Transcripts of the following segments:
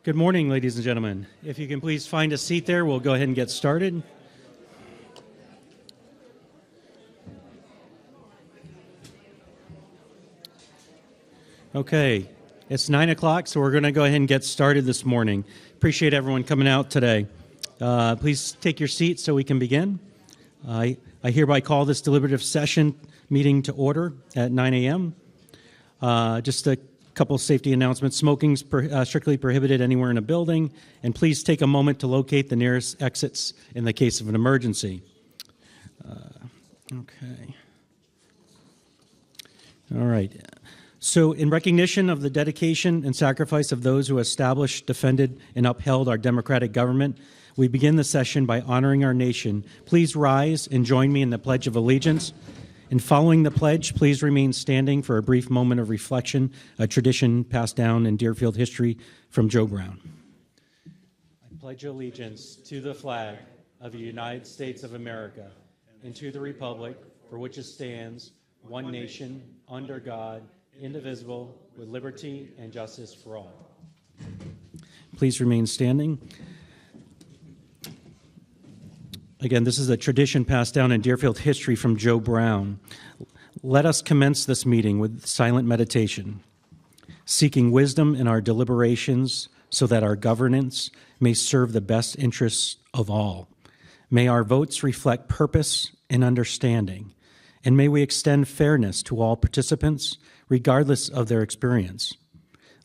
Good morning, ladies and gentlemen. If you can please find a seat there, we'll go ahead and get started. Okay, it's 9 o'clock, so we're going to go ahead and get started this morning. Appreciate everyone coming out today. Please take your seats so we can begin. I hereby call this deliberative session meeting to order at 9 a.m. Just a couple of safety announcements. Smoking's strictly prohibited anywhere in a building, and please take a moment to locate the nearest exits in the case of an emergency. Okay. All right. So in recognition of the dedication and sacrifice of those who established, defended, and upheld our democratic government, we begin the session by honoring our nation. Please rise and join me in the Pledge of Allegiance. And following the pledge, please remain standing for a brief moment of reflection, a tradition passed down in Deerfield history from Joe Brown. I pledge allegiance to the flag of the United States of America and to the republic for which it stands, one nation, under God, indivisible, with liberty and justice for all. Please remain standing. Again, this is a tradition passed down in Deerfield history from Joe Brown. Let us commence this meeting with silent meditation, seeking wisdom in our deliberations so that our governance may serve the best interests of all. May our votes reflect purpose and understanding, and may we extend fairness to all participants, regardless of their experience.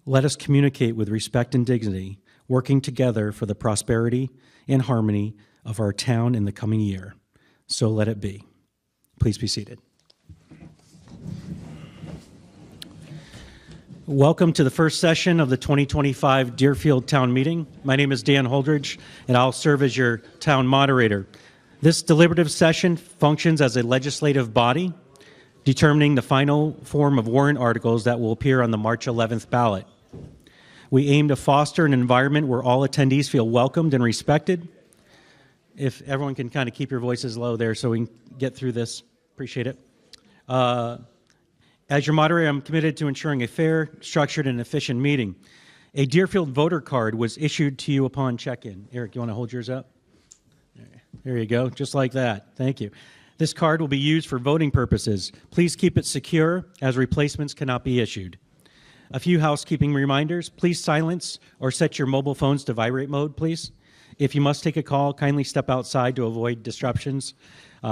Let us communicate with respect and dignity, working together for the prosperity and harmony of our town in the coming year. So let it be. Please be seated. Welcome to the first session of the 2025 Deerfield Town Meeting. My name is Dan Holdridge, and I'll serve as your town moderator. This deliberative session functions as a legislative body, determining the final form of warrant articles that will appear on the March 11th ballot. We aim to foster an environment where all attendees feel welcomed and respected. If everyone can kind of keep your voices low there so we can get through this, appreciate it. As your moderator, I'm committed to ensuring a fair, structured, and efficient meeting. A Deerfield voter card was issued to you upon check-in. Eric, you want to hold yours up? There you go, just like that. Thank you. This card will be used for voting purposes. Please keep it secure, as replacements cannot be issued. A few housekeeping reminders. Please silence or set your mobile phones to vibrate mode, please. If you must take a call, kindly step outside to avoid disruptions.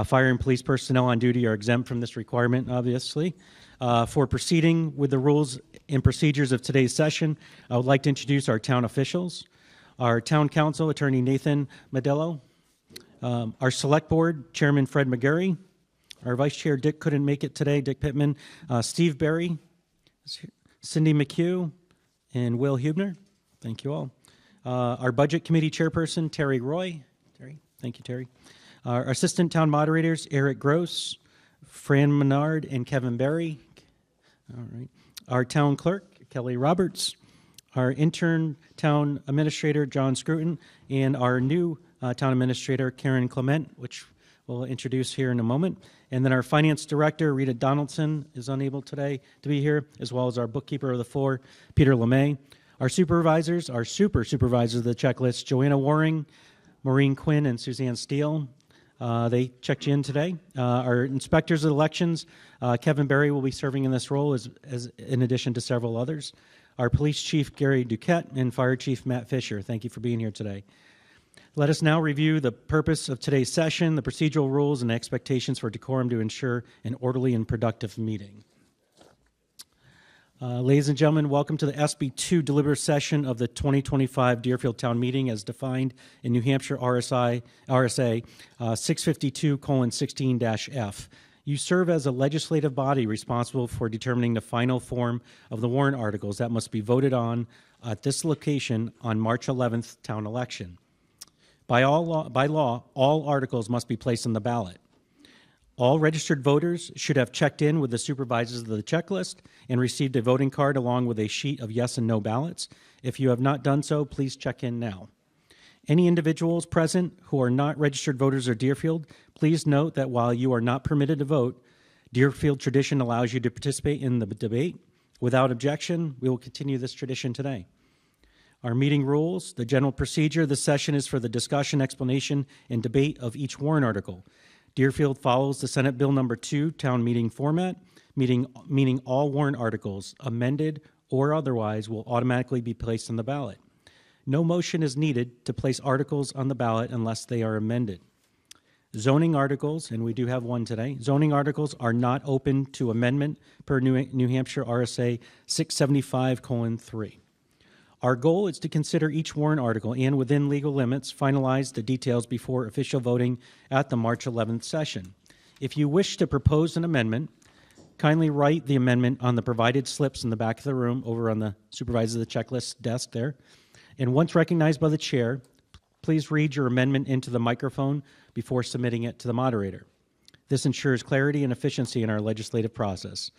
Fire and police personnel on duty are exempt from this requirement, obviously. For proceeding with the rules and procedures of today's session, I would like to introduce our town officials. Our town council, Attorney Nathan Modello. Our select board, Chairman Fred McGarry. Our vice chair, Dick couldn't make it today, Dick Pittman. Steve Berry, Cindy McHugh, and Will Hubner. Thank you all. Our budget committee chairperson, Terry Roy. Terry, thank you, Terry. Our assistant town moderators, Eric Gross, Fran Menard, and Kevin Berry. All right. Our town clerk, Kelly Roberts. Our intern town administrator, John Scruton, and our new town administrator, Karen Clement, which we'll introduce here in a moment. And then our finance director, Rita Donaldson, is unable today to be here, as well as our bookkeeper of the four, Peter LeMay. Our supervisors, our supervisors of the checklist, Joanna Waring, Maureen Quinn, and Suzanne Steele. They checked you in today. Our inspectors of elections, Kevin Berry will be serving in this role as in addition to several others. Our police chief, Gary Duquette, and fire chief, Matt Fisher. Thank you for being here today. Let us now review the purpose of today's session, the procedural rules, and expectations for decorum to ensure an orderly and productive meeting. Ladies and gentlemen, welcome to the SB2 deliberative session of the 2025 Deerfield Town Meeting as defined in New Hampshire RSA 652:16-F. You serve as a legislative body responsible for determining the final form of the warrant articles that must be voted on at this location on March 11th town election. By law, all articles must be placed on the ballot. All registered voters should have checked in with the supervisors of the checklist and received a voting card along with a sheet of yes and no ballots. If you have not done so, please check in now. Any individuals present who are not registered voters of Deerfield, please note that while you are not permitted to vote, Deerfield tradition allows you to participate in the debate. Without objection, we will continue this tradition today. Our meeting rules, the general procedure. This session is for the discussion, explanation, and debate of each warrant article. Deerfield follows the Senate Bill Number 2 town meeting format, meaning all warrant articles, amended or otherwise, will automatically be placed on the ballot. No motion is needed to place articles on the ballot unless they are amended. Zoning articles, and we do have one today, zoning articles are not open to amendment per New Hampshire RSA 675:3. Our goal is to consider each warrant article and, within legal limits, finalize the details before official voting at the March 11th session. If you wish to propose an amendment, kindly write the amendment on the provided slips in the back of the room over on the supervisor of the checklist desk there. And once recognized by the chair, please read your amendment into the microphone before submitting it to the moderator. This ensures clarity and efficiency in our legislative process.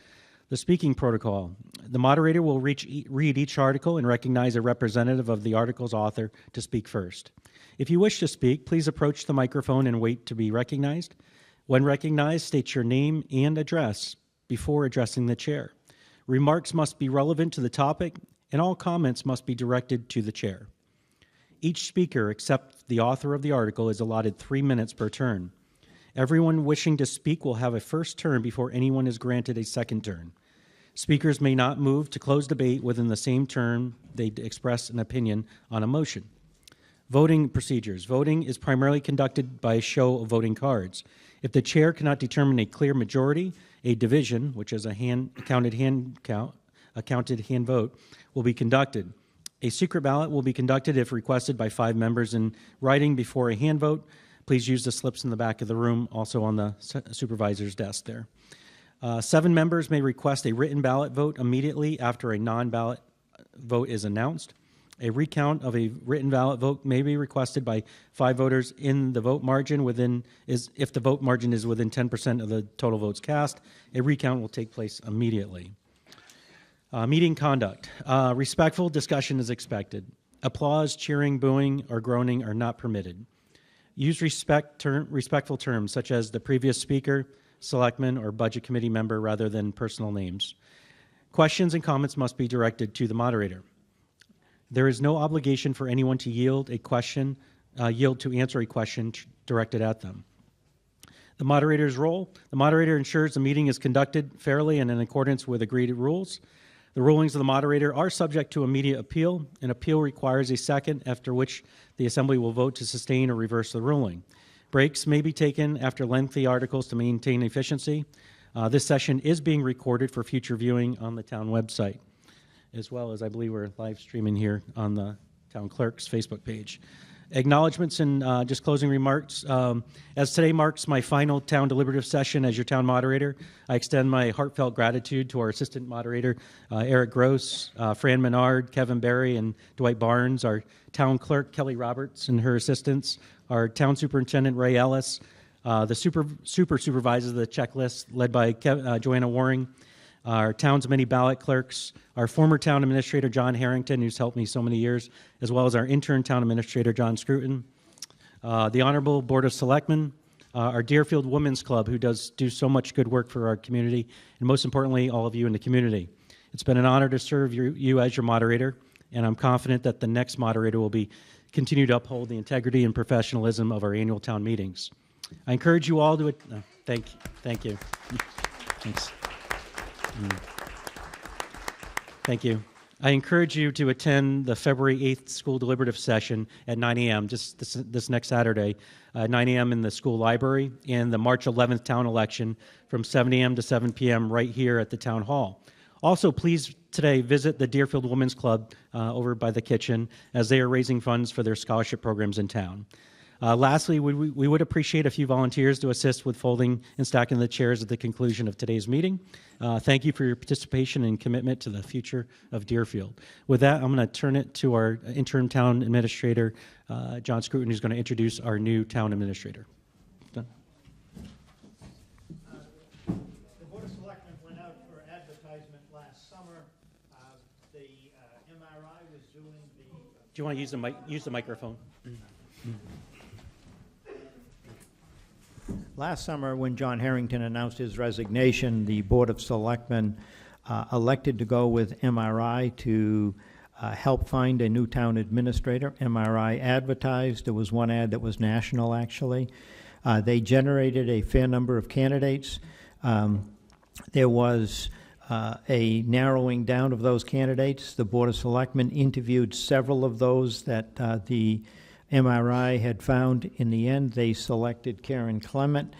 The speaking protocol. The moderator will read each article and recognize a representative of the article's author to speak first. If you wish to speak, please approach the microphone and wait to be recognized. When recognized, state your name and address before addressing the chair. Remarks must be relevant to the topic, and all comments must be directed to the chair. Each speaker, except the author of the article, is allotted 3 minutes per turn. Everyone wishing to speak will have a first turn before anyone is granted a second turn. Speakers may not move to close debate within the same turn they express an opinion on a motion. Voting procedures. Voting is primarily conducted by a show of voting cards. If the chair cannot determine a clear majority, a division, which is a counted hand vote, will be conducted. A secret ballot will be conducted if requested by 5 members in writing before a hand vote. Please use the slips in the back of the room, also on the supervisor's desk there. 7 members may request a written ballot vote immediately after a non-ballot vote is announced. A recount of a written ballot vote may be requested by 5 voters in the vote margin if the vote margin is within 10% of the total votes cast. A recount will take place immediately. Meeting conduct. Respectful discussion is expected. Applause, cheering, booing, or groaning are not permitted. Use respectful terms such as the previous speaker, selectman, or budget committee member rather than personal names. Questions and comments must be directed to the moderator. There is no obligation for anyone to yield to answer a question directed at them. The moderator's role. The moderator ensures the meeting is conducted fairly and in accordance with agreed rules. The rulings of the moderator are subject to immediate appeal. An appeal requires a second, after which the assembly will vote to sustain or reverse the ruling. Breaks may be taken after lengthy articles to maintain efficiency. This session is being recorded for future viewing on the town website, as well as I believe we're live streaming here on the town clerk's Facebook page. Acknowledgements and just closing remarks. As today marks my final town deliberative session as your town moderator, I extend my heartfelt gratitude to our assistant moderator, Eric Gross, Fran Menard, Kevin Berry, and Dwight Barnes, our town clerk, Kelly Roberts, and her assistants, our town superintendent, Ray Ellis, the supervisors of the checklist, led by Joanna Waring, our town's many ballot clerks, our former town administrator, John Harrington, who's helped me so many years, as well as our intern town administrator, John Scruton, the Honorable Board of Selectmen, our Deerfield Women's Club, who do so much good work for our community, and most importantly, all of you in the community. It's been an honor to serve you as your moderator, and I'm confident that the next moderator will continue to uphold the integrity and professionalism of our annual town meetings. I encourage you all to thank you. Thanks. Thank you. I encourage you to attend the February 8th school deliberative session at 9 a.m., just this next Saturday, 9 a.m. in the school library, and the March 11th town election from 7 a.m. to 7 p.m. right here at the town hall. Also, please today visit the Deerfield Women's Club over by the kitchen, as they are raising funds for their scholarship programs in town. Lastly, we would appreciate a few volunteers to assist with folding and stacking the chairs at the conclusion of today's meeting. Thank you for your participation and commitment to the future of Deerfield. With that, I'm going to turn it to our interim town administrator, John Scruton, who's going to introduce our new town administrator. Done. The Board of Selectmen went out for advertisement last summer. The MRI was doing the... Do you want to use the microphone? Last summer, when John Harrington announced his resignation, the Board of Selectmen elected to go with MRI to help find a new town administrator. MRI advertised. There was one ad that was national, actually. They generated a fair number of candidates. There was a narrowing down of those candidates. The Board of Selectmen interviewed several of those that the MRI had found. In the end, they selected Karen Clement.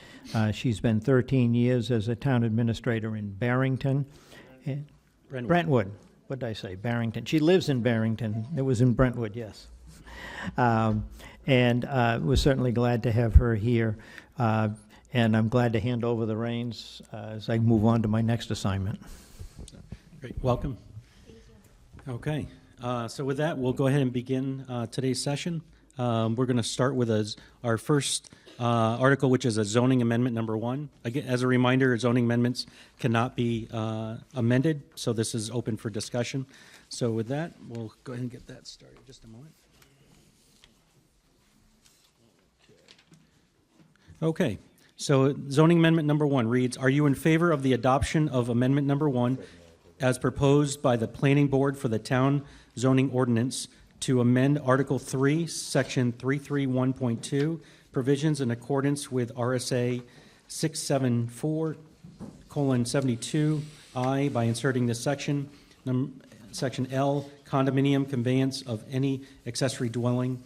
She's been 13 years as a town administrator in Barrington. Brentwood. What did I say? Barrington. She lives in Barrington. It was in Brentwood, yes. And we're certainly glad to have her here. And I'm glad to hand over the reins as I move on to my next assignment. Great. Welcome. Okay. So with that, we'll go ahead and begin today's session. We're going to start with our first article, which is a zoning amendment number 1. Again, as a reminder, zoning amendments cannot be amended, so this is open for discussion. So with that, we'll go ahead and get that started. Just a moment. Okay. So zoning amendment number 1 reads, are you in favor of the adoption of amendment number 1 as proposed by the Planning Board for the Town Zoning Ordinance to amend Article 3, Section 331.2, provisions in accordance with RSA 674:72I by inserting this section, Section L, condominium conveyance of any accessory dwelling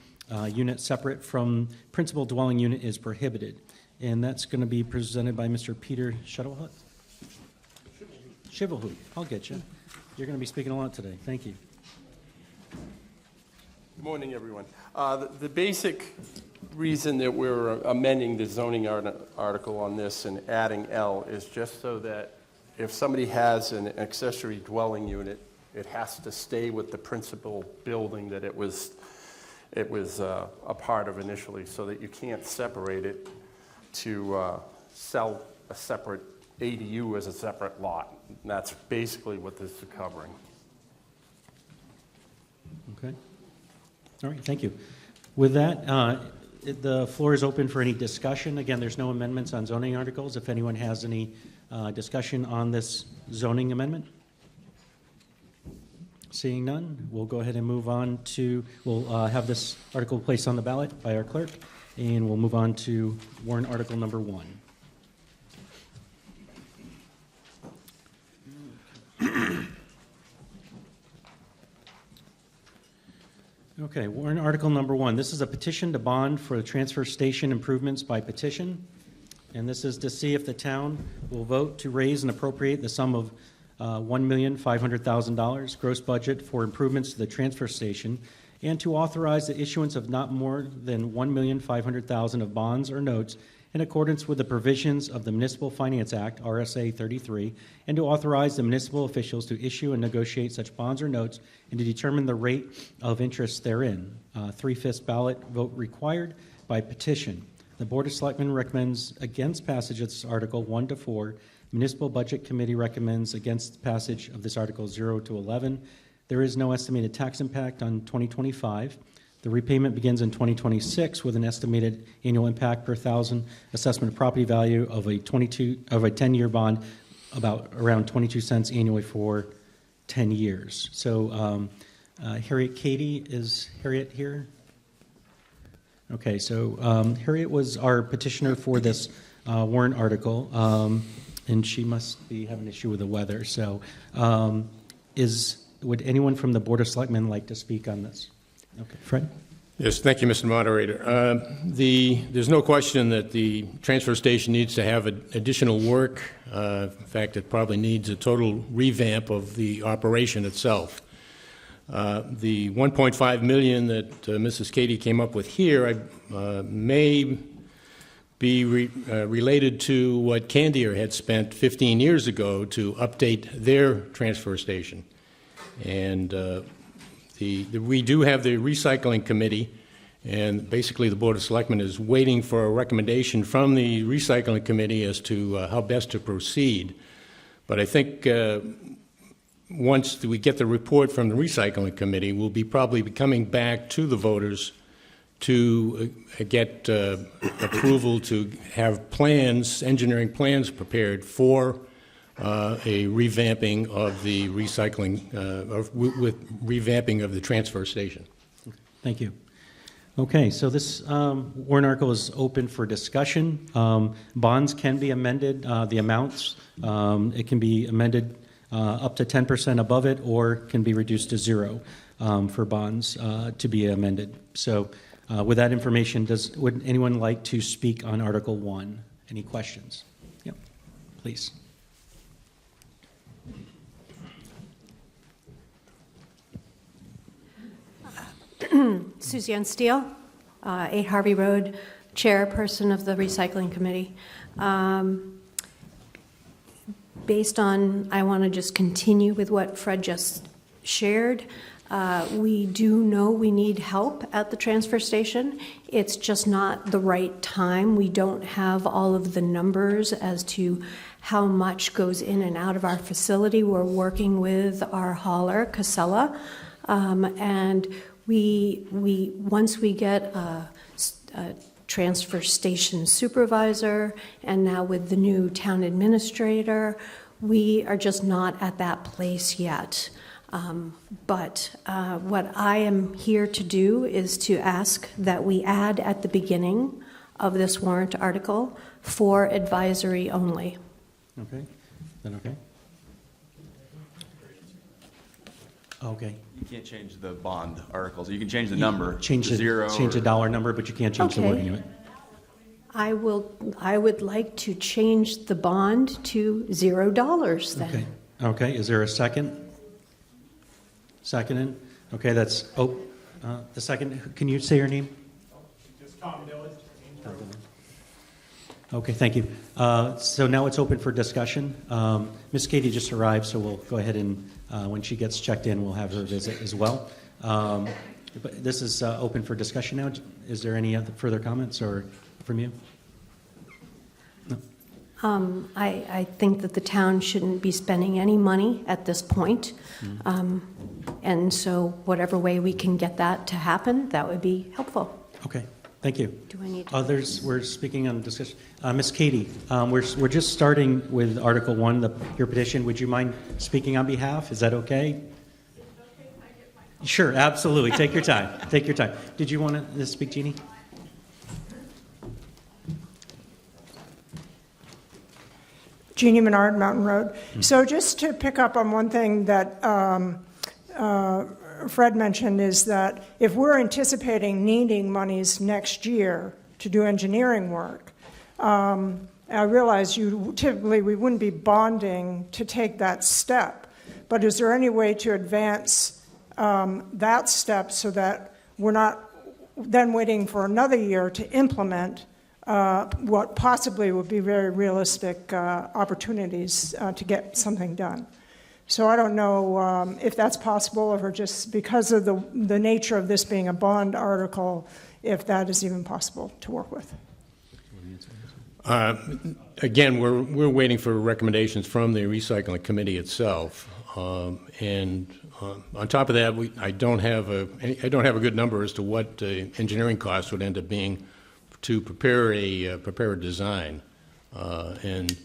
unit separate from principal dwelling unit is prohibited. And that's going to be presented by Mr. Peter Shuttlehood. Shivelhood. I'll get you. You're going to be speaking a lot today. Thank you. Good morning, everyone. The basic reason that we're amending the zoning article on this and adding L is just so that if somebody has an accessory dwelling unit, it has to stay with the principal building that it was a part of initially, so that you can't separate it to sell a separate ADU as a separate lot. And that's basically what this is covering. Okay. All right, thank you. With that, the floor is open for any discussion. Again, there's no amendments on zoning articles. If anyone has any discussion on this zoning amendment. Seeing none, we'll go ahead and move on to, we'll have this article placed on the ballot by our clerk, and we'll move on to warrant article number 1. Okay, warrant article number 1. This is a petition to bond for the transfer station improvements by petition. And this is to see if the town will vote to raise and appropriate the sum of $1,500,000 gross budget for improvements to the transfer station, and to authorize the issuance of not more than $1,500,000 of bonds or notes in accordance with the provisions of the Municipal Finance Act, RSA 33, and to authorize the municipal officials to issue and negotiate such bonds or notes and to determine the rate of interest therein. 3/5 ballot vote required by petition. The Board of Selectmen recommends against passage of this article 1 to 4. Municipal Budget Committee recommends against passage of this article 0 to 11. There is no estimated tax impact on 2025. The repayment begins in 2026 with an estimated annual impact per thousand assessment of property value of a 10-year bond, about around 22 cents annually for 10 years. So Harriet Cady, is Harriet here? Okay, so Harriet was our petitioner for this warrant article, and she must be having an issue with the weather. So would anyone from the Board of Selectmen like to speak on this? Okay, Fred? Yes, thank you, Mr. Moderator. There's no question that the transfer station needs to have additional work. In fact, it probably needs a total revamp of the operation itself. The $1.5 million that Mrs. Cady came up with here may be related to what Candier had spent 15 years ago to update their transfer station. And we do have the recycling committee, and basically the Board of Selectmen is waiting for a recommendation from the recycling committee as to how best to proceed. But I think once we get the report from the recycling committee, we'll probably be coming back to the voters to get approval to have plans, engineering plans prepared for a revamping of the recycling, with revamping of the transfer station. Thank you. Okay, so this warrant article is open for discussion. Bonds can be amended, the amounts. It can be amended up to 10% above it, or can be reduced to zero for bonds to be amended. So with that information, would anyone like to speak on Article 1? Any questions? Yep, please. Suzanne Steele, 8 Harvey Road, chairperson of the Recycling Committee. Based on, I want to just continue with what Fred just shared. We do know we need help at the transfer station. It's just not the right time. We don't have all of the numbers as to how much goes in and out of our facility. We're working with our hauler, Casella, and we once we get a transfer station supervisor, and now with the new town administrator, we are just not at that place yet. But what I am here to do is to ask that we add at the beginning of this warrant article for advisory only. Okay, then okay? Okay. You can't change the bond articles. You can change the number Change to the, zero. change the dollar number, but you can't change the Okay. wording of it. I would like to change the bond to $0 then. Okay, okay, is there a second? Seconded? Okay, that's, the second, can you say your name? Just Tom Dillon. Okay, thank you. So now it's open for discussion. Miss Katie just arrived, so we'll go ahead and, when she gets checked in, we'll have her visit as well. But this is open for discussion now. Is there any other further comments or from you? No. I think that the town shouldn't be spending any money at this point. And so whatever way we can get that to happen, that would be helpful. Okay, thank you. Do I need to? Others, we're speaking on discussion. Miss Katie, we're just starting with Article 1, your petition. Would you mind speaking on behalf? Is that okay? Sure, absolutely. Take your time. Take your time. Did you want to speak, Jeannie? Jeannie Menard, Mountain Road. So just to pick up on one thing that Fred mentioned is that if we're anticipating needing monies next year to do engineering work, I realize typically we wouldn't be bonding to take that step, but is there any way to advance that step so that we're not then waiting for another year to implement what possibly would be very realistic opportunities to get something done? So I don't know if that's possible, or just because of the nature of this being a bond article, if that is even possible to work with. Again, we're waiting for recommendations from the recycling committee itself, and on top of that, I don't have a good number as to what engineering costs would end up being to prepare a design, and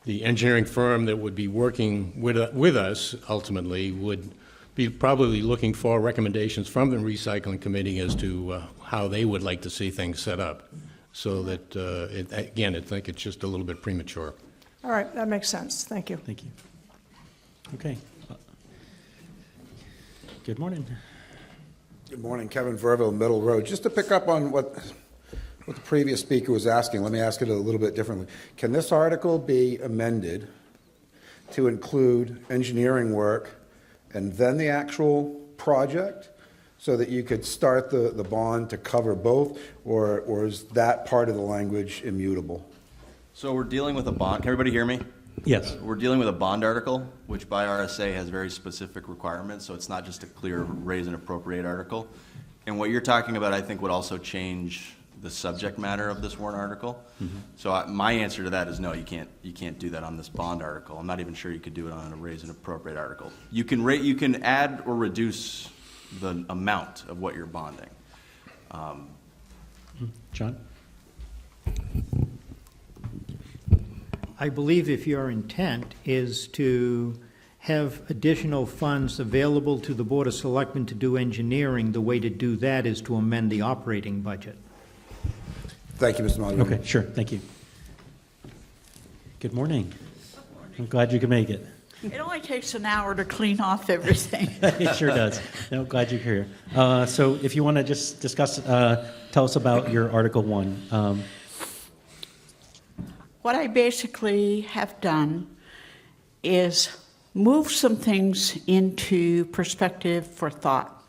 the engineering firm that would be working with us ultimately would be probably looking for recommendations from the recycling committee as to how they would like to see things set up. So that, again, I think it's just a little bit premature. All right, that makes sense. Thank you. Thank you. Okay. Good morning. Good morning, Kevin Verville, Middle Road. Just to pick up on what the previous speaker was asking, let me ask it a little bit differently. Can this article be amended to include engineering work and then the actual project so that you could start the bond to cover both, or is that part of the language immutable? So we're dealing with a bond. Can everybody hear me? Yes. We're dealing with a bond article, which by RSA has very specific requirements, so it's not just a clear raise and appropriate article. And what you're talking about, I think, would also change the subject matter of this warrant article. Mm-hmm. So my answer to that is no, you can't do that on this bond article. I'm not even sure you could do it on a raise and appropriate article. You can add or reduce the amount of what you're bonding. John? I believe if your intent is to have additional funds available to the Board of Selectmen to do engineering, the way to do that is to amend the operating budget. Thank you, Mr. Moderator. Okay, sure, thank you. Good morning. I'm glad you could make it. It only takes an hour to clean off everything. It sure does. No, glad you're here. So if you want to just discuss, tell us about your Article 1. What I basically have done is move some things into perspective for thought.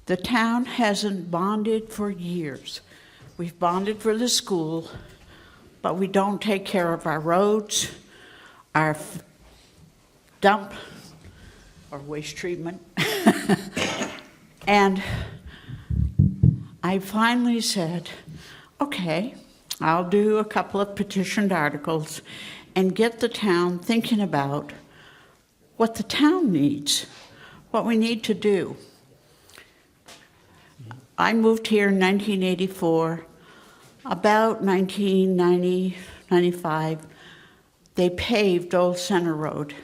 The town hasn't bonded for years. We've bonded for the school, but we don't take care of our roads, our dump or waste treatment. And I finally said, okay, I'll do a couple of petitioned articles and get the town thinking about what the town needs, what we need to do. I moved here in 1984. About 1990, 95, they paved Old Center Road.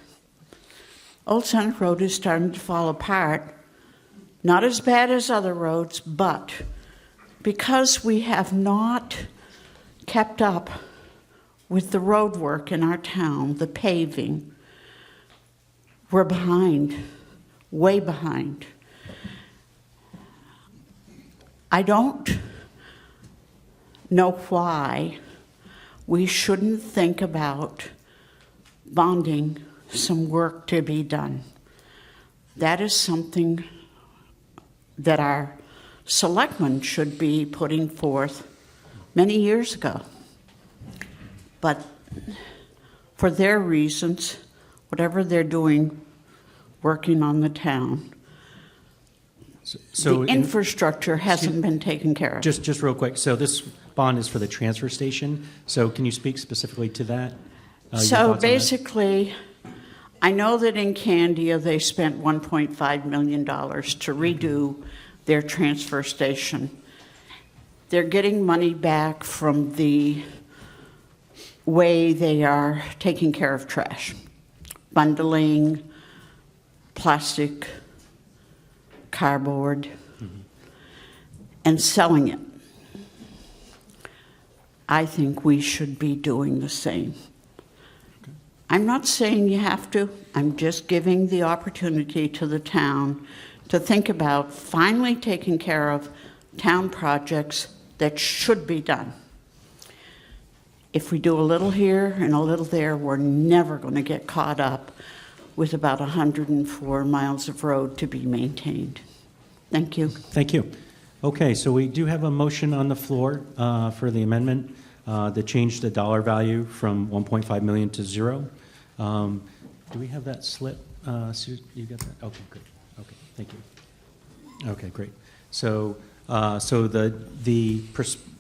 Old Center Road is starting to fall apart. Not as bad as other roads, but because we have not kept up with the road work in our town, the paving, we're behind, way behind. I don't know why we shouldn't think about bonding some work to be done. That is something that our selectmen should be putting forth many years ago. But for their reasons, whatever they're doing, working on the town, So the infrastructure hasn't been taken care of. just real quick, so this bond is for the transfer station. So can you speak specifically to that? Your thoughts So on that? basically, I know that in Candia, they spent $1.5 million to redo their transfer station. They're getting money back from the way they are taking care of trash, bundling, plastic, cardboard, and selling it. I think we should be doing the same. I'm not saying you have to. I'm just giving the opportunity to the town to think about finally taking care of town projects that should be done. If we do a little here and a little there, we're never going to get caught up with about 104 miles of road to be maintained. Thank you. Thank you. Okay, so we do have a motion on the floor for the amendment that changed the dollar value from 1.5 million to 0. Do we have that slip? Sue, you got that? Okay, great. Okay, thank you. Okay, great. So, the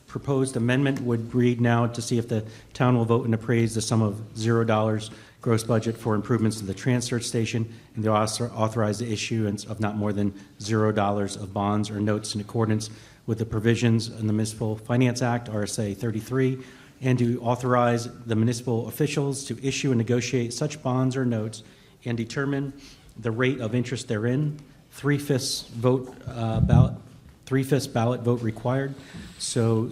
proposed amendment would read now to see if the town will vote and appraise the sum of $0 gross budget for improvements to the transfer station, and they authorize the issuance of not more than $0 of bonds or notes in accordance with the provisions in the Municipal Finance Act, RSA 33, and to authorize the municipal officials to issue and negotiate such bonds or notes and determine the rate of interest therein. 3/5 vote ballot, 3/5 ballot vote required. So,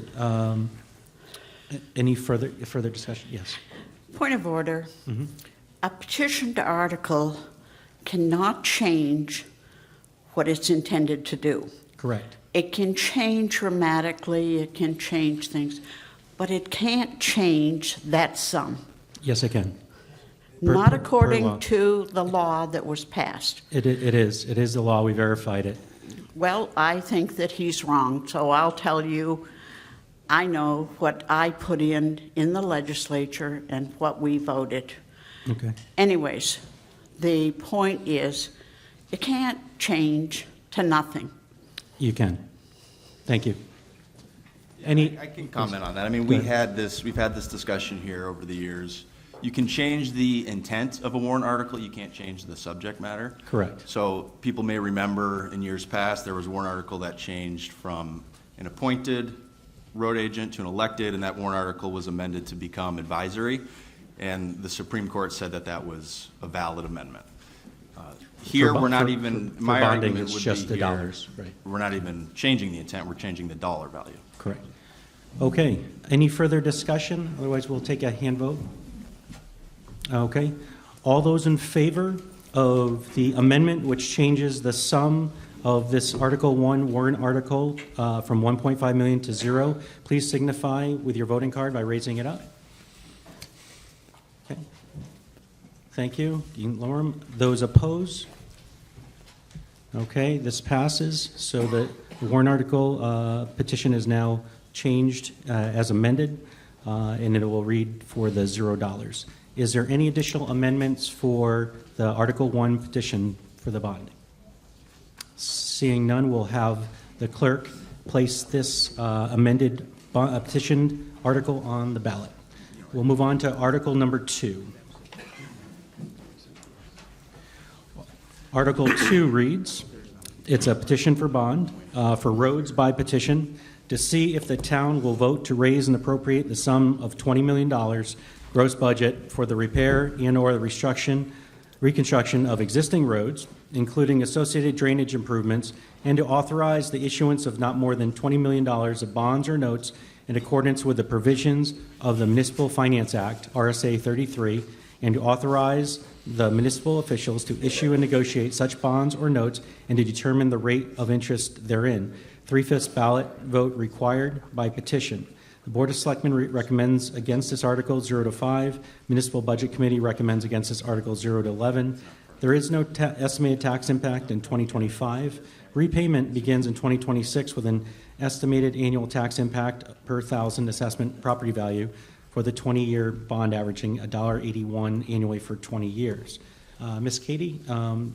any further discussion? Yes. Point of order. A petitioned article cannot change what it's intended to do. Correct. It can change dramatically, it can change things, but it can't change that sum. Yes, I can. Not Per law. according to the law that was passed. It is. It is the law. We verified it. Well, I think that he's wrong, so I'll tell you, I know what I put in the legislature and what we voted. Okay. Anyways, the point is, it can't change to nothing. You can. Thank you. Any? I can comment on that. I mean, Go we've ahead. had this discussion here over the years. You can change the intent of a warrant article, you can't change the subject matter. Correct. So people may remember in years past, there was a warrant article that changed from an appointed road agent to an elected, and that warrant article was amended to become advisory. And the Supreme Court said that that was a valid amendment. Here, we're not even, for my bonding, argument it's would just be the here, dollars, right. we're not even changing the intent, we're changing the dollar value. Correct. Okay, any further discussion? Otherwise, we'll take a hand vote. Okay, all those in favor of the amendment which changes the sum of this Article 1 warrant article from 1.5 million to 0, please signify with your voting card by raising it up. Okay. Thank you. Dean Lorem. Those opposed? Okay, this passes. So the warrant article petition is now changed as amended, and it will read for the $0. Is there any additional amendments for the Article 1 petition for the bond? Seeing none, we'll have the clerk place this amended petition article on the ballot. We'll move on to Article number 2. Article 2 reads, it's a petition for bond for roads by petition to see if the town will vote to raise and appropriate the sum of $20 million gross budget for the repair and/or the reconstruction of existing roads, including associated drainage improvements, and to authorize the issuance of not more than $20 million of bonds or notes in accordance with the provisions of the Municipal Finance Act, RSA 33, and to authorize the municipal officials to issue and negotiate such bonds or notes and to determine the rate of interest therein. 3/5 ballot vote required by petition. The Board of Selectmen recommends against this article 0 to 5. Municipal Budget Committee recommends against this article 0 to 11. There is no estimated tax impact in 2025. Repayment begins in 2026 with an estimated annual tax impact per thousand assessment property value for the 20-year bond averaging $1.81 annually for 20 years. Ms. Katie,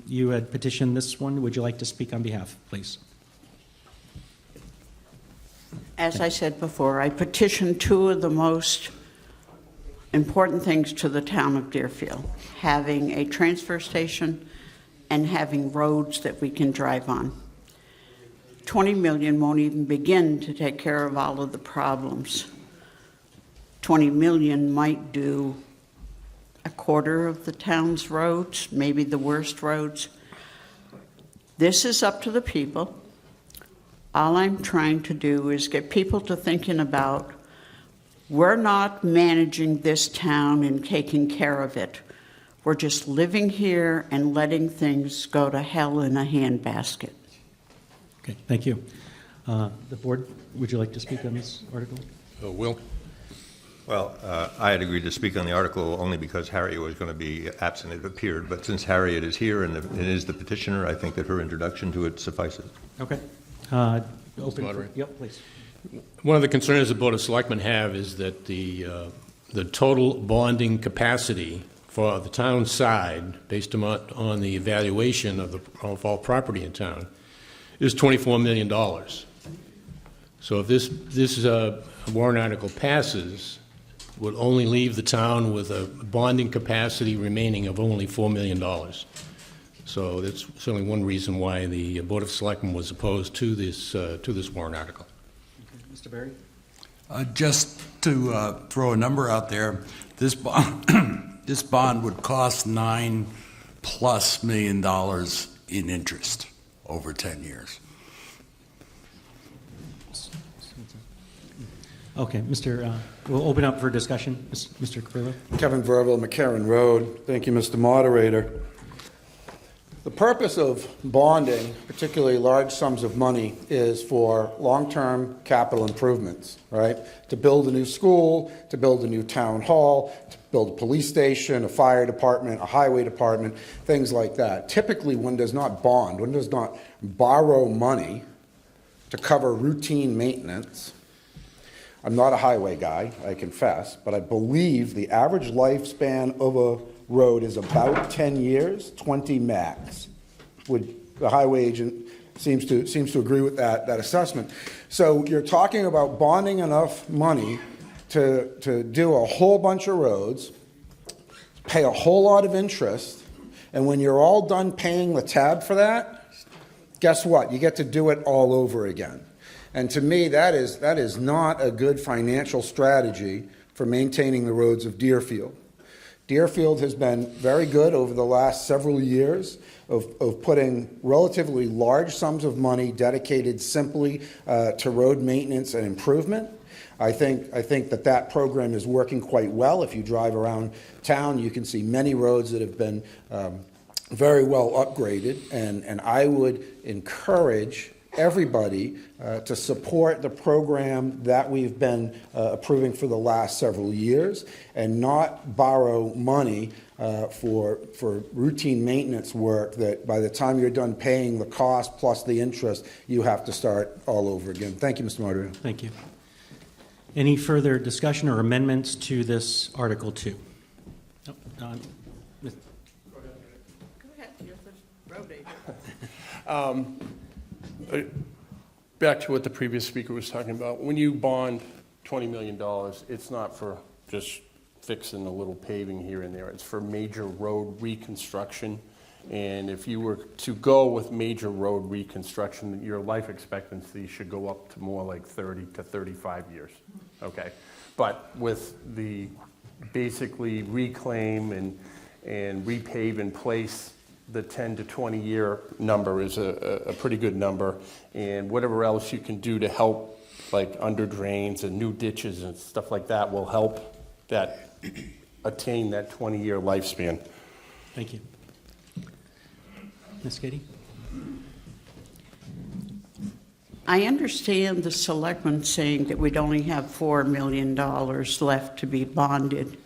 you had petitioned this one. Would you like to speak on behalf, please? As I said before, I petitioned two of the most important things to the town of Deerfield, having a transfer station and having roads that we can drive on. 20 million won't even begin to take care of all of the problems. 20 million might do a quarter of the town's roads, maybe the worst roads. This is up to the people. All I'm trying to do is get people to thinking about, we're not managing this town and taking care of it. We're just living here and letting things go to hell in a handbasket. Okay, thank you. The board, would you like to speak on this article? Will? Well, I had agreed to speak on the article only because Harriet was going to be absent, it appeared. But since Harriet is here and is the petitioner, I think that her introduction to it suffices. Okay. Open for, yep, please. One of the concerns the Board of Selectmen have is that the total bonding capacity for the town side, based on the evaluation of all property in town, is $24 million. So if this warrant article passes, would only leave the town with a bonding capacity remaining of only $4 million. So that's certainly one reason why the Board of Selectmen was opposed to this warrant article. Okay. Mr. Berry? Just to throw a number out there, this bond, this bond would cost $9+ million in interest over 10 years. Okay, we'll open up for discussion. Mr. Carrillo? Kevin Verville, McCarran Road. Thank you, Mr. Moderator. The purpose of bonding, particularly large sums of money, is for long-term capital improvements, right? To build a new school, to build a new town hall, to build a police station, a fire department, a highway department, things like that. Typically, one does not bond, one does not borrow money to cover routine maintenance. I'm not a highway guy, I confess, but I believe the average lifespan of a road is about 10 years, 20 max. The highway agent seems to agree with that assessment. So you're talking about bonding enough money to do a whole bunch of roads, pay a whole lot of interest, and when you're all done paying the tab for that, guess what? You get to do it all over again. And to me, that is not a good financial strategy for maintaining the roads of Deerfield. Deerfield has been very good over the last several years of putting relatively large sums of money dedicated simply to road maintenance and improvement. I think that program is working quite well. If you drive around town, you can see many roads that have been very well upgraded, and I would encourage everybody to support the program that we've been approving for the last several years and not borrow money for routine maintenance work that by the time you're done paying the cost plus the interest, you have to start all over again. Thank you, Mr. Moderator. Thank you. Any further discussion or amendments to this Article 2? Nope. Back to what the previous speaker was talking about. When you bond $20 million, it's not for just fixing a little paving here and there. It's for major road reconstruction. And if you were to go with major road reconstruction, your life expectancy should go up to more like 30 to 35 years. Okay. But with the basically reclaim and repave in place, the 10 to 20 year number is a pretty good number. And whatever else you can do to help, like under drains and new ditches and stuff like that, will help that attain that 20-year lifespan. Thank you. Ms. Katie? I understand the selectmen saying that we'd only have $4 million left to be bonded.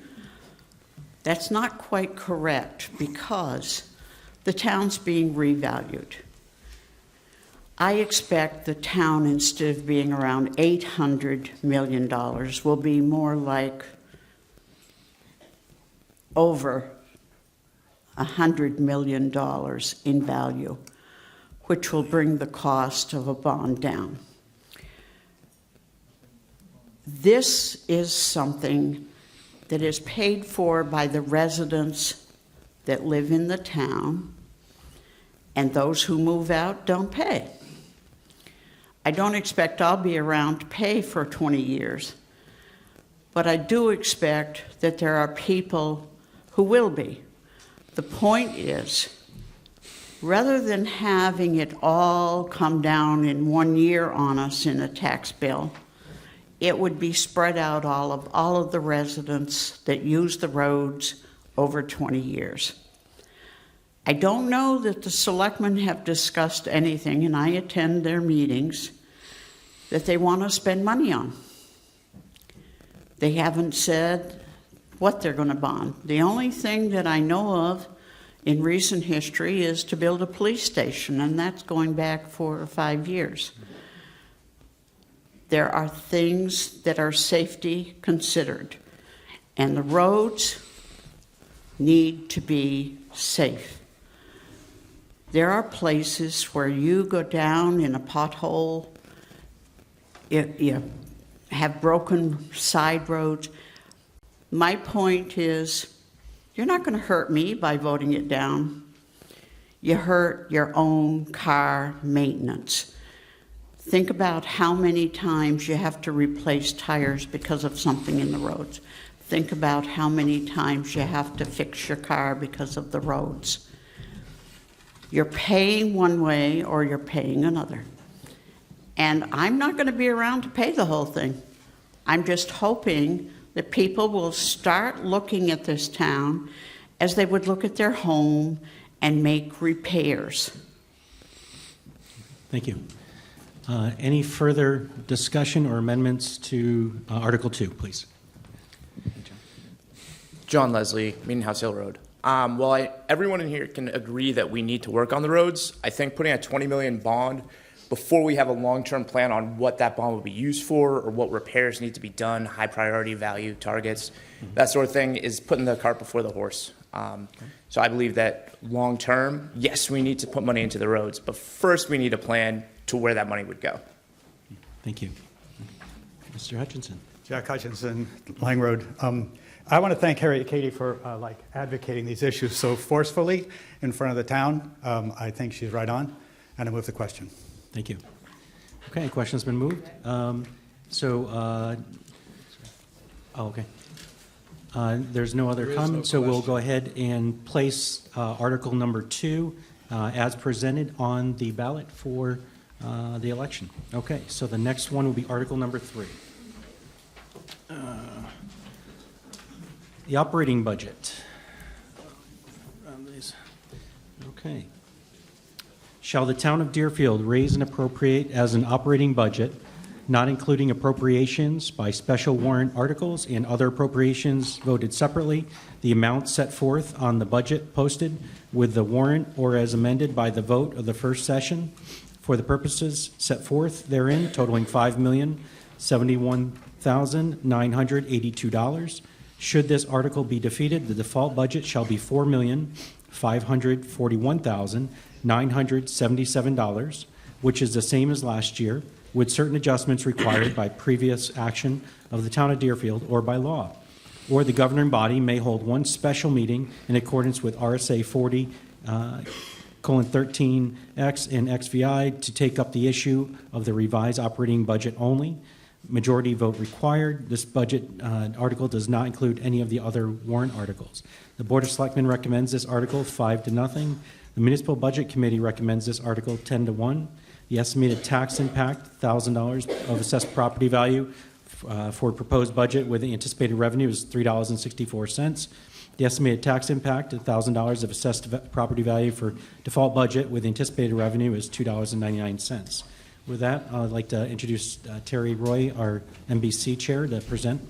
That's not quite correct because the town's being revalued. I expect the town, instead of being around $800 million, will be more like over $100 million in value, which will bring the cost of a bond down. This is something that is paid for by the residents that live in the town, and those who move out don't pay. I don't expect I'll be around to pay for 20 years, but I do expect that there are people who will be. The point is, rather than having it all come down in 1 year on us in a tax bill, it would be spread out all of the residents that use the roads over 20 years. I don't know that the selectmen have discussed anything, and I attend their meetings, that they want to spend money on. They haven't said what they're going to bond. The only thing that I know of in recent history is to build a police station, and that's going back 4 or 5 years. There are things that are safety considered, and the roads need to be safe. There are places where you go down in a pothole, you have broken side roads. My point is, you're not going to hurt me by voting it down. You hurt your own car maintenance. Think about how many times you have to replace tires because of something in the roads. Think about how many times you have to fix your car because of the roads. You're paying one way or you're paying another. And I'm not going to be around to pay the whole thing. I'm just hoping that people will start looking at this town as they would look at their home and make repairs. Thank you. Any further discussion or amendments to Article 2, please? John Leslie, Meeting House Hill Road. Everyone in here can agree that we need to work on the roads. I think putting a $20 million bond before we have a long-term plan on what that bond will be used for or what repairs need to be done, high priority value targets, that sort of thing, is putting the cart before the horse. So I believe that long-term, yes, we need to put money into the roads, but first we need a plan to where that money would go. Thank you. Mr. Hutchinson. Jack Hutchinson, Lang Road. I want to thank Harriet Katie for advocating these issues so forcefully in front of the town. I think she's right on, and I move the question. Thank you. Okay, question's been moved. Okay. There's no other comments, so we'll go ahead and place Article number 2 as presented on the ballot for the election. Okay, so the next one will be Article number 3. The operating budget. Okay. Shall the town of Deerfield raise and appropriate as an operating budget, not including appropriations by special warrant articles and other appropriations voted separately, the amount set forth on the budget posted with the warrant or as amended by the vote of the first session for the purposes set forth therein, totaling $5,071,982. Should this article be defeated, the default budget shall be $4,541,977, which is the same as last year, with certain adjustments required by previous action of the town of Deerfield or by law. Or the governing body may hold one special meeting in accordance with RSA 40:13X and XVI to take up the issue of the revised operating budget only. Majority vote required. This budget article does not include any of the other warrant articles. The Board of Selectmen recommends this article 5-0. The Municipal Budget Committee recommends this article 10-1. The estimated tax impact, $1,000 of assessed property value for proposed budget with the anticipated revenue is $3.64. The estimated tax impact, $1,000 of assessed property value for default budget with anticipated revenue is $2.99. With that, I'd like to introduce Terry Roy, our MBC chair, to present.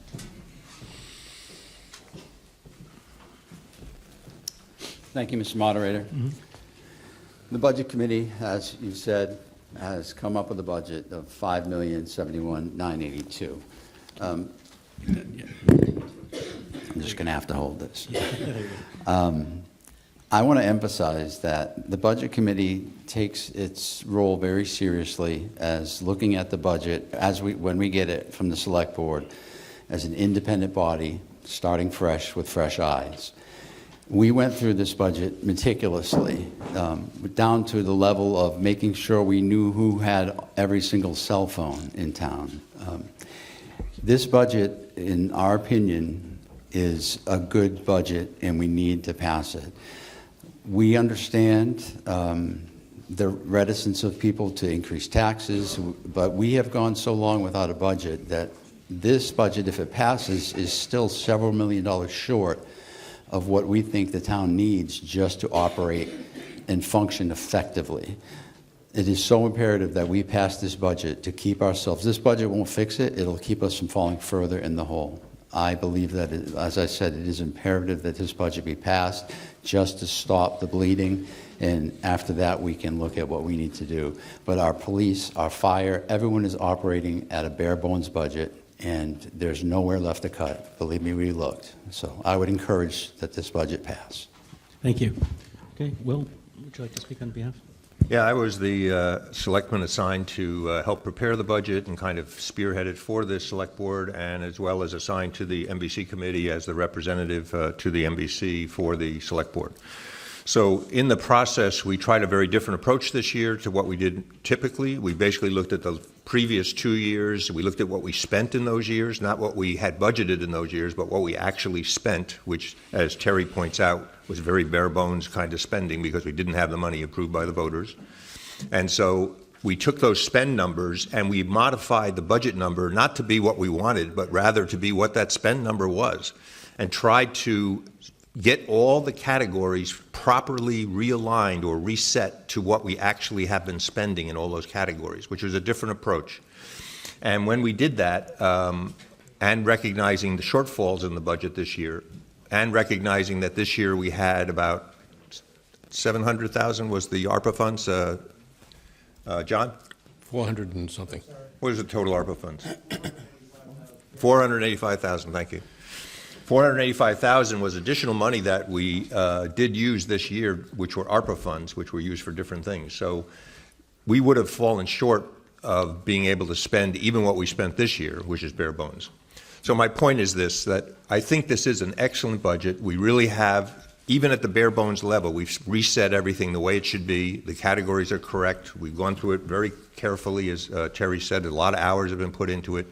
Thank you, Mr. Moderator. The Budget Committee, as you said, has come up with a budget of $5,071,982. I'm just going to have to hold this. I want to emphasize that the Budget Committee takes its role very seriously as looking at the budget when we get it from the Select Board as an independent body, starting fresh with fresh eyes. We went through this budget meticulously, down to the level of making sure we knew who had every single cell phone in town. This budget, in our opinion, is a good budget, and we need to pass it. We understand the reticence of people to increase taxes, but we have gone so long without a budget that this budget, if it passes, is still several $1 million short of what we think the town needs just to operate and function effectively. It is so imperative that we pass this budget to keep ourselves. This budget won't fix it. It'll keep us from falling further in the hole. I believe that, as I said, it is imperative that this budget be passed just to stop the bleeding, and after that we can look at what we need to do. But our police, our fire, everyone is operating at a bare bones budget, and there's nowhere left to cut. Believe me, we looked. So I would encourage that this budget pass. Thank you. Okay, Will, would you like to speak on behalf? Yeah, I was the selectman assigned to help prepare the budget and kind of spearhead it for the select board, and as well as assigned to the MBC committee as the representative to the MBC for the select board. So in the process, we tried a very different approach this year to what we did typically. We basically looked at the previous 2 years. We looked at what we spent in those years, not what we had budgeted in those years, but what we actually spent, which, as Terry points out, was very bare bones kind of spending because we didn't have the money approved by the voters. And so we took those spend numbers and we modified the budget number not to be what we wanted, but rather to be what that spend number was, and tried to get all the categories properly realigned or reset to what we actually have been spending in all those categories, which was a different approach. And when we did that, and recognizing the shortfalls in the budget this year, and recognizing that this year we had about 700,000 was the ARPA funds, John? 400 and something. What is the total ARPA funds? 485,000, thank you. 485,000 was additional money that we did use this year, which were ARPA funds, which were used for different things. So we would have fallen short of being able to spend even what we spent this year, which is bare bones. So my point is this, that I think this is an excellent budget. We really have, even at the bare bones level, we've reset everything the way it should be. The categories are correct. We've gone through it very carefully, as Terry said. A lot of hours have been put into it.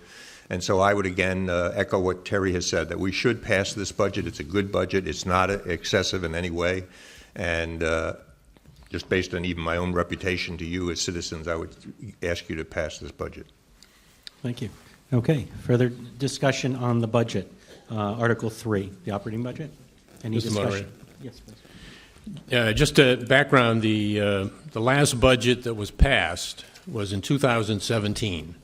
And so I would again echo what Terry has said, that we should pass this budget. It's a good budget. It's not excessive in any way. And just based on even my own reputation to you as citizens, I would ask you to pass this budget. Thank you. Okay, further discussion on the budget. Article 3, the operating budget. Any Mr. discussion? Moderator. Yes, please. Just a background, the last budget that was passed was in 2017.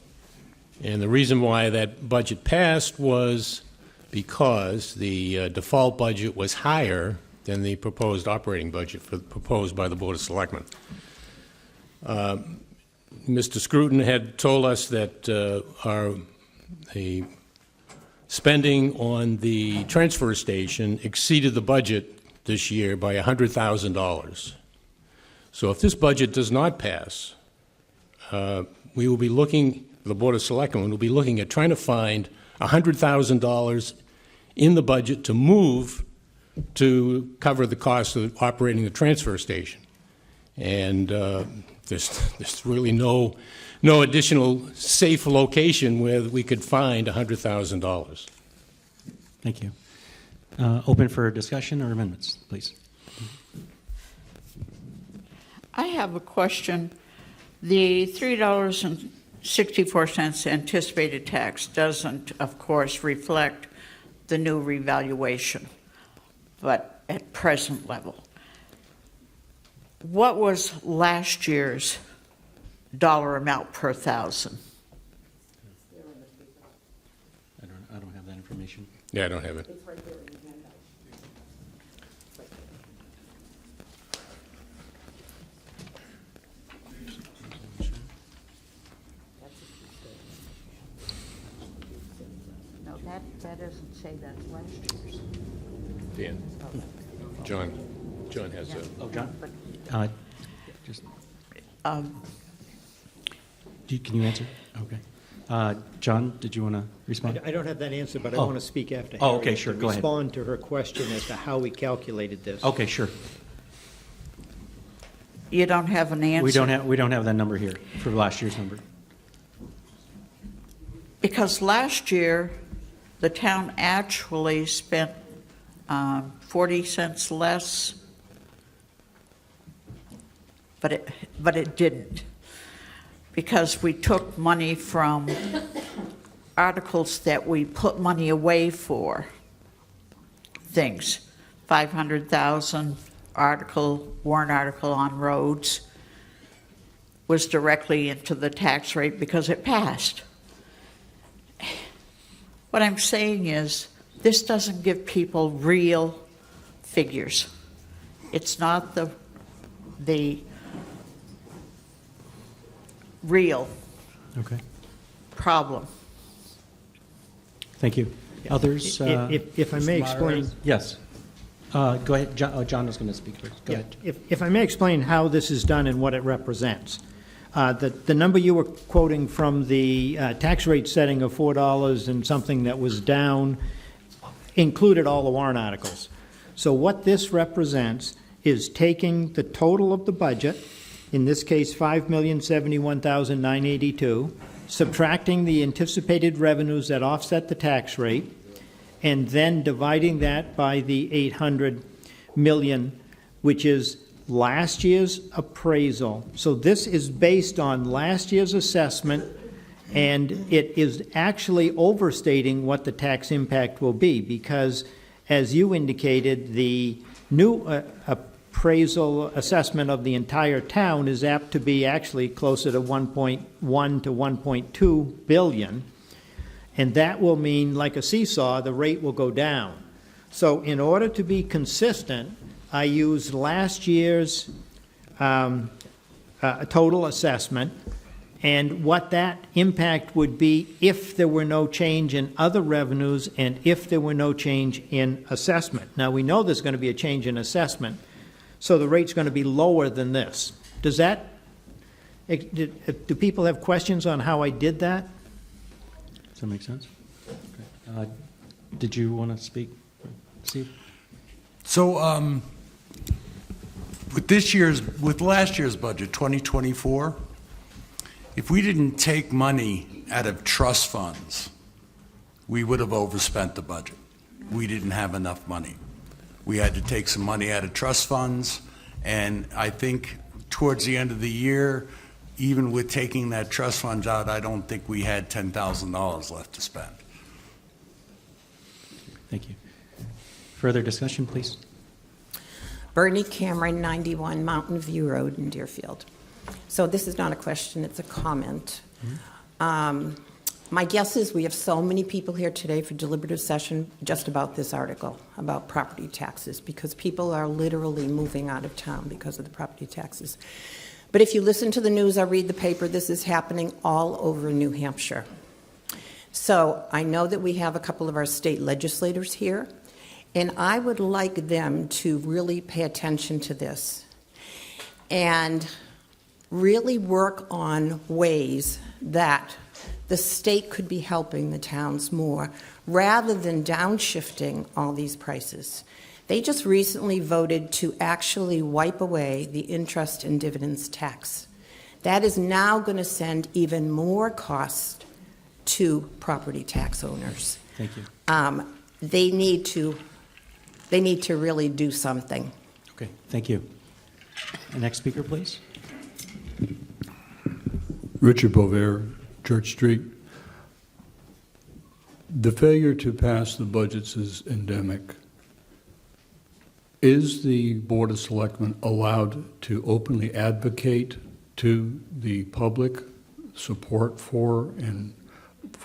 And the reason why that budget passed was because the default budget was higher than the proposed operating budget proposed by the Board of Selectmen. Mr. Scruton had told us that the spending on the transfer station exceeded the budget this year by $100,000. So if this budget does not pass, we will be looking, the Board of Selectmen will be looking at trying to find $100,000 in the budget to move to cover the cost of operating the transfer station. And there's really no additional safe location where we could find $100,000. Thank you. Open for discussion or amendments, please. I have a question. The $3.64 anticipated tax doesn't, of course, reflect the new revaluation, but at present level. What was last year's dollar amount per thousand? I don't have that information. Yeah, I don't have it. It's right there in the handout. No, that doesn't say that's last year's. Dan, John has a. Oh, John? Just, can you answer? Okay. John, did you want to respond? I don't have that answer, but I Oh. want to speak after Oh, Harriet okay, sure, to go ahead. respond to her question as to how we calculated this. Okay, sure. You don't have an answer? We don't have that number here for last year's number. Because last year, the town actually spent 40 cents less, but it didn't. Because we took money from articles that we put money away for things. 500,000 warrant article on roads was directly into the tax rate because it passed. What I'm saying is, this doesn't give people real figures. It's not the real Okay. problem. Thank you. Others? If I may explain. Yes. Go ahead. John was going to speak first. Go ahead. If I may explain how this is done and what it represents. The number you were quoting from the tax rate setting of $4 and something that was down included all the warrant articles. So what this represents is taking the total of the budget, in this case $5,071,982, subtracting the anticipated revenues that offset the tax rate, and then dividing that by the $800 million, which is last year's appraisal. So this is based on last year's assessment, and it is actually overstating what the tax impact will be, because as you indicated, the new appraisal assessment of the entire town is apt to be actually closer to 1.1 to 1.2 billion. And that will mean, like a seesaw, the rate will go down. So in order to be consistent, I used last year's total assessment and what that impact would be if there were no change in other revenues and if there were no change in assessment. Now, we know there's going to be a change in assessment, so the rate's going to be lower than this. Do people have questions on how I did that? Does that make sense? Okay. Did you want to speak, Steve? So, with last year's budget, 2024, if we didn't take money out of trust funds we would have overspent the budget. We didn't have enough money. We had to take some money out of trust funds, and I think towards the end of the year, even with taking that trust funds out, I don't think we had $10,000 left to spend. Thank you. Further discussion, please? Bernie Cameron, 91 Mountain View Road in Deerfield. So this is not a question, it's a comment. My guess is we have so many people here today for deliberative session just about this article, about property taxes, because people are literally moving out of town because of the property taxes. But if you listen to the news or read the paper, this is happening all over New Hampshire. So I know that we have a couple of our state legislators here, and I would like them to really pay attention to this and really work on ways that the state could be helping the towns more rather than downshifting all these prices. They just recently voted to actually wipe away the interest and dividends tax. That is now going to send even more cost to property tax owners. Thank you. They need to really do something. Okay, thank you. Next speaker, please. Richard Bovair, Church Street. The failure to pass the budgets is endemic. Is the Board of Selectmen allowed to openly advocate to the public support for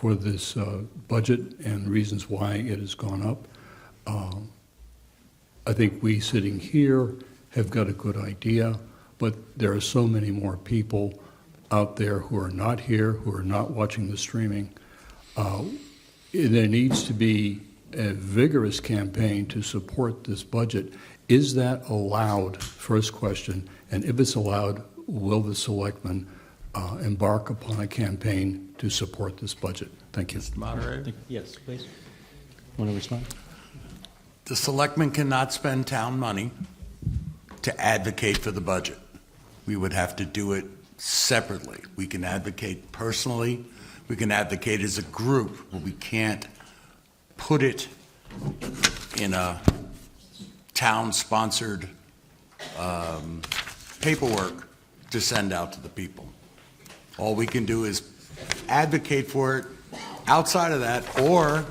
this budget and reasons why it has gone up? I think we sitting here have got a good idea, but there are so many more people out there who are not here, who are not watching the streaming. There needs to be a vigorous campaign to support this budget. Is that allowed? First question. And if it's allowed, will the selectmen embark upon a campaign to support this budget? Thank you. Mr. Moderator? Yes, please. Want to respond? The selectmen cannot spend town money to advocate for the budget. We would have to do it separately. We can advocate personally, we can advocate as a group, but we can't put it in a town-sponsored paperwork to send out to the people. All we can do is advocate for it outside of that, or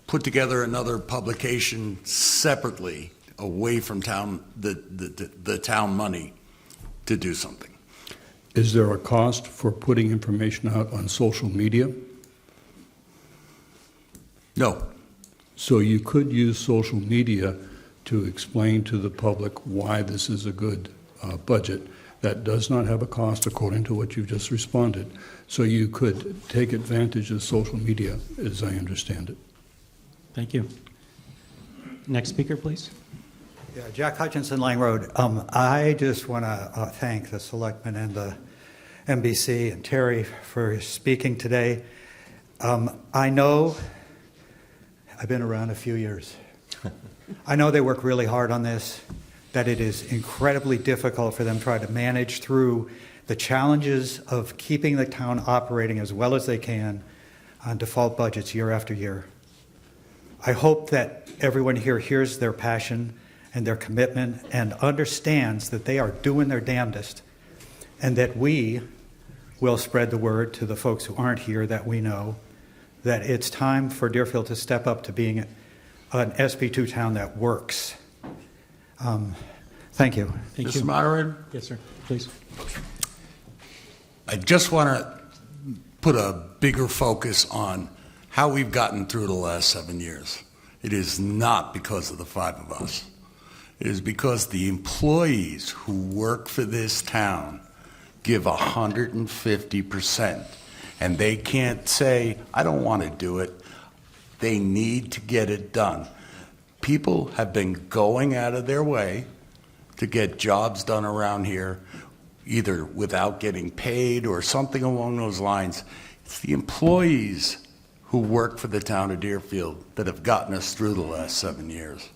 put together another publication separately away from town, the town money to do something. Is there a cost for putting information out on social media? No. So you could use social media to explain to the public why this is a good budget. That does not have a cost according to what you've just responded. So you could take advantage of social media, as I understand it. Thank you. Next speaker, please. Yeah, Jack Hutchinson, Lang Road. I just want to thank the selectmen and the NBC and Terry for speaking today. I know, I've been around a few years. I know they work really hard on this, that it is incredibly difficult for them to try to manage through the challenges of keeping the town operating as well as they can on default budgets year after year. I hope that everyone here hears their passion and their commitment and understands that they are doing their damnedest, and that we will spread the word to the folks who aren't here that we know that it's time for Deerfield to step up to being an SB2 town that works. Thank you. Thank Mr. Moderator? Yes, sir. Please. I just want to put a bigger focus on how we've gotten through the last 7 years. It is not because of the five of us. It is because the employees who work for this town give 150%. And they can't say, I don't want to do it. They need to get it done. People have been going out of their way to get jobs done around here, either without getting paid or something along those lines. It's the employees who work for the town of Deerfield that have gotten us through the last 7 years.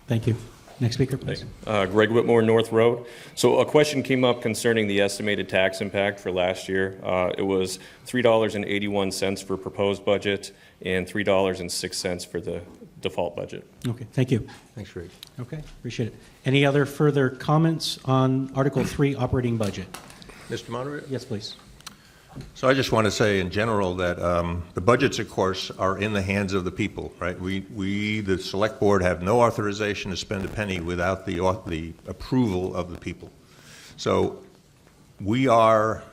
Thank you. Next speaker, please. Greg Whitmore, North Road. So a question came up concerning the estimated tax impact for last year. It was $3.81 for proposed budget and $3.06 for the default budget. Okay, thank you. Thanks, Greg. Okay, appreciate it. Any other further comments on Article 3 operating budget? Mr. Moderator? Yes, please. So I just want to say in general that the budgets, of course, are in the hands of the people, right? We, the Select Board, have no authorization to spend a penny without the approval of the people. So we are,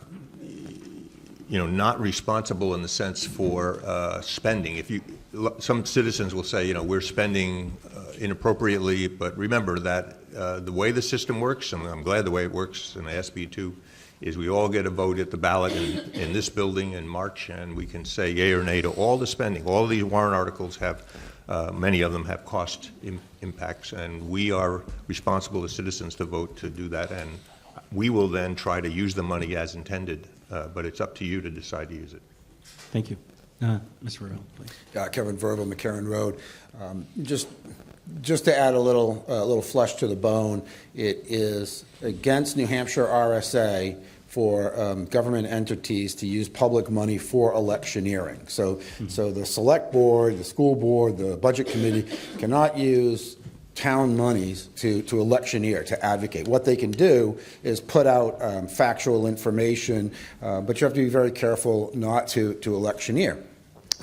not responsible in the sense for spending. Some citizens will say, we're spending inappropriately, but remember that the way the system works, and I'm glad the way it works in the SB2, is we all get a vote at the ballot in this building in March, and we can say yea or nay to all the spending. All of these warrant articles have, many of them have cost impacts, and we are responsible as citizens to vote to do that, and we will then try to use the money as intended, but it's up to you to decide to use it. Thank you. Mr. Verville, please. Kevin Verville, McCarran Road. Just to add a little flesh to the bone, it is against New Hampshire RSA for government entities to use public money for electioneering. So the select board, the school board, the budget committee cannot use town monies to electioneer, to advocate. What they can do is put out factual information, but you have to be very careful not to electioneer.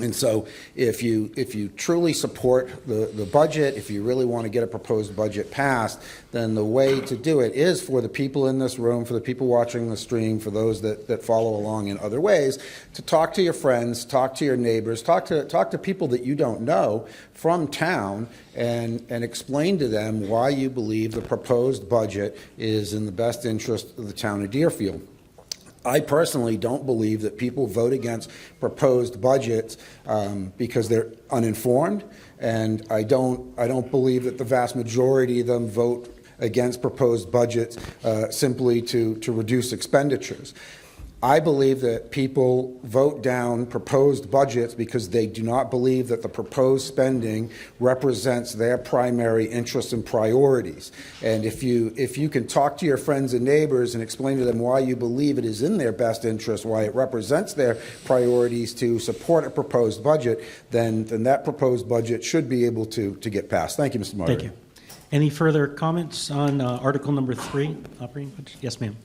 And so if you truly support the budget, if you really want to get a proposed budget passed, then the way to do it is for the people in this room, for the people watching the stream, for those that follow along in other ways, to talk to your friends, talk to your neighbors, talk to people that you don't know from town and explain to them why you believe the proposed budget is in the best interest of the town of Deerfield. I personally don't believe that people vote against proposed budgets because they're uninformed, and I don't believe that the vast majority of them vote against proposed budgets simply to reduce expenditures. I believe that people vote down proposed budgets because they do not believe that the proposed spending represents their primary interests and priorities. And if you can talk to your friends and neighbors and explain to them why you believe it is in their best interest, why it represents their priorities to support a proposed budget, then that proposed budget should be able to get passed. Thank you, Mr. Moderator. Thank you. Any further comments on Article number 3, operating budget? Yes, ma'am.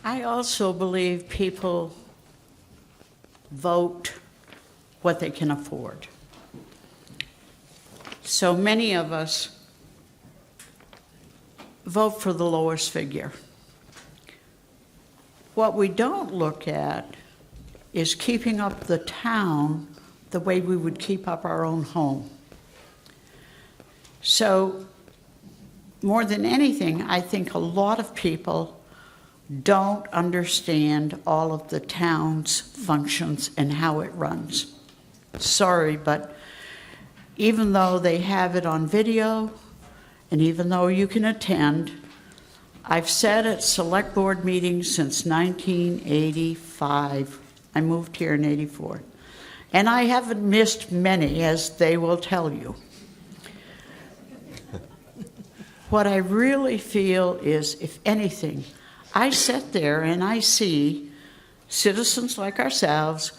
I also believe people vote what they can afford. So many of us vote for the lowest figure. What we don't look at is keeping up the town the way we would keep up our own home. So more than anything, I think a lot of people don't understand all of the town's functions and how it runs. Sorry, but even though they have it on video, and even though you can attend, I've sat at select board meetings since 1985. I moved here in '84. And I haven't missed many, as they will tell you. What I really feel is, if anything, I sit there and I see citizens like ourselves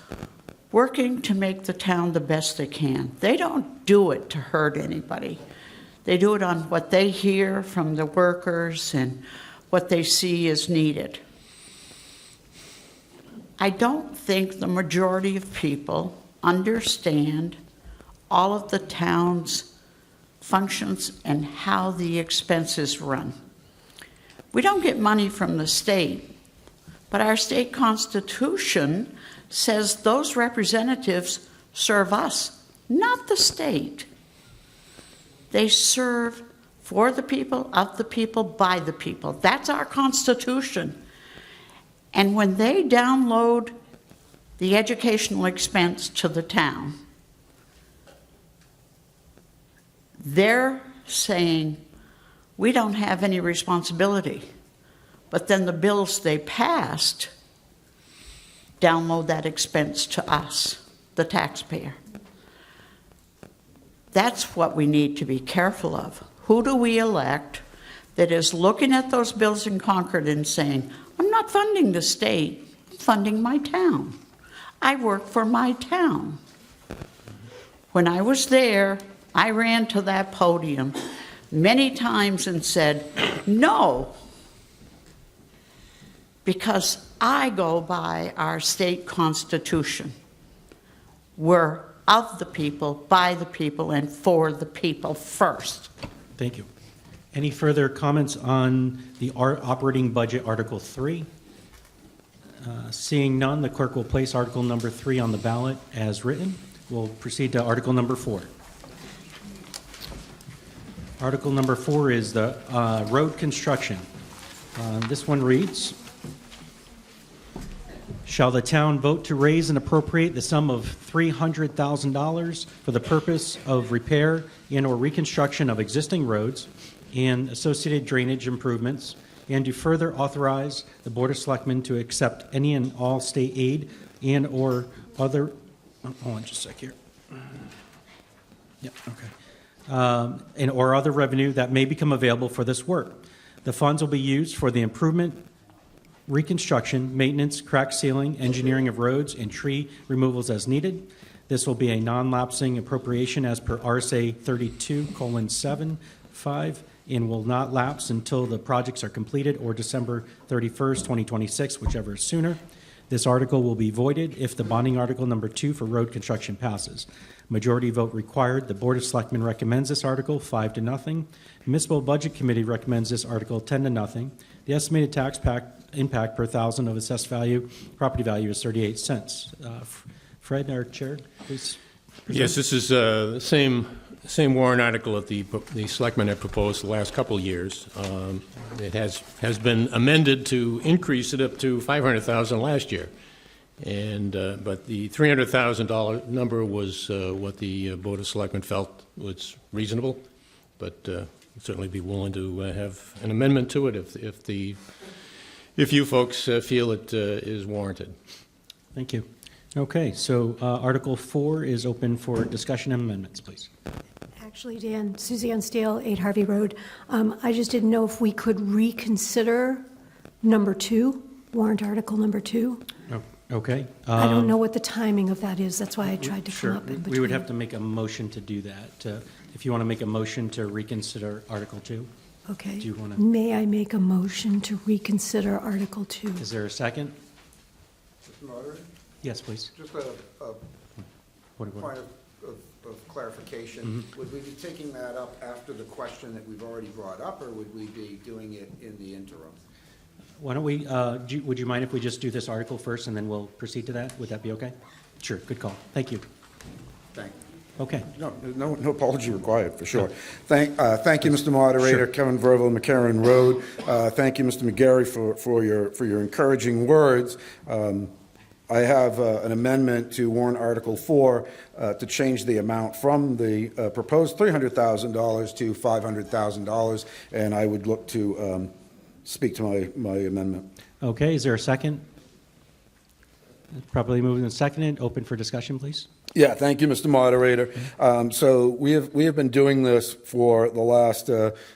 working to make the town the best they can. They don't do it to hurt anybody. They do it on what they hear from the workers and what they see is needed. I don't think the majority of people understand all of the town's functions and how the expenses run. We don't get money from the state, but our state constitution says those representatives serve us, not the state. They serve for the people, of the people, by the people. That's our constitution. And when they download the educational expense to the town, they're saying, we don't have any responsibility. But then the bills they passed download that expense to us, the taxpayer. That's what we need to be careful of. Who do we elect that is looking at those bills in Concord and saying, I'm not funding the state, I'm funding my town. I work for my town. When I was there, I ran to that podium many times and said, no, because I go by our state constitution. We're of the people, by the people, and for the people first. Thank you. Any further comments on the operating budget, Article 3? Seeing none, the clerk will place Article number 3 on the ballot as written. We'll proceed to Article number 4. Article number 4 is the road construction. This one reads, shall the town vote to raise and appropriate the sum of $300,000 for the purpose of repair and/or reconstruction of existing roads and associated drainage improvements, and to further authorize the Board of Selectmen to accept any and all state aid and/or other, hold on just a sec here. Yep, okay. And or other revenue that may become available for this work. The funds will be used for the improvement, reconstruction, maintenance, crack sealing, engineering of roads, and tree removals as needed. This will be a non-lapsing appropriation as per RSA 32:7(5) and will not lapse until the projects are completed or December 31st, 2026, whichever is sooner. This article will be voided if the bonding article number 2 for road construction passes. Majority vote required. The Board of Selectmen recommends this article 5-0. Municipal Budget Committee recommends this article 10-0. The estimated tax impact per thousand of assessed value, property value is 38 cents. Fred, our chair, please. Present. Yes, this is the same warrant article that the selectmen have proposed the last couple of years. It has been amended to increase it up to $500,000 last year, and but the $300,000 number was what the Board of Selectmen felt was reasonable, but we'd certainly be willing to have an amendment to it if you folks feel it is warranted. Thank you. Okay, so Article 4 is open for discussion and amendments, please. Actually, Dan, Suzanne Steele, 8 Harvey Road. I just didn't know if we could reconsider number 2, warrant article number 2. Oh, okay. I don't know what the timing of that is. That's why I tried to Sure. come up in between. We would have to make a motion to do that. If you want to make a motion to reconsider Article 2. Okay. Do you want to? May I make a motion to reconsider Article 2? Is there a second? Mr. Moderator? Yes, please. Just a What- point of clarification. Would we be taking that up after the question that we've already brought up, or would we be doing it in the interim? Why don't we, would you mind if we just do this article first and then we'll proceed to that? Would that be okay? Sure, good call. Thank you. Thank you. Okay. No apology required, for sure. Thank you, Mr. Moderator. Sure. Kevin Verville, McCarran Road. Thank you, Mr. McGarry, for your encouraging words. I have an amendment to warrant Article 4 to change the amount from the proposed $300,000 to $500,000, and I would look to speak to my amendment. Okay, is there a second? Properly moved and seconded. Open for discussion, please. Yeah, thank you, Mr. Moderator. So we have been doing this for the last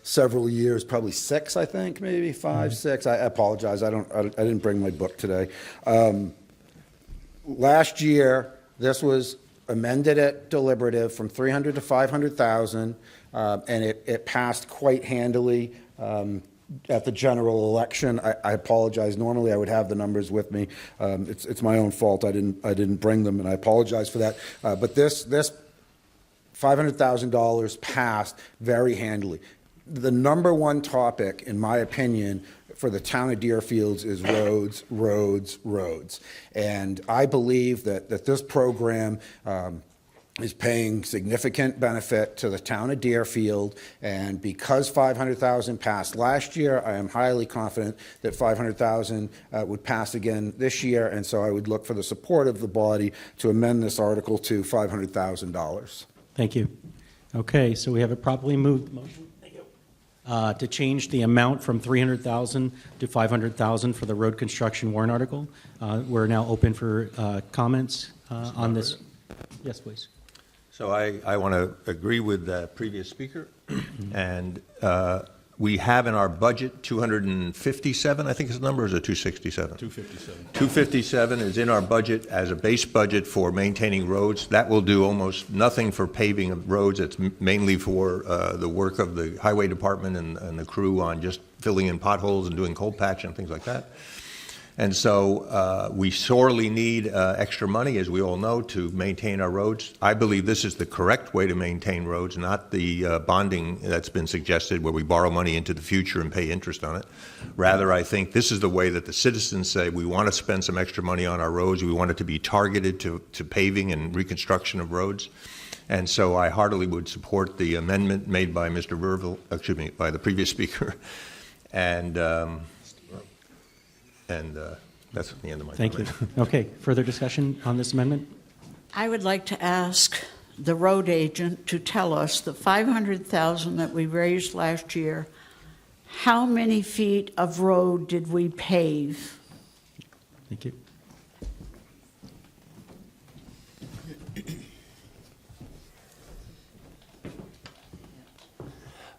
several years, probably 6, I think, maybe 5, 6. I apologize. I didn't bring my book today. Last year, this was amended at deliberative from 300 to 500,000, and it passed quite handily at the general election. I apologize. Normally, I would have the numbers with me. It's my own fault. I didn't bring them, and I apologize for that. But this $500,000 passed very handily. The number one topic, in my opinion, for the town of Deerfield is roads, roads, roads. And I believe that this program is paying significant benefit to the town of Deerfield, and because 500,000 passed last year, I am highly confident that 500,000 would pass again this year, and so I would look for the support of the body to amend this article to $500,000. Thank you. Okay, so we have a properly moved motion. To change the amount from $300,000 to $500,000 for the road construction warrant article. We're now open for comments on this. Yes, please. So I want to agree with the previous speaker, and we have in our budget 257, I think his number is a 267. 257. 257 is in our budget as a base budget for maintaining roads. That will do almost nothing for paving of roads. It's mainly for the work of the highway department and the crew on just filling in potholes and doing cold patch and things like that. And so we sorely need extra money, as we all know, to maintain our roads. I believe this is the correct way to maintain roads, not the bonding that's been suggested where we borrow money into the future and pay interest on it. Rather, I think this is the way that the citizens say we want to spend some extra money on our roads. We want it to be targeted to paving and reconstruction of roads. And so I heartily would support the amendment made by Mr. Verville, excuse me, by the previous speaker. And that's the end of my Thank you. comment. Okay, further discussion on this amendment? I would like to ask the road agent to tell us the $500,000 that we raised last year, how many feet of road did we pave? Thank you.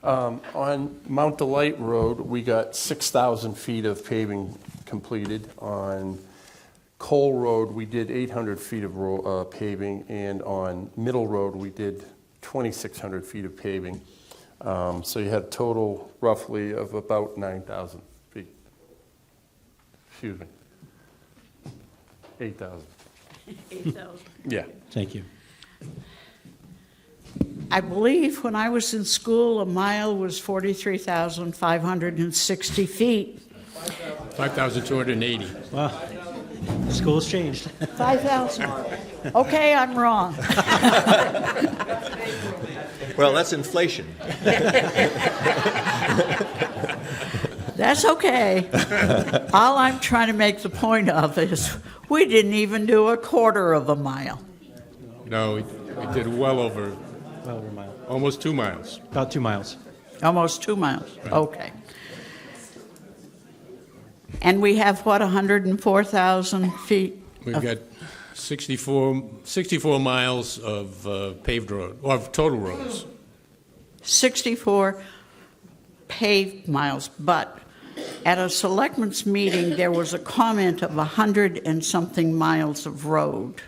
On Mount Delight Road, we got 6,000 feet of paving completed. On Cole Road, we did 800 feet of paving, and on Middle Road, we did 2,600 feet of paving. So you had a total roughly of about 9,000 feet. Excuse me. 8,000. 8,000. Yeah. Thank you. I believe when I was in school, a mile was 43,560 feet. 5,280. Wow, the school's changed. 5,000. Okay, I'm wrong. Well, that's inflation. That's okay. All I'm trying to make the point of is we didn't even do a quarter of a mile. No, we did well over a mile. Almost 2 miles. About 2 miles. Almost 2 miles, Right. okay. And we have, what, 104,000 feet? We've got 64 miles of paved road, or of total roads. 64 paved miles, but at a selectmen's meeting, there was a comment of 100 and something miles of road.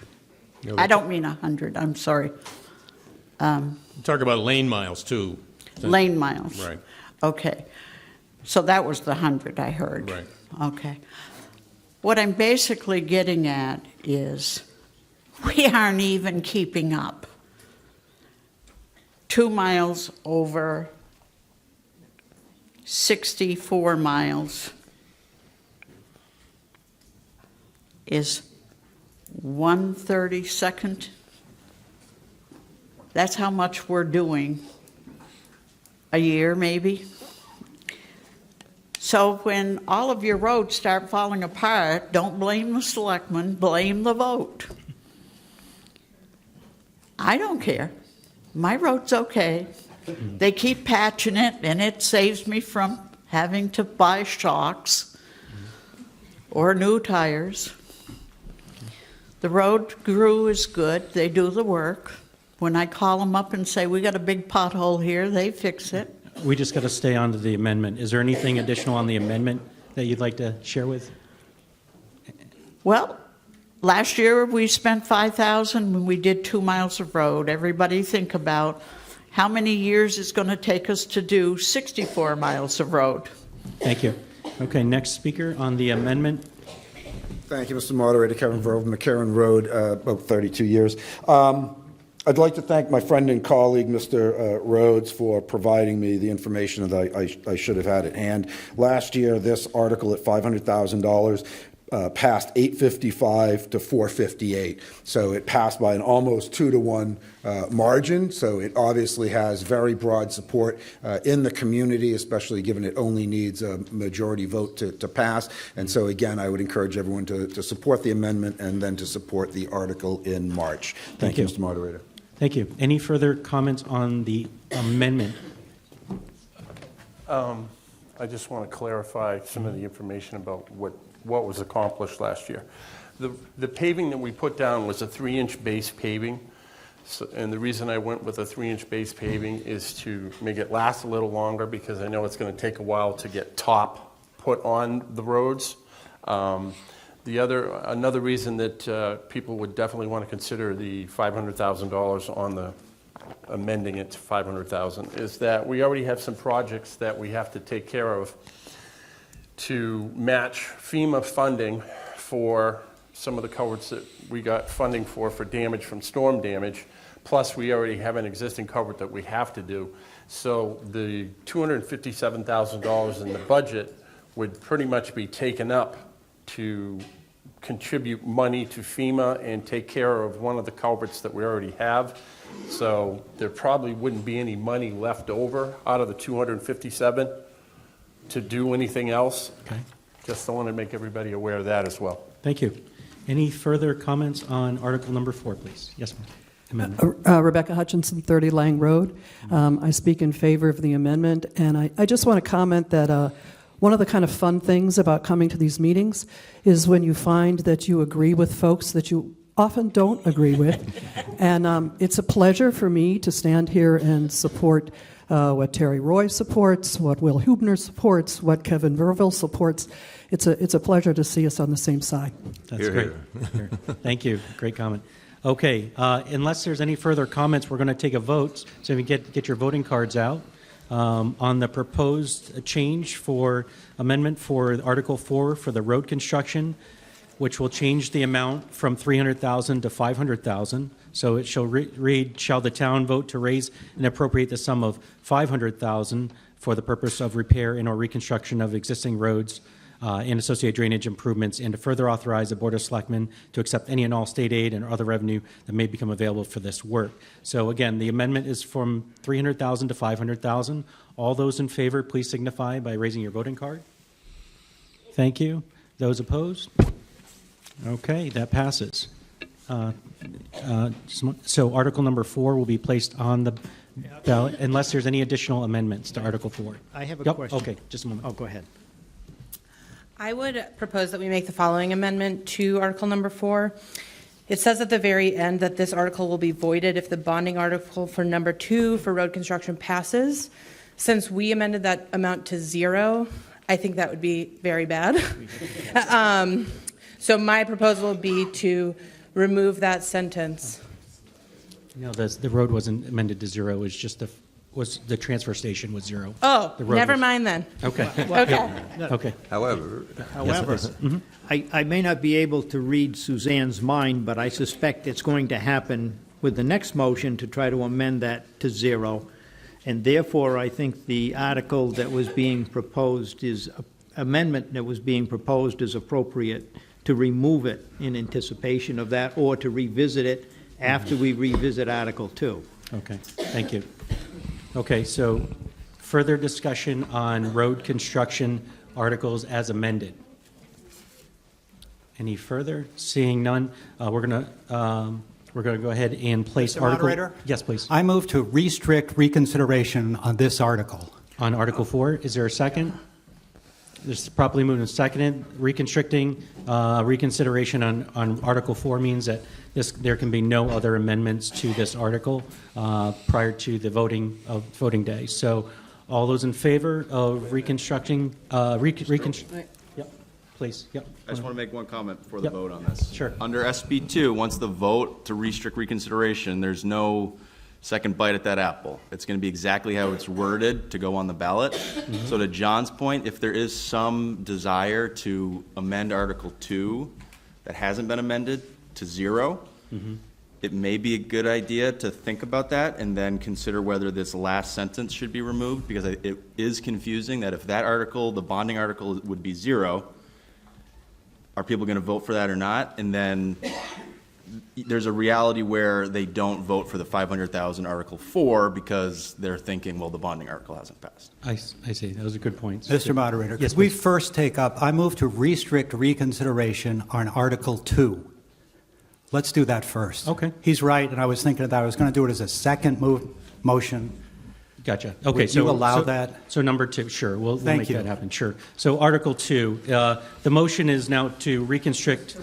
No, I don't mean 100, I'm sorry. Talk about lane miles, too. Lane miles. Right. Okay. So that was the 100 I heard. Right. Okay. What I'm basically getting at is we aren't even keeping up. 2 miles over 64 miles is 1/32. That's how much we're doing a year, maybe. So when all of your roads start falling apart, don't blame the selectmen, blame the vote. I don't care. My road's okay. They keep patching it, and it saves me from having to buy shocks or new tires. The road crew is good. They do the work. When I call them up and say, we got a big pothole here, they fix it. We just got to stay on to the amendment. Is there anything additional on the amendment that you'd like to share with? Well, last year we spent $5,000 when we did 2 miles of road. Everybody think about how many years it's going to take us to do 64 miles of road. Thank you. Okay, next speaker on the amendment. Thank you, Mr. Moderator. Kevin Verville, McCarran Road, about 32 years. I'd like to thank my friend and colleague, Mr. Rhodes, for providing me the information that I should have had at hand. Last year, this article at $500,000 passed 855 to 458. So it passed by an almost 2-to-1 margin. So it obviously has very broad support in the community, especially given it only needs a majority vote to pass. And so again, I would encourage everyone to support the amendment and then to support the article in March. Thank you, Mr. Moderator. Thank you. Any further comments on the amendment? I just want to clarify some of the information about what was accomplished last year. The paving that we put down was a 3-inch base paving. So, and the reason I went with a 3-inch base paving is to make it last a little longer, because I know it's going to take a while to get top put on the roads. Another reason that people would definitely want to consider the $500,000 on the amending it to $500,000 is that we already have some projects that we have to take care of to match FEMA funding for some of the culverts that we got funding for damage from storm damage. Plus, we already have an existing culvert that we have to do. So the $257,000 in the budget would pretty much be taken up to contribute money to FEMA and take care of one of the culverts that we already have. So there probably wouldn't be any money left over out of the 257 to do anything else. Okay. Just want to make everybody aware of that as well. Thank you. Any further comments on Article number 4, please? Yes, ma'am. Amendment. Rebecca Hutchinson, 30 Lang Road. I speak in favor of the amendment, and I just want to comment that one of the kind of fun things about coming to these meetings is when you find that you agree with folks that you often don't agree with. And it's a pleasure for me to stand here and support what Terry Roy supports, what Will Hubner supports, what Kevin Verville supports. It's a pleasure to see us on the same side. That's Hear, great. hear. Thank you. Great comment. Okay, unless there's any further comments, we're going to take a vote. So if you get your voting cards out on the proposed change for amendment for Article 4 for the road construction, which will change the amount from $300,000 to $500,000. So it shall read, shall the town vote to raise and appropriate the sum of $500,000 for the purpose of repair and or reconstruction of existing roads and associated drainage improvements, and to further authorize the Board of Selectmen to accept any and all state aid and other revenue that may become available for this work. So again, the amendment is from $300,000 to $500,000. All those in favor, please signify by raising your voting card. Thank you. Those opposed? Okay, that passes. So Article number 4 will be placed on the ballot unless there's any additional amendments to Article 4. I have a Yep, question. okay, just a moment. Oh, go ahead. I would propose that we make the following amendment to Article number 4. It says at the very end that this article will be voided if the bonding article for number 2 for road construction passes. Since we amended that amount to 0, I think that would be very bad. So my proposal would be to remove that sentence. No, the road wasn't amended to 0. It was just the transfer station was 0. Oh, The road never was- mind then. Okay. Okay. Okay. However, I may not be able to read Suzanne's mind, but I suspect it's going to happen with the next motion to try to amend that to 0. And therefore, I think the article that was being proposed amendment that was being proposed is appropriate to remove it in anticipation of that, or to revisit it after we revisit Article 2. Okay, thank you. Okay, so further discussion on road construction articles as amended. Any further? Seeing none, we're going to go ahead and place Mr. article. Moderator? Yes, please. I move to restrict reconsideration on this article. On Article 4, is there a second? This is properly moved and seconded. Reconstricting reconsideration on Article 4 means that there can be no other amendments to this article prior to the voting day. So all those in favor of reconstructing, yep, please, yep. I just want to make one comment before the Yep. vote on this. Sure. Under SB2, once the vote to restrict reconsideration, there's no second bite at that apple. It's going to be exactly how it's worded to go on the ballot. So to John's point, if there is some desire to amend Article 2 that hasn't been amended to 0, it may be a good idea to think about that and then consider whether this last sentence should be removed, because it is confusing that if that article, the bonding article, would be 0, are people going to vote for that or not? And then there's a reality where they don't vote for the $500,000 Article 4 because they're thinking, well, the bonding article hasn't passed. I see. Those are good points. Mr. Moderator, Yes, could we please. first take up, I move to restrict reconsideration on Article 2. Let's do that first. Okay. He's right, and I was thinking that I was going to do it as a second motion, Gotcha. Okay, Would you allow that? So number 2, sure, we'll Thank make you. that happen, sure. So Article 2, the motion is now to reconstrict.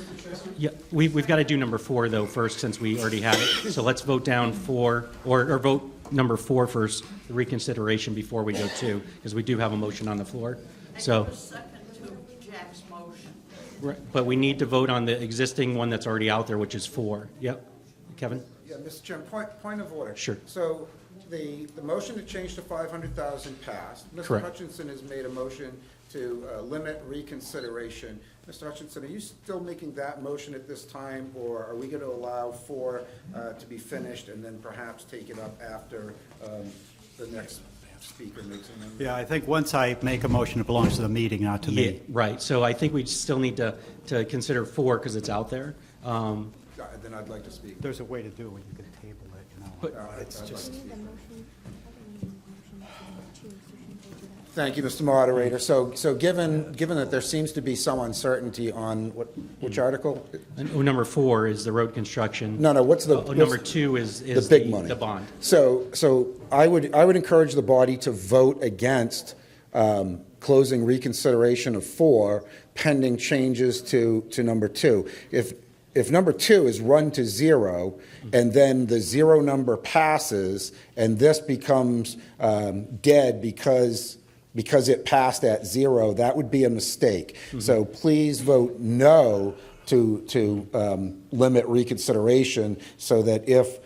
Yeah, we've got to do number 4 though first, since we already have it. So let's vote down 4, or vote number 4 first, the reconsideration, before we go 2, because we do have a motion on the floor. So, Jack's motion. right, but we need to vote on the existing one that's already out there, which is 4. Yep, Kevin? Yeah, Mr. Chairman, point of order. Sure. So the motion to change to 500,000 passed. Mr. Correct. Hutchinson has made a motion to limit reconsideration. Mr. Hutchinson, are you still making that motion at this time, or are we going to allow 4 to be finished and then perhaps take it up after the next speaker makes an amendment? Yeah, I think once I make a motion, it belongs to the meeting, not to Yeah, me. right. So I think we still need to consider 4 because it's out there. Then I'd like to speak. There's a way to do it when you can table it, you know. But It's I'd like just. to speak. Thank you, Mr. Moderator. So given that there seems to be some uncertainty on which article? Number 4 is the road construction. No, what's the? Number 2 is the big money. the bond. So I would encourage the body to vote against closing reconsideration of 4 pending changes to number 2. If number 2 is run to 0 and then the 0 number passes and this becomes dead because it passed at 0, that would be a mistake. So please vote no to limit reconsideration, so that if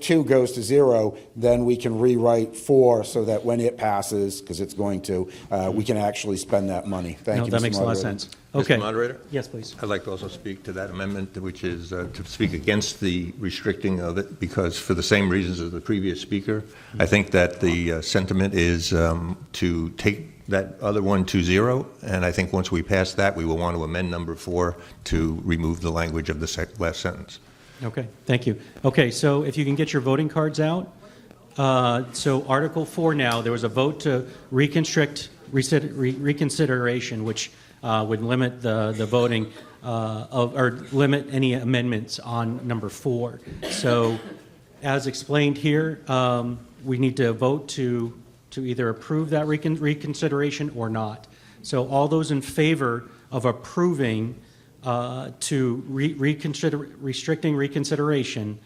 2 goes to 0, then we can rewrite 4 so that when it passes, because it's going to, we can actually spend that money. Thank you, That Mr. makes a lot of Moderator. sense. Okay. Mr. Moderator? Yes, please. I'd like to also speak to that amendment, which is to speak against the restricting of it, because for the same reasons as the previous speaker, I think that the sentiment is to take that other one to 0, and I think once we pass that, we will want to amend number 4 to remove the language of the last sentence. Okay, thank you. Okay, so if you can get your voting cards out. So Article 4 now, there was a vote to reconsideration, which would limit the voting or limit any amendments on number 4. So as explained here, we need to vote to either approve that reconsideration or not. So all those in favor of approving to restricting reconsideration,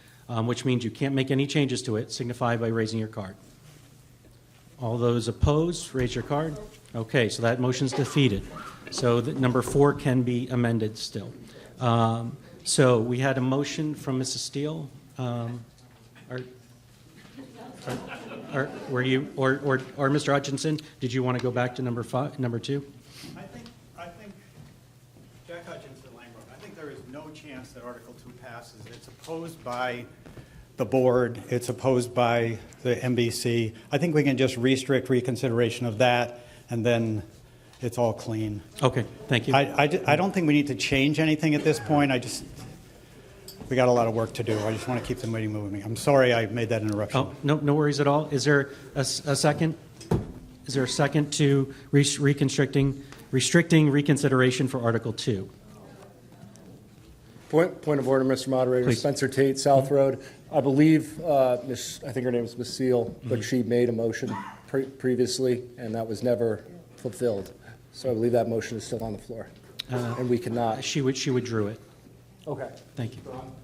which means you can't make any changes to it, signify by raising your card. All those opposed, raise your card. Okay, so that motion's defeated. So number 4 can be amended still. So we had a motion from Mrs. Steele. Were you or Mr. Hutchinson? Did you want to go back to number 2? I think Jack Hutchinson, Langroad, I think there is no chance that Article 2 passes. It's opposed by the board. It's opposed by the MBC. I think we can just restrict reconsideration of that, and then it's all clean. Okay, thank you. I don't think we need to change anything at this point. We got a lot of work to do. I just want to keep the meeting moving. I'm sorry I made that interruption. Oh, no worries at all. Is there a second? Is there a second to restricting reconsideration for Article 2? Point of order, Mr. Moderator. Please. Spencer Tate, South Road. I believe, I think her name is Ms. Seal, but she made a motion previously, and that was never fulfilled. So I believe that motion is still on the floor, and we cannot. She withdrew it. Okay. Thank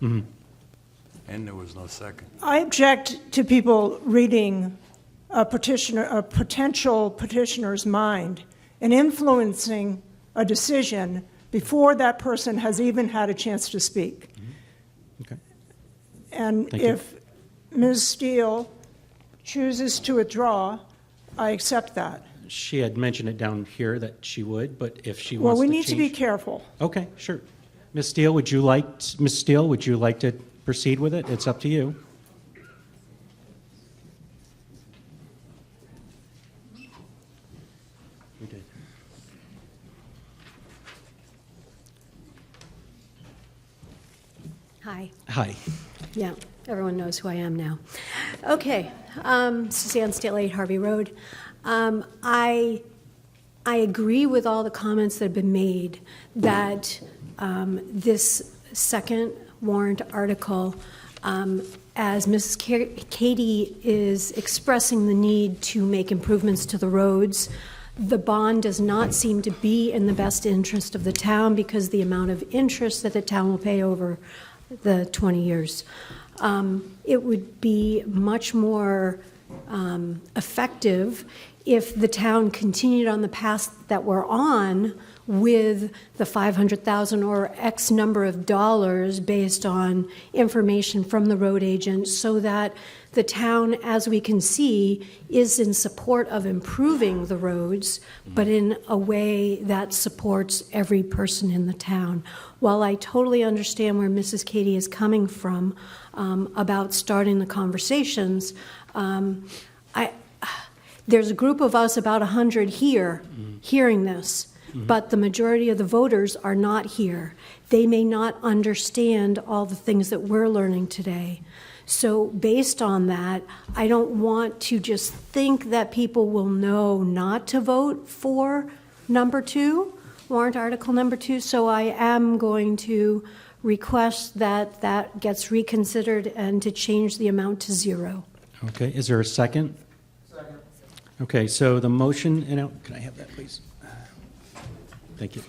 you. And there was no second. I object to people reading a potential petitioner's mind and influencing a decision before that person has even had a chance to speak. Okay. And Thank you. if Ms. Steele chooses to withdraw, I accept that. She had mentioned it down here that she would, but if she Well, wants we to need to be change- careful. Okay, sure. Ms. Steele, would you like to proceed with it? It's up to you. We did. Hi. Hi. Yeah, everyone knows who I am now. Okay, Suzanne Steele, 8 Harvey Road. I agree with all the comments that have been made that this second warrant article as Mrs. Katie is expressing the need to make improvements to the roads, the bond does not seem to be in the best interest of the town because the amount of interest that the town will pay over the 20 years. It would be much more effective if the town continued on the path that we're on with the $500,000 or X number of dollars based on information from the road agent, so that the town, as we can see, is in support of improving the roads, but in a way that supports every person in the town. While I totally understand where Mrs. Katie is coming from about starting the conversations, there's a group of us, about 100 here, hearing this. But the majority of the voters are not here. They may not understand all the things that we're learning today. So based on that, I don't want to just think that people will know not to vote for number 2, warrant article number 2. So I am going to request that that gets reconsidered and to change the amount to 0. Okay, is there a second? Second. Okay, so the motion, can I have that, please? Thank you.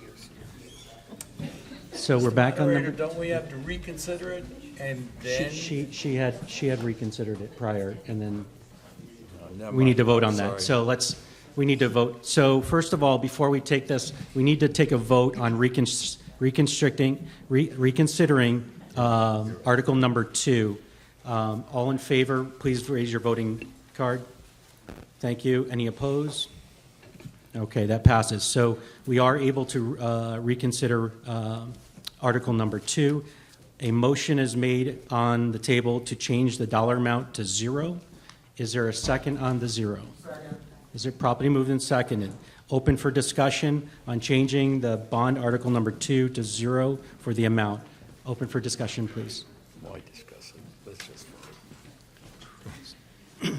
So we're back on number. Don't we have to reconsider it and then? She had reconsidered it prior, and then we need to vote on that. So we need to vote. So first of all, before we take this, we need to take a vote on reconsidering article number 2. All in favor, please raise your voting card. Thank you. Any opposed? Okay, that passes. So we are able to reconsider article number 2. A motion is made on the table to change the dollar amount to 0. Is there a second on the 0? Second. Is it properly moved and seconded? Open for discussion on changing the bond article number 2 to 0 for the amount. Open for discussion, please. Why discuss it? Let's just vote.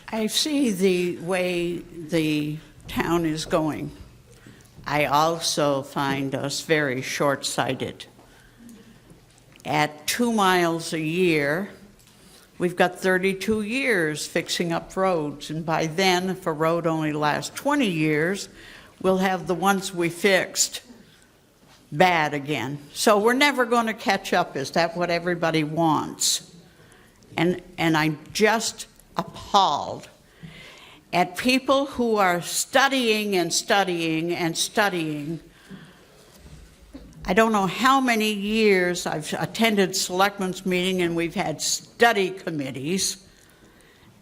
I see the way the town is going. I also find us very short-sighted. At 2 miles a year, we've got 32 years fixing up roads, and by then, if a road only lasts 20 years, we'll have the ones we fixed bad again. So we're never going to catch up. Is that what everybody wants? And I'm just appalled at people who are studying and studying and studying. I don't know how many years I've attended selectmen's meeting and we've had study committees,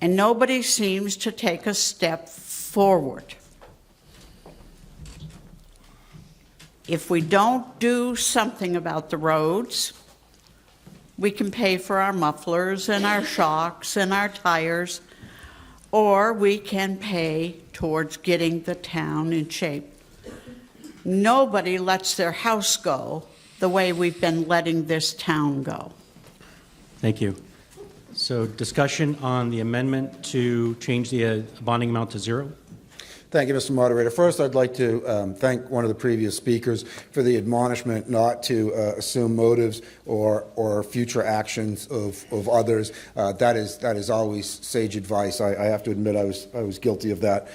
and nobody seems to take a step forward. If we don't do something about the roads, we can pay for our mufflers and our shocks and our tires, or we can pay towards getting the town in shape. Nobody lets their house go the way we've been letting this town go. Thank you. So discussion on the amendment to change the bonding amount to 0. Thank you, Mr. Moderator. First, I'd like to thank one of the previous speakers for the admonishment not to assume motives or future actions of others. That is always sage advice. I have to admit I was guilty of that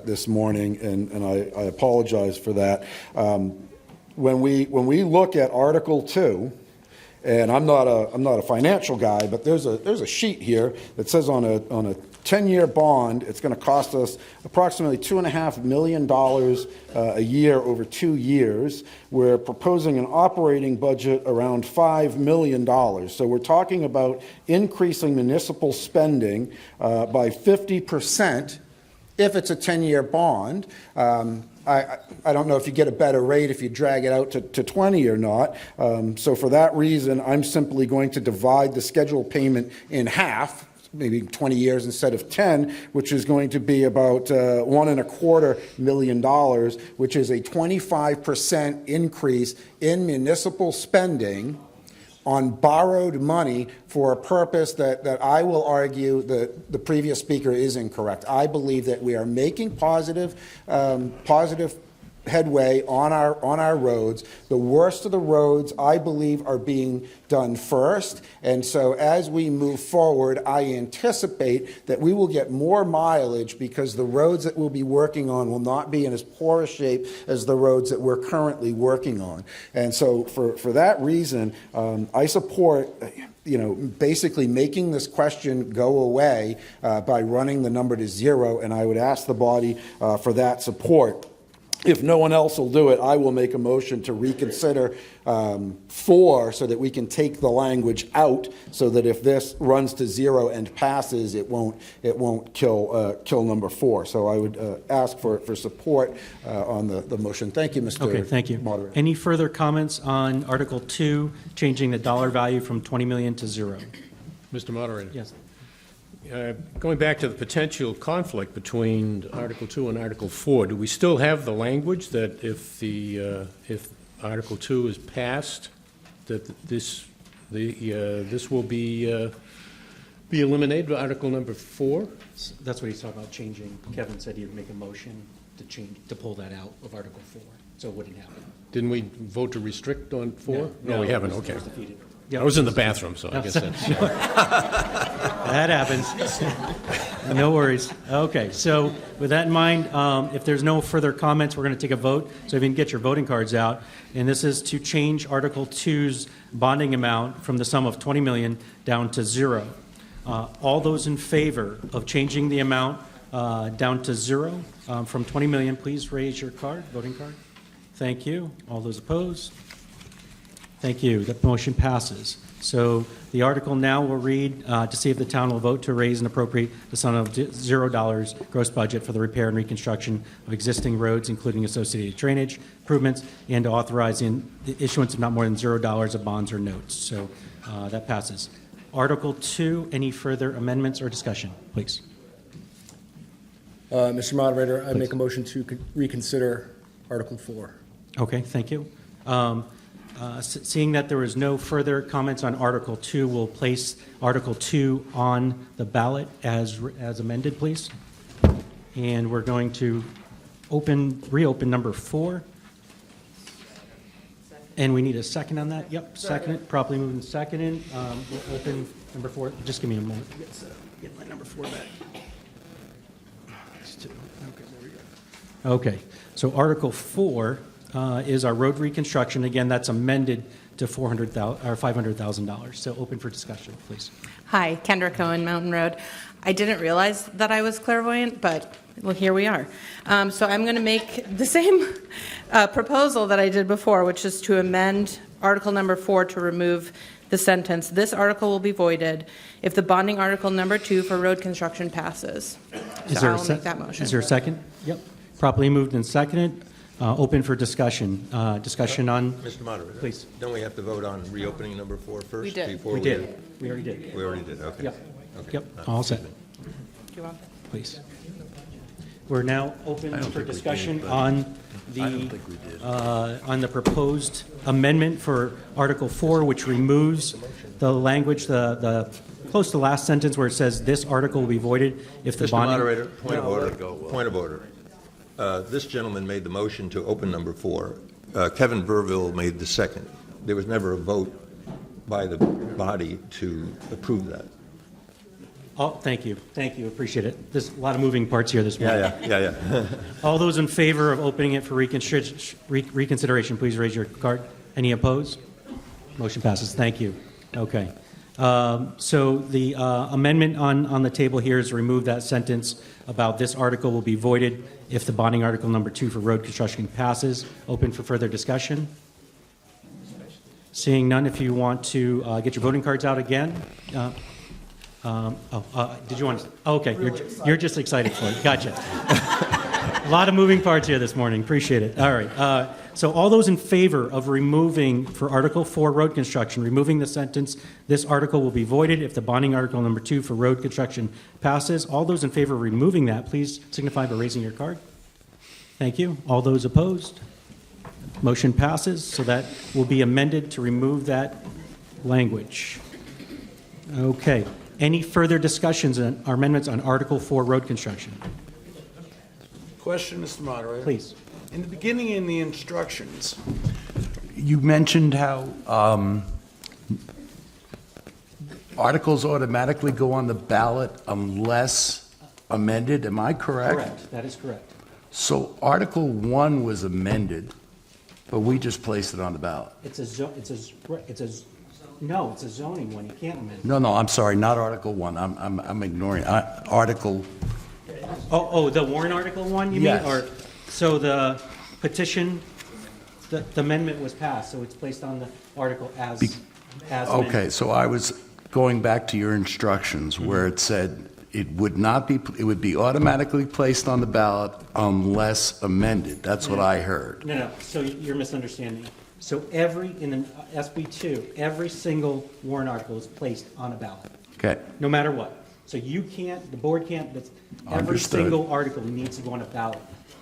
this morning, and I apologize for that. When we look at Article 2, and I'm not a financial guy, but there's a sheet here that says on a 10-year bond, it's going to cost us approximately $2.5 million a year over 2 years. We're proposing an operating budget around $5 million. So we're talking about increasing municipal spending by 50% if it's a 10-year bond. I don't know if you get a better rate if you drag it out to 20 or not. So for that reason, I'm simply going to divide the scheduled payment in half, maybe 20 years instead of 10, which is going to be about $1.25 million, which is a 25% increase in municipal spending on borrowed money for a purpose that I will argue that the previous speaker is incorrect. I believe that we are making positive headway on our roads. The worst of the roads, I believe, are being done first. And so as we move forward, I anticipate that we will get more mileage because the roads that we'll be working on will not be in as poor a shape as the roads that we're currently working on. And so for that reason, I support basically making this question go away by running the number to zero, and I would ask the body for that support. If no one else will do it, I will make a motion to reconsider 4 so that we can take the language out so that if this runs to zero and passes, it won't kill number 4. So I would ask for support on the motion. Thank you, Mr. Okay, thank you. Moderator. Any further comments on Article 2, changing the dollar value from 20 million to 0? Mr. Moderator? Yes. Going back to the potential conflict between Article 2 and Article 4, do we still have the language that if Article 2 is passed, that this will be eliminated, Article number 4? That's what he's talking about, changing. Kevin said he would make a motion to pull that out of Article 4, so it wouldn't happen. Didn't we vote to restrict on 4? No, we haven't, it okay. was defeated. I was in the bathroom, so I guess that's... That happens. No worries. Okay, so with that in mind, if there's no further comments, we're going to take a vote. So if you can get your voting cards out. And this is to change Article 2's bonding amount from the sum of $20 million down to 0. All those in favor of changing the amount down to 0 from $20 million, please raise your card, voting card. Thank you. All those opposed? Thank you. The motion passes. So the article now will read to see if the town will vote to raise and appropriate the sum of $0 gross budget for the repair and reconstruction of existing roads, including associated drainage improvements, and to authorize the issuance of not more than $0 of bonds or notes. So that passes. Article 2, any further amendments or discussion, please? Mr. Moderator, I make a motion to reconsider Article 4. Okay, thank you. Seeing that there was no further comments on Article 2, we'll place Article 2 on the ballot as amended, please. And we're going to reopen number 4. And we need a second on that? Yep, second it. Properly moved and seconded. We'll open number 4. Just give me a moment. Get my number 4 back. It's 2. Okay, there we go. Okay, so Article 4 is our road reconstruction. Again, that's amended to $500,000. So open for discussion, please. Hi, Kendra Cohen, Mountain Road. I didn't realize that I was clairvoyant, but well, here we are. So I'm going to make the same proposal that I did before, which is to amend Article number 4 to remove the sentence, "This article will be voided if the bonding Article number 2 for road construction passes." So I will make that motion. Is there a second? Yep. Properly moved and seconded. Open for discussion. Discussion on... Mr. Moderator. Please. Don't we have to vote on reopening number 4 first? We did. Before We did. We already did. We already did, okay. Yep. Okay. Yep. All set. Do you want that? Please. We're now open for discussion on the proposed amendment for Article 4, which removes the language, the close to last sentence where it says this article will be voided if the Mr. bonding... Moderator, point of order. Point of order. This gentleman made the motion to open number 4. Kevin Verville made the second. There was never a vote by the body to approve that. Oh, thank you. Thank you. Appreciate it. There's a lot of moving parts here this morning. Yeah. All those in favor of opening it for reconsideration, please raise your card. Any opposed? Motion passes. Thank you. Okay. So the amendment on the table here is to remove that sentence about this article will be voided if the bonding Article number 2 for road construction passes. Open for further discussion. Seeing none, if you want to get your voting cards out again. Did you want to? Oh, okay, you're just excited for it. Gotcha. A lot of moving parts here this morning. Appreciate it. All right. So all those in favor of removing, for Article 4 road construction, removing the sentence, this article will be voided if the bonding Article number 2 for road construction passes. All those in favor of removing that, please signify by raising your card. Thank you. All those opposed? Motion passes. So that will be amended to remove that language. Okay. Any further discussions on our amendments on Article 4 road construction? Question, Mr. Moderator. Please. In the beginning, in the instructions, You mentioned how articles automatically go on the ballot unless amended. Am I correct? Correct, that is correct. So Article 1 was amended, but we just placed it on the ballot. It's a zoning one, you can't amend. No, I'm sorry, not Article 1. I'm ignoring Article. Oh, the warrant article one, you mean? Yes. Or, so the petition, the amendment was passed, so it's placed on the article as amended. Okay, so I was going back to your instructions where it said it would be automatically placed on the ballot unless amended. That's what I heard. No, so you're misunderstanding. So in the SB2, every single warrant article is placed on a ballot, Okay, no matter what. So you can't, the board can't, every Understood. single article needs to go on a ballot.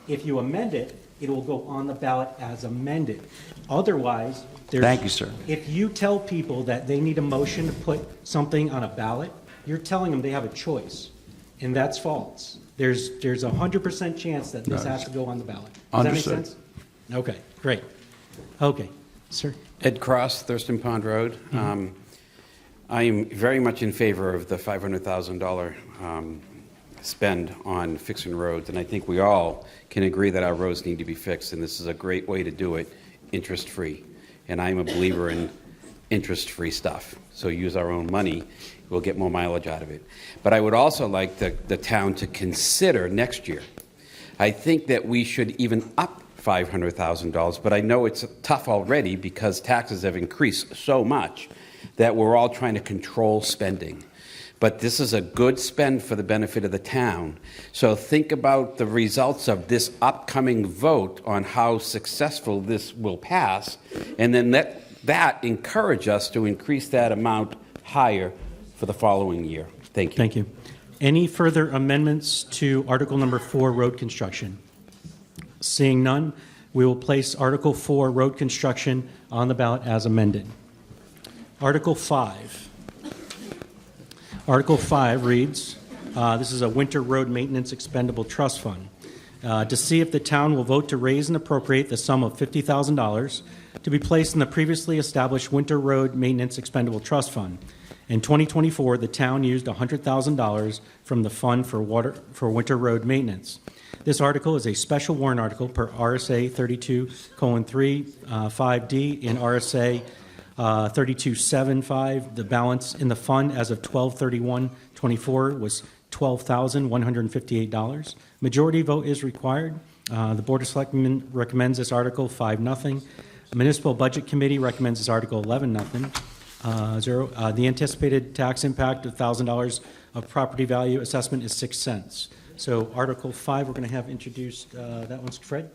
If you amend it, it will go on the ballot as amended. Otherwise, Thank you, sir. If you tell people that they need a motion to put something on a ballot, you're telling them they have a choice, and that's false. There's a 100% chance that this has to go on the ballot. Does that make Understood. sense? Okay, great. Okay, sir. Ed Cross, Thurston Pond Road. I am very much in favor of the $500,000 spend on fixing roads, and I think we all can agree that our roads need to be fixed, and this is a great way to do it, interest-free. And I'm a believer in interest-free stuff. So use our own money, we'll get more mileage out of it. But I would also like the town to consider next year. I think that we should even up $500,000, but I know it's tough already because taxes have increased so much that we're all trying to control spending. But this is a good spend for the benefit of the town. So think about the results of this upcoming vote on how successful this will pass, and then let that encourage us to increase that amount higher for the following year. Thank you. Thank you. Any further amendments to Article number 4, road construction? Seeing none, we will place Article 4, road construction, on the ballot as amended. Article 5. Article 5 reads, this is a winter road maintenance expendable trust fund, to see if the town will vote to raise and appropriate the sum of $50,000 to be placed in the previously established winter road maintenance expendable trust fund. In 2024, the town used $100,000 from the fund for winter road maintenance. This article is a special warrant article per RSA 32:3, 5D and RSA 3275. The balance in the fund as of 12/31/24 was $12,158. Majority vote is required. The Board of Selectmen recommends this article 5-0. The Municipal Budget Committee recommends this article 11-0. The anticipated tax impact of $1,000 of property value assessment is 6 cents. So Article 5, we're going to have introduced. That one's Fred.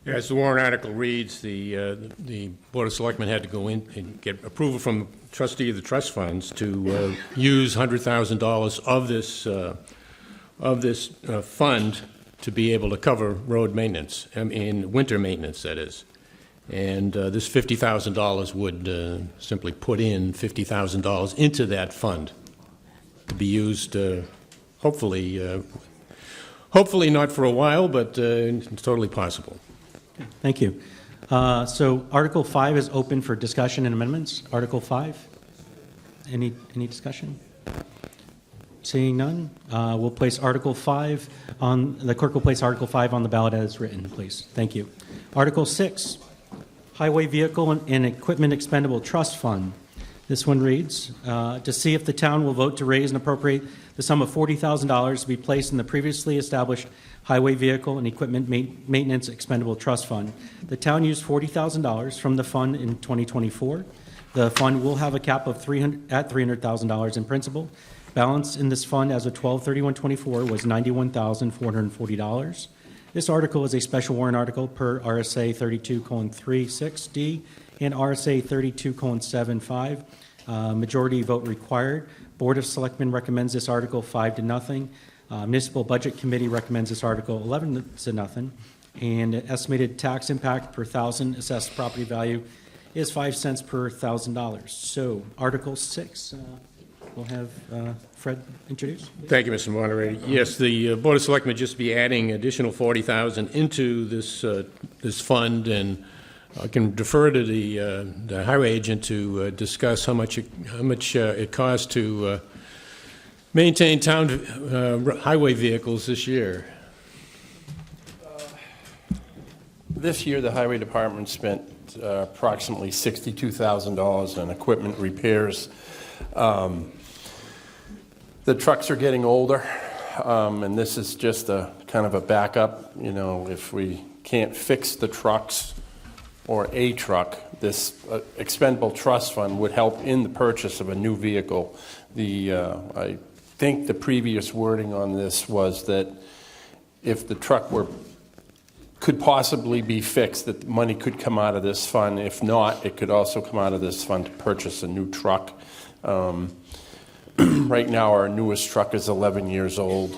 As the warrant article reads, the Board of Selectmen had to go in and get approval from the trustee of the trust funds to use $100,000 of this fund to be able to cover road maintenance, winter maintenance, that is. And this $50,000 would simply put in $50,000 into that fund to be used, hopefully not for a while, but it's totally possible. Thank you. So Article 5 is open for discussion and amendments. Article 5. Any discussion? Seeing none, we'll place Article 5 on, the clerk will place Article 5 on the ballot as written, please. Thank you. Article 6, Highway Vehicle and Equipment Expendable Trust Fund. This one reads, to see if the town will vote to raise and appropriate the sum of $40,000 to be placed in the previously established Highway Vehicle and Equipment Maintenance Expendable Trust Fund. The town used $40,000 from the fund in 2024. The fund will have a cap of $300,000 in principal. Balance in this fund as of 12/31/24 was $91,440. This article is a special warrant article per RSA 32:36D and RSA 32:75. Majority vote required. Board of Selectmen recommends this article 5-0. Municipal Budget Committee recommends this article 11-0. And estimated tax impact per thousand assessed property value is 5 cents per $1,000. So Article 6. we'll have Fred introduce. Thank you, Mr. Moderator. Yes, the Board of Selectmen just be adding additional $40,000 into this fund, and I can defer to the highway agent to discuss how much it costs to maintain town highway vehicles this year. This year, the highway department spent approximately $62,000 on equipment repairs. The trucks are getting older, and this is just a kind of a backup. You know, if we can't fix the trucks or a truck, this expendable trust fund would help in the purchase of a new vehicle. I think the previous wording on this was that if the truck could possibly be fixed, that money could come out of this fund. If not, it could also come out of this fund to purchase a new truck. Right now, our newest truck is 11 years old.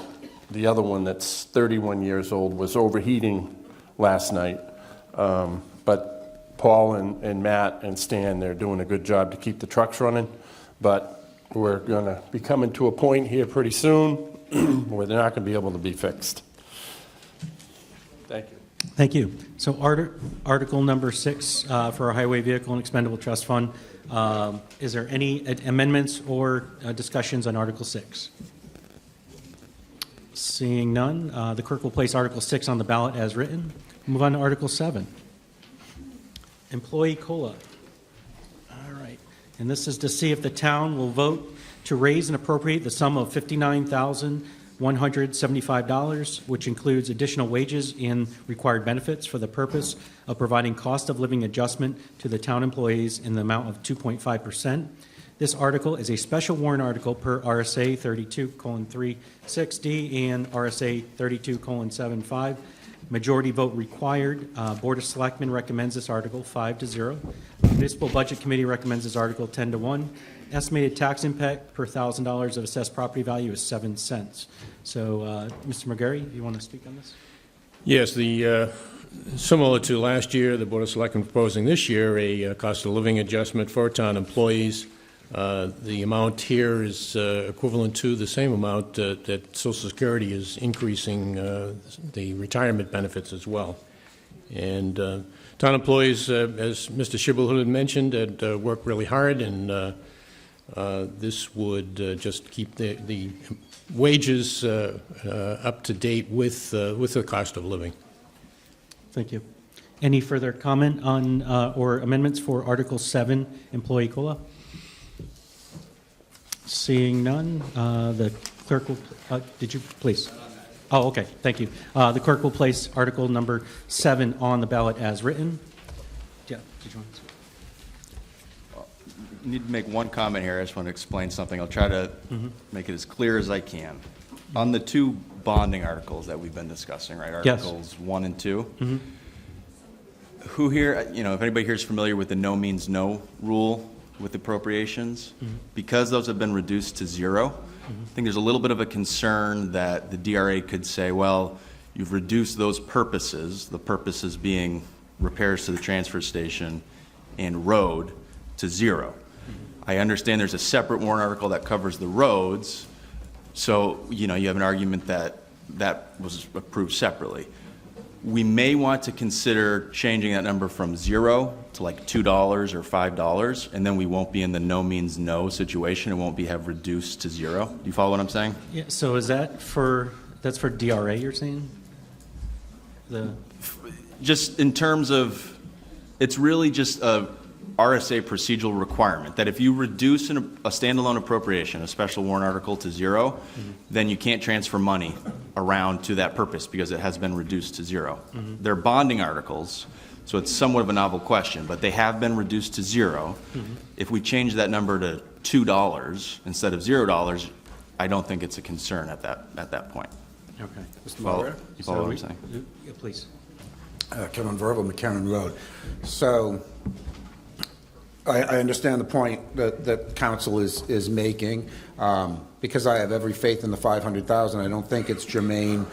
The other one that's 31 years old was overheating last night. But Paul and Matt and Stan, they're doing a good job to keep the trucks running. But we're going to be coming to a point here pretty soon where they're not going to be able to be fixed. Thank you. Thank you. So Article number 6 for our Highway Vehicle and Expendable Trust Fund. Is there any amendments or discussions on Article 6? Seeing none, the clerk will place Article 6 on the ballot as written. Move on to Article 7. Employee COLA. All right. And this is to see if the town will vote to raise and appropriate the sum of $59,175, which includes additional wages and required benefits for the purpose of providing cost of living adjustment to the town employees in the amount of 2.5%. This article is a special warrant article per RSA 32:36D and RSA 32:75. Majority vote required. Board of Selectmen recommends this article 5-0. Municipal Budget Committee recommends this article 10-1. Estimated tax impact per $1,000 of assessed property value is 7 cents. So, Mr. McGarry, you want to speak on this? Yes, similar to last year, the Board of Selectmen proposing this year a cost of living adjustment for town employees. The amount here is equivalent to the same amount that Social Security is increasing the retirement benefits as well. And town employees, as Mr. Schibble had mentioned, had worked really hard, and this would just keep the wages up to date with the cost of living. Thank you. Any further comment on or amendments for Article 7, Employee COLA? Seeing none, the clerk will, did you please? Oh, okay, thank you. The clerk will place Article number 7 on the ballot as written. Yeah, did you want to say? I need to make one comment here. I just want to explain something. I'll try to make it as clear as I can. On the two bonding articles that we've been discussing, right? Articles 1 and 2. Who here, if anybody here is familiar with the no means no rule with appropriations, because those have been reduced to 0, I think there's a little bit of a concern that the DRA could say, well, you've reduced those purposes, the purposes being repairs to the transfer station and road, to 0. I understand there's a separate warrant article that covers the roads, so you have an argument that that was approved separately. We may want to consider changing that number from 0 to like $2 or $5, and then we won't be in the no means no situation. It won't have reduced to 0. Do you follow what I'm saying? Yeah. So is that's for DRA? You're saying? Just in terms of, it's really just a RSA procedural requirement that if you reduce a standalone appropriation, a special warrant article, to 0, then you can't transfer money around to that purpose because it has been reduced to 0. They're bonding articles, so it's somewhat of a novel question, but they have been reduced to 0. If we change that number to $2 instead of $0, I don't think it's a concern at that point. Okay. Mr. Moderator? You follow what I'm saying? Yeah, please. Kevin Verville, McCarran Road. So I understand the point that council is making. Because I have every faith in the $500,000, I don't think it's germane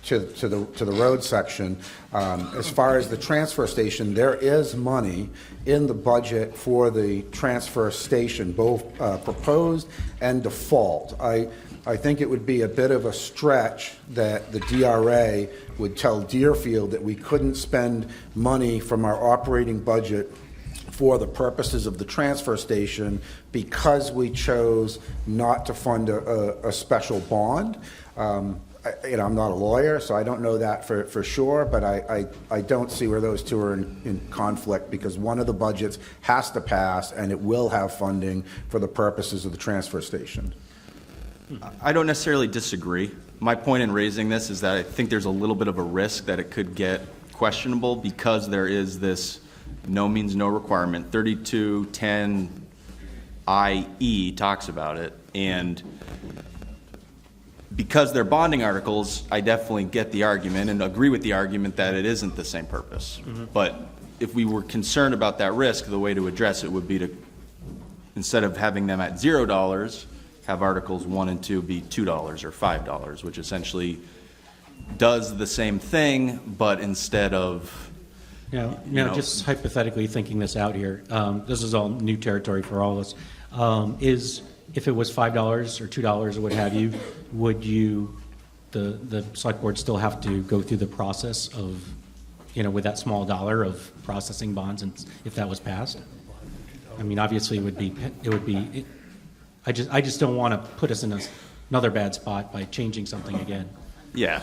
to the road section. As far as the transfer station, there is money in the budget for the transfer station, both proposed and default. I think it would be a bit of a stretch that the DRA would tell Deerfield that we couldn't spend money from our operating budget for the purposes of the transfer station because we chose not to fund a special bond. I'm not a lawyer, so I don't know that for sure, but I don't see where those two are in conflict, because one of the budgets has to pass and it will have funding for the purposes of the transfer station. I don't necessarily disagree. My point in raising this is that I think there's a little bit of a risk that it could get questionable because there is this no means no requirement. 3210IE talks about it, and because they're bonding articles, I definitely get the argument and agree with the argument that it isn't the same purpose. Mm-hmm. But if we were concerned about that risk, the way to address it would be to, instead of having them at $0, have Articles 1 and 2 be $2 or $5, which essentially does the same thing, but instead of... Just hypothetically thinking this out here, this is all new territory for all of us. If it was $5 or $2 or what have you, would the select board still have to go through the process of, with that small dollar of processing bonds, and if that was passed? I mean, obviously, it would be. I just don't want to put us in another bad spot by changing something again. Yeah.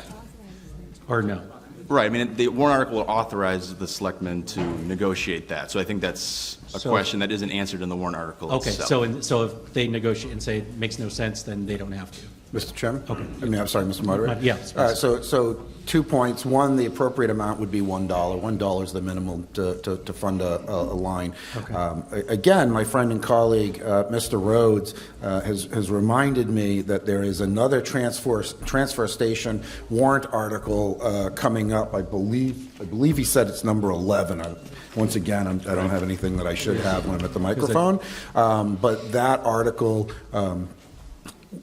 Or no. Right. I mean, the warrant article authorizes the selectmen to negotiate that. So I think that's a question that isn't answered in the warrant article itself. So if they negotiate and say it makes no sense, then they don't have to. Mr. Chairman? Okay. I'm sorry, Mr. Moderator? Yes. So 2 points. One, the appropriate amount would be $1. $1 is the minimum to fund a line. Okay. Again, my friend and colleague, Mr. Rhodes, has reminded me that there is another transfer station warrant article coming up. I believe he said it's number 11. Once again, I don't have anything that I should have when I'm at the microphone. But that article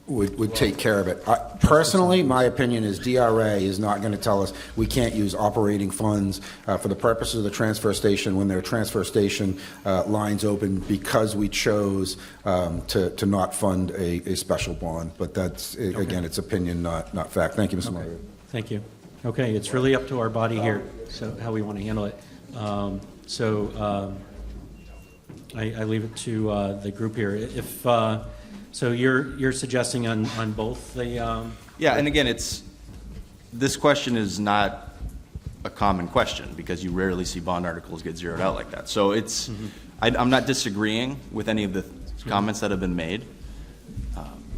would take care of it. Personally, my opinion is DRA is not going to tell us we can't use operating funds for the purposes of the transfer station when there are transfer station lines open because we chose to not fund a special bond. But that's, again, it's opinion, not fact. Thank you, Mr. Moderator. Thank you. Okay, it's really up to our body here, so how we want to handle it. I leave it to the group here. If so, you're suggesting on both the yeah, and again, this question is not a common question because you rarely see bond articles get zeroed out like that. So it's I'm not disagreeing with any of the comments that have been made.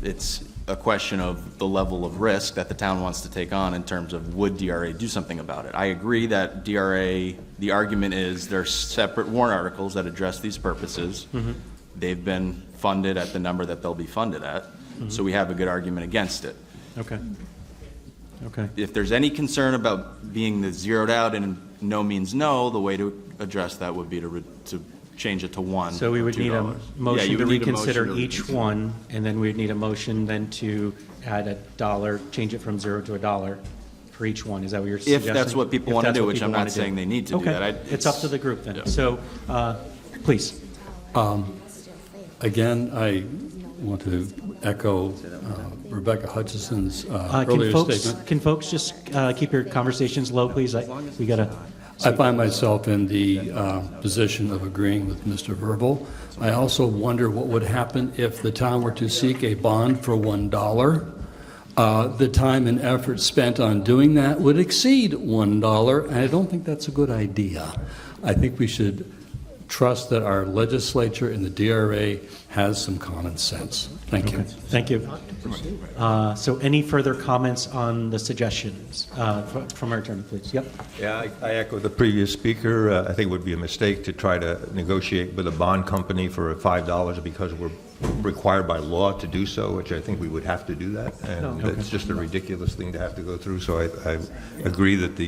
It's a question of the level of risk that the town wants to take on in terms of would DRA do something about it. I agree that DRA, the argument is there's separate warrant articles that address these purposes. They've been funded at the number that they'll be funded at, so we have a good argument against it. Okay. If there's any concern about being the zeroed out and no means no, the way to address that would be to change it to 1. So we would need a motion you to would need a reconsider motion to each one, and then we'd need a motion then to add $1, change it from $0 to $1 for each one. Is that what you're suggesting? If that's what people want to do, which I'm not saying they need to do that. It's up to the group then. So, please. Again, I want to echo Rebecca Hutchison's earlier statement. Can folks just keep your conversations low, please? We got to... I find myself in the position of agreeing with Mr. Verbal. I also wonder what would happen if the town were to seek a bond for $1. The time and effort spent on doing that would exceed $1, and I don't think that's a good idea. I think we should trust that our legislature and the DRA has some common sense. Thank you. Thank you. So any further comments on the suggestions from our attorney, please? Yep. Yeah, I echo the previous speaker. I think it would be a mistake to try to negotiate with a bond company for $5 because we're required by law to do so, which I think we would have to do that. And it's just a ridiculous thing to have to go through. So I agree that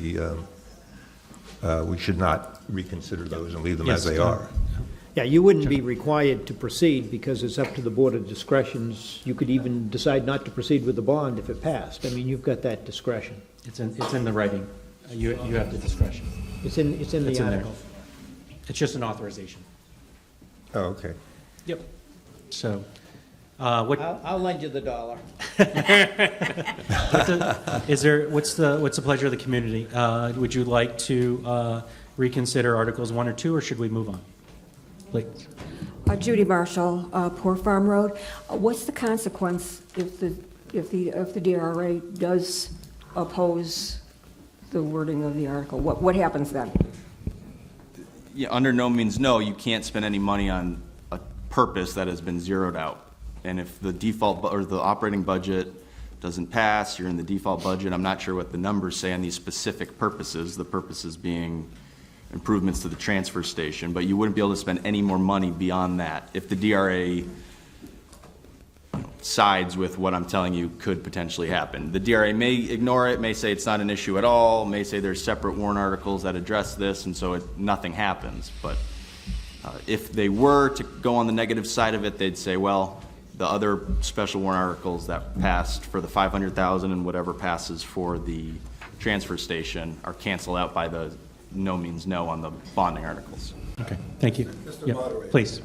we should not reconsider those and leave them as they are. Yeah, you wouldn't be required to proceed because it's up to the Board of Discretions. You could even decide not to proceed with the bond if it passed. I mean, you've got that discretion. It's in the writing. You have the discretion. It's in the It's in there. article. It's just an authorization. Oh, okay. Yep. So, what? I'll lend you the dollar. What's the pleasure of the community? Would you like to reconsider Articles 1 or 2, or should we move on? Please. Judy Marshall, Poor Farm Road. What's the consequence if the DRA does oppose the wording of the article? What happens then? Yeah, under no means no, you can't spend any money on a purpose that has been zeroed out. And if the default or the operating budget doesn't pass, you're in the default budget. I'm not sure what the numbers say on these specific purposes, the purposes being improvements to the transfer station, but you wouldn't be able to spend any more money beyond that if the DRA sides with what I'm telling you could potentially happen. The DRA may ignore it, may say it's not an issue at all, may say there's separate warrant articles that address this, and so nothing happens. But if they were to go on the negative side of it, they'd say, well, the other special warrant articles that passed for the $500,000 and whatever passes for the transfer station are canceled out by the no means no on the bonding articles. Okay, thank you. Mr. Yep, Moderator. please.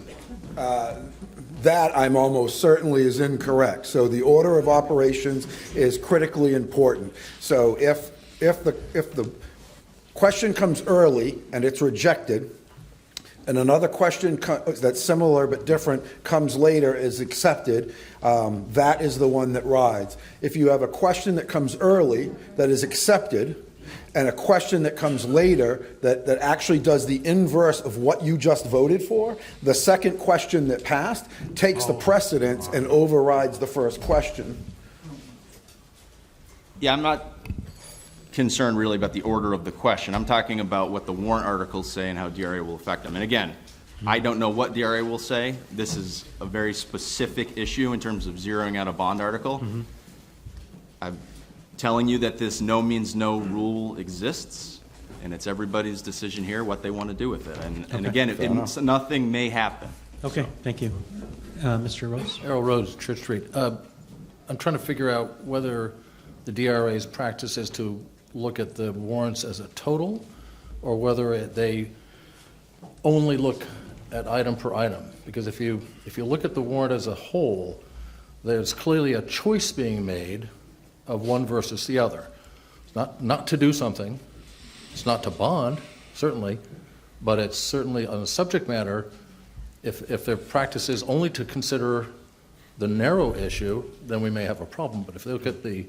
That I'm almost certainly is incorrect. So the order of operations is critically important. So if the question comes early and it's rejected, and another question that's similar but different comes later is accepted, that is the one that rides. If you have a question that comes early that is accepted, and a question that comes later that actually does the inverse of what you just voted for, the second question that passed takes the precedence and overrides the first question. Yeah, I'm not concerned really about the order of the question. I'm talking about what the warrant articles say and how DRA will affect them. And again, I don't know what DRA will say. This is a very specific issue in terms of zeroing out a bond article. I'm telling you that this no means no rule exists, and it's everybody's decision here what they want to do with it. And again, nothing may happen. Okay, thank you. Mr. Rose? Errol Rose, Church Street. I'm trying to figure out whether the DRA's practice is to look at the warrants as a total, or whether they only look at item per item. Because if you look at the warrant as a whole, there's clearly a choice being made of one versus the other. It's not to do something, it's not to bond, certainly, but it's certainly on a subject matter. If their practice is only to consider the narrow issue, then we may have a problem. But if they look at the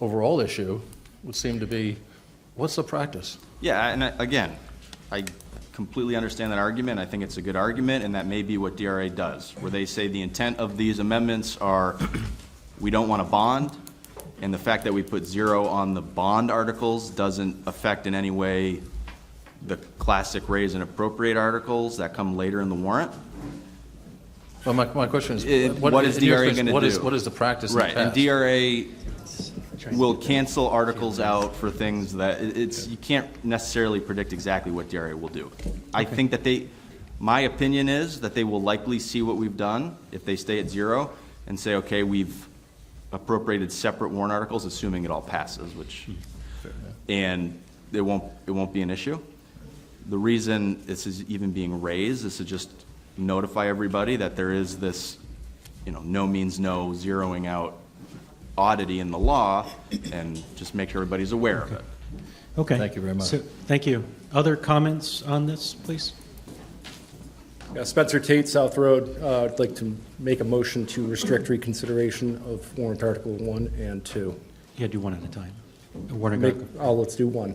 overall issue, it would seem to be, what's the practice? Yeah, and again, I completely understand that argument. I think it's a good argument, and that may be what DRA does, where they say the intent of these amendments are we don't want to bond, and the fact that we put 0 on the bond articles doesn't affect in any way the classic raise and appropriate articles that come later in the warrant. Well, my question is, what is DRA going to do? What is the practice? Right, and DRA will cancel articles out for things that you can't necessarily predict exactly what DRA will do. I think that my opinion is that they will likely see what we've done if they stay at 0 and say, okay, we've appropriated separate warrant articles, assuming it all passes, and it won't be an issue. The reason this is even being raised is to just notify everybody that there is this, no means no, zeroing out oddity in the law, and just make sure everybody's aware of it. Okay. Thank you very much. So, thank you. Other comments on this, please? Yeah, Spencer Tate, South Road. I'd like to make a motion to restrict reconsideration of warrant article 1 and 2. Yeah, do one at a time. Let's do 1.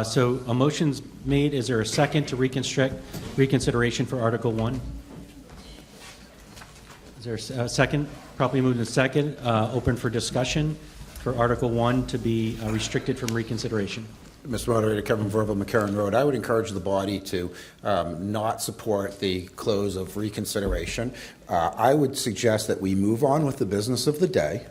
So a motion's made. Is there a second to reconsideration for Article 1? Is there a second? Properly moved and second. Open for discussion for Article 1 to be restricted from reconsideration. Mr. Moderator, Kevin Verville, McCarran Road. I would encourage the body to not support the close of reconsideration. I would suggest that we move on with the business of the day,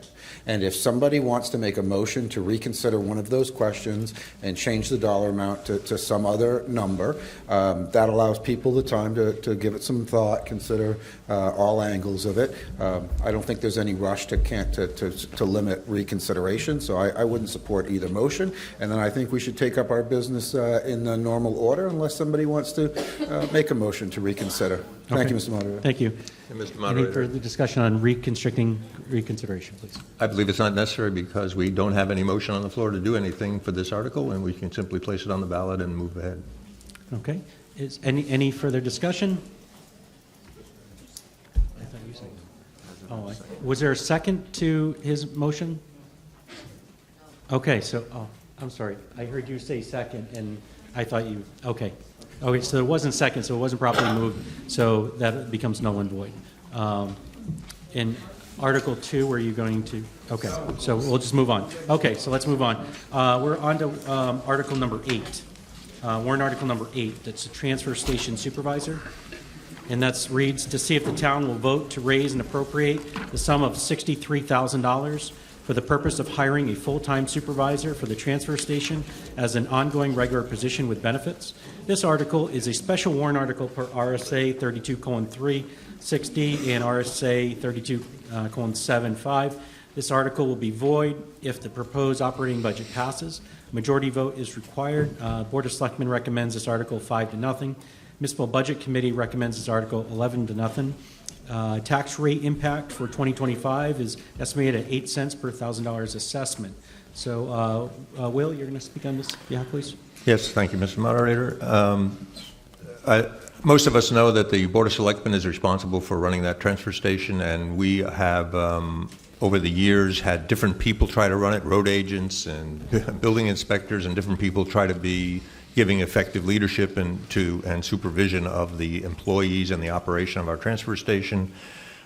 And if somebody wants to make a motion to reconsider one of those questions and change the dollar amount to some other number, that allows people the time to give it some thought, consider all angles of it. I don't think there's any rush to limit reconsideration, so I wouldn't support either motion. And then I think we should take up our business in the normal order unless somebody wants to make a motion to reconsider. Thank you, Mr. Moderator. Thank you. And Mr. Any Moderator, further discussion on reconsideration, please? I believe it's not necessary because we don't have any motion on the floor to do anything for this article, and we can simply place it on the ballot and move ahead. Okay. Is any further discussion? Was there a second to his motion? Okay, so, I'm sorry. I heard you say second, and I thought you, okay. Okay, so it wasn't second, so it wasn't properly moved, so that becomes null and void. In Article 2, were you going to, okay, so we'll just move on. Okay, so let's move on. We're on to Article number 8. Warrant Article number 8, that's the transfer station supervisor. And that reads, to see if the town will vote to raise and appropriate the sum of $63,000 for the purpose of hiring a full-time supervisor for the transfer station as an ongoing regular position with benefits. This article is a special warrant article per RSA 32:360 and RSA 32:75. This article will be void if the proposed operating budget passes. Majority vote is required. Board of Selectmen recommends this article 5-0. Municipal Budget Committee recommends this article 11-0. Tax rate impact for 2025 is estimated at 8 cents per $1,000 assessment. So, Will, you're going to speak on this behalf, please? Yes, thank you, Mr. Moderator. Most of us know that the Board of Selectmen is responsible for running that transfer station, and we have, over the years, had different people try to run it, road agents and building inspectors, and different people try to be giving effective leadership and supervision of the employees and the operation of our transfer station.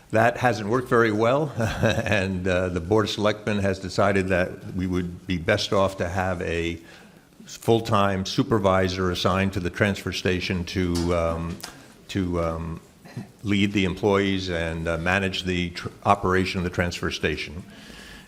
That hasn't worked very well, and the Board of Selectmen has decided that we would be best off to have a full-time supervisor assigned to the transfer station to lead the employees and manage the operation of the transfer station.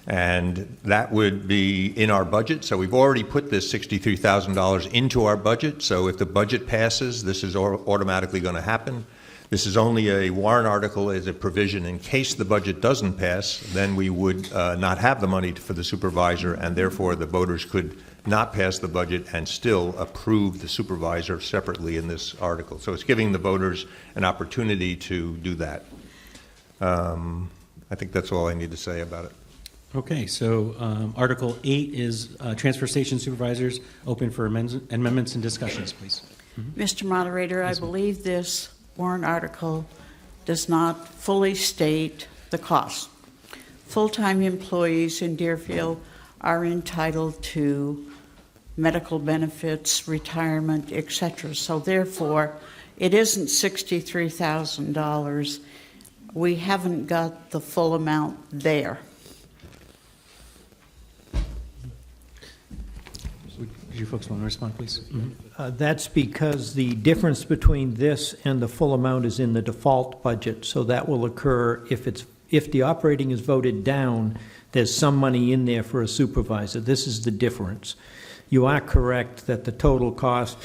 And that would be in our budget. So we've already put this $63,000 into our budget. So if the budget passes, this is automatically going to happen. This is only a warrant article as a provision in case the budget doesn't pass. Then we would not have the money for the supervisor, and therefore the voters could not pass the budget and still approve the supervisor separately in this article. So it's giving the voters an opportunity to do that. I think that's all I need to say about it. Okay, so Article 8 is transfer station supervisors. Open for amendments and discussions, please. Mr. Moderator, I believe this warrant article does not fully state the cost. Full-time employees in Deerfield are entitled to medical benefits, retirement, etc. So therefore, it isn't $63,000. We haven't got the full amount there. Would you folks want to respond, please? That's because the difference between this and the full amount is in the default budget, so that will occur if the operating is voted down, there's some money in there for a supervisor. This is the difference. You are correct that the total cost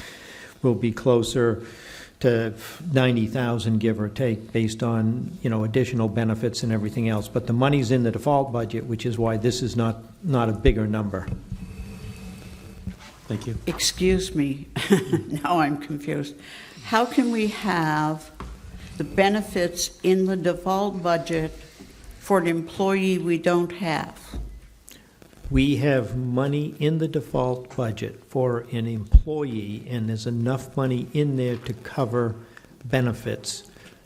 will be closer to $90,000, give or take, based on additional benefits and everything else. But the money's in the default budget, which is why this is not a bigger number. Thank you. Excuse me, now I'm confused. How can we have the benefits in the default budget for an employee we don't have? We have money in the default budget for an employee, and there's enough money in there to cover benefits.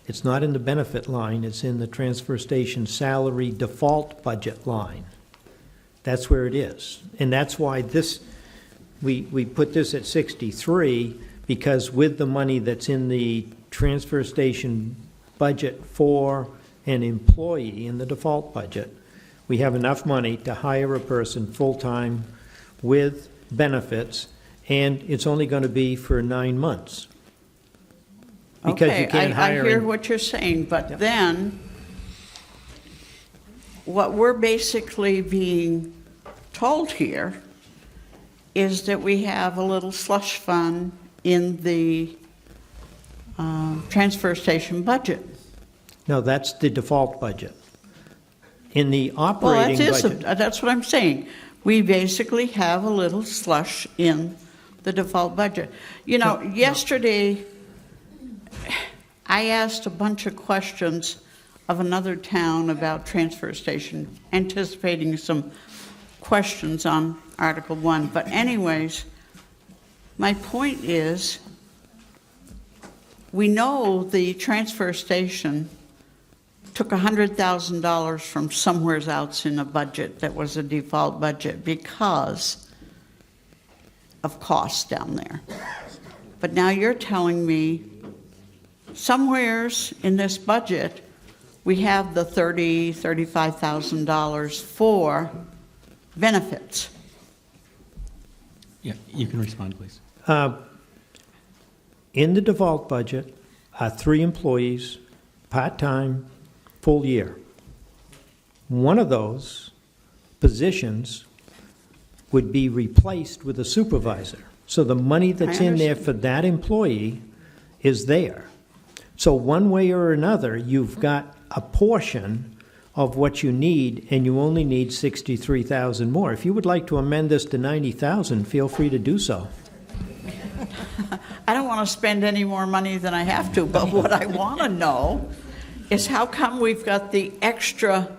It's not in the benefit line, it's in the transfer station salary default budget line. That's where it is. And that's why we put this at 63, because with the money that's in the transfer station budget for an employee in the default budget, we have enough money to hire a person full-time with benefits, and it's only going to be for 9 months. Because okay, you can't hire I hear what you're saying, but then what we're basically being told here is that we have a little slush fund in the transfer station budget. No, that's the default budget. In the operating budget. That's what I'm saying. We basically have a little slush in the default budget. You know, yesterday, I asked a bunch of questions of another town about transfer station, anticipating some questions on Article 1. But anyways, my point is, we know the transfer station took $100,000 from somewhere else in a budget that was a default budget because of costs down there. But now you're telling me somewheres in this budget we have the $35,000 for benefits. Yeah, you can respond, please. In the default budget are 3 employees, part-time, full year. One of those positions would be replaced with a supervisor. So the money that's in there for that employee is there. So one way or another, you've got a portion of what you need, and you only need 63,000 more. If you would like to amend this to 90,000, feel free to do so. I don't want to spend any more money than I have to, but what I want to know is how come we've got the extra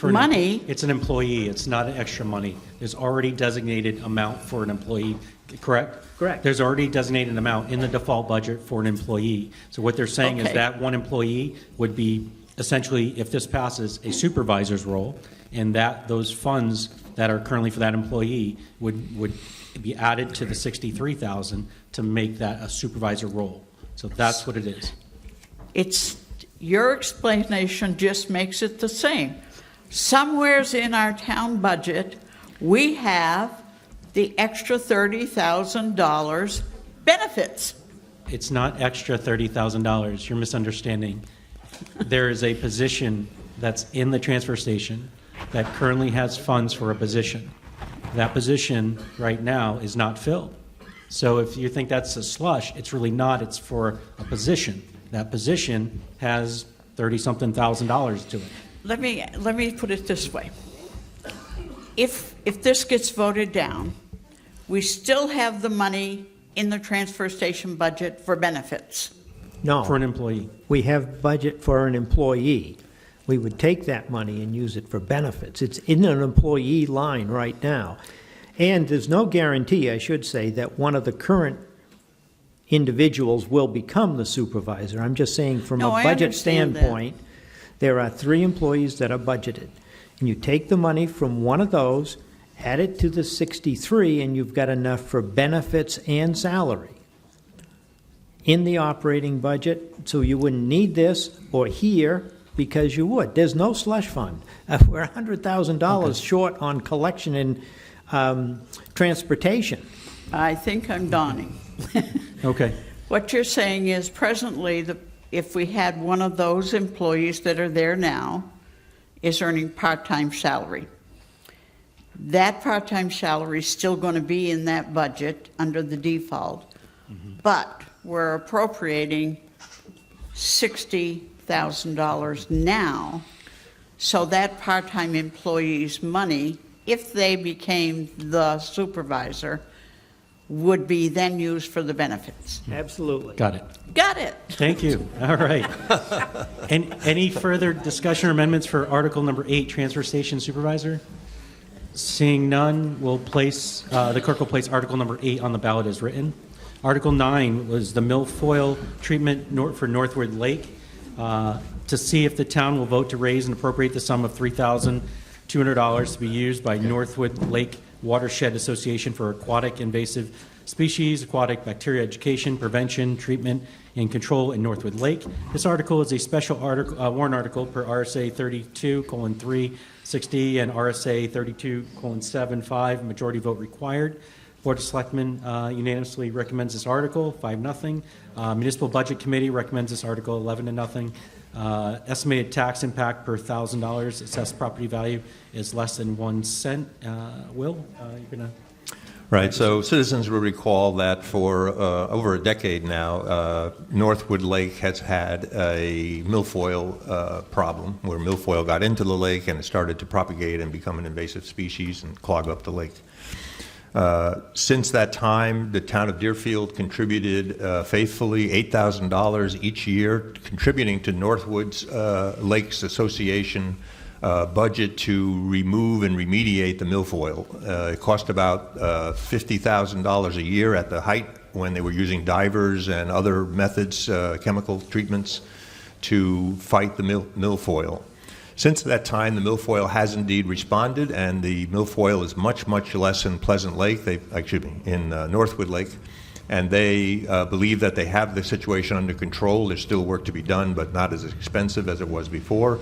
money? It's an employee. It's not an extra money. There's already designated amount for an employee, correct? Correct. There's already designated amount in the default budget for an employee. So what they're saying is that one employee would be essentially, if this passes, a supervisor's role, and that those funds that are currently for that employee would be added to the 63,000 to make that a supervisor role. So that's what it is. It's your explanation just makes it the same. Somewheres in our town budget, we have the extra $30,000 benefits. It's not extra $30,000. You're misunderstanding. There is a position that's in the transfer station that currently has funds for a position. That position right now is not filled. So if you think that's a slush, it's really not. It's for a position. That position has $30-something thousand to it. Let me put it this way. If this gets voted down, we still have the money in the transfer station budget for benefits. No. For an employee. We have budget for an employee. We would take that money and use it for benefits. It's in an employee line right now. And there's no guarantee, I should say, that one of the current individuals will become the supervisor. I'm just saying from a budget standpoint, there are 3 employees that are budgeted. And you take the money from one of those, add it to the 63, and you've got enough for benefits and salary in the operating budget. So you wouldn't need this or here because you would. There's no slush fund. We're $100,000 short on collection and transportation. I think I'm dawning. Okay. What you're saying is presently, if we had one of those employees that are there now is earning part-time salary, that part-time salary is still going to be in that budget under the default, but we're appropriating $60,000 now, so that part-time employee's money, if they became the supervisor, would be then used for the benefits. Absolutely. Got it. Got it. Thank you. All right. And any further discussion or amendments for Article number 8, Transfer Station Supervisor? Seeing none, we'll place, the clerk will place Article number 8 on the ballot as written. Article 9 was the milfoil treatment for Northwood Lake. To see if the town will vote to raise and appropriate the sum of $3,200 to be used by Northwood Lake Watershed Association for aquatic invasive species, aquatic bacteria education, prevention, treatment, and control in Northwood Lake. This article is a special article, warrant article per RSA 32:360 and RSA 32:75, majority vote required. Board of Selectmen unanimously recommends this article, 5-0. Municipal Budget Committee recommends this article, 11-0. Estimated tax impact per $1,000 assessed property value is less than 1 cent. Will, you're going to... Right, so citizens will recall that for over a decade now, Northwood Lake has had a milfoil problem, where milfoil got into the lake and it started to propagate and become an invasive species and clog up the lake. Since that time, the town of Deerfield contributed faithfully $8,000 each year, contributing to Northwoods Lakes Association budget to remove and remediate the milfoil. It cost about $50,000 a year at the height when they were using divers and other methods, chemical treatments, to fight the milfoil. Since that time, the milfoil has indeed responded, and the milfoil is much, much less in Pleasant Lake, in Northwood Lake, and they believe that they have the situation under control. There's still work to be done, but not as expensive as it was before.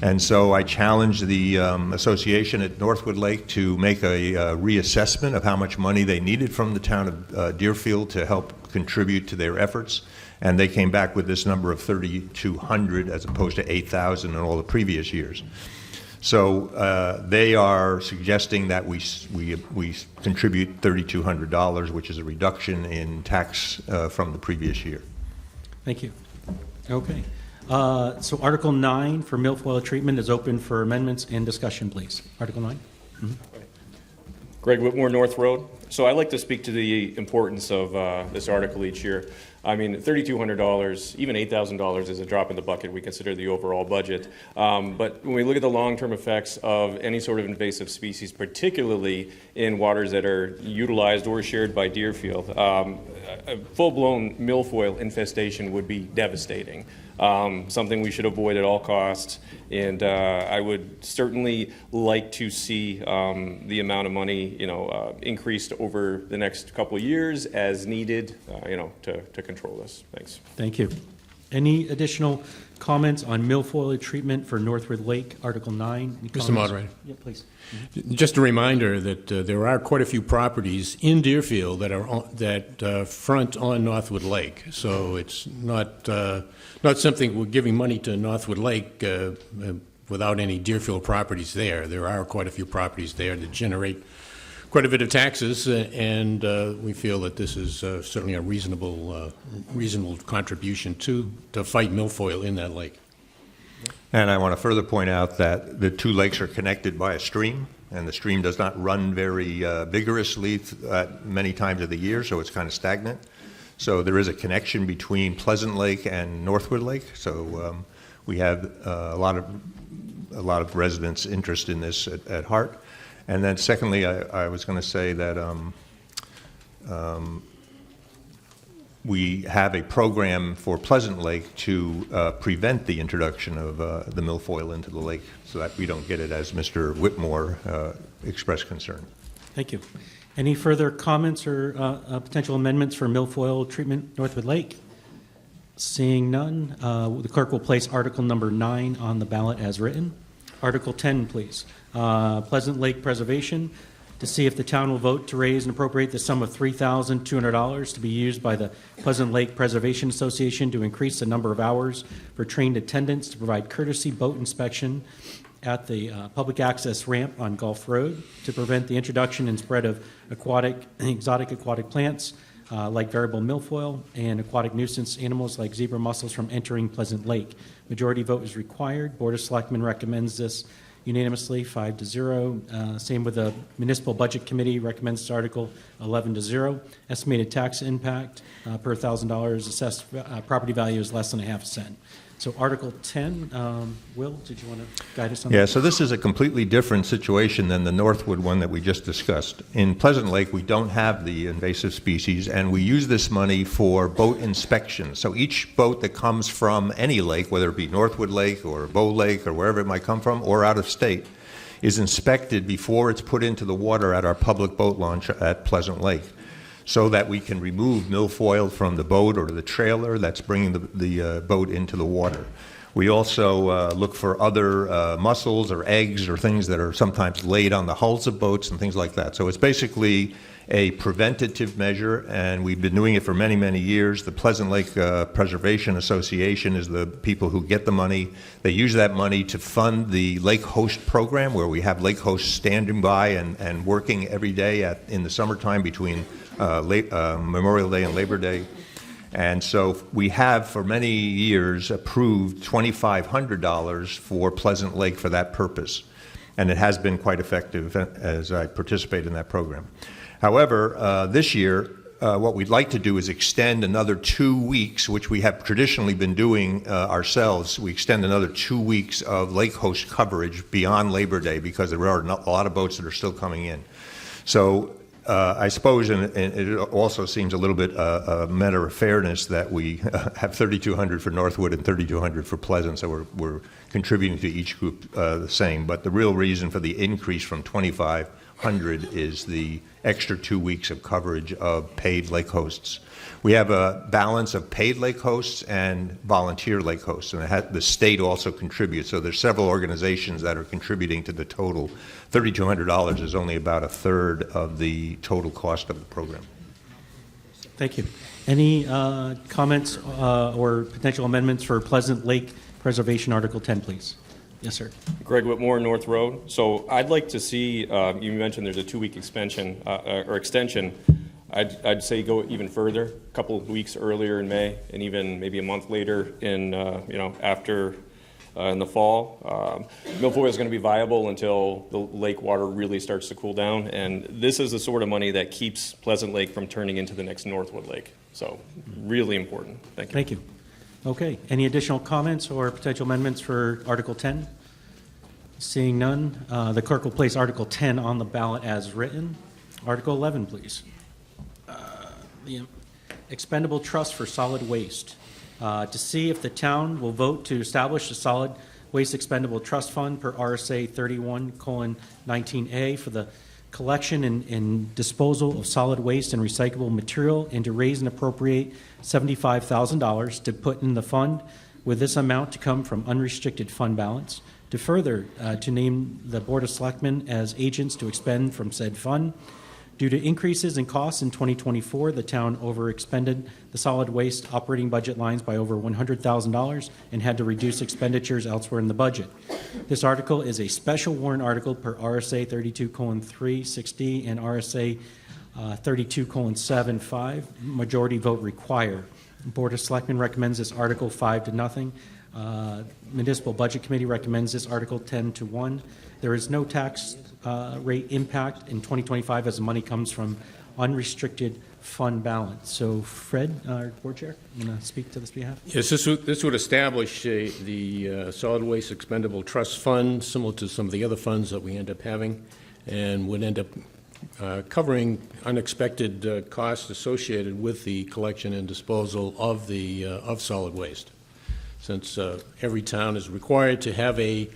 And so I challenged the association at Northwood Lake to make a reassessment of how much money they needed from the town of Deerfield to help contribute to their efforts. And they came back with this number of $3,200 as opposed to $8,000 in all the previous years. So they are suggesting that we contribute $3,200, which is a reduction in tax from the previous year. Thank you. Okay. So Article 9 for milfoil treatment is open for amendments and discussion, please. Article 9. Mm-hmm. Greg Whitmore, North Road. So I like to speak to the importance of this article each year. I mean, $3,200, even $8,000 is a drop in the bucket. We consider the overall budget. But when we look at the long-term effects of any sort of invasive species, particularly in waters that are utilized or shared by Deerfield, a full-blown milfoil infestation would be devastating. Something we should avoid at all costs. And I would certainly like to see the amount of money, increased over the next couple of years as needed, to control this. Thanks. Thank you. Any additional comments on milfoil treatment for Northwood Lake, Article 9? Mr. Moderator. Yeah, please. Just a reminder that there are quite a few properties in Deerfield that front on Northwood Lake. So it's not something we're giving money to Northwood Lake without any Deerfield properties there. There are quite a few properties there that generate quite a bit of taxes, and we feel that this is certainly a reasonable contribution to fight milfoil in that lake. And I want to further point out that the two lakes are connected by a stream, and the stream does not run very vigorously many times of the year, so it's kind of stagnant. So there is a connection between Pleasant Lake and Northwood Lake. So we have a lot of residents' interest in this at heart. And then secondly, I was going to say that we have a program for Pleasant Lake to prevent the introduction of the milfoil into the lake so that we don't get it, as Mr. Whitmore expressed concern. Thank you. Any further comments or potential amendments for milfoil treatment Northwood Lake? Seeing none, the clerk will place Article number 9 on the ballot as written. Article 10, please. Pleasant Lake Preservation, to see if the town will vote to raise and appropriate the sum of $3,200 to be used by the Pleasant Lake Preservation Association to increase the number of hours for trained attendants to provide courtesy boat inspection at the public access ramp on Gulf Road to prevent the introduction and spread of exotic aquatic plants like variable milfoil and aquatic nuisance animals like zebra mussels from entering Pleasant Lake. Majority vote is required. Board of Selectmen recommends this unanimously, 5-0. Same with the Municipal Budget Committee, recommends this article 11-0. Estimated tax impact per $1,000 assessed property value is less than a half a cent. So Article 10, Will, did you want to guide us on that? Yeah, so this is a completely different situation than the Northwood one that we just discussed. In Pleasant Lake, we don't have the invasive species, and we use this money for boat inspection. So each boat that comes from any lake, whether it be Northwood Lake or Bow Lake or wherever it might come from, or out of state, is inspected before it's put into the water at our public boat launch at Pleasant Lake, so that we can remove milfoil from the boat or the trailer that's bringing the boat into the water. We also look for other mussels or eggs or things that are sometimes laid on the hulls of boats and things like that. So it's basically a preventative measure, and we've been doing it for many, many years. The Pleasant Lake Preservation Association is the people who get the money. They use that money to fund the lake host program, where we have lake hosts standing by and working every day in the summertime between Memorial Day and Labor Day. And so we have for many years approved $2,500 for Pleasant Lake for that purpose. And it has been quite effective as I participate in that program. However, this year, what we'd like to do is extend another 2 weeks, which we have traditionally been doing ourselves. We extend another 2 weeks of lake host coverage beyond Labor Day because there are a lot of boats that are still coming in. So I suppose, and it also seems a little bit a matter of fairness that we have 3,200 for Northwood and 3,200 for Pleasant, so we're contributing to each group the same. But the real reason for the increase from 2,500 is the extra 2 weeks of coverage of paid lake hosts. We have a balance of paid lake hosts and volunteer lake hosts, and the state also contributes. So there's several organizations that are contributing to the total. $3,200 is only about a third of the total cost of the program. Thank you. Any comments or potential amendments for Pleasant Lake Preservation Article 10, please? Yes, sir. Greg Whitmore, North Road. So I'd like to see, you mentioned there's a 2-week extension. I'd say go even further, a couple of weeks earlier in May, and even maybe a month later in, after in the fall. Milfoil is going to be viable until the lake water really starts to cool down, and this is the sort of money that keeps Pleasant Lake from turning into the next Northwood Lake. So really important. Thank you. Thank you. Okay. Any additional comments or potential amendments for Article 10? Seeing none, the clerk will place Article 10 on the ballot as written. Article 11, please. The expendable trust for solid waste. To see if the town will vote to establish a solid waste expendable trust fund per RSA 31:19A for the collection and disposal of solid waste and recyclable material, and to raise and appropriate $75,000 to put in the fund, with this amount to come from unrestricted fund balance. To further, to name the Board of Selectmen as agents to expend from said fund. Due to increases in costs in 2024, the town overexpended the solid waste operating budget lines by over $100,000 and had to reduce expenditures elsewhere in the budget. This article is a special warrant article per RSA 32:360 and RSA 32:75. Majority vote required. The Board of Selectmen recommends this article 5-0. Municipal Budget Committee recommends this article 10-1. There is no tax rate impact in 2025 as the money comes from unrestricted fund balance. So, Fred, our board chair, you want to speak to this behalf? Yes, this would establish the Solid Waste Expendable Trust Fund, similar to some of the other funds that we end up having, and would end up covering unexpected costs associated with the collection and disposal of of solid waste. Since every town is required to have a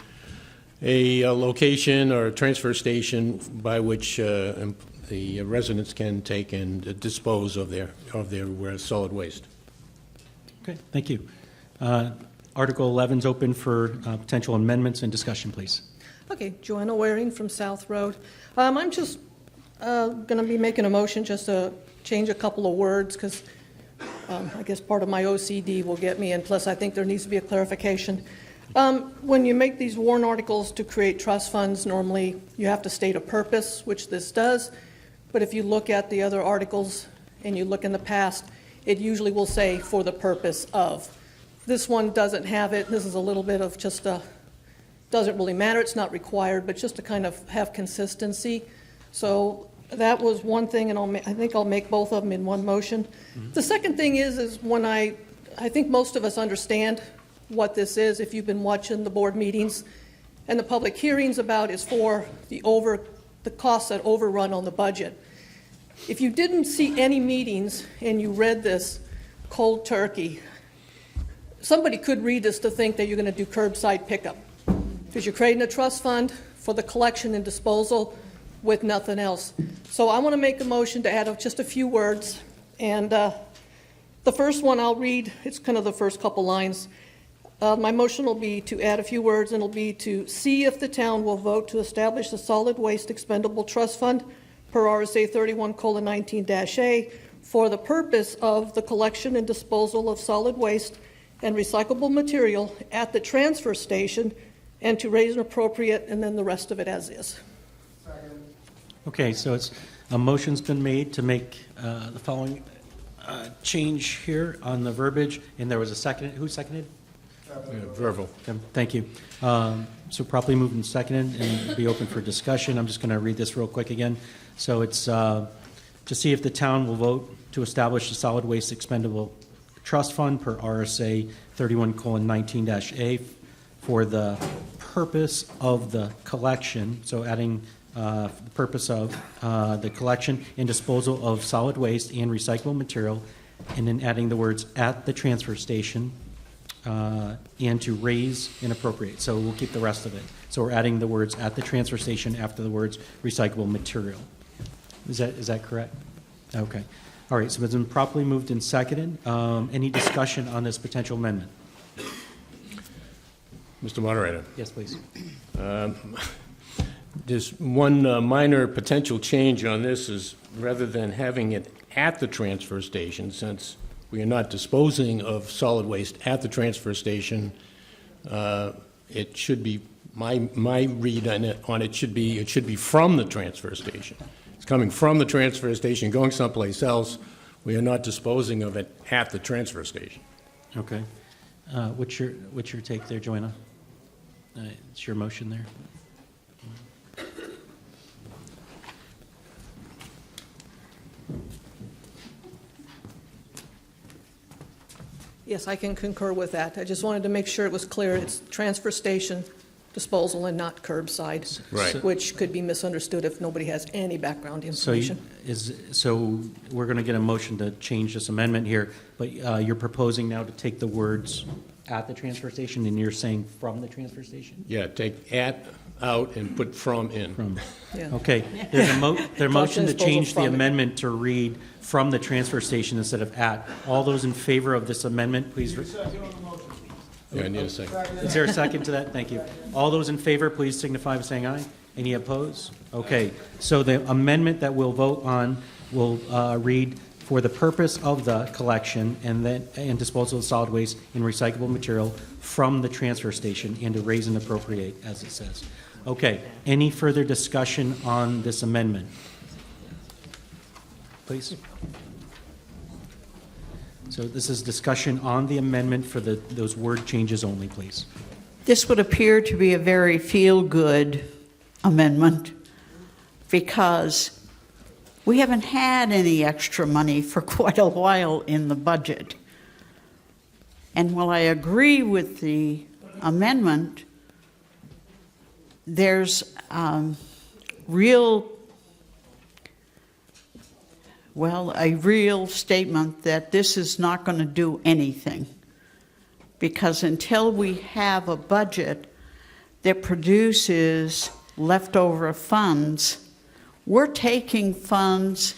location or a transfer station by which the residents can take and dispose of their solid waste. Okay, thank you. Article 11 is open for potential amendments and discussion, please. Okay, Joanna Waring from South Road. I'm just going to be making a motion just to change a couple of words because I guess part of my OCD will get me, and plus I think there needs to be a clarification. When you make these warrant articles to create trust funds, normally you have to state a purpose, which this does. But if you look at the other articles and you look in the past, it usually will say for the purpose of. This one doesn't have it. This is a little bit of just a, doesn't really matter. It's not required, but just to kind of have consistency. So that was one thing, and I think I'll make both of them in one motion. Mm-hmm. The second thing is when I think most of us understand what this is, if you've been watching the board meetings and the public hearings about, is for the costs that overrun on the budget. If you didn't see any meetings and you read this cold turkey, somebody could read this to think that you're going to do curbside pickup because you're creating a trust fund for the collection and disposal with nothing else. So I want to make a motion to add just a few words, and the first one I'll read. It's kind of the first couple lines. My motion will be to add a few words, and it'll be to see if the town will vote to establish a solid waste expendable trust fund per RSA 31:19-A for the purpose of the collection and disposal of solid waste and recyclable material at the transfer station, and to raise and appropriate, and then the rest of it as is. Okay, so a motion's been made to make the following change here on the verbiage, and there was a second. Who seconded? Verbal. Okay, thank you. So properly moved and seconded, and be open for discussion. I'm just going to read this real quick again. So it's to see if the town will vote to establish a solid waste expendable trust fund per RSA 31:19-A for the purpose of the collection. So adding the purpose of the collection and disposal of solid waste and recyclable material, and then adding the words at the transfer station, and to raise and appropriate. So we'll keep the rest of it. So we're adding the words at the transfer station after the words recyclable material. Is that correct? Okay. All right, so it's been properly moved and seconded. Any discussion on this potential amendment? Mr. Moderator. Yes, please. Just one minor potential change on this is, rather than having it at the transfer station, since we are not disposing of solid waste at the transfer station, it should be, my read on it should be from the transfer station. It's coming from the transfer station, going someplace else. We are not disposing of it at the transfer station. Okay. What's your take there, Joanna? It's your motion there. Yes, I can concur with that. I just wanted to make sure it was clear it's transfer station disposal and not curbside, Right. which could be misunderstood if nobody has any background information. So we're going to get a motion to change this amendment here, but you're proposing now to take the words at the transfer station, and you're saying from the transfer station? Yeah, take at out and put from in. From. Yeah. Okay. There's a motion to Disposal change the from it. amendment to read from the transfer station instead of at. All those in favor of this amendment, please. Yeah, I need a second. Is there a second to that? Thank you. All those in favor, please signify by saying aye. Any opposed? Okay. So the amendment that we'll vote on will read, for the purpose of the collection and disposal of solid waste and recyclable material from the transfer station, and to raise and appropriate, as it says. Okay. Any further discussion on this amendment? Please. So this is discussion on the amendment for those word changes only, please. This would appear to be a very feel-good amendment because we haven't had any extra money for quite a while in the budget. And while I agree with the amendment, there's a real statement that this is not going to do anything. Because until we have a budget that produces leftover funds, we're taking funds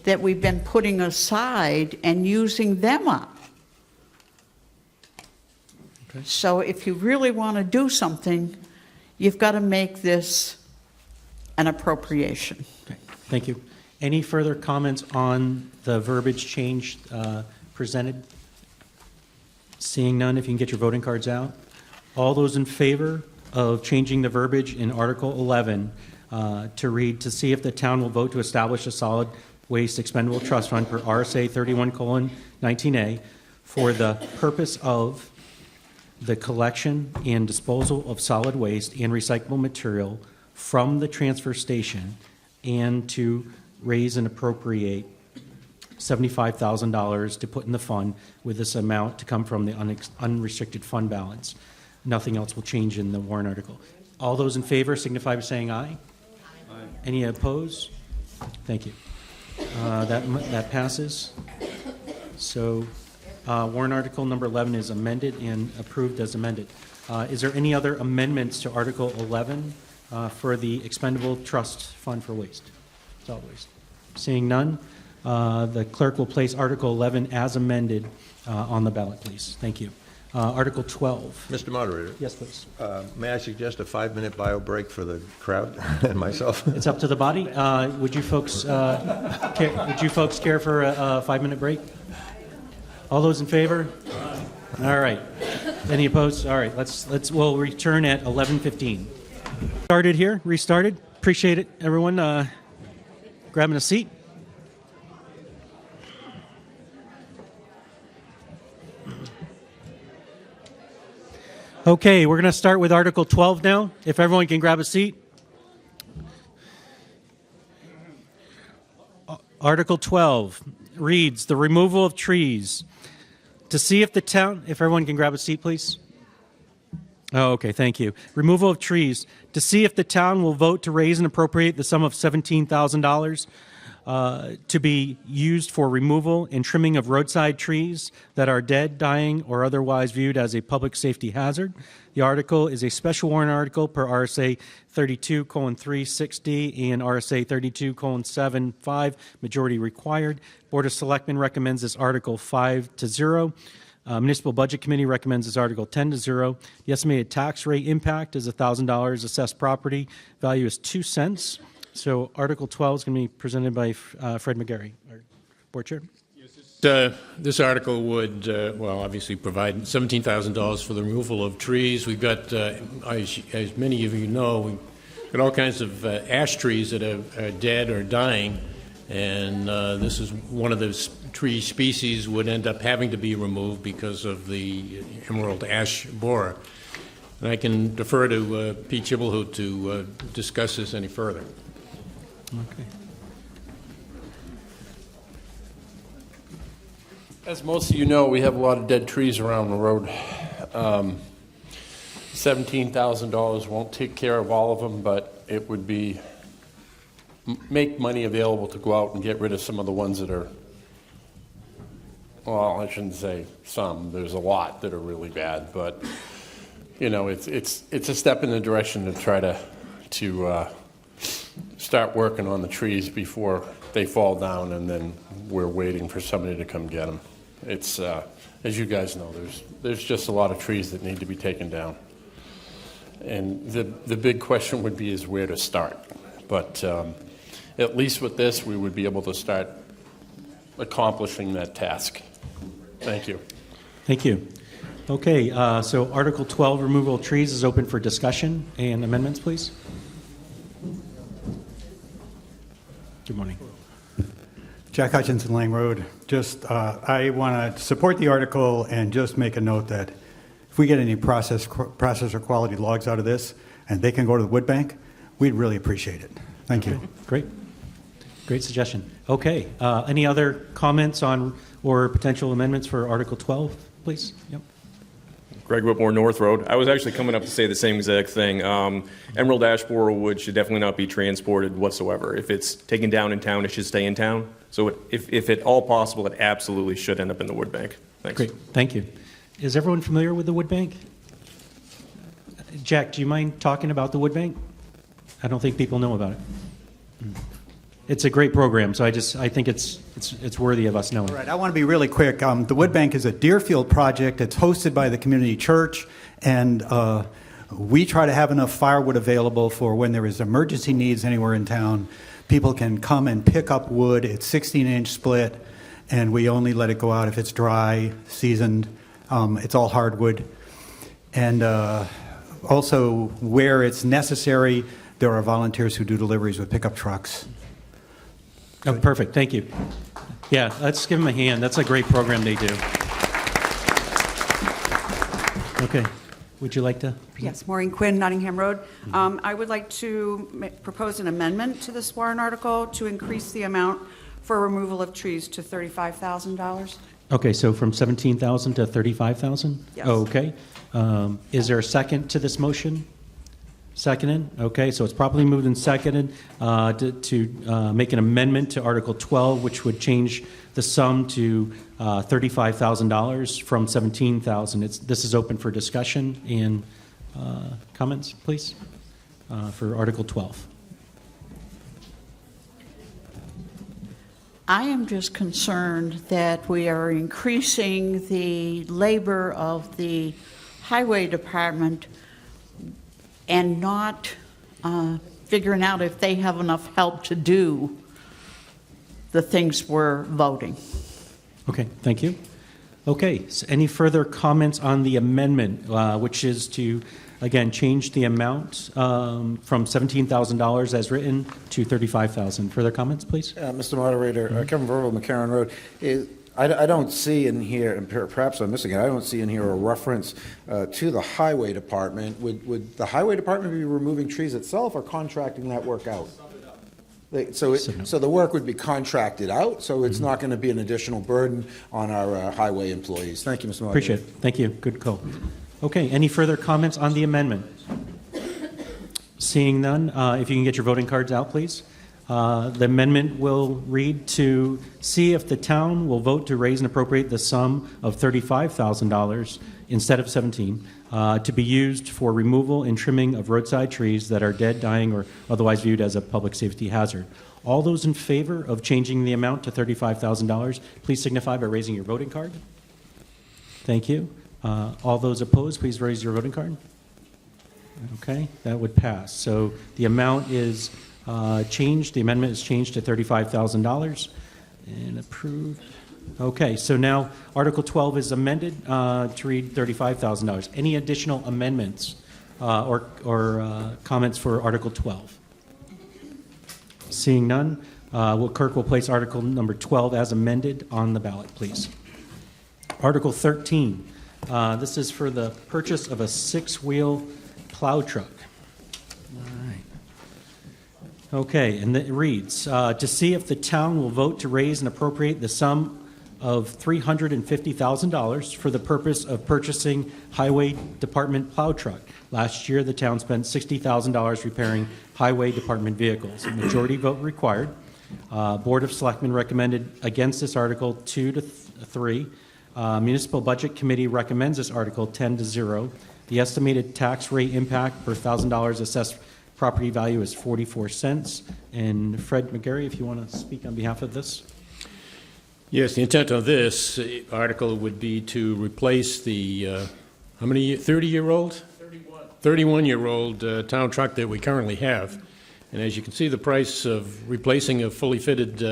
that we've been putting aside and using them up. Okay. So if you really want to do something, you've got to make this an appropriation. Okay. Thank you. Any further comments on the verbiage change presented? Seeing none, if you can get your voting cards out. All those in favor of changing the verbiage in Article 11 to read, to see if the town will vote to establish a solid waste expendable trust fund per RSA 31:19A for the purpose of the collection and disposal of solid waste and recyclable material from the transfer station, and to raise and appropriate $75,000 to put in the fund, with this amount to come from the unrestricted fund balance. Nothing else will change in the warrant article. All those in favor signify by saying aye. Aye. Any opposed? Thank you. That passes. So warrant article number 11 is amended and approved as amended. Is there any other amendments to Article 11 for the expendable trust fund for waste, solid waste? Seeing none, the clerk will place Article 11 as amended on the ballot, please. Thank you. Article 12. Mr. Moderator, Yes, please. may I suggest a 5-minute bio break for the crowd and myself? It's up to the body. Would you folks care for a 5-minute break? All those in favor? All right. Any opposed? All right. We'll return at 11:15. Restarted. Appreciate it, everyone. Grabbing a seat. Okay, we're going to start with Article 12 now. If everyone can grab a seat. Article 12 reads, the removal of trees. To see if the town, if everyone can grab a seat, please. Oh, okay, thank you. Removal of trees. To see if the town will vote to raise and appropriate the sum of $17,000 to be used for removal and trimming of roadside trees that are dead, dying, or otherwise viewed as a public safety hazard. The article is a special warrant article per RSA 32:360 and RSA 32:75, majority required. Board of Selectmen recommends this article 5-0. Municipal Budget Committee recommends this article 10-0. The estimated tax rate impact is $1,000. Assessed property value is 2 cents. So Article 12 is going to be presented by Fred McGarry, our board chair. This article would, obviously provide $17,000 for the removal of trees. We've got, as many of you know, we've got all kinds of ash trees that are dead or dying, and this is one of those tree species would end up having to be removed because of the emerald ash borer. And I can defer to Pete Chibelhoot to discuss this any further. Okay. As most of you know, we have a lot of dead trees around the road. $17,000 won't take care of all of them, but it would be make money available to go out and get rid of some of the ones that are, well, I shouldn't say some. There's a lot that are really bad, but you know, it's a step in the direction to try to start working on the trees before they fall down, and then we're waiting for somebody to come get them. It's as you guys know, there's just a lot of trees that need to be taken down, and the big question would be is where to start. But at least with this, we would be able to start accomplishing that task. Thank you. Thank you. Okay, so Article 12, removal of trees, is open for discussion and amendments, please. Good morning. Jack Hutchinson, Lang Road. I want to support the article and just make a note that if we get any process or quality logs out of this and they can go to the wood bank, we'd really appreciate it. Thank you. Great. Great suggestion. Okay, any other comments on or potential amendments for Article 12, please? Yep. Greg Whitmore, North Road. I was actually coming up to say the same exact thing. Emerald ash borer wood should definitely not be transported whatsoever. If it's taken down in town, it should stay in town. So if at all possible, it absolutely should end up in the wood bank. Thanks. Great, thank you. Is everyone familiar with the wood bank? Jack, do you mind talking about the wood bank? I don't think people know about it. It's a great program, so I think it's worthy of us knowing. All right, I want to be really quick. The Wood Bank is a Deerfield project. It's hosted by the community church, and we try to have enough firewood available for when there is emergency needs anywhere in town. People can come and pick up wood. It's 16-inch split, and we only let it go out if it's dry, seasoned. It's all hardwood. And also, where it's necessary, there are volunteers who do deliveries with pickup trucks. Oh, perfect. Thank you. Yeah, let's give them a hand. That's a great program they do. Okay. Would you like to? Yes, Maureen Quinn, Nottingham Road. I would like to propose an amendment to this warrant article to increase the amount for removal of trees to $35,000. Okay, so from $17,000 to $35,000? Yes. Okay. Is there a second to this motion? Seconded. Okay, so it's properly moved and seconded to make an amendment to Article 12, which would change the sum to $35,000 from $17,000. This is open for discussion and comments, please, for Article 12. I am just concerned that we are increasing the labor of the highway department and not figuring out if they have enough help to do the things we're voting. Okay, thank you. Okay, so any further comments on the amendment, which is to, again, change the amount from $17,000 as written to $35,000? Further comments, please? Mr. Moderator, Kevin Verville, McCarran Road. I don't see in here, and perhaps I'm missing it, I don't see in here a reference to the highway department. Would the highway department be removing trees itself or contracting that work out? So the work would be contracted out, so it's not going to be an additional burden on our highway employees. Thank you, Mr. Moderator. Appreciate it. Thank you. Good call. Okay, any further comments on the amendment? Seeing none, if you can get your voting cards out, please. The amendment will read to see if the town will vote to raise and appropriate the sum of $35,000 instead of $17,000 to be used for removal and trimming of roadside trees that are dead, dying, or otherwise viewed as a public safety hazard. All those in favor of changing the amount to $35,000, please signify by raising your voting card. Thank you. All those opposed, please raise your voting card. Okay, that would pass. So the amount is changed. The amendment is changed to $35,000 and approved. Okay, so now Article 12 is amended to read $35,000. Any additional amendments or comments for Article 12? Seeing none, Clerk will place Article number 12 as amended on the ballot, please. Article 13. This is for the purchase of a 6-wheel plow truck. All right. Okay, and it reads, to see if the town will vote to raise and appropriate the sum of $350,000 for the purpose of purchasing highway department plow truck. Last year, the town spent $60,000 repairing highway department vehicles. A majority vote required. Board of Selectmen recommended against this article 2-3. Municipal Budget Committee recommends this article 10-0. The estimated tax rate impact per $1,000 assessed property value is 44 cents. And Fred McGarry, if you want to speak on behalf of this. Yes, the intent of this article would be to replace the, how many, 30-year-old? 31-year-old town truck that we currently have. And as you can see, the price of replacing a fully fitted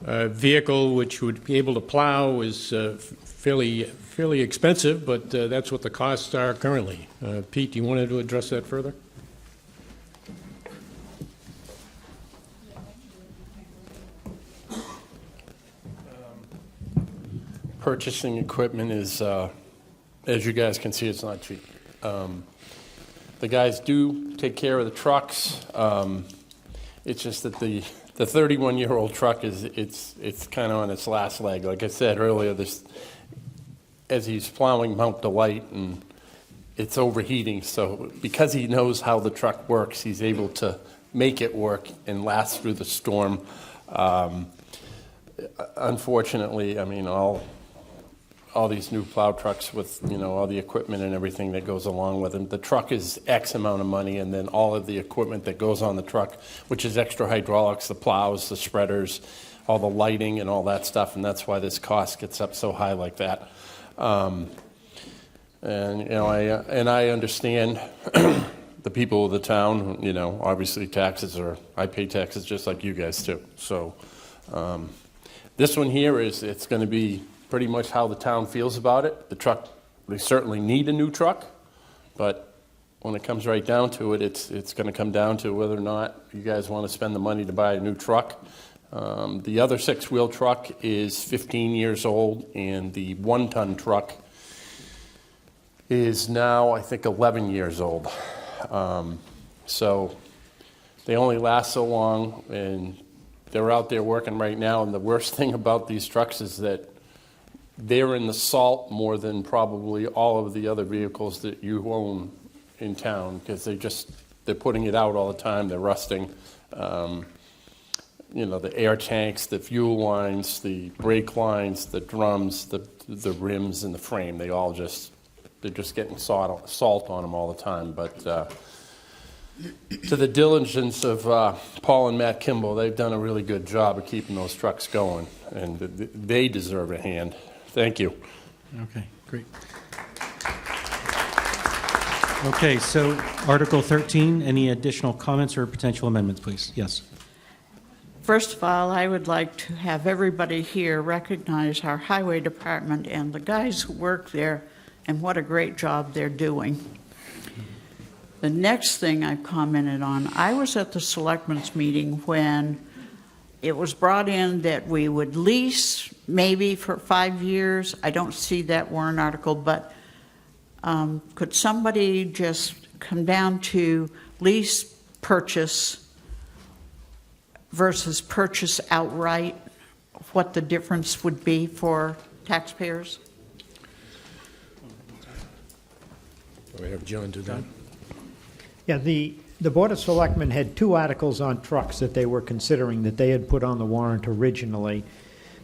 vehicle which would be able to plow is fairly expensive, but that's what the costs are currently. Pete, do you want to address that further? Purchasing equipment is, as you guys can see, it's not cheap. The guys do take care of the trucks. It's just that the 31-year-old truck it's kind of on its last leg. Like I said earlier, as he's plowing Mount Delight and it's overheating, so because he knows how the truck works, he's able to make it work and last through the storm. Unfortunately, I mean, all these new plow trucks with, all the equipment and everything that goes along with them. The truck is X amount of money, and then all of the equipment that goes on the truck, which is extra hydraulics, the plows, the spreaders, all the lighting and all that stuff, and that's why this cost gets up so high like that. I understand the people of the town, obviously I pay taxes just like you guys do. So this one here it's going to be pretty much how the town feels about it. The truck, they certainly need a new truck, but when it comes right down to it, it's going to come down to whether or not you guys want to spend the money to buy a new truck. The other 6-wheel truck is 15 years old, and the 1-ton truck is now, I think, 11 years old. So they only last so long, and they're out there working right now, and the worst thing about these trucks is that they're in the salt more than probably all of the other vehicles that you own in town, because they're putting it out all the time. They're rusting. The air tanks, the fuel lines, the brake lines, the drums, the rims, and the frame. They're just getting salt on them all the time. But to the diligence of Paul and Matt Kimball. They've done a really good job of keeping those trucks going, and they deserve a hand. Thank you. Okay, great. Okay, so Article 13, any additional comments or potential amendments, please? Yes. First of all, I would like to have everybody here recognize our highway department and the guys who work there and what a great job they're doing. The next thing I commented on, I was at the selectmen's meeting when it was brought in that we would lease maybe for 5 years. I don't see that warrant article, but could somebody just come down to lease purchase versus purchase outright, what the difference would be for taxpayers? We have John do that. Yeah, the Board of Selectmen had 2 articles on trucks that they were considering that they had put on the warrant originally.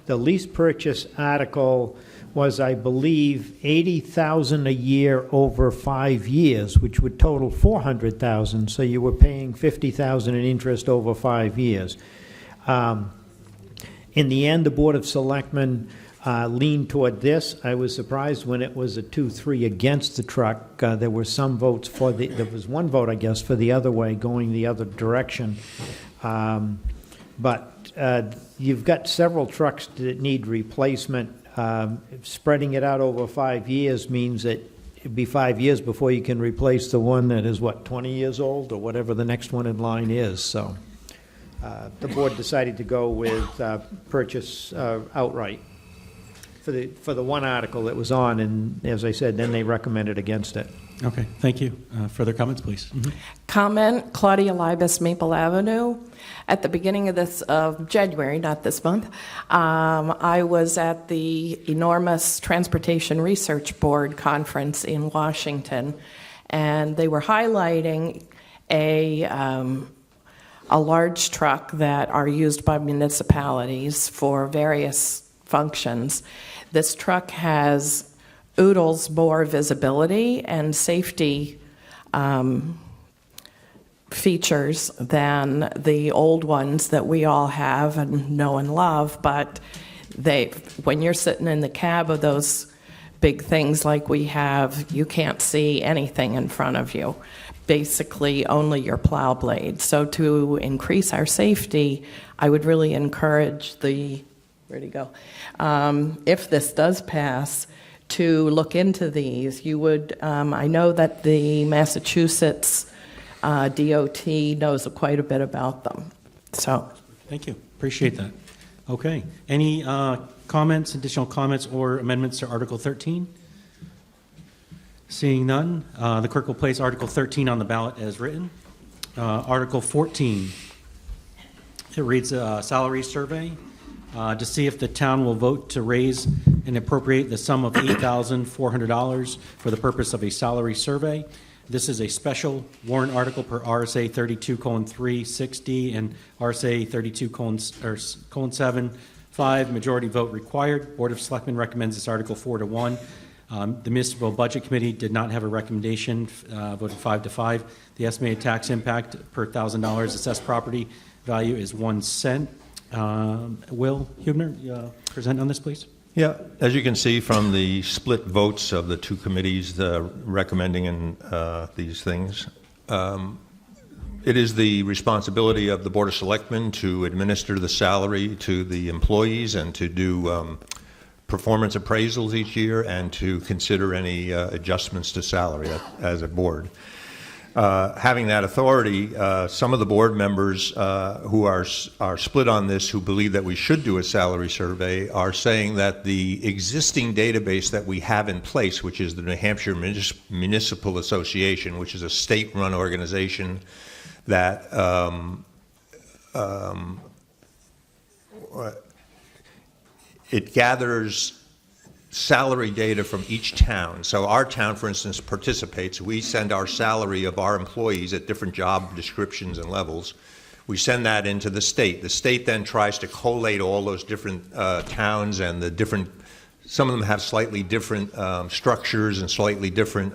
The lease purchase article was, I believe, $80,000 a year over 5 years, which would total $400,000. So you were paying $50,000 in interest over 5 years. In the end, the Board of Selectmen leaned toward this. I was surprised when it was a 2-3 against the truck. There were some votes for there was one vote, I guess, for the other way, going the other direction. But you've got several trucks that need replacement. Spreading it out over 5 years means that it'd be 5 years before you can replace the one that is, 20 years old or whatever the next one in line is. So the board decided to go with purchase outright for the one article that was on, and as I said, then they recommended against it. Okay, thank you. Further comments, please? Mm-hmm. Comment, Claudia Libas, Maple Avenue. At the beginning of January, not this month, I was at the enormous Transportation Research Board conference in Washington, and they were highlighting a large truck that are used by municipalities for various functions. This truck has oodles more visibility and safety features than the old ones that we all have and know and love, but when you're sitting in the cab of those big things like we have, you can't see anything in front of you, basically only your plow blade. So to increase our safety, I would really encourage where'd he go? If this does pass, to look into these. You would, I know that the Massachusetts DOT knows quite a bit about them. So, thank you. Appreciate that. Okay. Any comments, additional comments, or amendments to Article 13? Seeing none, the clerk will place Article 13 on the ballot as written. Article 14. It reads a salary survey to see if the town will vote to raise and appropriate the sum of $8,400 for the purpose of a salary survey. This is a special warrant article per RSA 32:360 and RSA 32:7(5). Majority vote required. Board of Selectmen recommends this article 4-1. The Municipal Budget Committee did not have a recommendation, voted 5-5. The estimated tax impact per $1,000 assessed property value is 1 cent. Will Hubner, present on this, please. Yeah, as you can see from the split votes of the 2 committees recommending these things, it is the responsibility of the Board of Selectmen to administer the salary to the employees and to do performance appraisals each year and to consider any adjustments to salary as a board. Having that authority, some of the board members who are split on this, who believe that we should do a salary survey, are saying that the existing database that we have in place, which is the New Hampshire Municipal Association, which is a state-run organization that it gathers salary data from each town. So our town, for instance, participates. We send our salary of our employees at different job descriptions and levels. We send that into the state. The state then tries to collate all those different towns and the different, some of them have slightly different structures and slightly different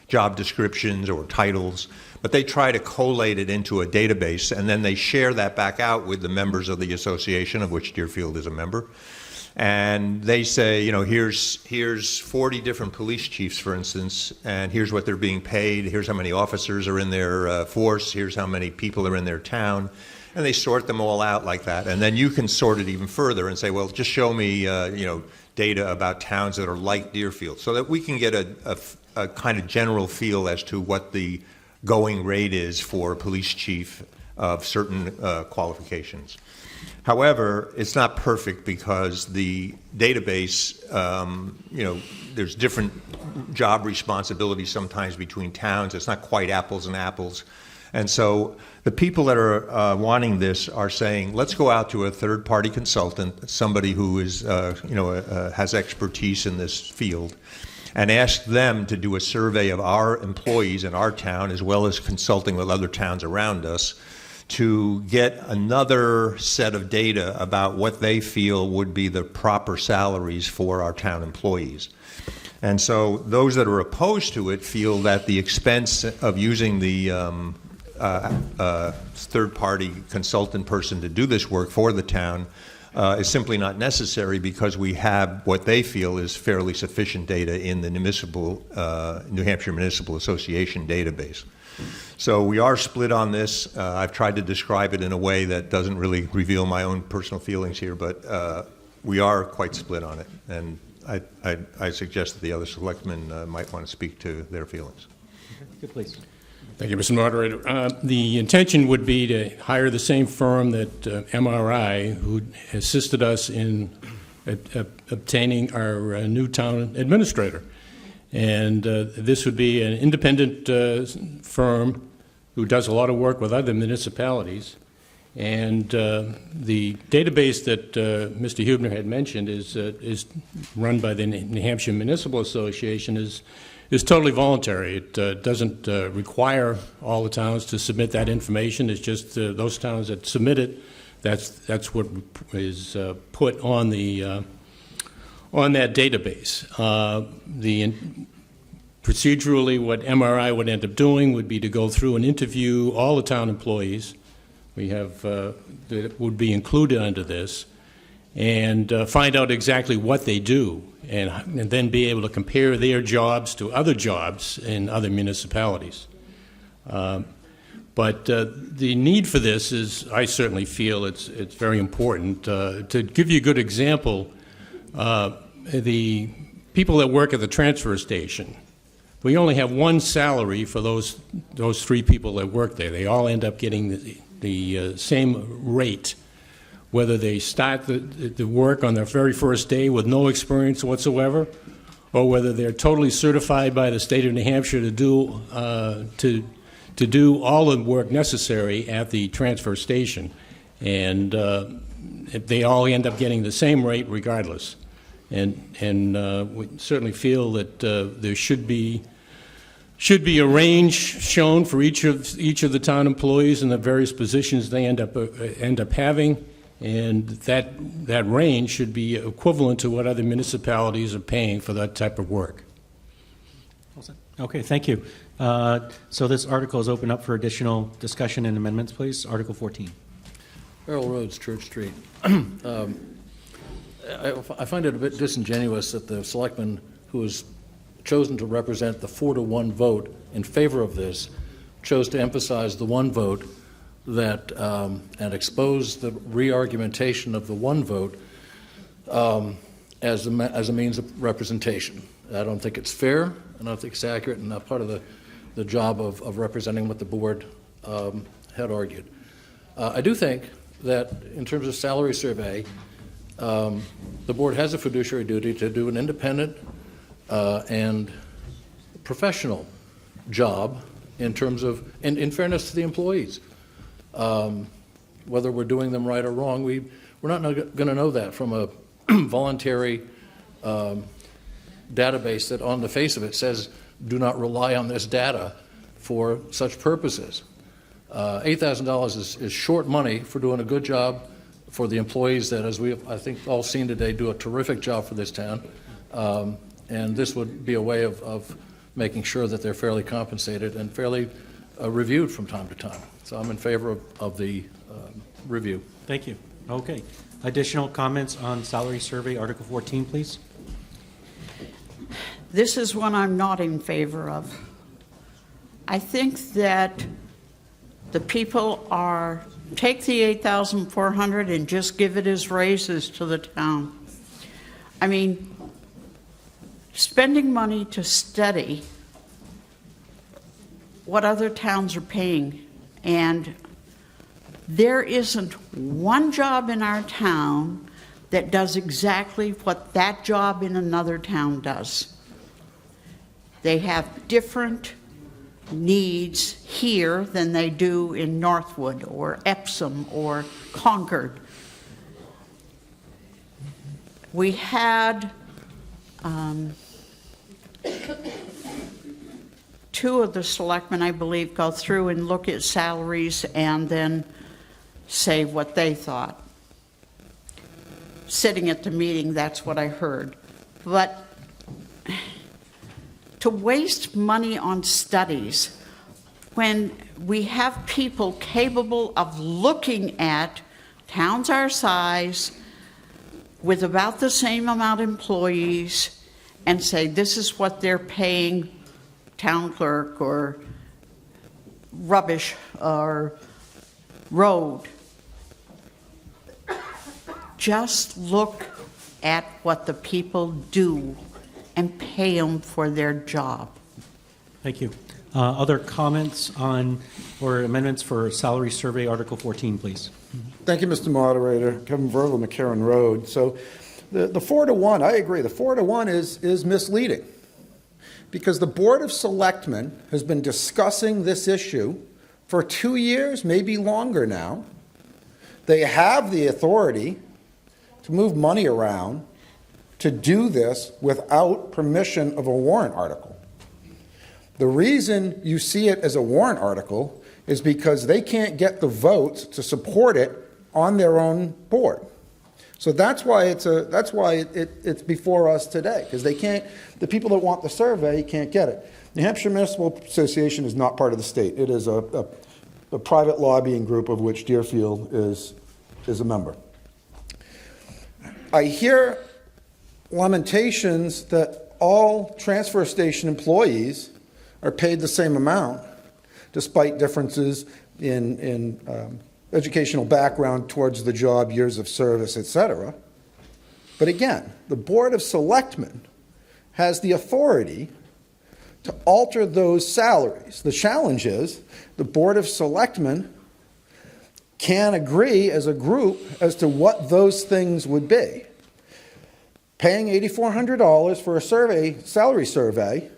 job descriptions or titles, but they try to collate it into a database, and then they share that back out with the members of the association, of which Deerfield is a member. And they say, you know, here's 40 different police chiefs, for instance, and here's what they're being paid, here's how many officers are in their force, here's how many people are in their town, and they sort them all out like that. And then you can sort it even further and say, well, just show me, you know, data about towns that are like Deerfield, so that we can get a kind of general feel as to what the going rate is for a police chief of certain qualifications. However, it's not perfect because the database, you know, there's different job responsibilities sometimes between towns. It's not quite apples and apples. And so the people that are wanting this are saying, let's go out to a third-party consultant, somebody who is, you know, has expertise in this field, and ask them to do a survey of our employees in our town, as well as consulting with other towns around us, to get another set of data about what they feel would be the proper salaries for our town employees. And so those that are opposed to it feel that the expense of using the third-party consultant person to do this work for the town is simply not necessary, because we have what they feel is fairly sufficient data in the New Hampshire Municipal Association database. So we are split on this. I've tried to describe it in a way that doesn't really reveal my own personal feelings here, but we are quite split on it. And I suggest that the other selectmen might want to speak to their feelings. Good, please. Thank you, Mr. Moderator. The intention would be to hire the same firm that MRI, who assisted us in obtaining our new town administrator. And this would be an independent firm who does a lot of work with other municipalities. And the database that Mr. Huebner had mentioned is run by the New Hampshire Municipal Association, is totally voluntary. It doesn't require all the towns to submit that information. It's just those towns that submit it, that's what is put on the on that database. Procedurally, what MRI would end up doing would be to go through and interview all the town employees we have that would be included under this, and find out exactly what they do, and then be able to compare their jobs to other jobs in other municipalities. But the need for this is, I certainly feel it's very important. To give you a good example, the people that work at the transfer station, we only have one salary for those three people that work there. They all end up getting the same rate, whether they start the work on their very first day with no experience whatsoever, or whether they're totally certified by the state of New Hampshire to do all the work necessary at the transfer station. And they all end up getting the same rate regardless. And we certainly feel that there should be a range shown for each of the town employees and the various positions they end up having, and that range should be equivalent to what other municipalities are paying for that type of work. Okay, thank you. So this article is open up for additional discussion and amendments, please. Article 14. Earl Roads, Church Street. I find it a bit disingenuous that the selectman who has chosen to represent the 4-to-1 vote in favor of this chose to emphasize the one vote that and expose the re-argumentation of the one vote as a means of representation. I don't think it's fair, and I don't think it's accurate, and not part of the job of representing what the board had argued. I do think that in terms of salary survey, the board has a fiduciary duty to do an independent and professional job in terms of, and in fairness to the employees. Whether we're doing them right or wrong, we're not going to know that from a voluntary database that on the face of it says do not rely on this data for such purposes. $8,000 is short money for doing a good job for the employees that, as we have, I think, all seen today, do a terrific job for this town. And this would be a way of making sure that they're fairly compensated and fairly reviewed from time to time. So I'm in favor of the review. Thank you. Okay. Additional comments on salary survey, Article 14, please? This is one I'm not in favor of. I think that the people are, take the $8,400 and just give it as raises to the town. I mean, spending money to study what other towns are paying, and there isn't one job in our town that does exactly what that job in another town does. They have different needs here than they do in Northwood or Epsom or Concord. We had two of the selectmen, I believe, go through and look at salaries and then say what they thought. Sitting at the meeting, that's what I heard. But to waste money on studies when we have people capable of looking at towns our size with about the same amount of employees and say this is what they're paying town clerk or rubbish or road. Just look at what the people do and pay them for their job. Thank you. Other comments on or amendments for salary survey, Article 14, please? Thank you, Mr. Moderator. Kevin Verville, McCarran Road. So the 4-to-1, I agree, the 4-to-1 is misleading because the Board of Selectmen has been discussing this issue for 2 years, maybe longer now. They have the authority to move money around to do this without permission of a warrant article. The reason you see it as a warrant article is because they can't get the votes to support it on their own board. So that's why it's before us today, because they can't, the people that want the survey can't get it. New Hampshire Municipal Association is not part of the state. It is a private lobbying group of which Deerfield is a member. I hear lamentations that all transfer station employees are paid the same amount, despite differences in educational background towards the job, years of service, etc. But again, the Board of Selectmen has the authority to alter those salaries. The challenge is the Board of Selectmen can agree as a group as to what those things would be. Paying $8,400 for a salary survey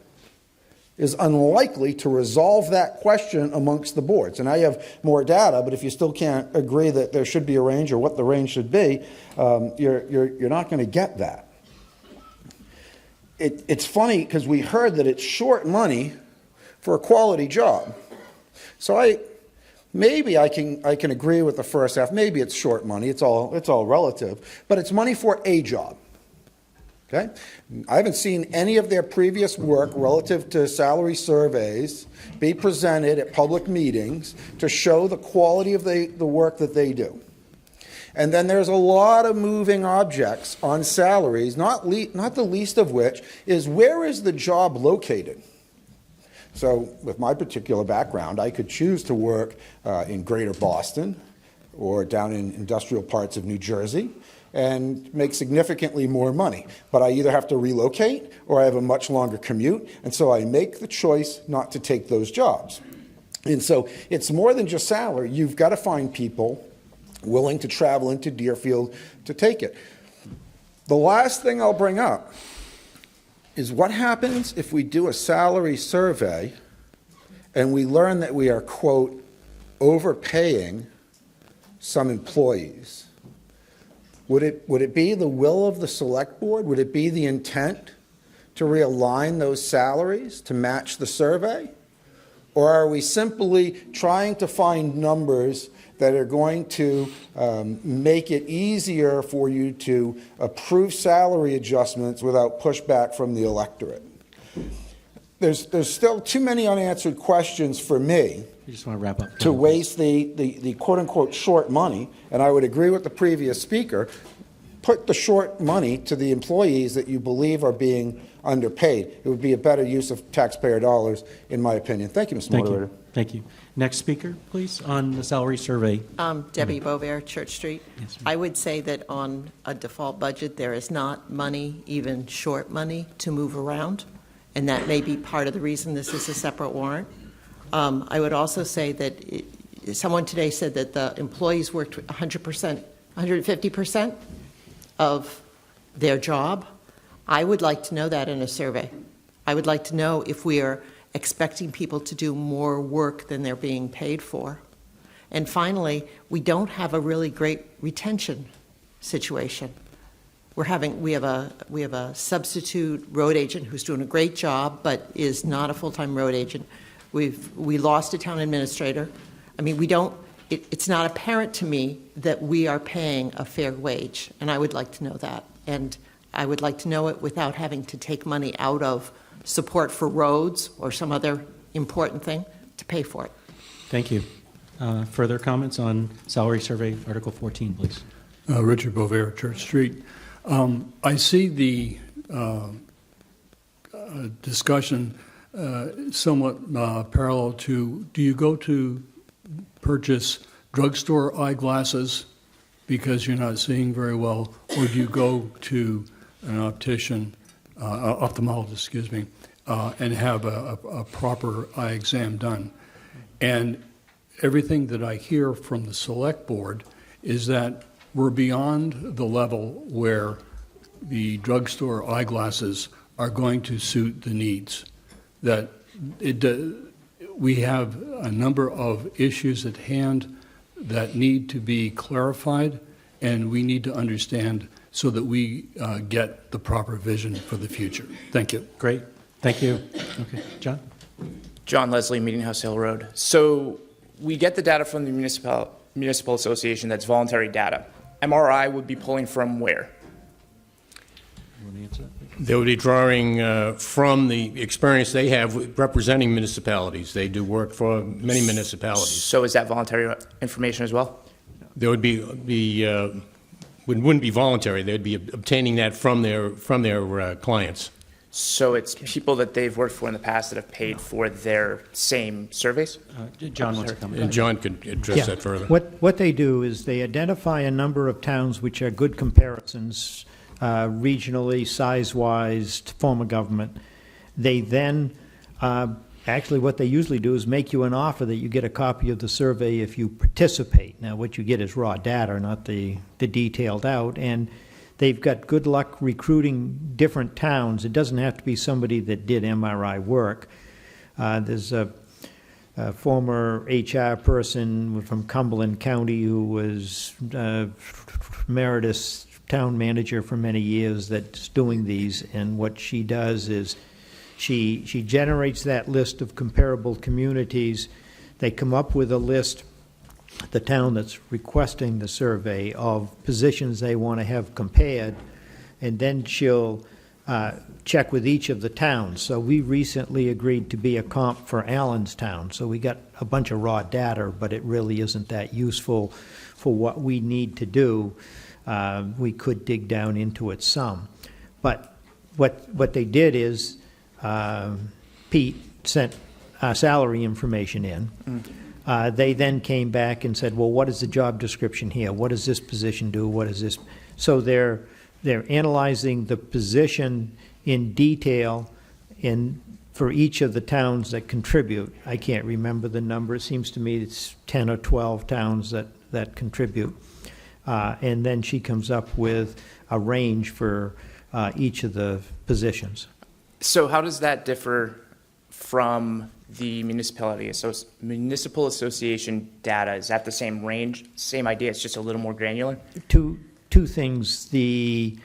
is unlikely to resolve that question amongst the boards. And I have more data, but if you still can't agree that there should be a range or what the range should be, you're not going to get that. It's funny because we heard that it's short money for a quality job. So maybe I can agree with the first half. Maybe it's short money. It's all relative, but it's money for a job. Okay? I haven't seen any of their previous work relative to salary surveys be presented at public meetings to show the quality of the work that they do. And then there's a lot of moving objects on salaries, not the least of which is where is the job located? So with my particular background, I could choose to work in Greater Boston or down in industrial parts of New Jersey and make significantly more money. But I either have to relocate or I have a much longer commute, and so I make the choice not to take those jobs. And so it's more than just salary. You've got to find people willing to travel into Deerfield to take it. The last thing I'll bring up is what happens if we do a salary survey and we learn that we are, quote, overpaying some employees. Would it be the will of the select board? Would it be the intent to realign those salaries to match the survey? Or are we simply trying to find numbers that are going to make it easier for you to approve salary adjustments without pushback from the electorate? there's still too many unanswered questions for me You just want to wrap up. to waste the quote-unquote short money, and I would agree with the previous speaker, put the short money to the employees that you believe are being underpaid. It would be a better use of taxpayer dollars, in my opinion. Thank you, Mr. Moderator. Thank you. Next speaker, please, on the salary survey. Debbie Bovair, Church Street. Yes, I would say that on a default budget, there is not money, even short money, to move around, and that may be part of the reason this is a separate warrant. I would also say that someone today said that the employees worked 100%, 150% of their job. I would like to know that in a survey. I would like to know if we are expecting people to do more work than they're being paid for. And finally, we don't have a really great retention situation. We have a substitute road agent who's doing a great job, but is not a full-time road agent. We lost a town administrator. I mean, it's not apparent to me that we are paying a fair wage, and I would like to know that. And I would like to know it without having to take money out of support for roads or some other important thing to pay for it. Thank you. Further comments on salary survey, Article 14, please. Richard Bovair, Church Street. I see the discussion somewhat parallel to, do you go to purchase drugstore eyeglasses because you're not seeing very well, or do you go to an ophthalmologist, and have a proper eye exam done? And everything that I hear from the select board is that we're beyond the level where the drugstore eyeglasses are going to suit the needs. That we have a number of issues at hand that need to be clarified, and we need to understand so that we get the proper vision for the future. Thank you. Great. Thank you. Okay, John? John Leslie, Meeting House Hill Road. So we get the data from the municipal association that's voluntary data. MRI would be pulling from where? You want to answer that? They would be drawing from the experience they have representing municipalities. They do work for many municipalities. So is that voluntary information as well? There would wouldn't be voluntary. They'd be obtaining that from their clients. So it's people that they've worked for in the past that have paid for their same surveys? John wants to come. And John could address that further. What they do is they identify a number of towns which are good comparisons, regionally, size-wise, form of government. They then, actually what they usually do is make you an offer that you get a copy of the survey if you participate. Now what you get is raw data, not the detailed out, and they've got good luck recruiting different towns. It doesn't have to be somebody that did MRI work. There's a former HR person from Cumberland County who was emeritus town manager for many years that's doing these, and what she does is she generates that list of comparable communities. They come up with a list, the town that's requesting the survey, of positions they want to have compared, and then she'll check with each of the towns. So we recently agreed to be a comp for Allenstown, so we got a bunch of raw data, but it really isn't that useful for what we need to do. We could dig down into it some. But what they did is Pete sent salary information in. They then came back and said, well, what is the job description here? What does this position do? What is this? So they're analyzing the position in detail for each of the towns that contribute. I can't remember the number. It seems to me it's 10 or 12 towns that contribute. And then she comes up with a range for each of the positions. So how does that differ from the municipal association data? Is that the same range, same idea? It's just a little more granular. Two things: the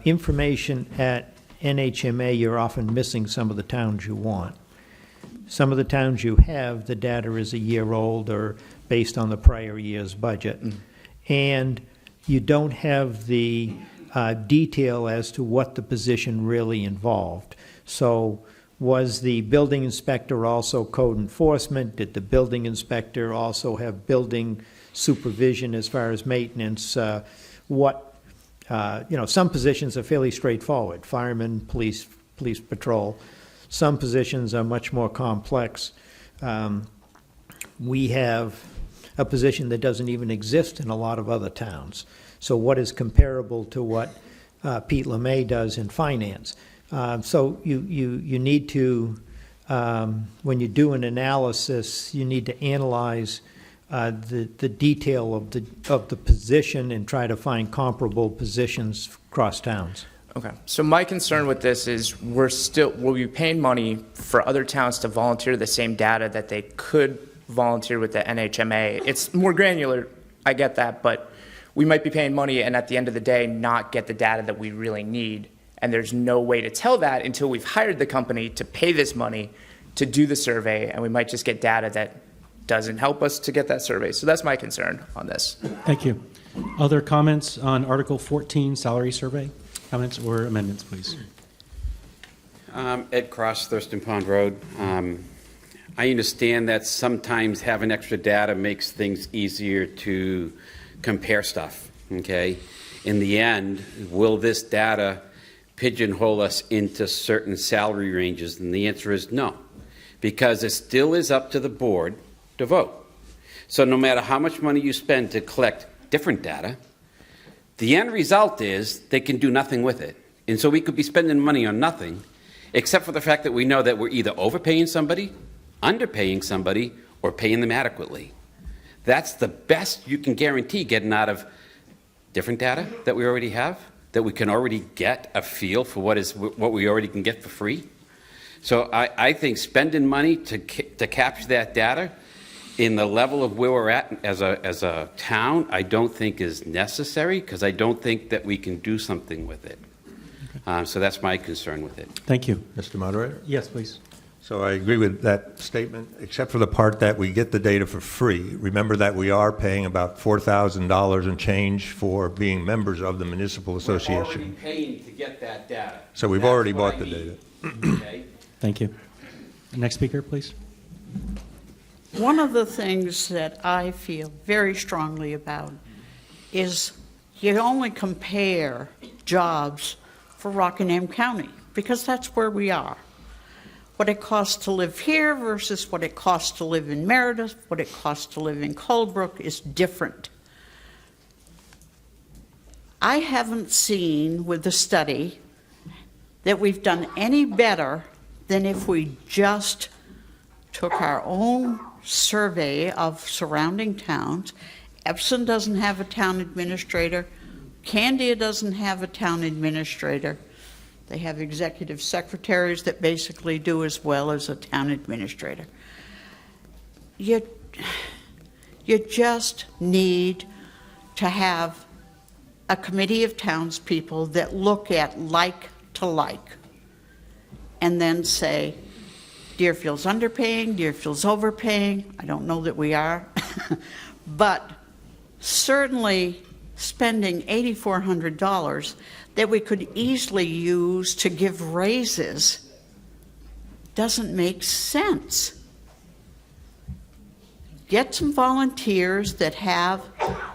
information at NHMA, you're often missing some of the towns you want. Some of the towns you have, the data is a year old or based on the prior year's budget, and you don't have the detail as to what the position really involved. So was the building inspector also code enforcement? Did the building inspector also have building supervision as far as maintenance? Some positions are fairly straightforward, firemen, police patrol. Some positions are much more complex. We have a position that doesn't even exist in a lot of other towns. So what is comparable to what Pete LeMay does in finance? So you need to, when you do an analysis, you need to analyze the detail of the position and try to find comparable positions across towns. Okay. So my concern with this is we'll be paying money for other towns to volunteer the same data that they could volunteer with the NHMA. It's more granular, I get that, but we might be paying money and at the end of the day not get the data that we really need. And there's no way to tell that until we've hired the company to pay this money to do the survey, and we might just get data that doesn't help us to get that survey. So that's my concern on this. Thank you. Other comments on Article 14, salary survey? Comments or amendments, please? Ed Cross, Thurston Pond Road. I understand that sometimes having extra data makes things easier to compare stuff, okay? In the end, will this data pigeonhole us into certain salary ranges? And the answer is no, because it still is up to the board to vote. So no matter how much money you spend to collect different data, the end result is they can do nothing with it. And so we could be spending money on nothing, except for the fact that we know that we're either overpaying somebody, underpaying somebody, or paying them adequately. That's the best you can guarantee getting out of different data that we already have, that we can already get a feel for what we already can get for free. So I think spending money to capture that data in the level of where we're at as a town, I don't think is necessary, because I don't think that we can do something with it. Okay. So that's my concern with it. Thank you. Mr. Moderator? Yes, please. So I agree with that statement, except for the part that we get the data for free. Remember that we are paying about $4,000 and change for being members of the municipal association. We're already paying to get that data. So we've already bought the data. Okay? Thank you. Next speaker, please. One of the things that I feel very strongly about is you only compare jobs for Rockingham County, because that's where we are. What it costs to live here versus what it costs to live in Meredith, what it costs to live in Colebrook is different. I haven't seen with the study that we've done any better than if we just took our own survey of surrounding towns. Epsom doesn't have a town administrator. Candia doesn't have a town administrator. They have executive secretaries that basically do as well as a town administrator. You just need to have a committee of townspeople that look at like to like and then say, Deerfield's underpaying, Deerfield's overpaying. I don't know that we are. But certainly spending $8,400 that we could easily use to give raises doesn't make sense. Get some volunteers that have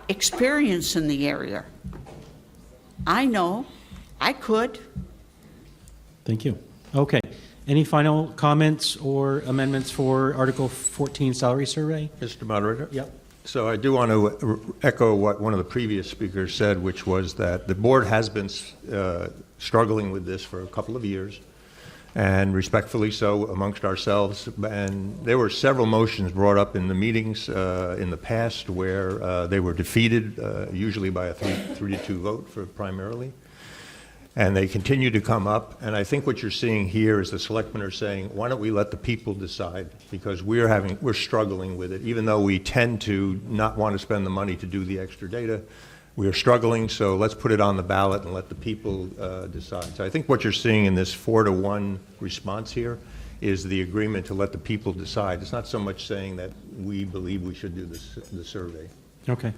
experience in the area. I know, I could. Thank you. Okay. Any final comments or amendments for Article 14 salary survey? Mr. Moderator? Yep. So I do want to echo what one of the previous speakers said, which was that the board has been struggling with this for a couple of years, and respectfully so amongst ourselves. And there were several motions brought up in the meetings in the past where they were defeated, usually by a 3-2 vote for primarily. And they continue to come up, and I think what you're seeing here is the selectmen are saying, why don't we let the people decide? Because we're struggling with it, even though we tend to not want to spend the money to do the extra data. We are struggling, so let's put it on the ballot and let the people decide. So I think what you're seeing in this 4-to-1 response here is the agreement to let the people decide. It's not so much saying that we believe we should do the survey. Okay.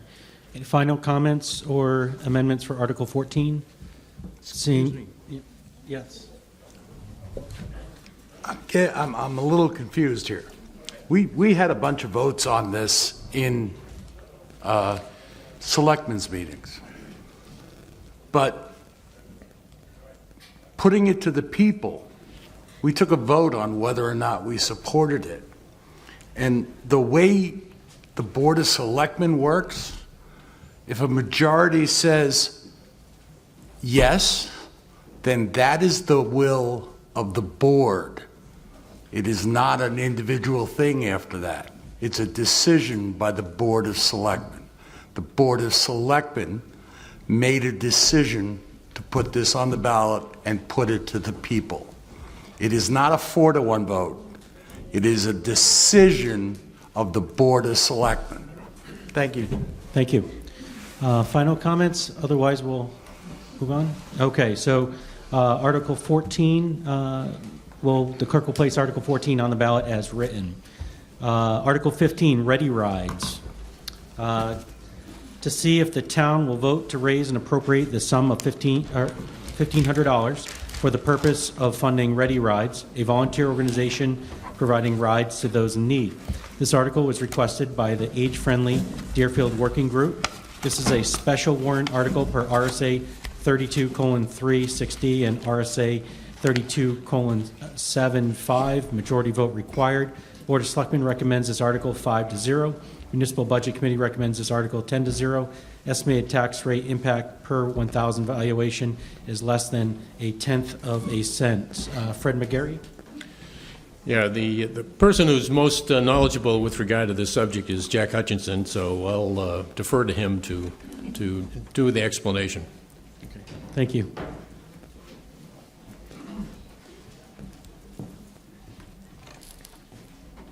Any final comments or amendments for Article 14? Seeing, yes. I'm a little confused here. We had a bunch of votes on this in selectmen's meetings. But putting it to the people, we took a vote on whether or not we supported it. And the way the Board of Selectmen works, if a majority says yes, then that is the will of the board. It is not an individual thing after that. It's a decision by the Board of Selectmen. The Board of Selectmen made a decision to put this on the ballot and put it to the people. It is not a 4-to-1 vote. It is a decision of the Board of Selectmen. Thank you. Thank you. Final comments? Otherwise, we'll move on. Okay, so Article 14, the clerk will place Article 14 on the ballot as written. Article 15, Ready Rides. To see if the town will vote to raise and appropriate the sum of $1,500 for the purpose of funding Ready Rides, a volunteer organization providing rides to those in need. This article was requested by the Age-Friendly Deerfield Working Group. This is a special warrant article per RSA 32:360 and RSA 32:75. Majority vote required. Board of Selectmen recommends this article 5-0. Municipal Budget Committee recommends this article 10-0. Estimated tax rate impact per 1,000 valuation is less than 1/10 of a cent. Fred McGarry. Yeah, the person who's most knowledgeable with regard to this subject is Jack Hutchinson, so I'll defer to him to do the explanation. Okay. Thank you.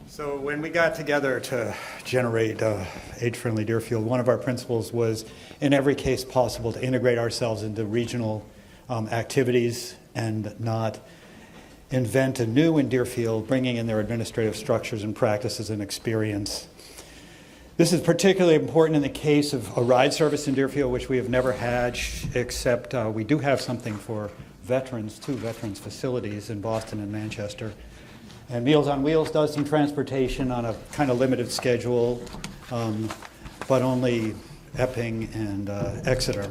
So when we got together to generate Age-Friendly Deerfield, one of our principles was, in every case possible, to integrate ourselves into regional activities and not invent anew in Deerfield, bringing in their administrative structures and practices and experience. This is particularly important in the case of a ride service in Deerfield, which we have never had, except we do have something for veterans, 2 veterans facilities in Boston and Manchester. And Meals on Wheels does some transportation on a kind of limited schedule, but only Epping and Exeter.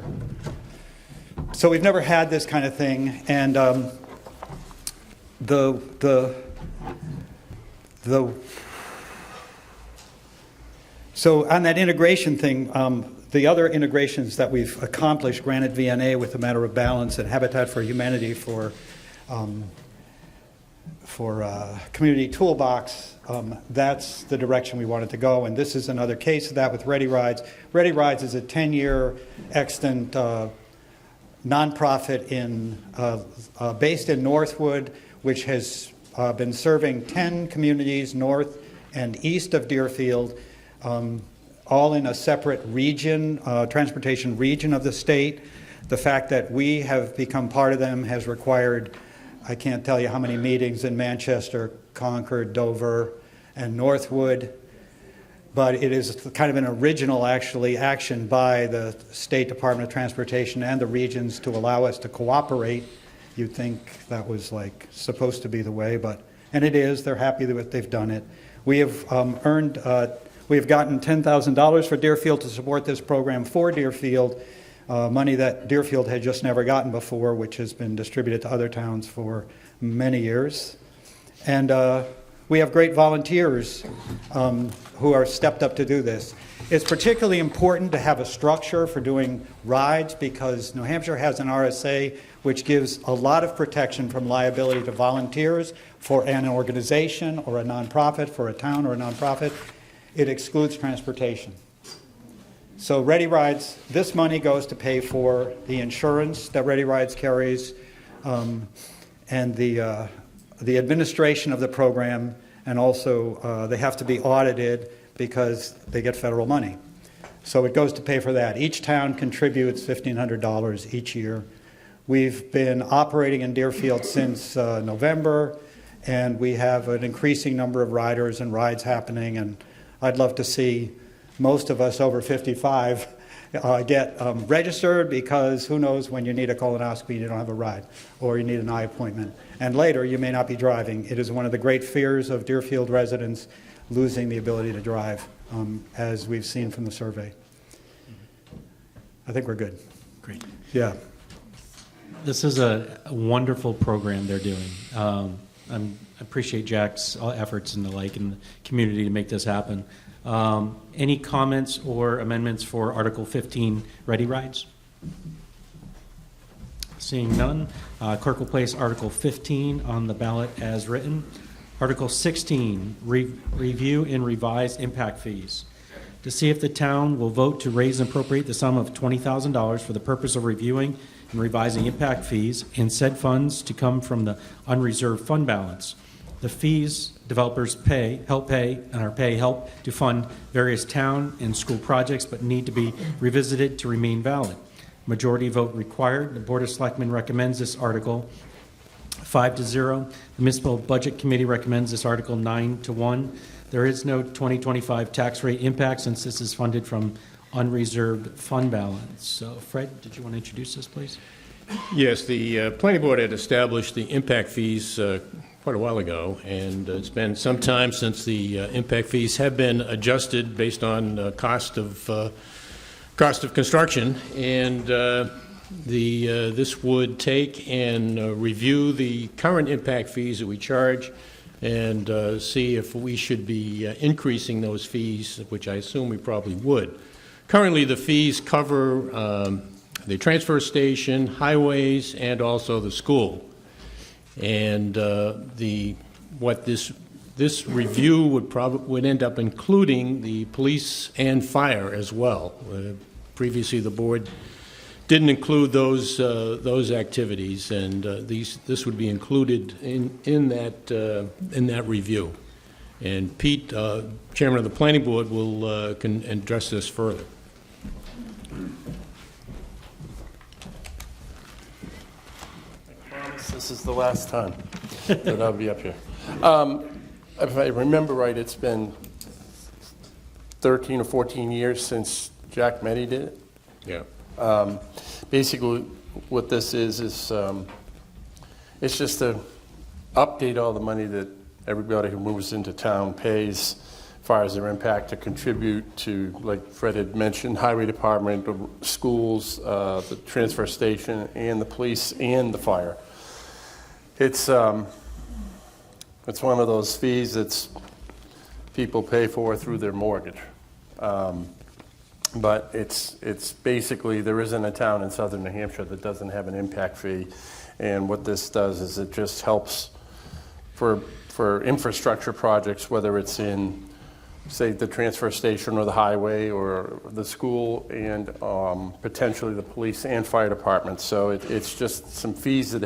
So we've never had this kind of thing, and so on that integration thing, the other integrations that we've accomplished, granted VNA with a Matter of Balance and Habitat for Humanity for Community Toolbox, that's the direction we wanted to go. And this is another case of that with Ready Rides. Ready Rides is a 10-year extant nonprofit based in Northwood, which has been serving 10 communities north and east of Deerfield, all in a separate region, transportation region of the state. The fact that we have become part of them has required, I can't tell you how many meetings in Manchester, Concord, Dover, and Northwood. But it is kind of an original, actually, action by the State Department of Transportation and the regions to allow us to cooperate. You'd think that was like supposed to be the way, and it is. They're happy that they've done it. We have we have gotten $10,000 for Deerfield to support this program for Deerfield, money that Deerfield had just never gotten before, which has been distributed to other towns for many years. And we have great volunteers who are stepped up to do this. It's particularly important to have a structure for doing rides because New Hampshire has an RSA which gives a lot of protection from liability to volunteers for an organization or a nonprofit, for a town or a nonprofit. It excludes transportation. So Ready Rides, this money goes to pay for the insurance that Ready Rides carries and the administration of the program, and also they have to be audited because they get federal money. So it goes to pay for that. Each town contributes $1,500 each year. We've been operating in Deerfield since November, and we have an increasing number of riders and rides happening, and I'd love to see most of us over 55 get registered, because who knows when you need a colonoscopy and you don't have a ride, or you need an eye appointment. And later, you may not be driving. It is one of the great fears of Deerfield residents, losing the ability to drive, as we've seen from the survey. I think we're good. Great. Yeah. This is a wonderful program they're doing. I appreciate Jack's efforts and the like in the community to make this happen. Any comments or amendments for Article 15, Ready Rides? Seeing none, clerk will place Article 15 on the ballot as written. Article 16, review and revise impact fees. To see if the town will vote to raise and appropriate the sum of $20,000 for the purpose of reviewing and revising impact fees, and said funds to come from the unreserved fund balance. The fees developers help to fund various town and school projects, but need to be revisited to remain valid. Majority vote required. The Board of Selectmen recommends this article 5-0. The Municipal Budget Committee recommends this article 9-1. There is no 2025 tax rate impact since this is funded from unreserved fund balance. So, Fred, did you want to introduce this, please? Yes, the Planning Board had established the impact fees quite a while ago, and it's been some time since the impact fees have been adjusted based on cost of construction, and this would take and review the current impact fees that we charge and see if we should be increasing those fees, which I assume we probably would. Currently, the fees cover the transfer station, highways, and also the school. And what this review would end up including the police and fire as well. Previously, the board didn't include those activities, and this would be included in that review. And Pete, Chairman of the Planning Board, will can address this further. I promise this is the last time that I'll be up here. If I remember right, it's been 13 or 14 years since Jack Meddy did it. Yeah. Basically, what this is it's just to update all the money that everybody who moves into town pays as far as their impact to contribute to, like Fred had mentioned, highway department, the schools, the transfer station, and the police and the fire. It's one of those fees that people pay for through their mortgage. But it's basically, there isn't a town in southern New Hampshire that doesn't have an impact fee. And what this does is it just helps for infrastructure projects, whether it's in, say, the transfer station or the highway or the school, and potentially the police and fire department. So it's just some fees that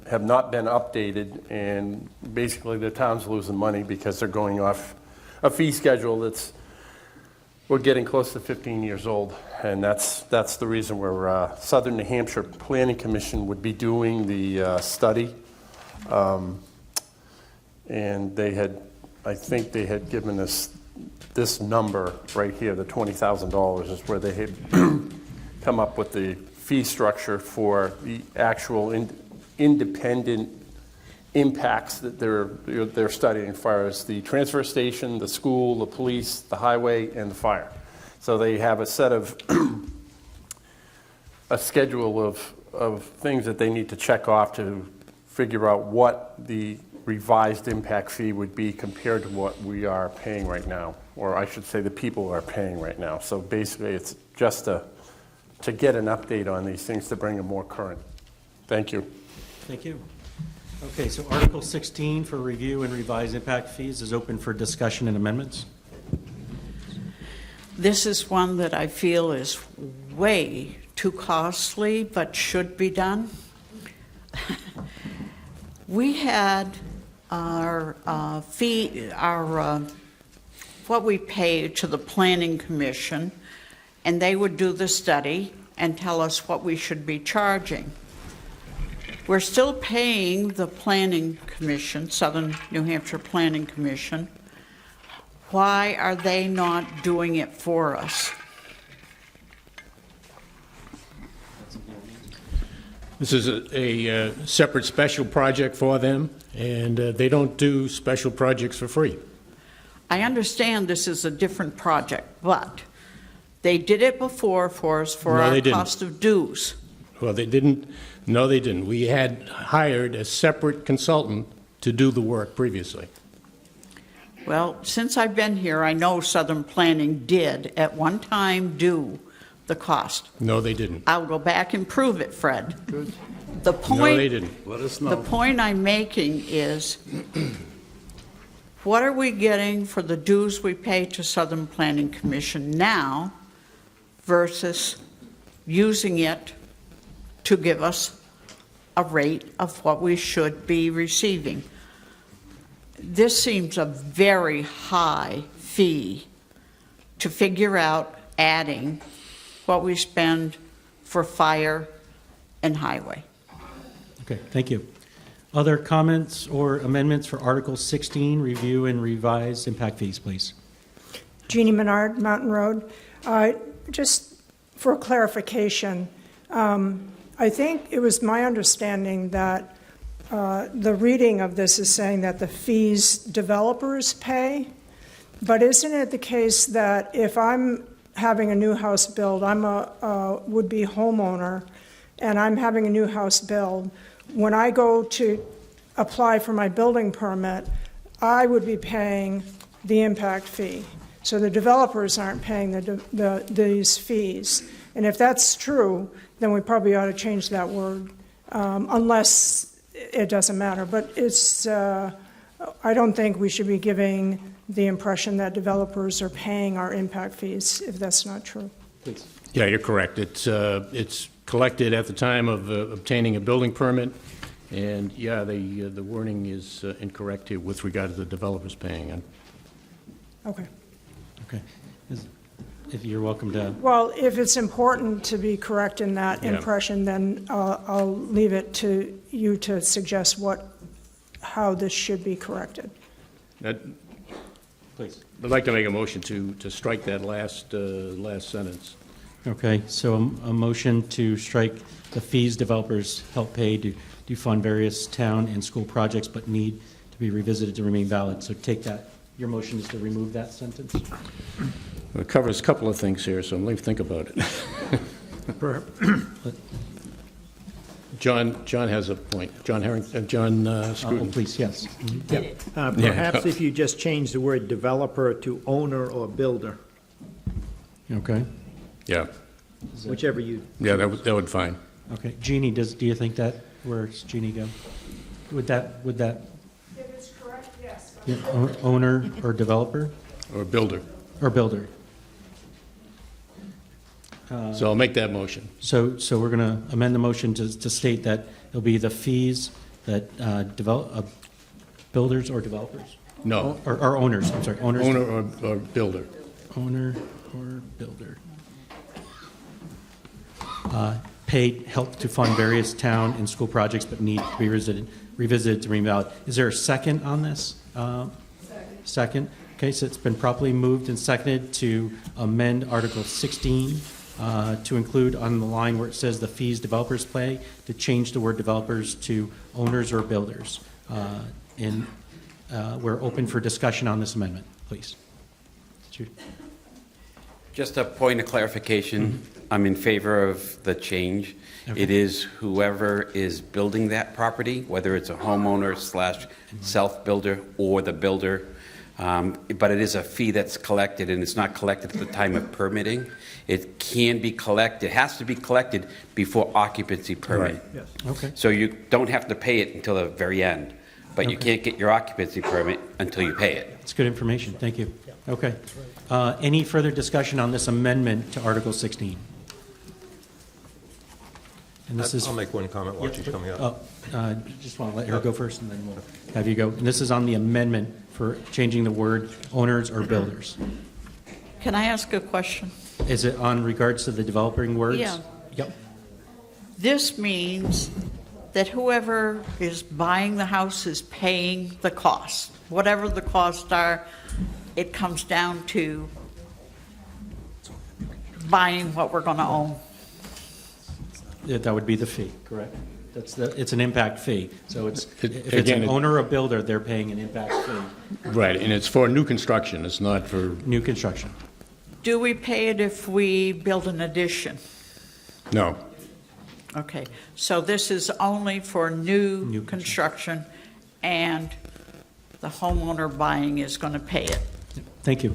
have not been updated, and basically the town's losing money because they're going off a fee schedule we're getting close to 15 years old, and that's the reason we're Southern New Hampshire Planning Commission would be doing the study, and I think they had given us this number right here, the $20,000 is where they had come up with the fee structure for the actual independent impacts that they're studying as far as the transfer station, the school, the police, the highway, and the fire. So they have a set of a schedule of things that they need to check off to figure out what the revised impact fee would be compared to what we are paying right now, or I should say the people are paying right now. So basically it's just to get an update on these things to bring them more current. Thank you. Thank you. Okay, so Article 16 for review and revise impact fees is open for discussion and amendments. This is one that I feel is way too costly, but should be done. We had our fee, what we pay to the Planning Commission, and they would do the study and tell us what we should be charging. We're still paying the Planning Commission, Southern New Hampshire Planning Commission. Why are they not doing it for us? This is a separate special project for them, and they don't do special projects for free. I understand this is a different project, but they did it before for us for No, our they didn't. cost of dues. Well, they didn't. No, they didn't. We had hired a separate consultant to do the work previously. Well, since I've been here, I know Southern Planning did at one time do the cost. No, they didn't. I'll go back and prove it, Fred. The No, point, they didn't. Let us the know. point I'm making is, what are we getting for the dues we pay to Southern Planning Commission now versus using it to give us a rate of what we should be receiving? This seems a very high fee to figure out adding what we spend for fire and highway. Okay, thank you. Other comments or amendments for Article 16, review and revise impact fees, please? Jeannie Menard, Mountain Road. Just for clarification, I think it was my understanding that the reading of this is saying that the fees developers pay, but isn't it the case that if I'm having a new house build, I'm a would-be homeowner, and I'm having a new house build, when I go to apply for my building permit, I would be paying the impact fee. So the developers aren't paying these fees. And if that's true, then we probably ought to change that word, unless it doesn't matter. But it's, I don't think we should be giving the impression that developers are paying our impact fees, if that's not true. Please. Yeah, you're correct. It's collected at the time of obtaining a building permit, and yeah, the wording is incorrect here with regard to the developers paying. Okay. Okay. If you're welcome to. Well, if it's important to be correct in that Yeah. impression, then I'll leave it to you to suggest how this should be corrected. Please. I'd like to make a motion to strike that last sentence. Okay, so a motion to strike the fees developers help pay to fund various town and school projects but need to be revisited to remain valid. So take that, your motion is to remove that sentence? It covers a couple of things here, so let me think about it. John has a point. John Scruton. Please, yes. Perhaps if you just change the word developer to owner or builder, Okay. Yeah. whichever you. Yeah, that would fine. Okay, Jeannie, do you think that, where's Jeannie go? Would that, If it's correct, yes. yeah, owner or developer? Or builder. Or builder? So I'll make that motion. So we're going to amend the motion to state that it'll be the fees that builders or developers? No. Or owners, I'm sorry, owners. Owner or builder. Owner or builder. Paid help to fund various town and school projects but need to be revisited to remain valid. Is there a second on this? Second. Okay, so it's been properly moved and seconded to amend Article 16 to include on the line where it says the fees developers pay, to change the word developers to owners or builders. And we're open for discussion on this amendment, please. Judy. Just a point of clarification, I'm in favor of the change. Okay. It is whoever is building that property, whether it's a homeowner / self-builder or the builder. But it is a fee that's collected, and it's not collected at the time of permitting. It can be collected, it has to be collected before occupancy permit. Right. Yes. Okay. So you don't have to pay it until the very end, but you can't get your occupancy permit until you pay it. That's good information. Thank you. Okay. Any further discussion on this amendment to Article 16? And this is. I'll make one comment while she's coming up. Just want to let her go first, and then we'll have you go. And this is on the amendment for changing the word owners or builders. Can I ask a question? Is it on regards to the developing words? Yeah. Yep. This means that whoever is buying the house is paying the cost. Whatever the costs are, it comes down to buying what we're going to own. That would be the fee, correct? It's an impact fee. So if it's Again, an owner or builder, they're paying an impact fee. Right, and it's for new construction, it's not for, New construction. Do we pay it if we build an addition? no. Okay, so this is only for new construction, and the homeowner buying is going to pay it. Thank you.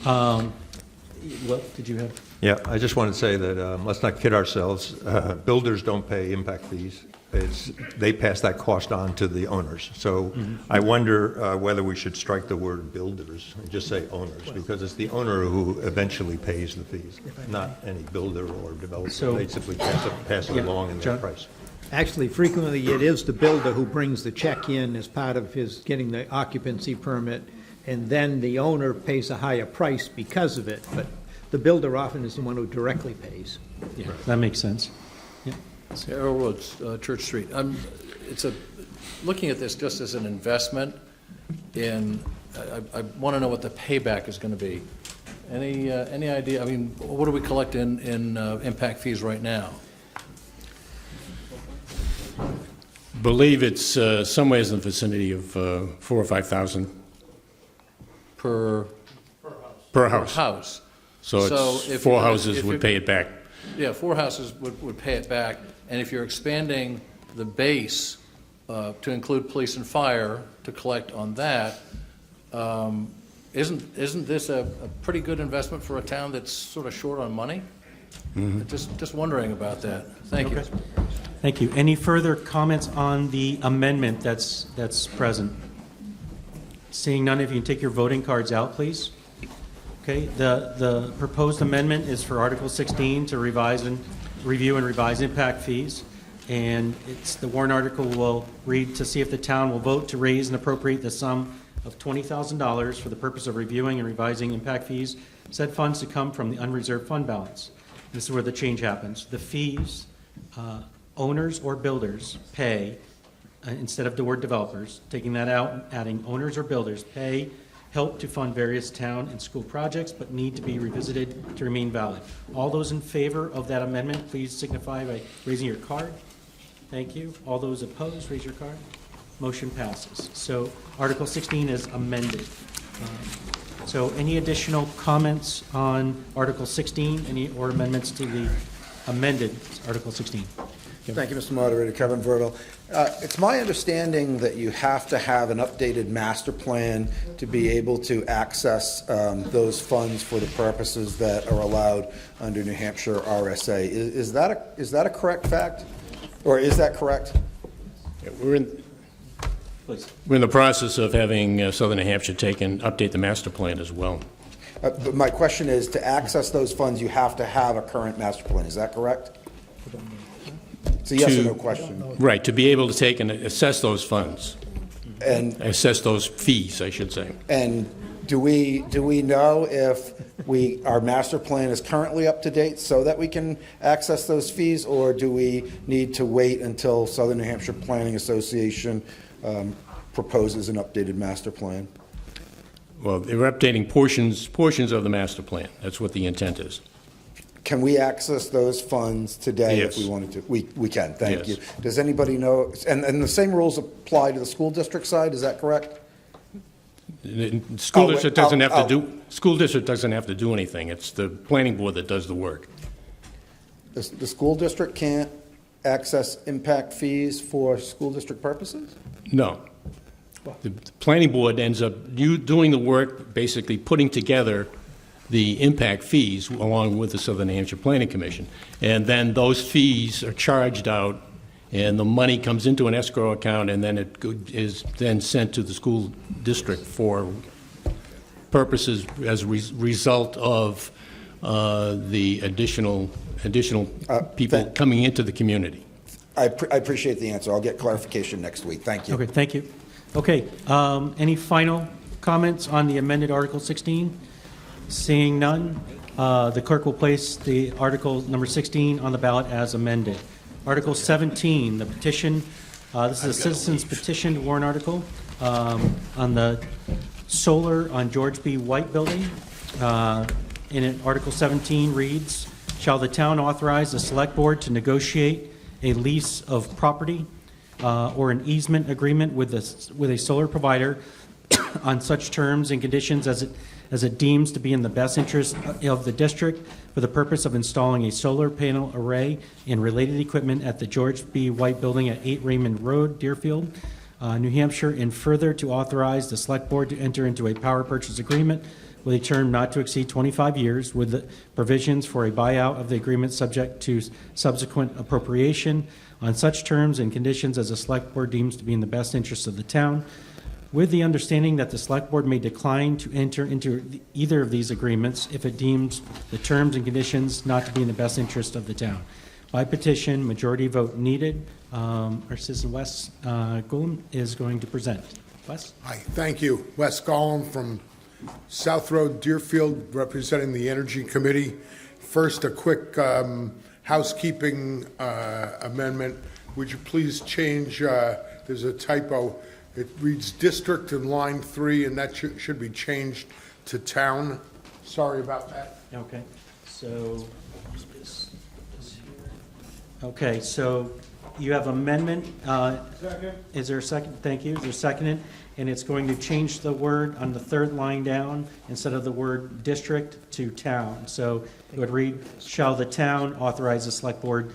What did you have? Yeah, I just wanted to say that let's not kid ourselves. Builders don't pay impact fees. They pass that cost on to the owners. So I wonder whether we should strike the word builders and just say owners, because it's the owner who eventually pays the fees, not any builder or developer. So- They simply pass it along in their price. Actually, frequently, it is the builder who brings the check in as part of his getting the occupancy permit, and then the owner pays a higher price because of it, but the builder often is the one who directly pays. Yeah, that makes sense. Yeah. Arrow Roads, Church Street. Looking at this just as an investment in, I want to know what the payback is going to be. Any idea? I mean, what do we collect in impact fees right now? Believe it's somewhere in the vicinity of 4,000 or 5,000 Per house. house. So it's four houses would pay it back. Yeah, 4 houses would pay it back, and if you're expanding the base to include police and fire to collect on that, isn't this a pretty good investment for a town that's sort of short on money? Just wondering about that. Thank you. Thank you. Any further comments on the amendment that's present? Seeing none, if you can take your voting cards out, please. Okay, the proposed amendment is for Article 16 to review and revise impact fees. And the warrant article will read to see if the town will vote to raise and appropriate the sum of $20,000 for the purpose of reviewing and revising impact fees. Said funds to come from the unreserved fund balance. This is where the change happens. The fees, owners or builders pay, instead of the word developers, taking that out, adding owners or builders pay, help to fund various town and school projects, but need to be revisited to remain valid. All those in favor of that amendment, please signify by raising your card. Thank you. All those opposed, raise your card. Motion passes. So Article 16 is amended. So any additional comments on Article 16, or amendments to the amended Article 16? Thank you, Mr. Moderator. Kevin Verville. It's my understanding that you have to have an updated master plan to be able to access those funds for the purposes that are allowed under New Hampshire RSA. Is that a correct fact? Or is that correct? Yeah, we're in the process of having Southern New Hampshire update the master plan as well. But my question is, to access those funds, you have to have a current master plan. Is that correct? It's a yes or no question. Right, to be able to take and assess those funds. And assess those fees, I should say. And do we know if our master plan is currently up to date so that we can access those fees, or do we need to wait until Southern New Hampshire Planning Association proposes an updated master plan? Well, they're updating portions of the master plan. That's what the intent is. Can we access those funds today Yes. if we wanted to? We can, thank Yes. you. Does anybody know, and the same rules apply to the school district side, is that correct? School district doesn't have to do anything. It's the planning board that does the work. The school district can't access impact fees for school district purposes? No. The planning board ends up doing the work, basically putting together the impact fees along with the Southern New Hampshire Planning Commission. And then those fees are charged out, and the money comes into an escrow account, and then it is then sent to the school district for purposes as a result of the additional people coming into the community. I appreciate the answer. I'll get clarification next week. Thank you. Okay, thank you. Okay, any final comments on the amended Article 16? Seeing none, the clerk will place the Article number 16 on the ballot as amended. Article 17, the petition. This is a citizen's petition warrant article on the solar on George B. White Building. In it, Article 17 reads, shall the town authorize the select board to negotiate a lease of property or an easement agreement with a solar provider on such terms and conditions as it deems to be in the best interest of the district for the purpose of installing a solar panel array and related equipment at the George B. White Building at 8 Raymond Road, Deerfield, New Hampshire, and further to authorize the Select Board to enter into a power purchase agreement with a term not to exceed 25 years with the provisions for a buyout of the agreement subject to subsequent appropriation on such terms and conditions as the Select Board deems to be in the best interest of the town, with the understanding that the Select Board may decline to enter into either of these agreements if it deems the terms and conditions not to be in the best interest of the town. By petition, majority vote needed. Our citizen Wes Goulden is going to present. Wes? Hi, thank you. Wes Gollum from South Road, Deerfield, representing the Energy Committee. First, a quick housekeeping amendment. Would you please change, there's a typo. It reads district in line 3, and that should be changed to town. Sorry about that. Okay, so, okay, so you have amendment. Second. Is there a second? Thank you. Is there seconded? And it's going to change the word on the third line down, instead of the word district, to town. So it would read, shall the town authorize the Select Board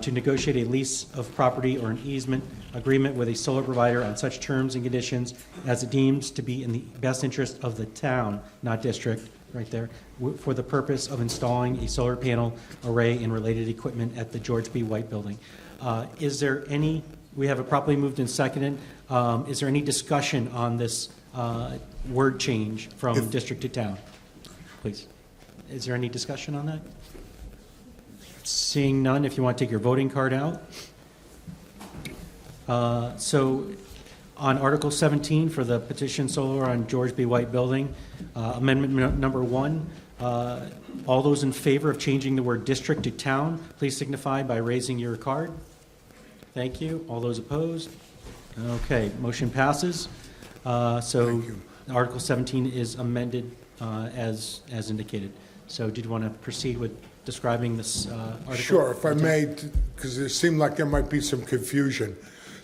to negotiate a lease of property or an easement agreement with a solar provider on such terms and conditions as it deems to be in the best interest of the town, not district, right there, for the purpose of installing a solar panel array and related equipment at the George B. White Building. Is there any, we have it properly moved and seconded, is there any discussion on this word change from district to town? Please. Is there any discussion on that? Seeing none, if you want to take your voting card out. So on Article 17 for the petition solar on George B. White Building, amendment number 1, all those in favor of changing the word district to town, please signify by raising your card. Thank you. All those opposed? Okay, motion passes. So Article 17 is amended as indicated. So did you want to proceed with describing this article? Sure, if I may, because it seemed like there might be some confusion.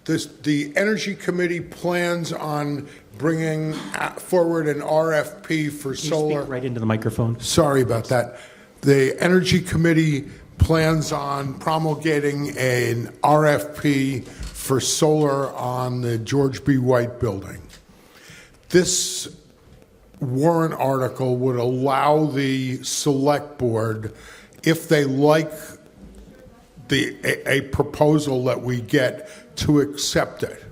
The Energy Committee plans on bringing forward an RFP for solar. Can you speak right into the microphone? Sorry about that. The Energy Committee plans on promulgating an RFP for solar on the George B. White Building. This warrant article would allow the Select Board, if they like a proposal that we get, to accept it.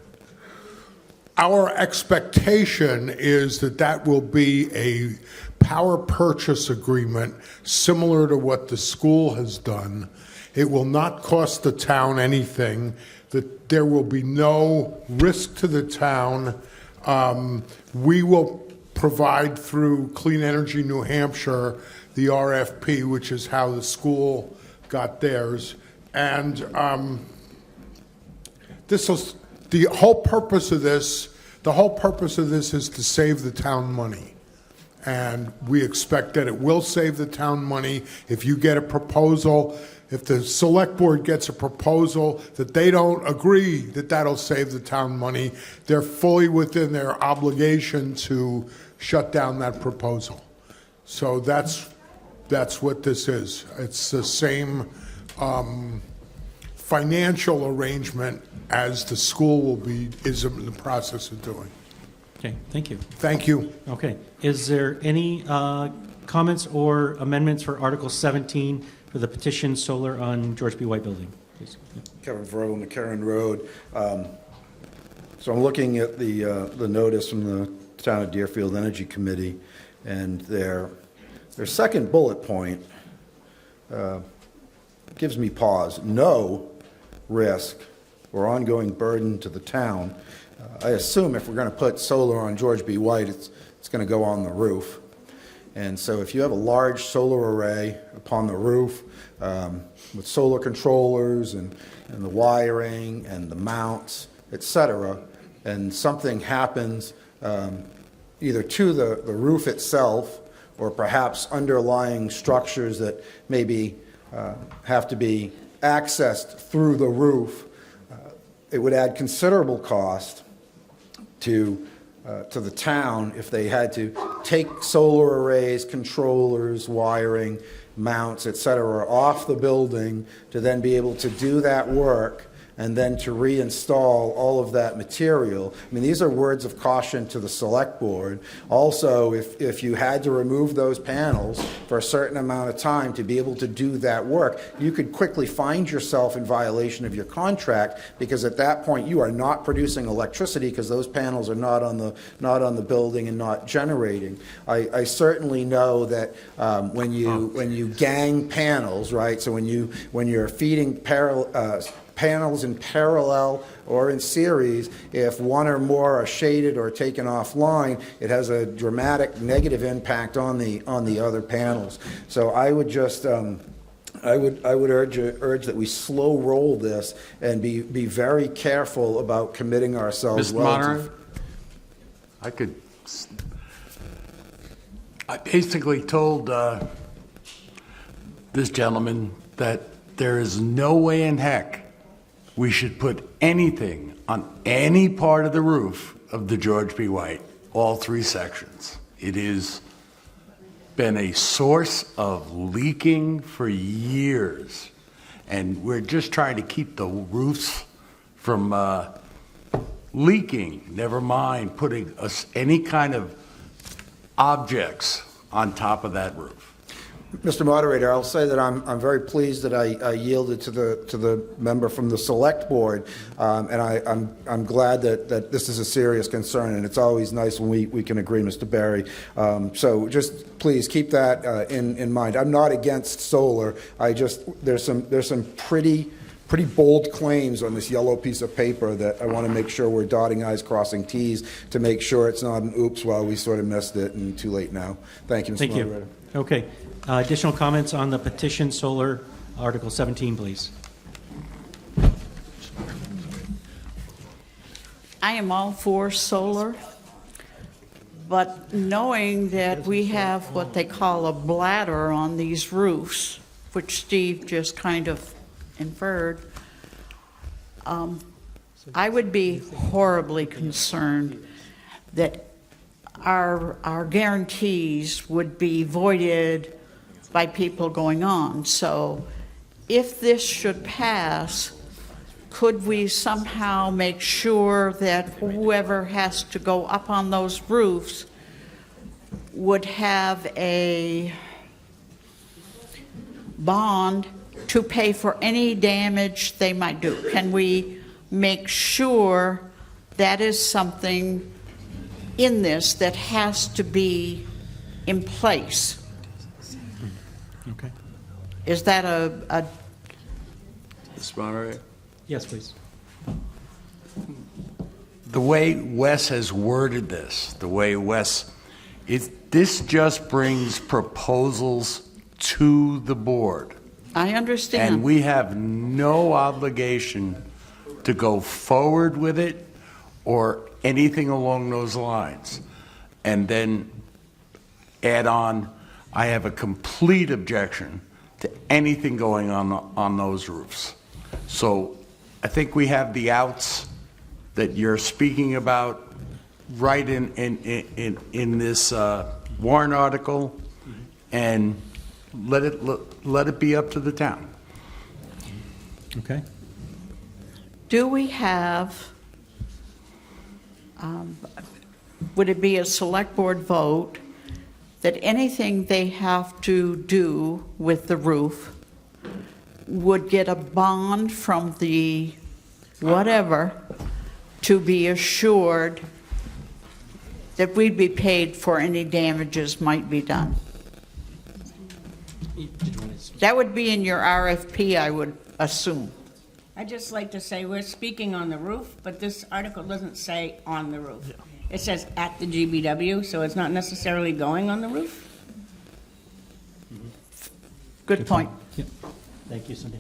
Our expectation is that that will be a power purchase agreement similar to what the school has done. It will not cost the town anything. That there will be no risk to the town. We will provide through Clean Energy New Hampshire the RFP, which is how the school got theirs. And the whole purpose of this is to save the town money. And we expect that it will save the town money. If you get a proposal, if the Select Board gets a proposal that they don't agree that that'll save the town money, they're fully within their obligation to shut down that proposal. So that's what this is. It's the same financial arrangement as the school is in the process of doing. Okay, thank you. Thank you. Okay, is there any comments or amendments for Article 17 for the petition solar on George B. White Building? Please. Kevin Verrill, McCarran Road. So I'm looking at the notice from the Town of Deerfield Energy Committee, and their second bullet point gives me pause. No risk or ongoing burden to the town. I assume if we're going to put solar on George B. White, it's going to go on the roof. And so if you have a large solar array upon the roof with solar controllers and the wiring and the mounts, etc., and something happens either to the roof itself or perhaps underlying structures that maybe have to be accessed through the roof, it would add considerable cost to the town if they had to take solar arrays, controllers, wiring, mounts, et cetera, off the building to then be able to do that work and then to reinstall all of that material. I mean, these are words of caution to the select board. Also, if you had to remove those panels for a certain amount of time to be able to do that work, you could quickly find yourself in violation of your contract, because at that point you are not producing electricity because those panels are not on the building and not generating. I certainly know that when you gang panels, right? So when you're feeding panels in parallel or in series, if one or more are shaded or taken offline, it has a dramatic negative impact on the other panels. So I would just I would urge that we slow roll this and be very careful about committing ourselves. Mr. Moderator, I basically told this gentleman that there is no way in heck we should put anything on any part of the roof of the George B. White, all three sections. It has been a source of leaking for years, and we're just trying to keep the roofs from leaking, never mind putting any kind of objects on top of that roof. Mr. Moderator, I'll say that I'm very pleased that I yielded to the member from the Select Board, and I'm glad that this is a serious concern, and it's always nice when we can agree, Mr. Barry. So just please keep that in mind. I'm not against solar. There's some pretty bold claims on this yellow piece of paper that I want to make sure we're dotting I's, crossing T's to make sure it's not an oops, well, we sort of missed it and too late now. Thank you, Mr. Moderator. Okay. Additional comments on the petition solar, Article 17, please. I am all for solar, but knowing that we have what they call a bladder on these roofs, which Steve just kind of inferred, I would be horribly concerned that our guarantees would be voided by people going on. So if this should pass, could we somehow make sure that whoever has to go up on those roofs would have a bond to pay for any damage they might do? Can we make sure that is something in this that has to be in place? Okay. Is that a Mr. Moderator? Yes, please. The way Wes has worded this, this just brings proposals to the board. I understand. And we have no obligation to go forward with it or anything along those lines. And then add on, I have a complete objection to anything going on those roofs. So I think we have the outs that you're speaking about right in this warrant article, and let it be up to the town. Okay. Do we have, would it be a select board vote that anything they have to do with the roof would get a bond from the whatever to be assured that we'd be paid for any damages might be done? That would be in your RFP, I would assume. I'd just like to say we're speaking on the roof, but this article doesn't say on the roof. It says at the GBW, so it's not necessarily going on the roof. Good point. Yep. Thank you, Cindy.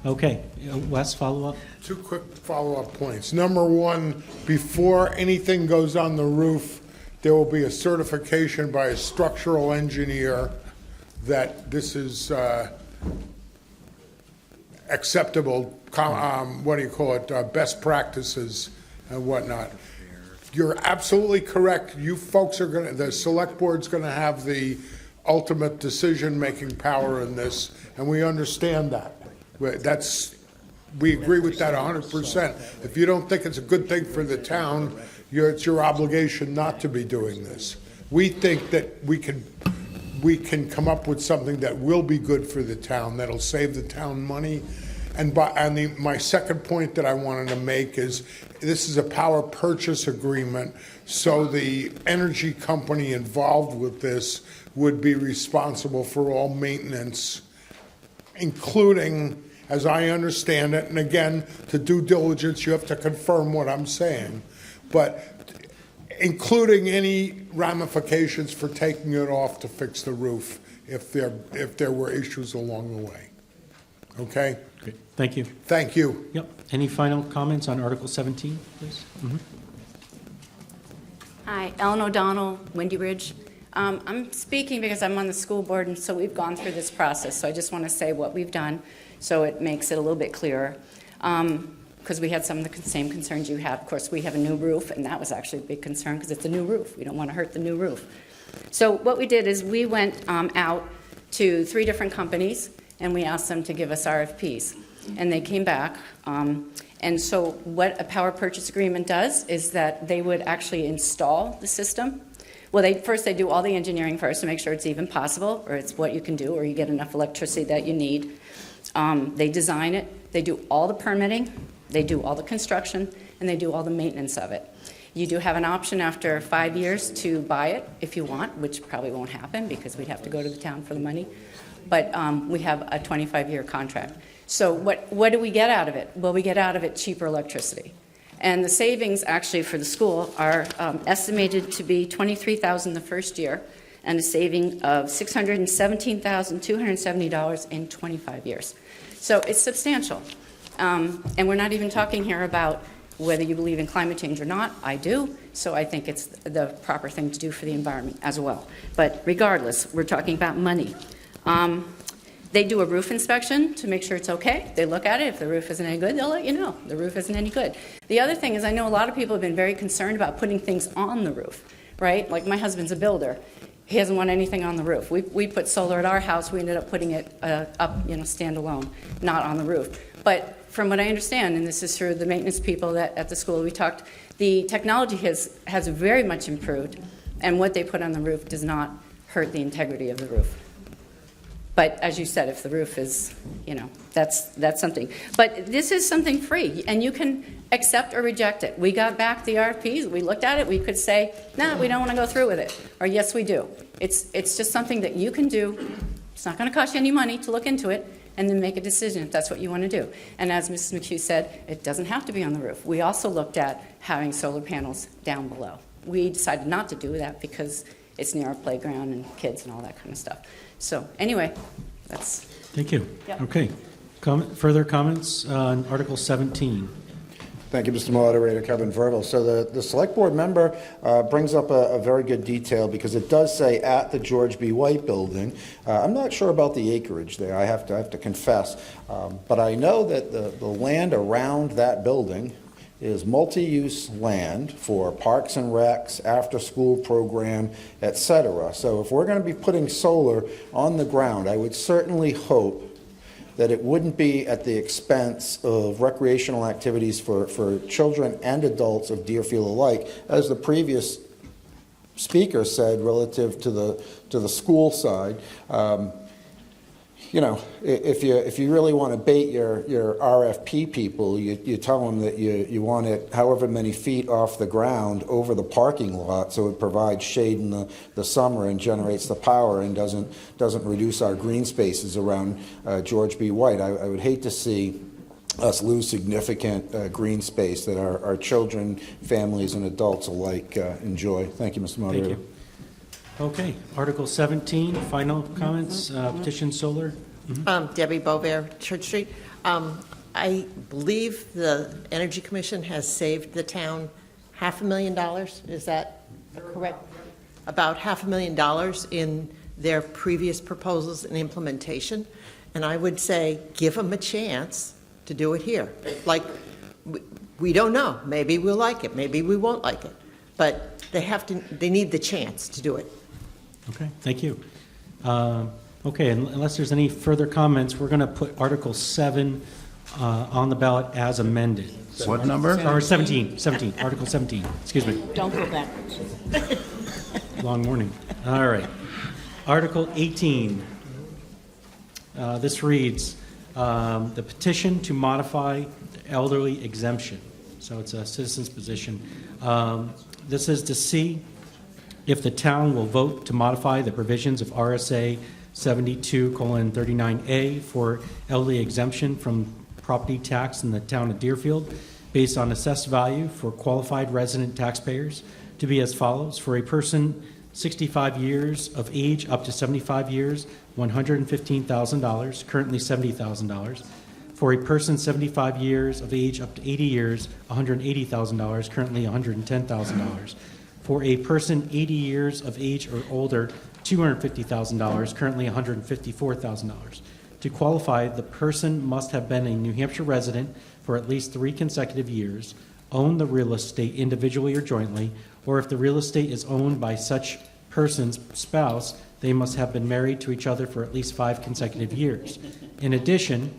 Okay, Wes, follow up? 2 quick follow-up points. Number one, before anything goes on the roof, there will be a certification by a structural engineer that this is acceptable, what do you call it, best practices and whatnot. You're absolutely correct. You folks are going to, the select board's going to have the ultimate decision-making power in this, and we understand that. We agree with that 100%. If you don't think it's a good thing for the town, it's your obligation not to be doing this. We think that we can come up with something that will be good for the town, that'll save the town money. My second point that I wanted to make is this is a power purchase agreement, so the energy company involved with this would be responsible for all maintenance, including, as I understand it, and again, to due diligence, you have to confirm what I'm saying, but including any ramifications for taking it off to fix the roof if there were issues along the way. Okay? Great. Thank you. Thank you. Yep. Any final comments on Article 17, please? Mm-hmm. Hi, Ellen O'Donnell, Windy Ridge. I'm speaking because I'm on the school board, and so we've gone through this process. So I just want to say what we've done so it makes it a little bit clearer. Because we had some of the same concerns you have. Of course, we have a new roof, and that was actually a big concern because it's a new roof. We don't want to hurt the new roof. So what we did is we went out to 3 different companies, and we asked them to give us RFPs. And they came back. And so what a power purchase agreement does is that they would actually install the system. Well, they do all the engineering first to make sure it's even possible, or it's what you can do, or you get enough electricity that you need. They design it. They do all the permitting. They do all the construction, and they do all the maintenance of it. You do have an option after 5 years to buy it if you want, which probably won't happen because we'd have to go to the town for the money. But we have a 25-year contract. So what do we get out of it? Well, we get out of it cheaper electricity. And the savings actually for the school are estimated to be $23,000 the first year and a saving of $617,270 in 25 years. So it's substantial. And we're not even talking here about whether you believe in climate change or not. I do, so I think it's the proper thing to do for the environment as well. But regardless, we're talking about money. They do a roof inspection to make sure it's okay. They look at it. If the roof isn't any good, they'll let you know the roof isn't any good. The other thing is I know a lot of people have been very concerned about putting things on the roof, right? Like my husband's a builder. He doesn't want anything on the roof. We put solar at our house. We ended up putting it up, standalone, not on the roof. But from what I understand, and this is through the maintenance people at the school we talked, the technology has very much improved, and what they put on the roof does not hurt the integrity of the roof. But as you said, if the roof is, that's something. But this is something free, and you can accept or reject it. We got back the RFPs. We looked at it. We could say, no, we don't want to go through with it, or yes, we do. It's just something that you can do. It's not going to cost you any money to look into it, and then make a decision if that's what you want to do. And as Mrs. McHugh said, it doesn't have to be on the roof. We also looked at having solar panels down below. We decided not to do that because it's near our playground and kids and all that kind of stuff. So anyway, that's... Thank you. Yep. Okay. Further comments on Article 17? Thank you, Mr. Moderator, Kevin Verville. So the select board member brings up a very good detail because it does say at the George B. White building. I'm not sure about the acreage there, I have to confess. But I know that the land around that building is multi-use land for parks and recs, after-school program, etc. So if we're going to be putting solar on the ground, I would certainly hope that it wouldn't be at the expense of recreational activities for children and adults of Deerfield alike, as the previous speaker said relative to the school side. If you really want to bait your RFP people, you tell them that you want it however many feet off the ground over the parking lot, so it provides shade in the summer and generates the power and doesn't reduce our green spaces around George B. White. I would hate to see us lose significant green space that our children, families, and adults alike enjoy. Thank you, Mr. Moderator. Thank you. Okay, Article 17, final comments, petition solar. Mm-hmm. Debbie Beauvais, Church Street. I believe the Energy Commission has saved the town $500,000. Is that correct? About $500,000 in their previous proposals and implementation. And I would say, give them a chance to do it here. Like, we don't know. Maybe we'll like it. Maybe we won't like it. But they need the chance to do it. Okay, thank you. Okay, unless there's any further comments, we're going to put Article 7 on the ballot as amended. What number? Or 17, Article 17, excuse me. Don't go backwards. Long morning. All right. Article 18. This reads, the petition to modify the elderly exemption. So it's a citizen's position. This is to see if the town will vote to modify the provisions of RSA 72:39A for elderly exemption from property tax in the town of Deerfield based on assessed value for qualified resident taxpayers to be as follows. For a person 65 years of age up to 75 years, $115,000, currently $70,000. For a person 75 years of age up to 80 years, $180,000, currently $110,000. For a person 80 years of age or older, $250,000, currently $154,000. To qualify, the person must have been a New Hampshire resident for at least 3 consecutive years, own the real estate individually or jointly, or if the real estate is owned by such person's spouse, they must have been married to each other for at least 5 consecutive years. In addition,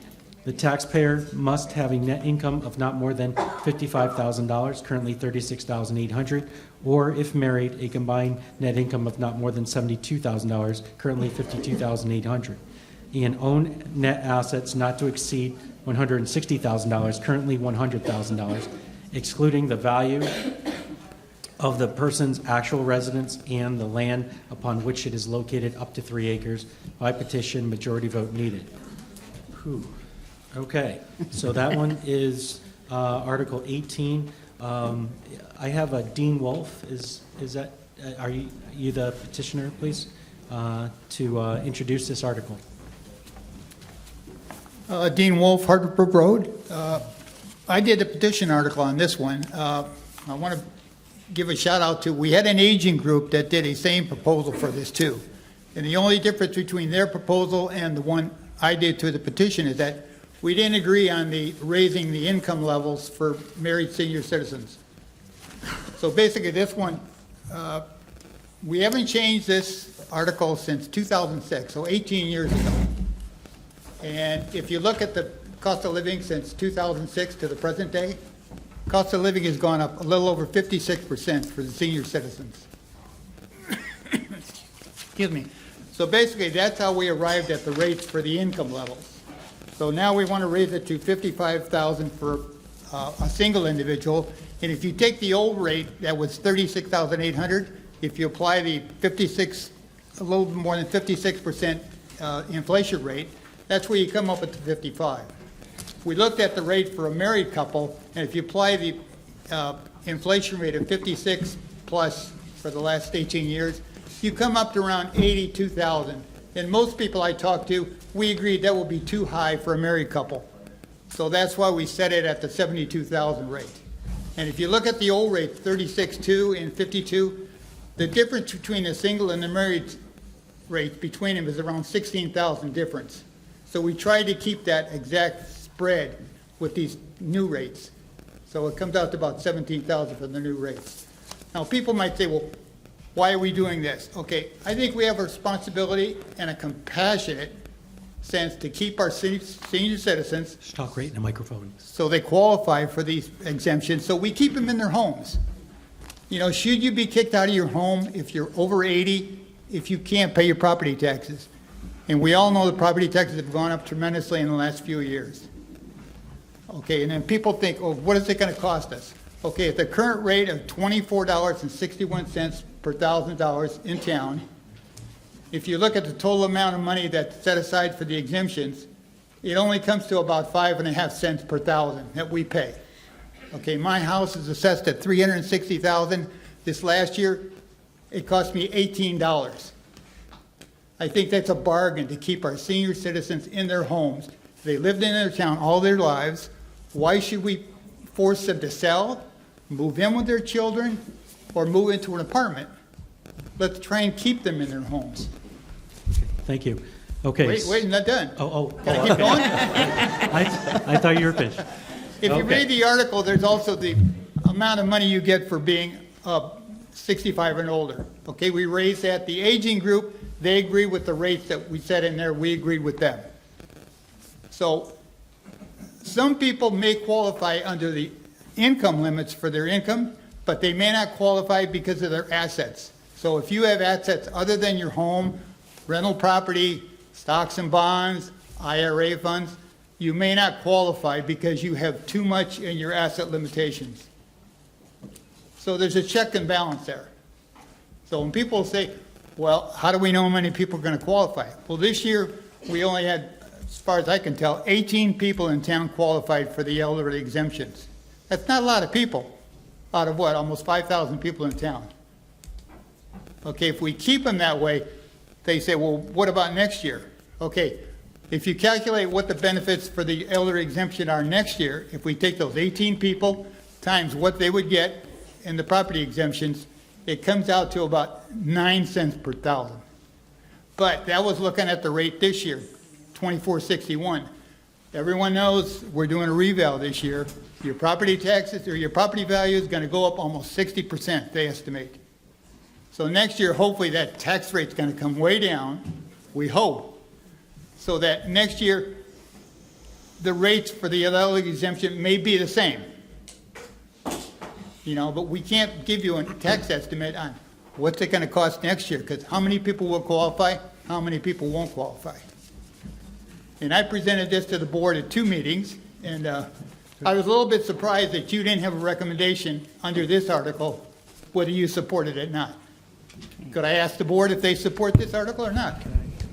the taxpayer must have a net income of not more than $55,000, currently $36,800, or if married, a combined net income of not more than $72,000, currently $52,800, and own net assets not to exceed $160,000, currently $100,000, excluding the value of the person's actual residence and the land upon which it is located up to 3 acres. By petition, majority vote needed. Whew. Okay, so that one is Article 18. I have Dean Wolf. Is that are you the petitioner, please, to introduce this article? Dean Wolf, Hartford Road. I did a petition article on this one. I want to give a shout out to, we had an aging group that did a same proposal for this too. And the only difference between their proposal and the one I did to the petition is that we didn't agree on the raising the income levels for married senior citizens. So basically this one, we haven't changed this article since 2006, so 18 years ago. And if you look at the cost of living since 2006 to the present day, cost of living has gone up a little over 56% for the senior citizens. Excuse me. So basically, that's how we arrived at the rates for the income levels. So now we want to raise it to $55,000 for a single individual. And if you take the old rate, that was $36,800. If you apply the a little more than 56% inflation rate, that's where you come up with the 55. We looked at the rate for a married couple, and if you apply the inflation rate of 56 plus for the last 18 years, you come up to around 82,000. And most people I talked to, we agreed that will be too high for a married couple. So that's why we set it at the 72,000 rate. And if you look at the old rate, 36.2 and 52, the difference between the single and the married rate between them is around 16,000 difference. So we tried to keep that exact spread with these new rates. So it comes out to about 17,000 for the new rates. Now people might say, well, why are we doing this? Okay, I think we have a responsibility and a compassionate sense to keep our senior citizens. Just talk right in the microphone. So they qualify for these exemptions, so we keep them in their homes. You know, should you be kicked out of your home if you're over 80, if you can't pay your property taxes? And we all know the property taxes have gone up tremendously in the last few years. Okay, and then people think, oh, what is it going to cost us? Okay, at the current rate of $24.61 per $1,000 in town, if you look at the total amount of money that's set aside for the exemptions, it only comes to about 5.5 cents per thousand that we pay. Okay, my house is assessed at $360,000. This last year, it cost me $18. I think that's a bargain to keep our senior citizens in their homes. They lived in their town all their lives. Why should we force them to sell, move in with their children, or move into an apartment? Let's try and keep them in their homes. Thank you. Okay. Wait, not done. Can I keep okay. going? I thought you were finished. If you Okay. read the article, there's also the amount of money you get for being 65 and older. Okay, we raised that. The aging group, they agree with the rates that we set in there. We agreed with them. So some people may qualify under the income limits for their income, but they may not qualify because of their assets. So if you have assets other than your home, rental property, stocks and bonds, IRA funds, you may not qualify because you have too much in your asset limitations. So there's a check and balance there. So when people say, well, how do we know how many people are going to qualify? Well, this year, we only had, as far as I can tell, 18 people in town qualified for the elderly exemptions. That's not a lot of people, out of what, almost 5,000 people in town. Okay, if we keep them that way, they say, well, what about next year? Okay, if you calculate what the benefits for the elderly exemption are next year, if we take those 18 people times what they would get in the property exemptions, it comes out to about 9 cents per thousand. But that was looking at the rate this year, 24.61. Everyone knows we're doing a reval this year. Your property taxes or your property value is going to go up almost 60%, they estimate. So next year, hopefully that tax rate's going to come way down, we hope, so that next year the rates for the elderly exemption may be the same. You know, but we can't give you a tax estimate on what's it going to cost next year, because how many people will qualify, how many people won't qualify. And I presented this to the board at 2 meetings, and I was a little bit surprised that you didn't have a recommendation under this article, whether you supported it or not. Could I ask the board if they support this article or not?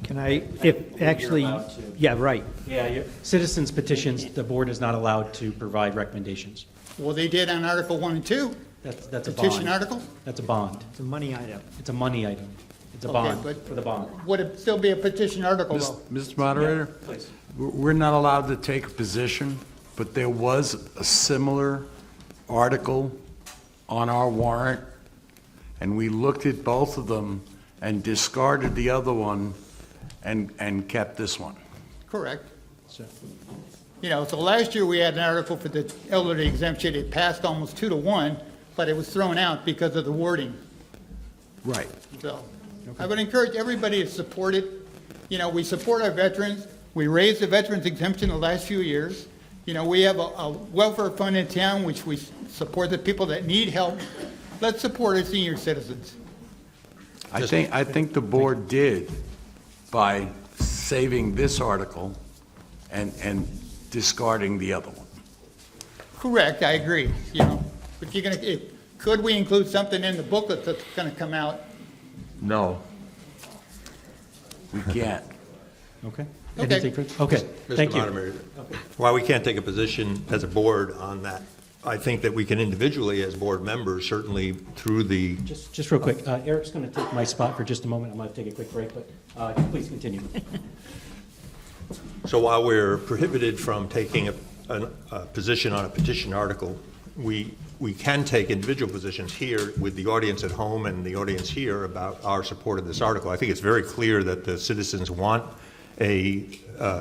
Can I, if actually, yeah, right. Yeah, citizens petitions, the board is not allowed to provide recommendations. Well, they did on Article 1 and 2. That's a bond. Petition article? That's a bond. It's a money item. It's a money item. It's a Okay, bond but for the bond. would it still be a petition article, though? Mr. Moderator? Please. We're not allowed to take a position, but there was a similar article on our warrant, and we looked at both of them and discarded the other one and kept this one. Correct. You know, so last year we had an article for the elderly exemption. It passed almost 2-1, but it was thrown out because of the wording. Right. So I would encourage everybody to support it. You know, we support our veterans. We raised the veterans exemption the last few years. You know, we have a welfare fund in town which we support the people that need help. Let's support our senior citizens. I think the board did by saving this article and discarding the other one. Correct, I agree, you know. But you're gonna, could we include something in the booklet that's gonna come out? No. We can't. Okay. Okay. Anything further? Okay, thank Mr. you. Moderator, while we can't take a position as a board on that, I think that we can individually, as board members, certainly through the... Just real quick, Eric's going to take my spot for just a moment. I'm going to take a quick break, but please continue. So while we're prohibited from taking a position on a petition article, we can take individual positions here with the audience at home and the audience here about our support of this article. I think it's very clear that the citizens want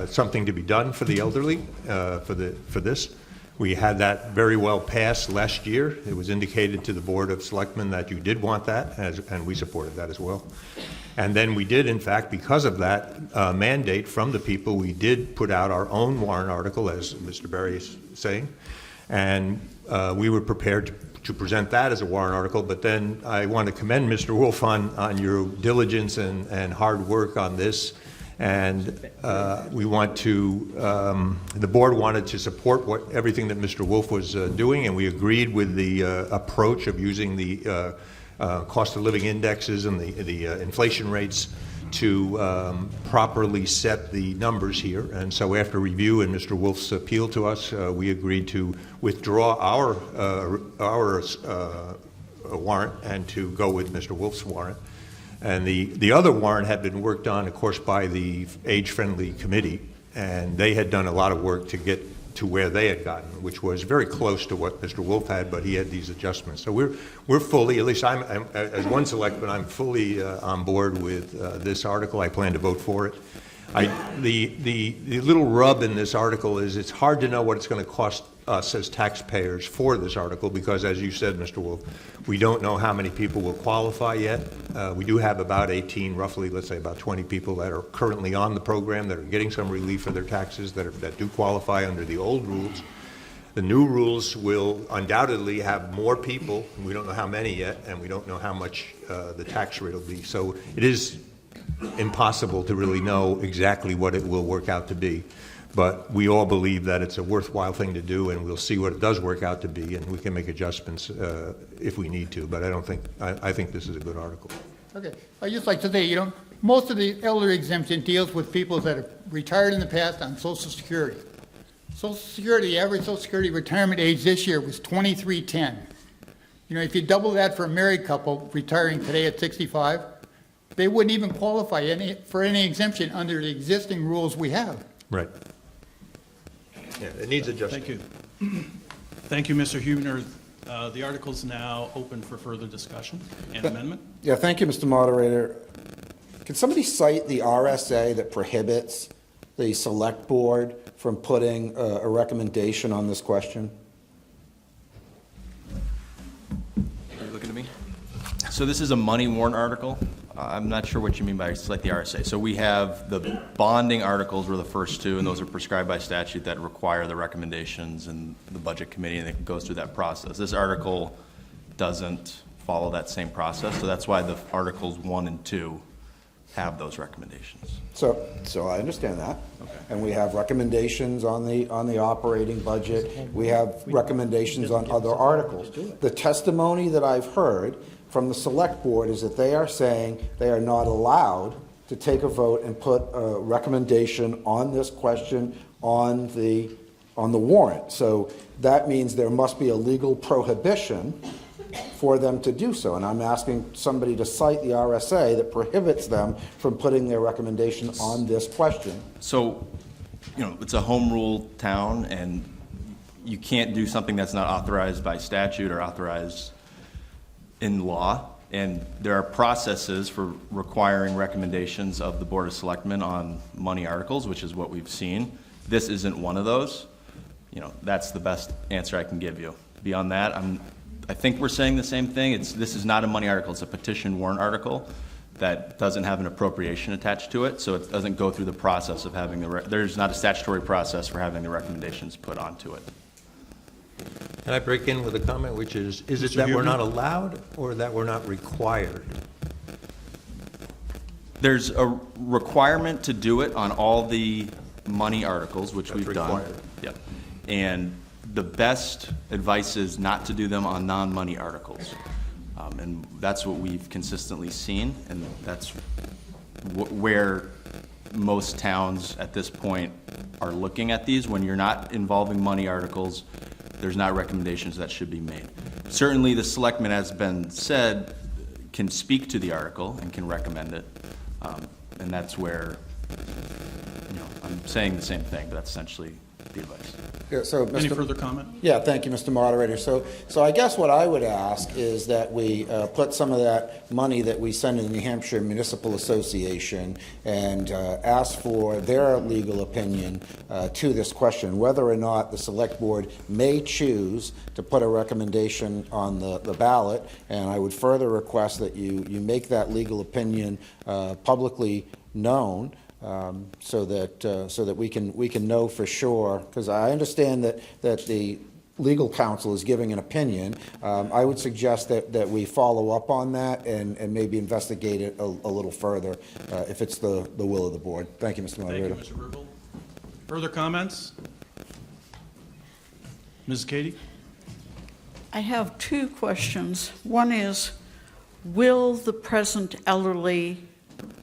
something to be done for the elderly for this. We had that very well passed last year. It was indicated to the Board of Selectmen that you did want that, and we supported that as well. And then we did, in fact, because of that mandate from the people, we did put out our own warrant article, as Mr. Berry is saying, and we were prepared to present that as a warrant article. But then I want to commend Mr. Wolf on your diligence and hard work on this. And we want to, the board wanted to support everything that Mr. Wolf was doing, and we agreed with the approach of using the cost of living indexes and the inflation rates to properly set the numbers here. And so after review and Mr. Wolf's appeal to us, we agreed to withdraw our warrant and to go with Mr. Wolf's warrant. And the other warrant had been worked on, of course, by the age-friendly committee, and they had done a lot of work to get to where they had gotten, which was very close to what Mr. Wolf had, but he had these adjustments. So we're fully, at least I'm as one selectman, I'm fully on board with this article. I plan to vote for it. The little rub in this article is it's hard to know what it's going to cost us as taxpayers for this article because, as you said, Mr. Wolf, we don't know how many people will qualify yet. We do have about 18, roughly, let's say about 20 people that are currently on the program that are getting some relief for their taxes that do qualify under the old rules. The new rules will undoubtedly have more people. We don't know how many yet, and we don't know how much the tax rate will be. So it is impossible to really know exactly what it will work out to be. But we all believe that it's a worthwhile thing to do, and we'll see what it does work out to be, and we can make adjustments if we need to. But I think this is a good article. Okay, I'd just like to say, most of the elder exemption deals with people that have retired in the past on Social Security. Social Security, the average Social Security retirement age this year was 2310. If you double that for a married couple retiring today at 65, they wouldn't even qualify for any exemption under the existing rules we have. Right. Yeah, it needs adjustment. Thank you. Thank you, Mr. Huebner. The article is now open for further discussion and amendment. Yeah, thank you, Mr. Moderator. Can somebody cite the RSA that prohibits the select board from putting a recommendation on this question? Are you looking at me? So this is a money warrant article. I'm not sure what you mean by select the RSA. So we have the bonding articles were the first two, and those are prescribed by statute that require the recommendations and the budget committee, and it goes through that process. This article doesn't follow that same process, so that's why the articles 1 and 2 have those recommendations. So I understand that. Okay. And we have recommendations on the operating budget. We have recommendations on other articles. The testimony that I've heard from the select board is that they are saying they are not allowed to take a vote and put a recommendation on this question on the warrant. So that means there must be a legal prohibition for them to do so. And I'm asking somebody to cite the RSA that prohibits them from putting their recommendation on this question. So, it's a home rule town, and you can't do something that's not authorized by statute or authorized in law. And there are processes for requiring recommendations of the Board of Selectmen on money articles, which is what we've seen. This isn't one of those. That's the best answer I can give you. Beyond that, I think we're saying the same thing. This is not a money article. It's a petition warrant article that doesn't have an appropriation attached to it, so it doesn't go through the process of having there's not a statutory process for having the recommendations put onto it. Can I break in with a comment, which is it that we're not allowed or that we're not required? There's a requirement to do it on all the money articles, which we've done. Yep. And the best advice is not to do them on non-money articles. And that's what we've consistently seen, and that's where most towns at this point are looking at these. When you're not involving money articles, there's not recommendations that should be made. Certainly the selectmen, as been said, can speak to the article and can recommend it. And that's where, I'm saying the same thing, but that's essentially the advice. Yeah, so Any further comment? Yeah, thank you, Mr. Moderator. So I guess what I would ask is that we put some of that money that we send to the New Hampshire Municipal Association and ask for their legal opinion to this question, whether or not the Select Board may choose to put a recommendation on the ballot. And I would further request that you make that legal opinion publicly known. So that we can know for sure, because I understand that the legal counsel is giving an opinion. I would suggest that we follow up on that and maybe investigate it a little further if it's the will of the board. Thank you, Mr. Moderator. Thank you, Mr. Burville. Further comments? Ms. Katie? I have two questions. One is, will the present elderly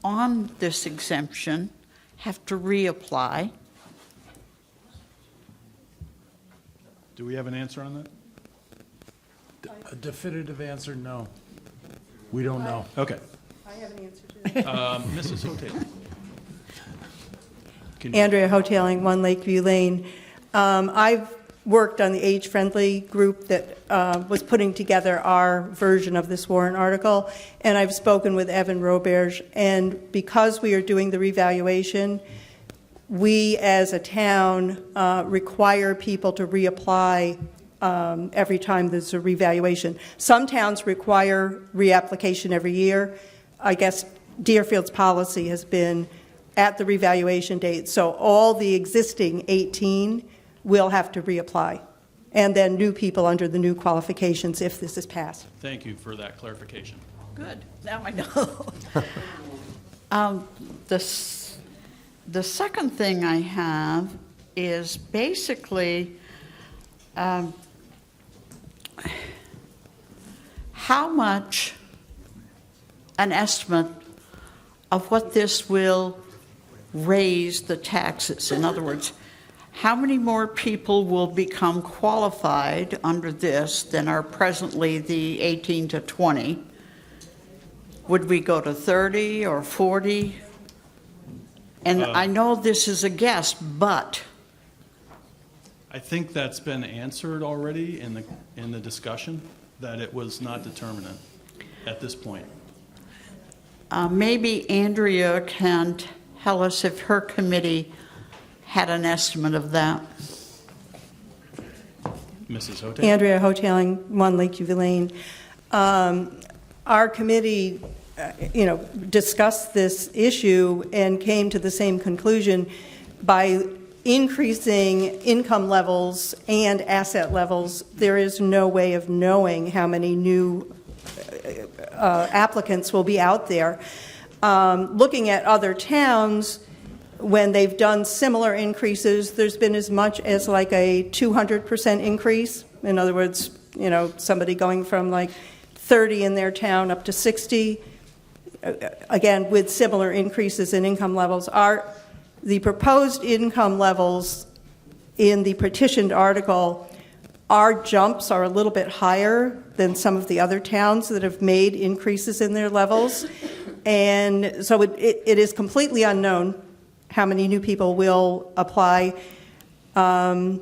on this exemption have to reapply? Do we have an answer on that? A definitive answer, no. We don't know. Okay. I have an answer too. Mrs. Hotel. Andrea Hoteling, 1 Lakeview Lane. I've worked on the age-friendly group that was putting together our version of this warrant article, and I've spoken with Evan Roberge, and because we are doing the revaluation, we as a town require people to reapply every time there's a revaluation. Some towns require reapplication every year. I guess Deerfield's policy has been at the revaluation date, so all the existing 18 will have to reapply, and then new people under the new qualifications if this is passed. Thank you for that clarification. Good, now I know. The second thing I have is basically how much an estimate of what this will raise the taxes. In other words, how many more people will become qualified under this than are presently the 18 to 20? Would we go to 30 or 40? And I know this is a guess, but I think that's been answered already in the discussion, that it was not determinate at this point. maybe Andrea can tell us if her committee had an estimate of that. Mrs. Hotel? Andrea Hoteling, 1 Lakeview Lane. Our committee, discussed this issue and came to the same conclusion by increasing income levels and asset levels. There is no way of knowing how many new applicants will be out there. Looking at other towns, when they've done similar increases, there's been as much as like a 200% increase. In other words, somebody going from like 30 in their town up to 60, again, with similar increases in income levels. The proposed income levels in the petitioned article, our jumps are a little bit higher than some of the other towns that have made increases in their levels. And so it is completely unknown how many new people will apply. I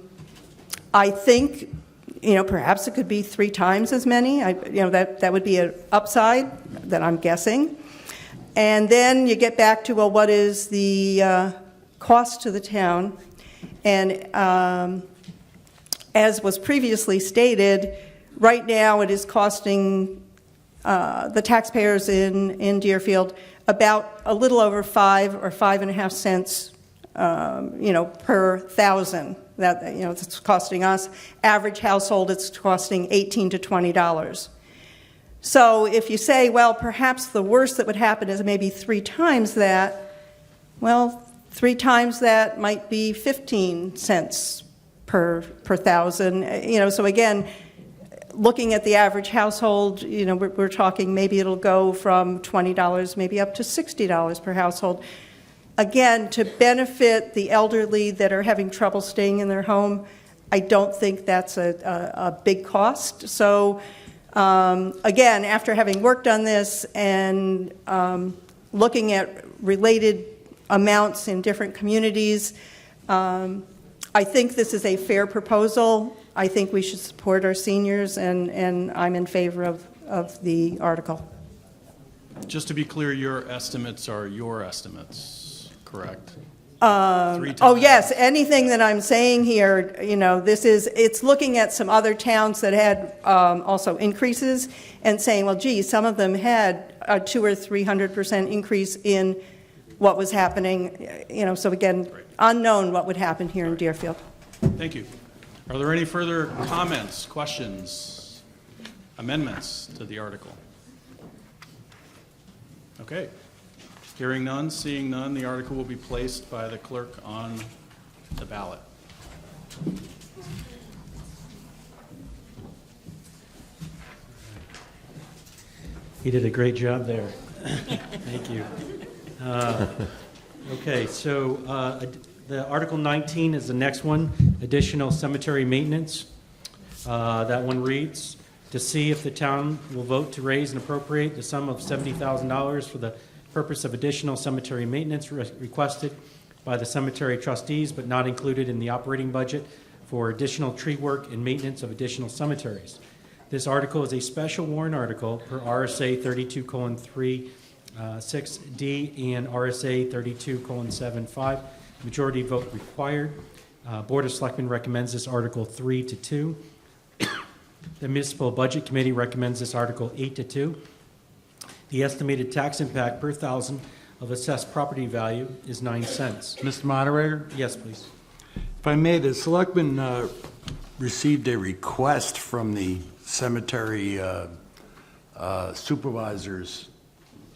think, perhaps it could be 3 times as many. That would be an upside that I'm guessing. And then you get back to, well, what is the cost to the town? And as was previously stated, right now it is costing the taxpayers in Deerfield about a little over 5 or 5.5 cents, per thousand. That it's costing us. Average household, it's costing $18 to $20. So if you say, well, perhaps the worst that would happen is maybe 3 times that, well, 3 times that might be 15 cents per thousand. So again, looking at the average household, we're talking maybe it'll go from $20 maybe up to $60 per household. Again, to benefit the elderly that are having trouble staying in their home, I don't think that's a big cost. So again, after having worked on this and looking at related amounts in different communities, I think this is a fair proposal. I think we should support our seniors, and I'm in favor of the article. Just to be clear, your estimates are your estimates, correct? 3 times. Oh, yes, anything that I'm saying here, it's looking at some other towns that had also increases and saying, well, gee, some of them had a 200 or 300% increase in what was happening, so again, unknown what would happen here in Deerfield. Thank you. Are there any further comments, questions, amendments to the article? Okay. Hearing none, seeing none, the article will be placed by the clerk on the ballot. You did a great job there. Thank you. Okay, so the Article 19 is the next one, additional cemetery maintenance. That one reads, to see if the town will vote to raise and appropriate the sum of $70,000 for the purpose of additional cemetery maintenance requested by the cemetery trustees but not included in the operating budget for additional tree work and maintenance of additional cemeteries. This article is a special warrant article per RSA 32:3, 6D and RSA 32:75. Majority vote required. Board of Selectmen recommends this article 3-2. The Municipal Budget Committee recommends this article 8-2. The estimated tax impact per thousand of assessed property value is 9 cents. Mr. Moderator? Yes, please. If I may, the selectmen received a request from the cemetery supervisors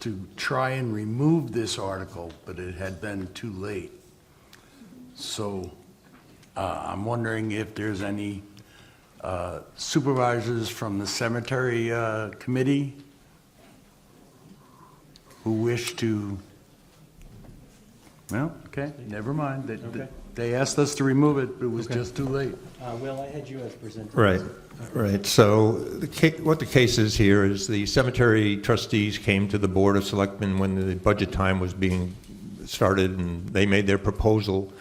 to try and remove this article, but it had been too late. So I'm wondering if there's any supervisors from the cemetery committee who wish to, well, okay, never mind. They asked us to remove it, but it was just too late. Will, I had you as presenter. Right, right. So what the case is here is the cemetery trustees came to the Board of Selectmen when the budget time was being started, and they made their proposal.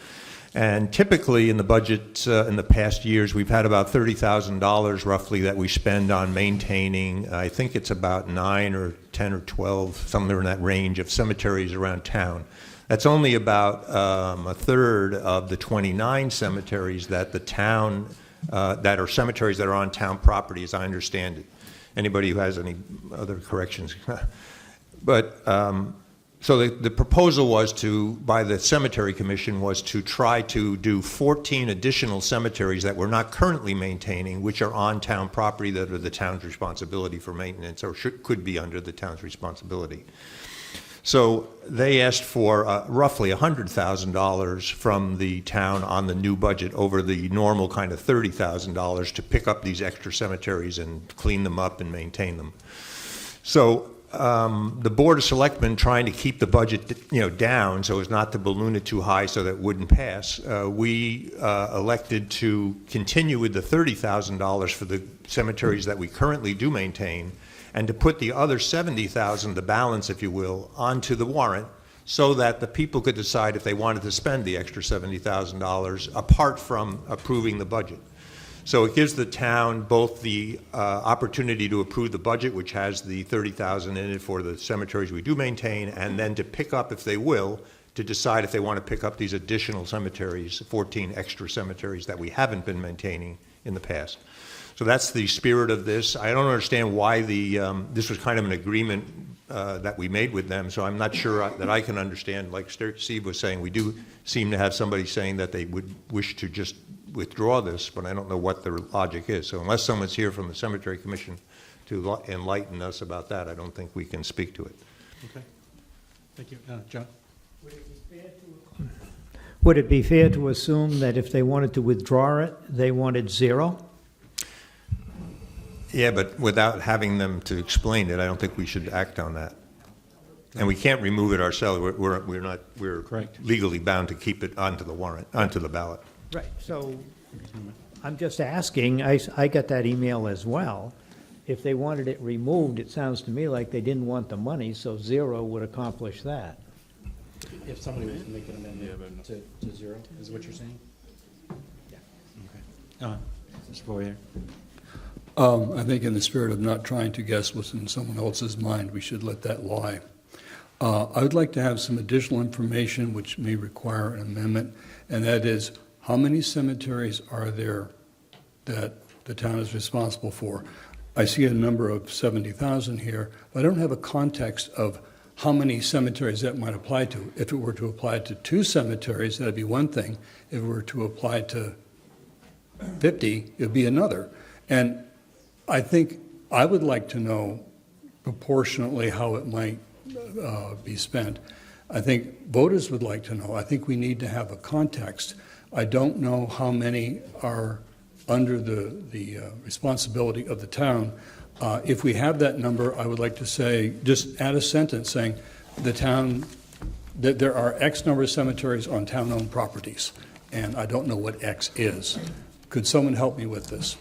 And typically in the budget in the past years, we've had about $30,000 roughly that we spend on maintaining. I think it's about 9 or 10 or 12, somewhere in that range of cemeteries around town. That's only about a third of the 29 cemeteries that the town, that are cemeteries that are on town property, as I understand it. Anybody who has any other corrections? But so the proposal was to, by the Cemetery Commission, was to try to do 14 additional cemeteries that we're not currently maintaining, which are on town property that are the town's responsibility for maintenance, or could be under the town's responsibility. So they asked for roughly $100,000 from the town on the new budget over the normal kind of $30,000 to pick up these extra cemeteries and clean them up and maintain them. So the Board of Selectmen, trying to keep the budget down so as not to balloon it too high so that it wouldn't pass, we elected to continue with the $30,000 for the cemeteries that we currently do maintain, and to put the other $70,000, the balance, if you will, onto the warrant so that the people could decide if they wanted to spend the extra $70,000 apart from approving the budget. So it gives the town both the opportunity to approve the budget, which has the $30,000 in it for the cemeteries we do maintain, and then to pick up, if they will, to decide if they want to pick up these additional cemeteries, 14 extra cemeteries that we haven't been maintaining in the past. So that's the spirit of this. I don't understand why this was kind of an agreement that we made with them, so I'm not sure that I can understand. Like Steve was saying, we do seem to have somebody saying that they would wish to just withdraw this, but I don't know what the logic is. So unless someone's here from the Cemetery Commission to enlighten us about that, I don't think we can speak to it. Okay. Thank you. John? Would it be fair to assume that if they wanted to withdraw it, they wanted zero? Yeah, but without having them to explain it, I don't think we should act on that. And we can't remove it ourselves. We're correct, legally bound to keep it onto the warrant, onto the ballot. Right, so I'm just asking, I got that email as well. If they wanted it removed, it sounds to me like they didn't want the money, so zero would accomplish that. If somebody was to make an amendment to zero, is what you're saying? Yeah. Okay. Mr. Boyer? I think in the spirit of not trying to guess what's in someone else's mind, we should let that lie. I would like to have some additional information which may require an amendment, and that is, how many cemeteries are there that the town is responsible for? I see a number of 70,000 here, but I don't have a context of how many cemeteries that might apply to. If it were to apply to 2 cemeteries, that'd be one thing. If it were to apply to 50, it'd be another. And I think I would like to know proportionately how it might be spent. I think voters would like to know. I think we need to have a context. I don't know how many are under the responsibility of the town. If we have that number, I would like to say, just add a sentence saying the town, that there are X number of cemeteries on town-owned properties, and I don't know what X is. Could someone help me with this?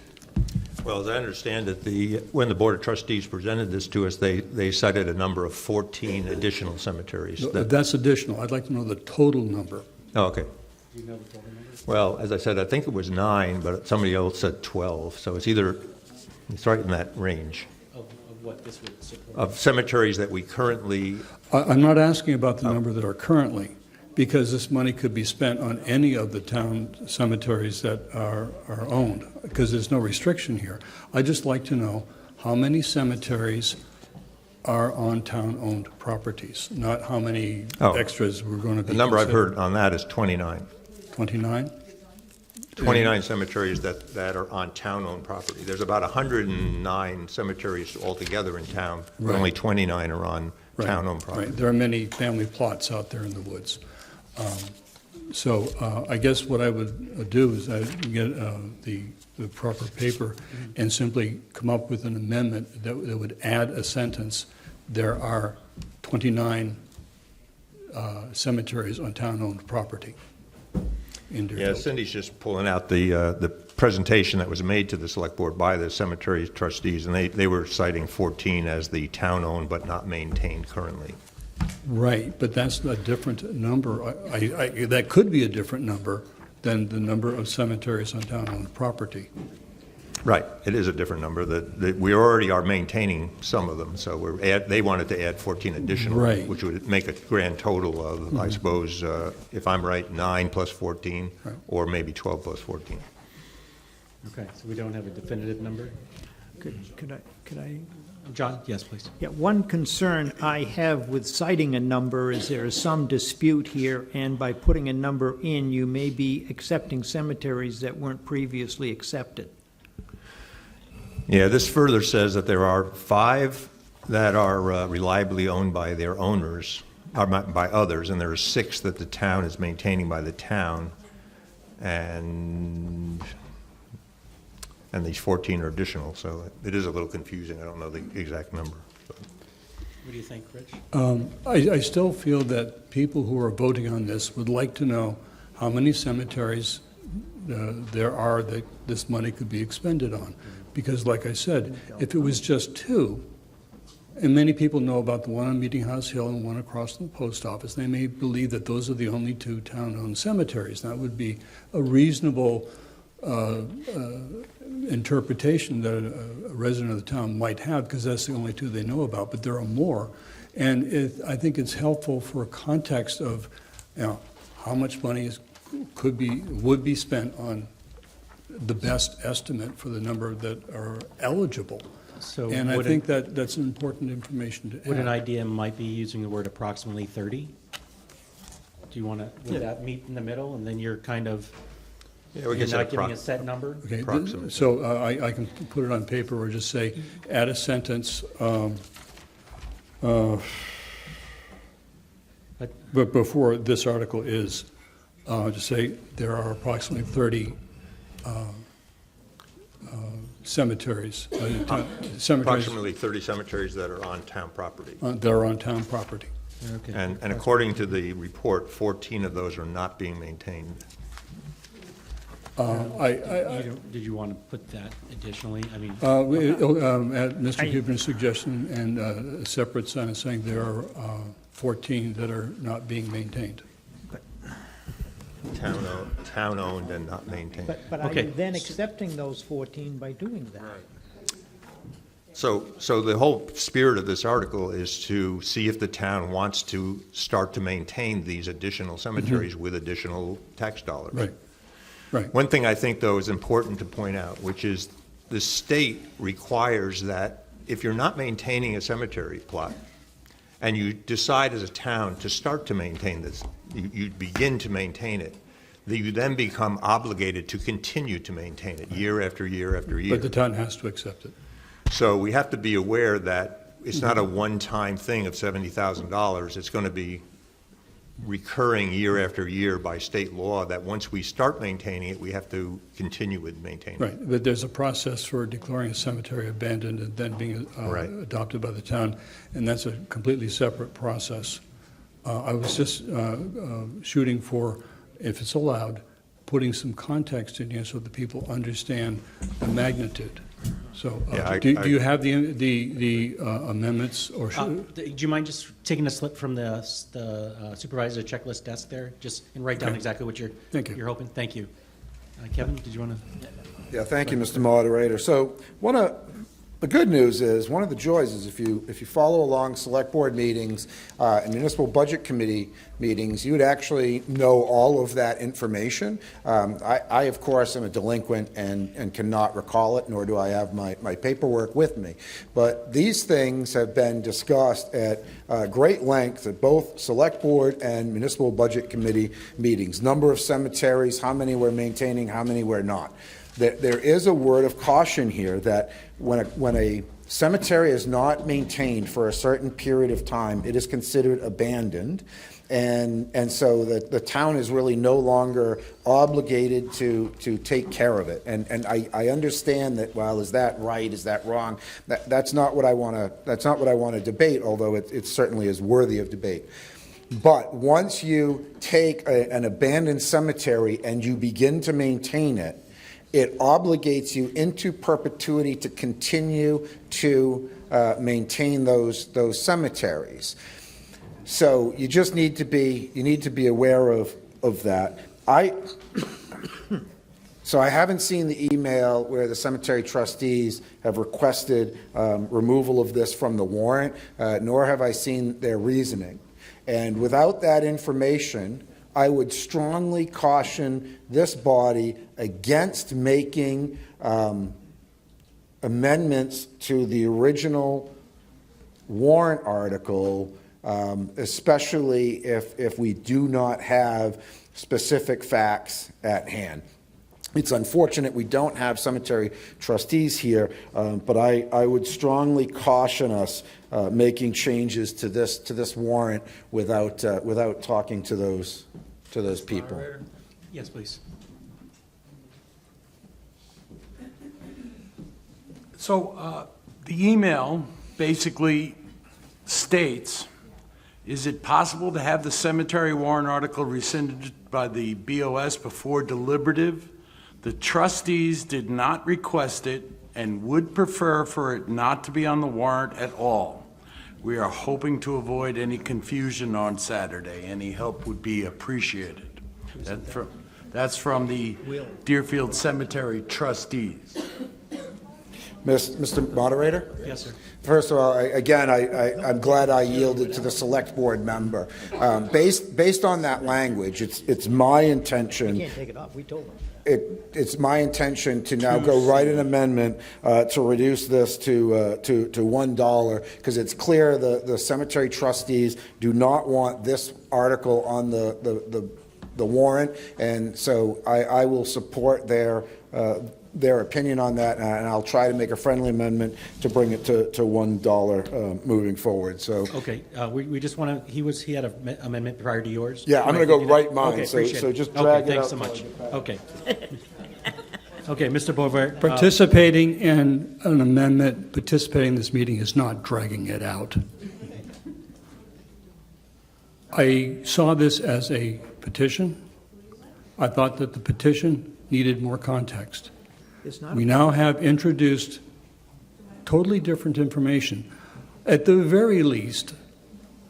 Well, as I understand it, when the Board of Trustees presented this to us, they cited a number of 14 additional cemeteries. That's additional. I'd like to know the total number. Oh, okay. Do you know the total number? Well, as I said, I think it was 9, but somebody else said 12, so it's right in that range Of what this would support? of cemeteries that we currently, I'm not asking about the number that are currently, because this money could be spent on any of the town cemeteries that are owned, because there's no restriction here. I'd just like to know how many cemeteries are on town-owned properties, not how many extras we're going to be the number I've considering. heard on that is 29. 29? 29 cemeteries that are on town-owned property. There's about 109 cemeteries altogether in town, but Right. only 29 are on Right, town-owned property. Right, there are many family plots out there in the woods. So I guess what I would do is I'd get the proper paper and simply come up with an amendment that would add a sentence. There are 29 cemeteries on town-owned property in Yeah, Deerfield. Cindy's just pulling out the presentation that was made to the select board by the cemetery trustees, and they were citing 14 as the town-owned but not maintained currently. Right, but that's a different number. That could be a different number than the number of cemeteries on town-owned property. Right, it is a different number. That we already are maintaining some of them, so they wanted to add 14 additional, Right. which would make a grand total of, I suppose, if I'm right, 9 plus 14, Right. or maybe 12 plus 14. Okay, so we don't have a definitive number? Could I? John? Yes, please. Yeah, one concern I have with citing a number is there is some dispute here, and by putting a number in, you may be accepting cemeteries that weren't previously accepted. Yeah, this further says that there are 5 that are reliably owned by their owners, or by others, and there are 6 that the town is maintaining by the town, and these 14 are additional, so it is a little confusing. I don't know the exact number. What do you think, Rich? I still feel that people who are voting on this would like to know how many cemeteries there are that this money could be expended on. Because like I said, if it was just 2, and many people know about the one on Meeting House Hill and one across from the post office, they may believe that those are the only 2 town-owned cemeteries. That would be a reasonable interpretation that a resident of the town might have, because that's the only 2 they know about, but there are more. And I think it's helpful for a context of, how much money would be spent on the best estimate for the number that are eligible. So And I would think that's an important information to add. Would an idea might be using the word approximately 30? Do you want to, would that meet in the middle, and then you're kind of, Yeah, you're not giving a set number? Okay, so I can put it on paper or just say, add a sentence, but before this article is, to say there are approximately 30 cemeteries. Approximately 30 cemeteries that are on town property. That are on town property. Okay. And according to the report, 14 of those are not being maintained. Did you want to put that additionally? I mean, At Mr. Huber's suggestion, and a separate sentence saying there are 14 that are not being maintained. Town-owned and not maintained. But are you then accepting those 14 by doing that? So the whole spirit of this article is to see if the town wants to start to maintain these additional cemeteries with additional tax dollars. Right. Right. One thing I think, though, is important to point out, which is the state requires that if you're not maintaining a cemetery plot, and you decide as a town to start to maintain this, you begin to maintain it, that you then become obligated to continue to maintain it year after year after year. But the town has to accept it. So we have to be aware that it's not a one-time thing of $70,000. It's going to be recurring year after year by state law, that once we start maintaining it, we have to continue with maintaining it. Right, but there's a process for declaring a cemetery abandoned and then being adopted by the town, and that's a completely separate process. I was just shooting for, if it's allowed, putting some context in here so that people understand the magnitude. So, Yeah, do you have the amendments, or Do you mind just taking a slip from the supervisor checklist desk there, just and write down Okay. exactly what you're hoping? Thank you. Kevin, did you want to? Yeah, thank you, Mr. Moderator. So the good news is, one of the joys is if you follow along select board meetings and municipal budget committee meetings, you would actually know all of that information. I, of course, am a delinquent and cannot recall it, nor do I have my paperwork with me. But these things have been discussed at great length at both select board and municipal budget committee meetings. Number of cemeteries, how many we're maintaining, how many we're not. There is a word of caution here that when a cemetery is not maintained for a certain period of time, it is considered abandoned. And so the town is really no longer obligated to take care of it. And I understand that. Well, is that right? Is that wrong? That's not what I want to debate. Although it certainly is worthy of debate. But once you take an abandoned cemetery and you begin to maintain it, it obligates you into perpetuity to continue to maintain those cemeteries. So you just need to be aware of that. So I haven't seen the email where the cemetery trustees have requested removal of this from the warrant, nor have I seen their reasoning. And without that information, I would strongly caution this body against making amendments to the original warrant article, especially if we do not have specific facts at hand. It's unfortunate we don't have cemetery trustees here, but I would strongly caution us making changes to this warrant without talking to those people. Yes, please. So the email basically states, is it possible to have the cemetery warrant article rescinded by the BOS before deliberative? The trustees did not request it and would prefer for it not to be on the warrant at all. We are hoping to avoid any confusion on Saturday. Any help would be appreciated. That's from the Deerfield Cemetery trustees. Mr. Moderator? Yes, sir. First of all, I'm glad I yielded to the select board member. Based on that language, it's my intention. You can't take it off. We told them. It's my intention to now go write an amendment to reduce this to $1, because it's clear the cemetery trustees do not want this article on the warrant, and so I will support their opinion on that, and I'll try to make a friendly amendment to bring it to $1 moving forward. So Okay, we just want to. He had an amendment prior to yours. yeah, I'm going to go write mine. Okay, so appreciate it. just drag okay, it thanks out. so much. Okay. Okay, Mr. Bover. participating in an amendment, participating in this meeting is not dragging it out. I saw this as a petition. I thought that the petition needed more context. It's not. We now have introduced totally different information. At the very least,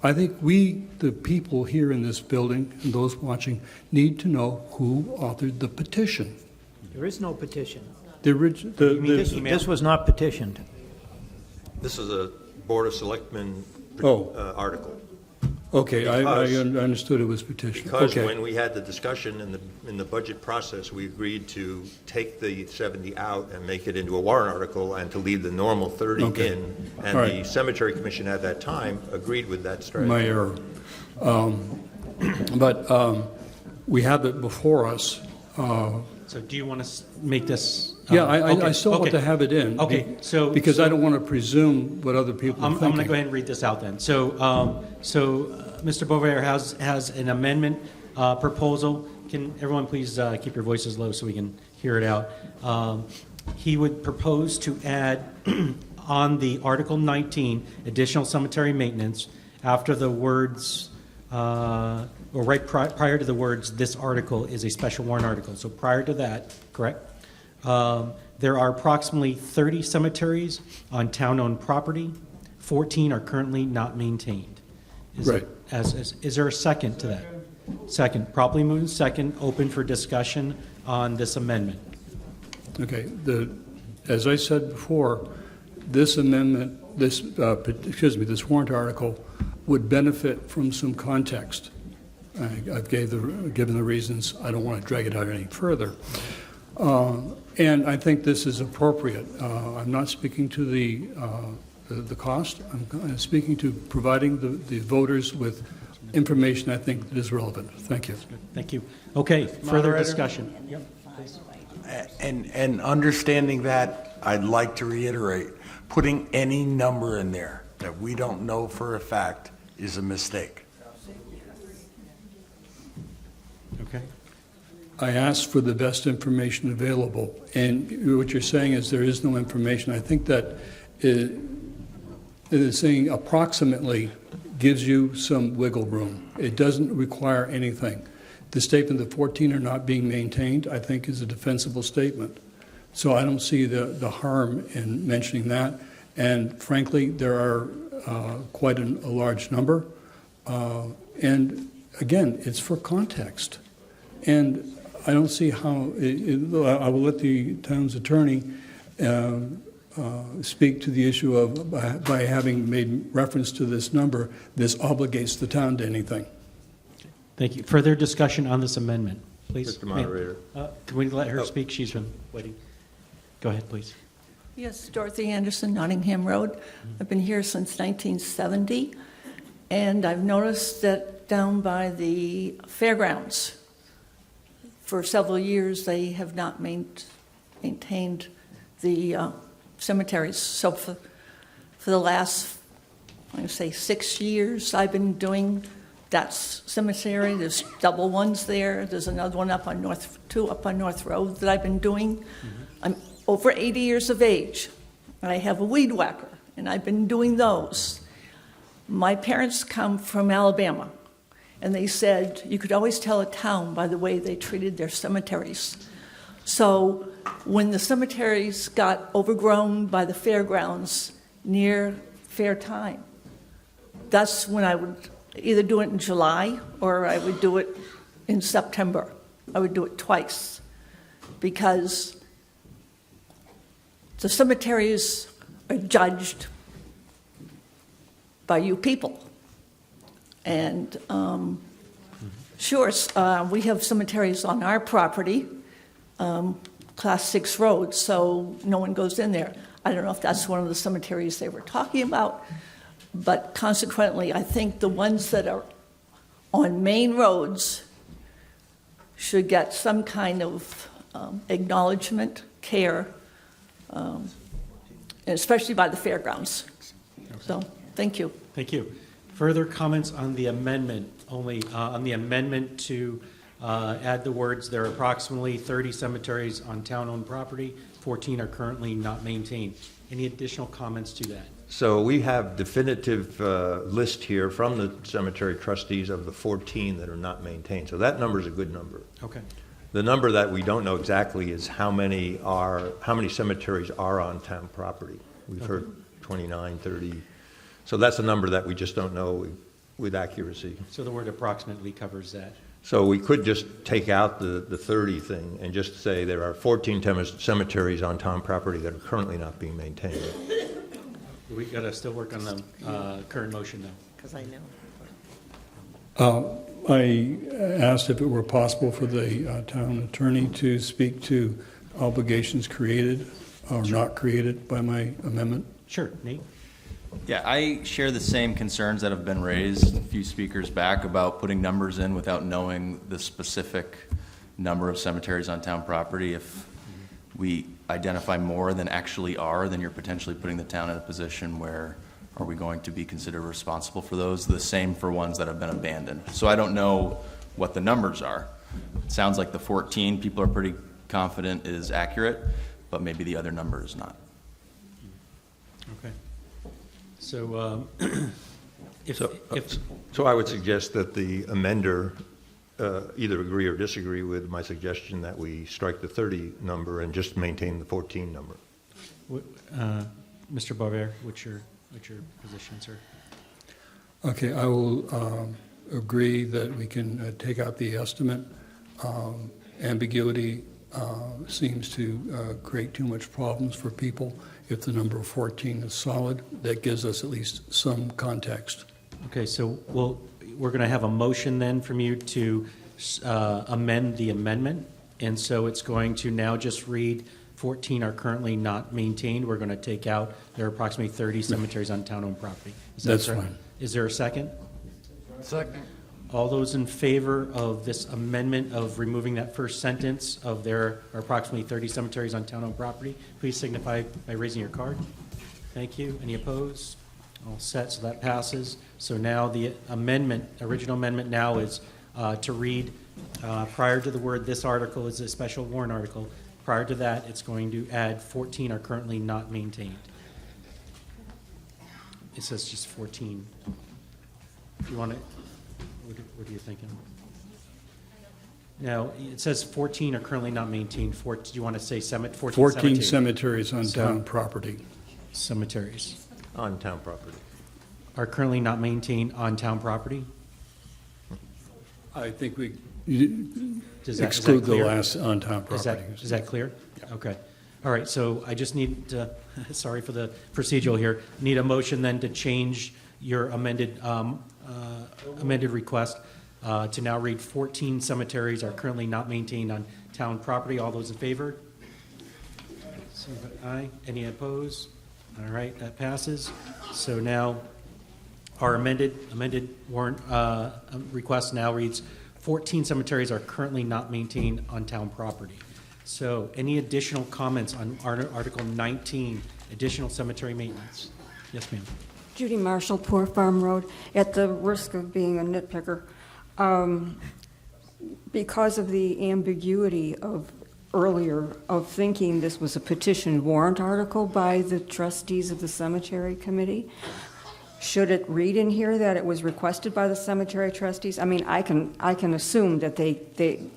I think we, the people here in this building, and those watching, need to know who authored the petition. There is no petition. This was not petitioned. This is a Board of Selectmen article. Okay, I understood it was petitioned. Because Okay. when we had the discussion in the budget process, we agreed to take the 70 out and make it into a warrant article and to leave the normal 30 Okay. in. And All the right. Cemetery Commission at that time agreed with that strategy. My error. But we have it before us. So do you want to make this? Yeah, I okay, still want okay. to have it in. Okay, so Because I don't want to presume what other people are I'm thinking. going to go ahead and read this out then. So, Mr. Bover has an amendment proposal. Can everyone please keep your voices low so we can hear it out? He would propose to add on the Article 19 additional cemetery maintenance after the words, or right prior to the words, this article is a special warrant article. So prior to that, correct? There are approximately 30 cemeteries on town-owned property. 14 are currently not maintained. Right. Is there a second to that? Second. Properly moved and second. Open for discussion on this amendment. Okay, as I said before, this amendment, this warrant article would benefit from some context. I've given the reasons. I don't want to drag it out any further. And I think this is appropriate. I'm not speaking to the cost. I'm speaking to providing the voters with information I think that is relevant. Thank you. Thank you. Okay, further Moderator? discussion. Yep. And understanding that, I'd like to reiterate, putting any number in there that we don't know for a fact is a mistake. Okay. I asked for the best information available, and what you're saying is there is no information. I think that it is saying approximately gives you some wiggle room. It doesn't require anything. The statement that 14 are not being maintained, I think, is a defensible statement. So I don't see the harm in mentioning that. And frankly, there are quite a large number. And again, it's for context. And I don't see how, I will let the town's attorney speak to the issue of, by having made reference to this number, this obligates the town to anything. Thank you. Further discussion on this amendment, please. Mr. Moderator. Can we let her speak? She's been waiting. Go ahead, please. Yes, Dorothy Anderson, Nottingham Road. I've been here since 1970, and I've noticed that down by the fairgrounds, for several years, they have not maintained the cemeteries. So for the last, I'm going to say 6 years, I've been doing that cemetery. There's double ones there. There's another one up on two up on North Road that I've been doing. I'm over 80 years of age, and I have a weed whacker, and I've been doing those. My parents come from Alabama, and they said you could always tell a town by the way they treated their cemeteries. So when the cemeteries got overgrown by the fairgrounds near fair time, that's when I would either do it in July or I would do it in September. I would do it twice because the cemeteries are judged by you people. And sure, we have cemeteries on our property, Class 6 roads, so no one goes in there. I don't know if that's one of the cemeteries they were talking about, but consequently, I think the ones that are on main roads should get some kind of acknowledgement, care, and especially by the fairgrounds. So, thank you. Thank you. Further comments on the amendment, only on the amendment to add the words, there are approximately 30 cemeteries on town-owned property, 14 are currently not maintained. Any additional comments to that? So we have definitive list here from the cemetery trustees of the 14 that are not maintained. So that number is a good number. Okay. The number that we don't know exactly is how many cemeteries are on town property. We've heard 29, 30. So that's a number that we just don't know with accuracy. So the word approximately covers that. So we could just take out the 30 thing and just say there are 14 cemeteries on town property that are currently not being maintained. We got to still work on the current motion, though. Because I know. I asked if it were possible for the town attorney to speak to obligations created or not created by my amendment. Sure, Nate. Yeah, I share the same concerns that have been raised a few speakers back about putting numbers in without knowing the specific number of cemeteries on town property. If we identify more than actually are, then you're potentially putting the town in a position where are we going to be considered responsible for those? The same for ones that have been abandoned. So I don't know what the numbers are. It sounds like the 14 people are pretty confident is accurate, but maybe the other number is not. Okay. So, So I would suggest that the amender either agree or disagree with my suggestion that we strike the 30 number and just maintain the 14 number. Mr. Barber, what's your position, sir? Okay, I will agree that we can take out the estimate. Ambiguity seems to create too much problems for people. If the number 14 is solid, that gives us at least some context. Okay, so we're going to have a motion then from you to amend the amendment, and so it's going to now just read 14 are currently not maintained. We're going to take out, there are approximately 30 cemeteries on town-owned property. That's fine. Is there a second? Second. All those in favor of this amendment of removing that first sentence of there are approximately 30 cemeteries on town-owned property, please signify by raising your card. Thank you. Any opposed? All set, so that passes. So now the amendment, original amendment now is to read, prior to the word "this article" is a special warrant article. Prior to that, it's going to add 14 are currently not maintained. It says just 14. Do you want to, what are you thinking? Now, it says 14 are currently not maintained. Do you want to say 14 cemeteries on town property. Cemeteries. On town property. Are currently not maintained on town property? I think we is exclude that the clear? last on town property. Is that clear? Yeah. Okay. All right, so I just need to, sorry for the procedural here, need a motion then to change your amended request to now read 14 cemeteries are currently not maintained on town property. All those in favor? Aye. Any opposed? All right, that passes. So now our amended warrant request now reads 14 cemeteries are currently not maintained on town property. So any additional comments on Article 19, additional cemetery maintenance? Yes, ma'am. Judy Marshall, Poor Farm Road. At the risk of being a nitpicker, because of the ambiguity of earlier of thinking this was a petition warrant article by the trustees of the cemetery committee, should it read in here that it was requested by the cemetery trustees? I mean, I can assume that they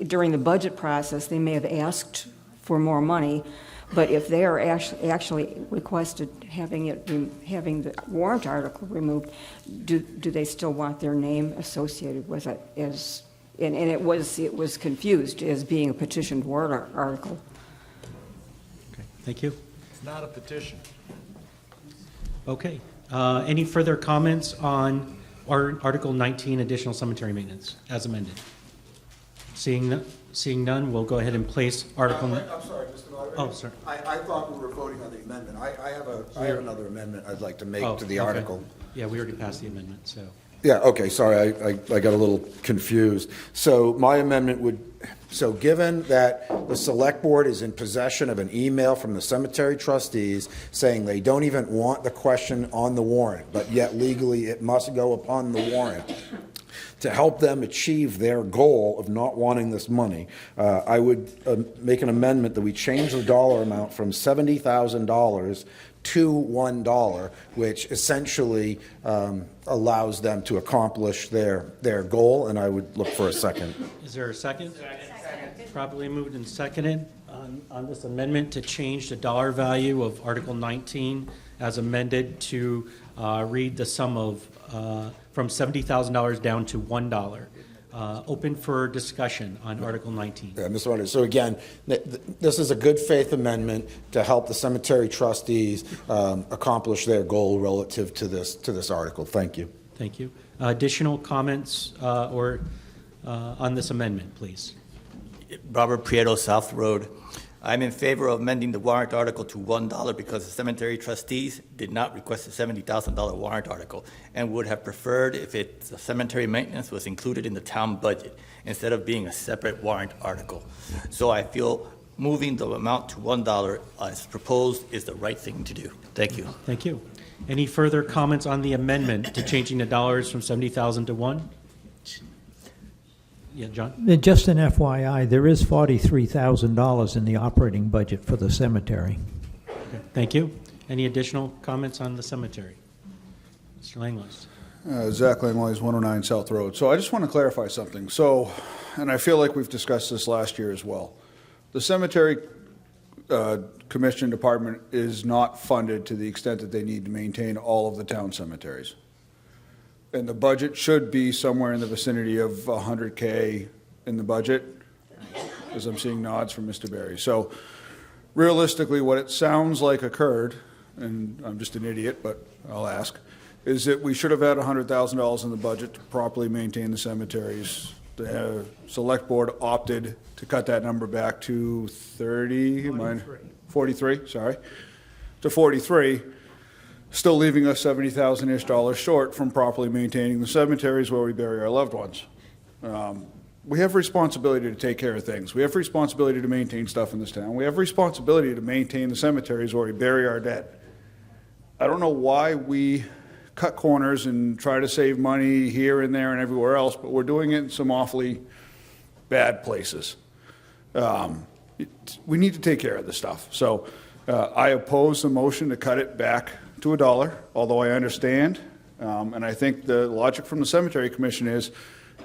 during the budget process they may have asked for more money, but if they are actually requested having the warrant article removed, do they still want their name associated with it as? And it was confused as being a petitioned warrant article. Okay, thank you. It's not a petition. Okay. Any further comments on Article 19, additional cemetery maintenance, as amended? Seeing none, we'll go ahead and place Article. I'm sorry, Mr. Moderator. Oh, sorry. I thought we were voting on the amendment. I have another amendment I'd like to make to the okay. article. Yeah, we already passed the amendment, so. Yeah, okay, sorry, I got a little confused. So my amendment would, so given that the select board is in possession of an email from the cemetery trustees saying they don't even want the question on the warrant, but yet legally it must go upon the warrant, to help them achieve their goal of not wanting this money, I would make an amendment that we change the dollar amount from $70,000 to $1, which essentially allows them to accomplish their goal, and I would look for a second. Is there a second? Second. Properly moved and seconded on this amendment to change the dollar value of Article 19 as amended to read the sum of from $70,000 down to $1. Open for discussion on Article 19. Yeah, Mr. Rodgers. So again, this is a good faith amendment to help the cemetery trustees accomplish their goal relative to this article. Thank you. Thank you. Additional comments or on this amendment, please? Robert Prieto, South Road. I'm in favor of amending the warrant article to $1 because the cemetery trustees did not request a $70,000 warrant article and would have preferred if the cemetery maintenance was included in the town budget instead of being a separate warrant article. So I feel moving the amount to $1 as proposed is the right thing to do. Thank you. Thank you. Any further comments on the amendment to changing the dollars from 70,000 to 1? Yeah, John? Just an FYI, there is $43,000 in the operating budget for the cemetery. Okay, thank you. Any additional comments on the cemetery? Mr. Langlois. Zach Langlois, 109 South Road. So I just want to clarify something. So and I feel like we've discussed this last year as well, the cemetery commission department is not funded to the extent that they need to maintain all of the town cemeteries. And the budget should be somewhere in the vicinity of $100K in the budget, as I'm seeing nods from Mr. Berry. So realistically, what it sounds like occurred, and I'm just an idiot, but I'll ask, is that we should have had $100,000 in the budget to properly maintain the cemeteries. The select board opted to cut that number back to 43, sorry, to 43, still leaving us $70,000-ish short from properly maintaining the cemeteries where we bury our loved ones. We have responsibility to take care of things. We have responsibility to maintain stuff in this town. We have responsibility to maintain the cemeteries where we bury our dead. I don't know why we cut corners and try to save money here and there and everywhere else, but we're doing it in some awfully bad places. We need to take care of this stuff. So I oppose the motion to cut it back to $1, although I understand, and I think the logic from the Cemetery Commission is,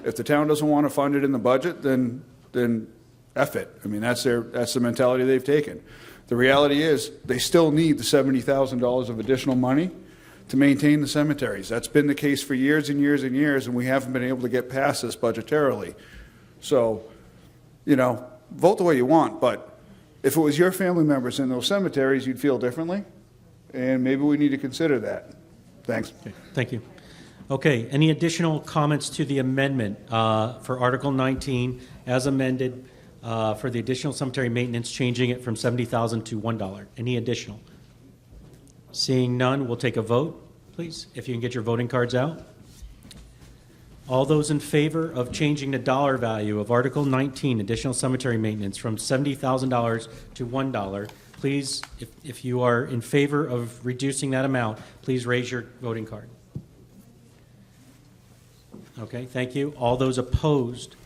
if the town doesn't want to fund it in the budget, then F it. I mean, that's the mentality they've taken. The reality is, they still need the $70,000 of additional money to maintain the cemeteries. That's been the case for years and years and years, and we haven't been able to get past this budgetarily. So, vote the way you want, but if it was your family members in those cemeteries, you'd feel differently, and maybe we need to consider that. Thanks. Okay, thank you. Okay, any additional comments to the amendment for Article 19 as amended for the additional cemetery maintenance, changing it from $70,000 to $1? Any additional? Seeing none, we'll take a vote, please, if you can get your voting cards out. All those in favor of changing the dollar value of Article 19, additional cemetery maintenance, from $70,000 to $1, please, if you are in favor of reducing that amount, please raise your voting card. Okay, thank you. All those opposed?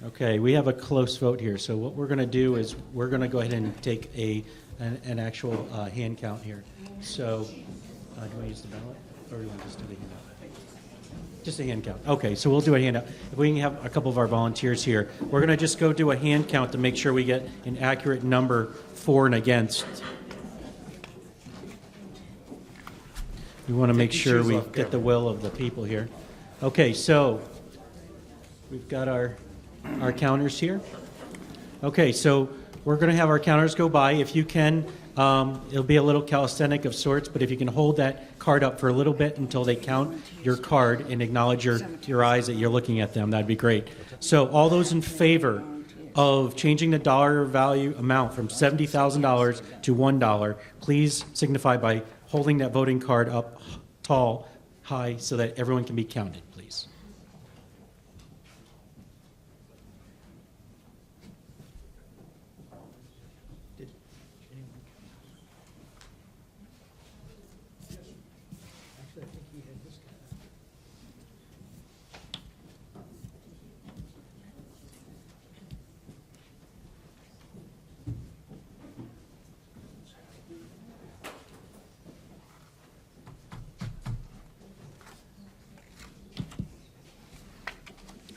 Okay, we have a close vote here, so what we're going to do is we're going to go ahead and take an actual hand count here. So, do I use the ballot, or do you want to just do the hand count? Just a hand count. Okay, so we'll do a hand count. If we can have a couple of our volunteers here, we're going to just go do a hand count to make sure we get an accurate number for and against. We want to make sure we get the will of the people here. Okay, so we've got our counters here. Okay, so we're going to have our counters go by. If you can, it'll be a little calisthenic of sorts, but if you can hold that card up for a little bit until they count your card and acknowledge your eyes that you're looking at them, that'd be great. So all those in favor of changing the dollar value amount from $70,000 to $1, please signify by holding that voting card up tall, high, so that everyone can be counted, please.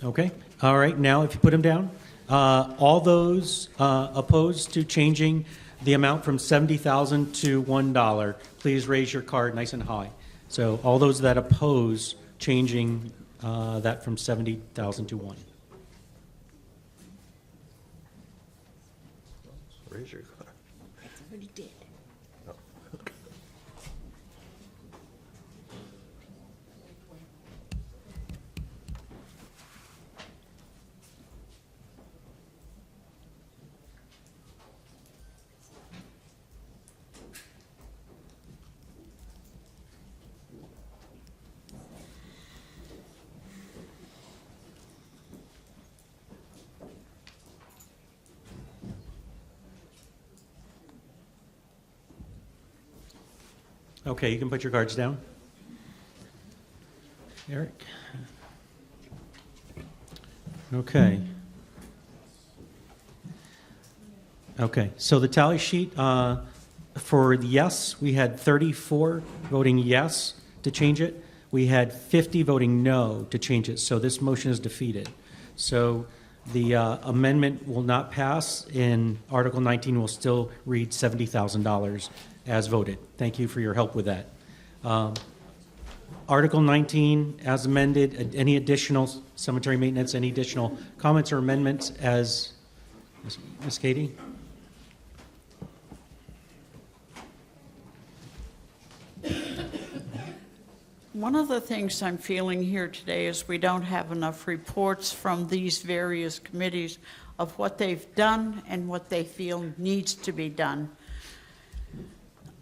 Okay. All right. Now, if you put them down, all those opposed to changing the amount from $70,000 to $1, please raise your card nice and high. So all those that oppose changing that from $70,000 to $1. Raise your card. I already did. Okay, you can put your cards down. Eric. Okay. Okay, so the tally sheet for the yes, we had 34 voting yes to change it. We had 50 voting no to change it, so this motion is defeated. So the amendment will not pass, and Article 19 will still read $70,000 as voted. Thank you for your help with that. Article 19 as amended, any additional cemetery maintenance, any additional comments or amendments as, Ms. Katie? One of the things I'm feeling here today is we don't have enough reports from these various committees of what they've done and what they feel needs to be done.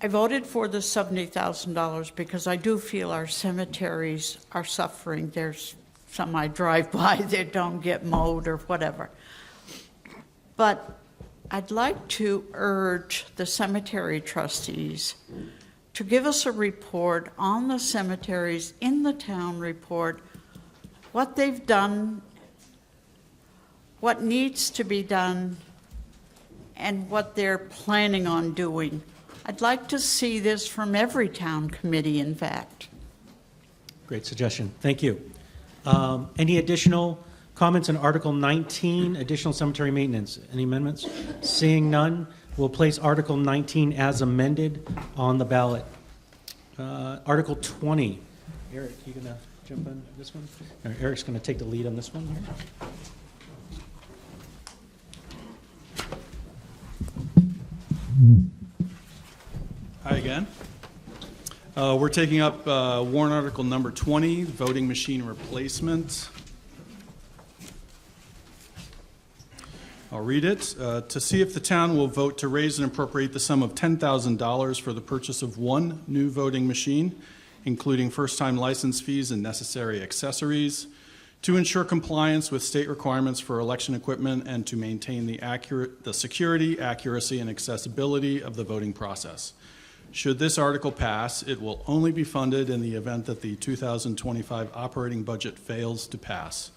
I voted for the $70,000 because I do feel our cemeteries are suffering. There's some I drive by that don't get mowed or whatever. But I'd like to urge the cemetery trustees to give us a report on the cemeteries in the town report, what they've done, what needs to be done, and what they're planning on doing. I'd like to see this from every town committee, in fact. Great suggestion. Thank you. Any additional comments on Article 19, additional cemetery maintenance? Any amendments? Seeing none, we'll place Article 19 as amended on the ballot. Article 20. Eric, you going to jump on this one? Eric's going to take the lead on this one here. Hi again. We're taking up warrant article number 20, voting machine replacement. I'll read it. To see if the town will vote to raise and appropriate the sum of $10,000 for the purchase of one new voting machine, including first-time license fees and necessary accessories, to ensure compliance with state requirements for election equipment and to maintain the security, accuracy, and accessibility of the voting process. Should this article pass, it will only be funded in the event that the 2025 operating budget fails to pass.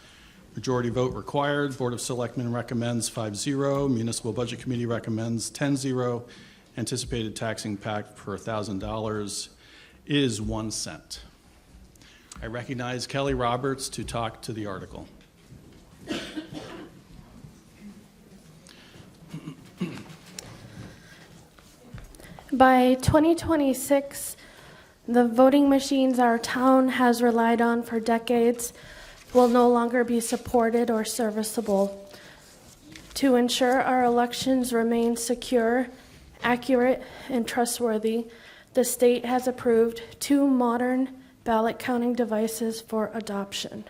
Majority vote required. Board of Selectmen recommends 5-0. Municipal Budget Committee recommends 10-0. Anticipated tax impact per $1,000 is 1 cent. I recognize Kelly Roberts to talk to the article. By 2026, the voting machines our town has relied on for decades will no longer be supported or serviceable. To ensure our elections remain secure, accurate, and trustworthy, the state has approved 2 modern ballot counting devices for adoption.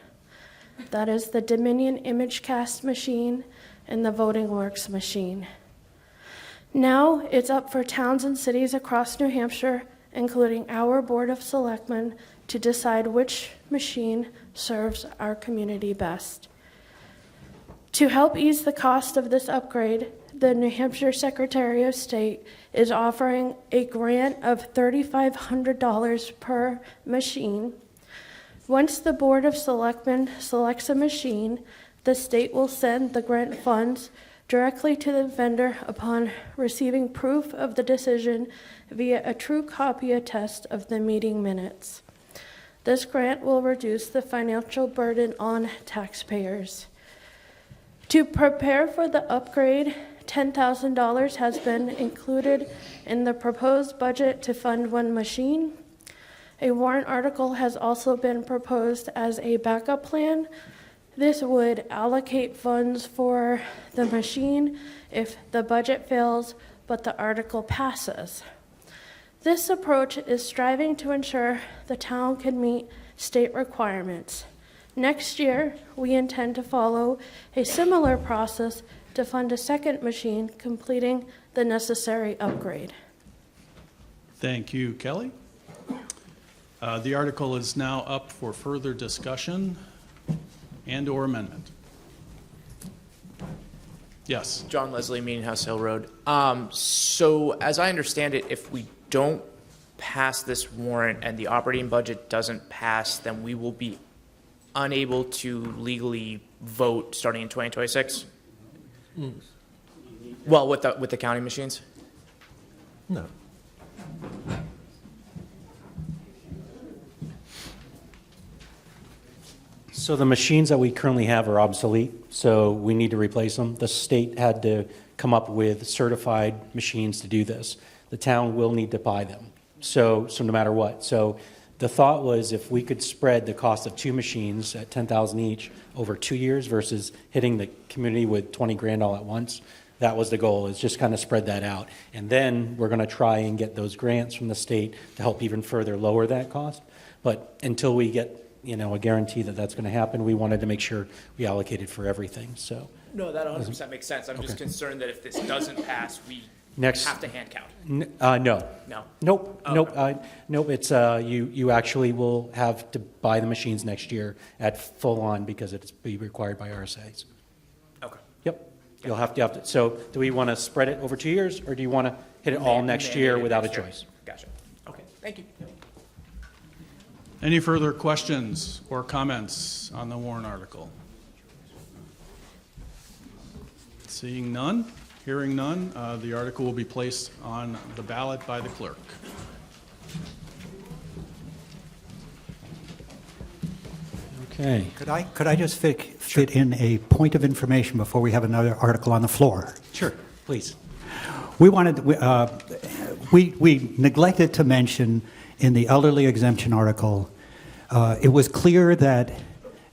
That is the Dominion ImageCast machine and the Voting Works machine. Now it's up for towns and cities across New Hampshire, including our Board of Selectmen, to decide which machine serves our community best. To help ease the cost of this upgrade, the New Hampshire Secretary of State is offering a grant of $3,500 per machine. Once the Board of Selectmen selects a machine, the state will send the grant funds directly to the vendor upon receiving proof of the decision via a true copy attest of the meeting minutes. This grant will reduce the financial burden on taxpayers. To prepare for the upgrade, $10,000 has been included in the proposed budget to fund one machine. A warrant article has also been proposed as a backup plan. This would allocate funds for the machine if the budget fails, but the article passes. This approach is striving to ensure the town can meet state requirements. Next year, we intend to follow a similar process to fund a second machine, completing the necessary upgrade. Thank you, Kelly. The article is now up for further discussion and/or amendment. Yes. John Leslie, Meeting House Hill Road. So as I understand it, if we don't pass this warrant and the operating budget doesn't pass, then we will be unable to legally vote starting in 2026? Well, with the counting machines? No. So the machines that we currently have are obsolete, so we need to replace them. The state had to come up with certified machines to do this. The town will need to buy them, so no matter what. So the thought was if we could spread the cost of 2 machines at $10,000 each over 2 years versus hitting the community with 20 grand all at once, that was the goal, is just kind of spread that out. And then we're going to try and get those grants from the state to help even further lower that cost. But until we get a guarantee that that's going to happen, we wanted to make sure we allocated for everything. So No, that 100% makes sense. I'm just Okay. concerned that if this doesn't pass, we Next- have to hand count. No. No? Nope. Oh, Nope. okay. Nope. It's you actually will have to buy the machines next year at full on because it's be required by RSAs. Okay. Yep. You'll have to. So do we want to spread it over 2 years, or do you want to hit it all next year without a choice? Gotcha. Okay, thank you. Any further questions or comments on the warrant article? Seeing none, hearing none, the article will be placed on the ballot by the clerk. Okay. Could I just fit in a point of information before we have another article on the floor? Sure, please. We neglected to mention in the elderly exemption article, it was clear that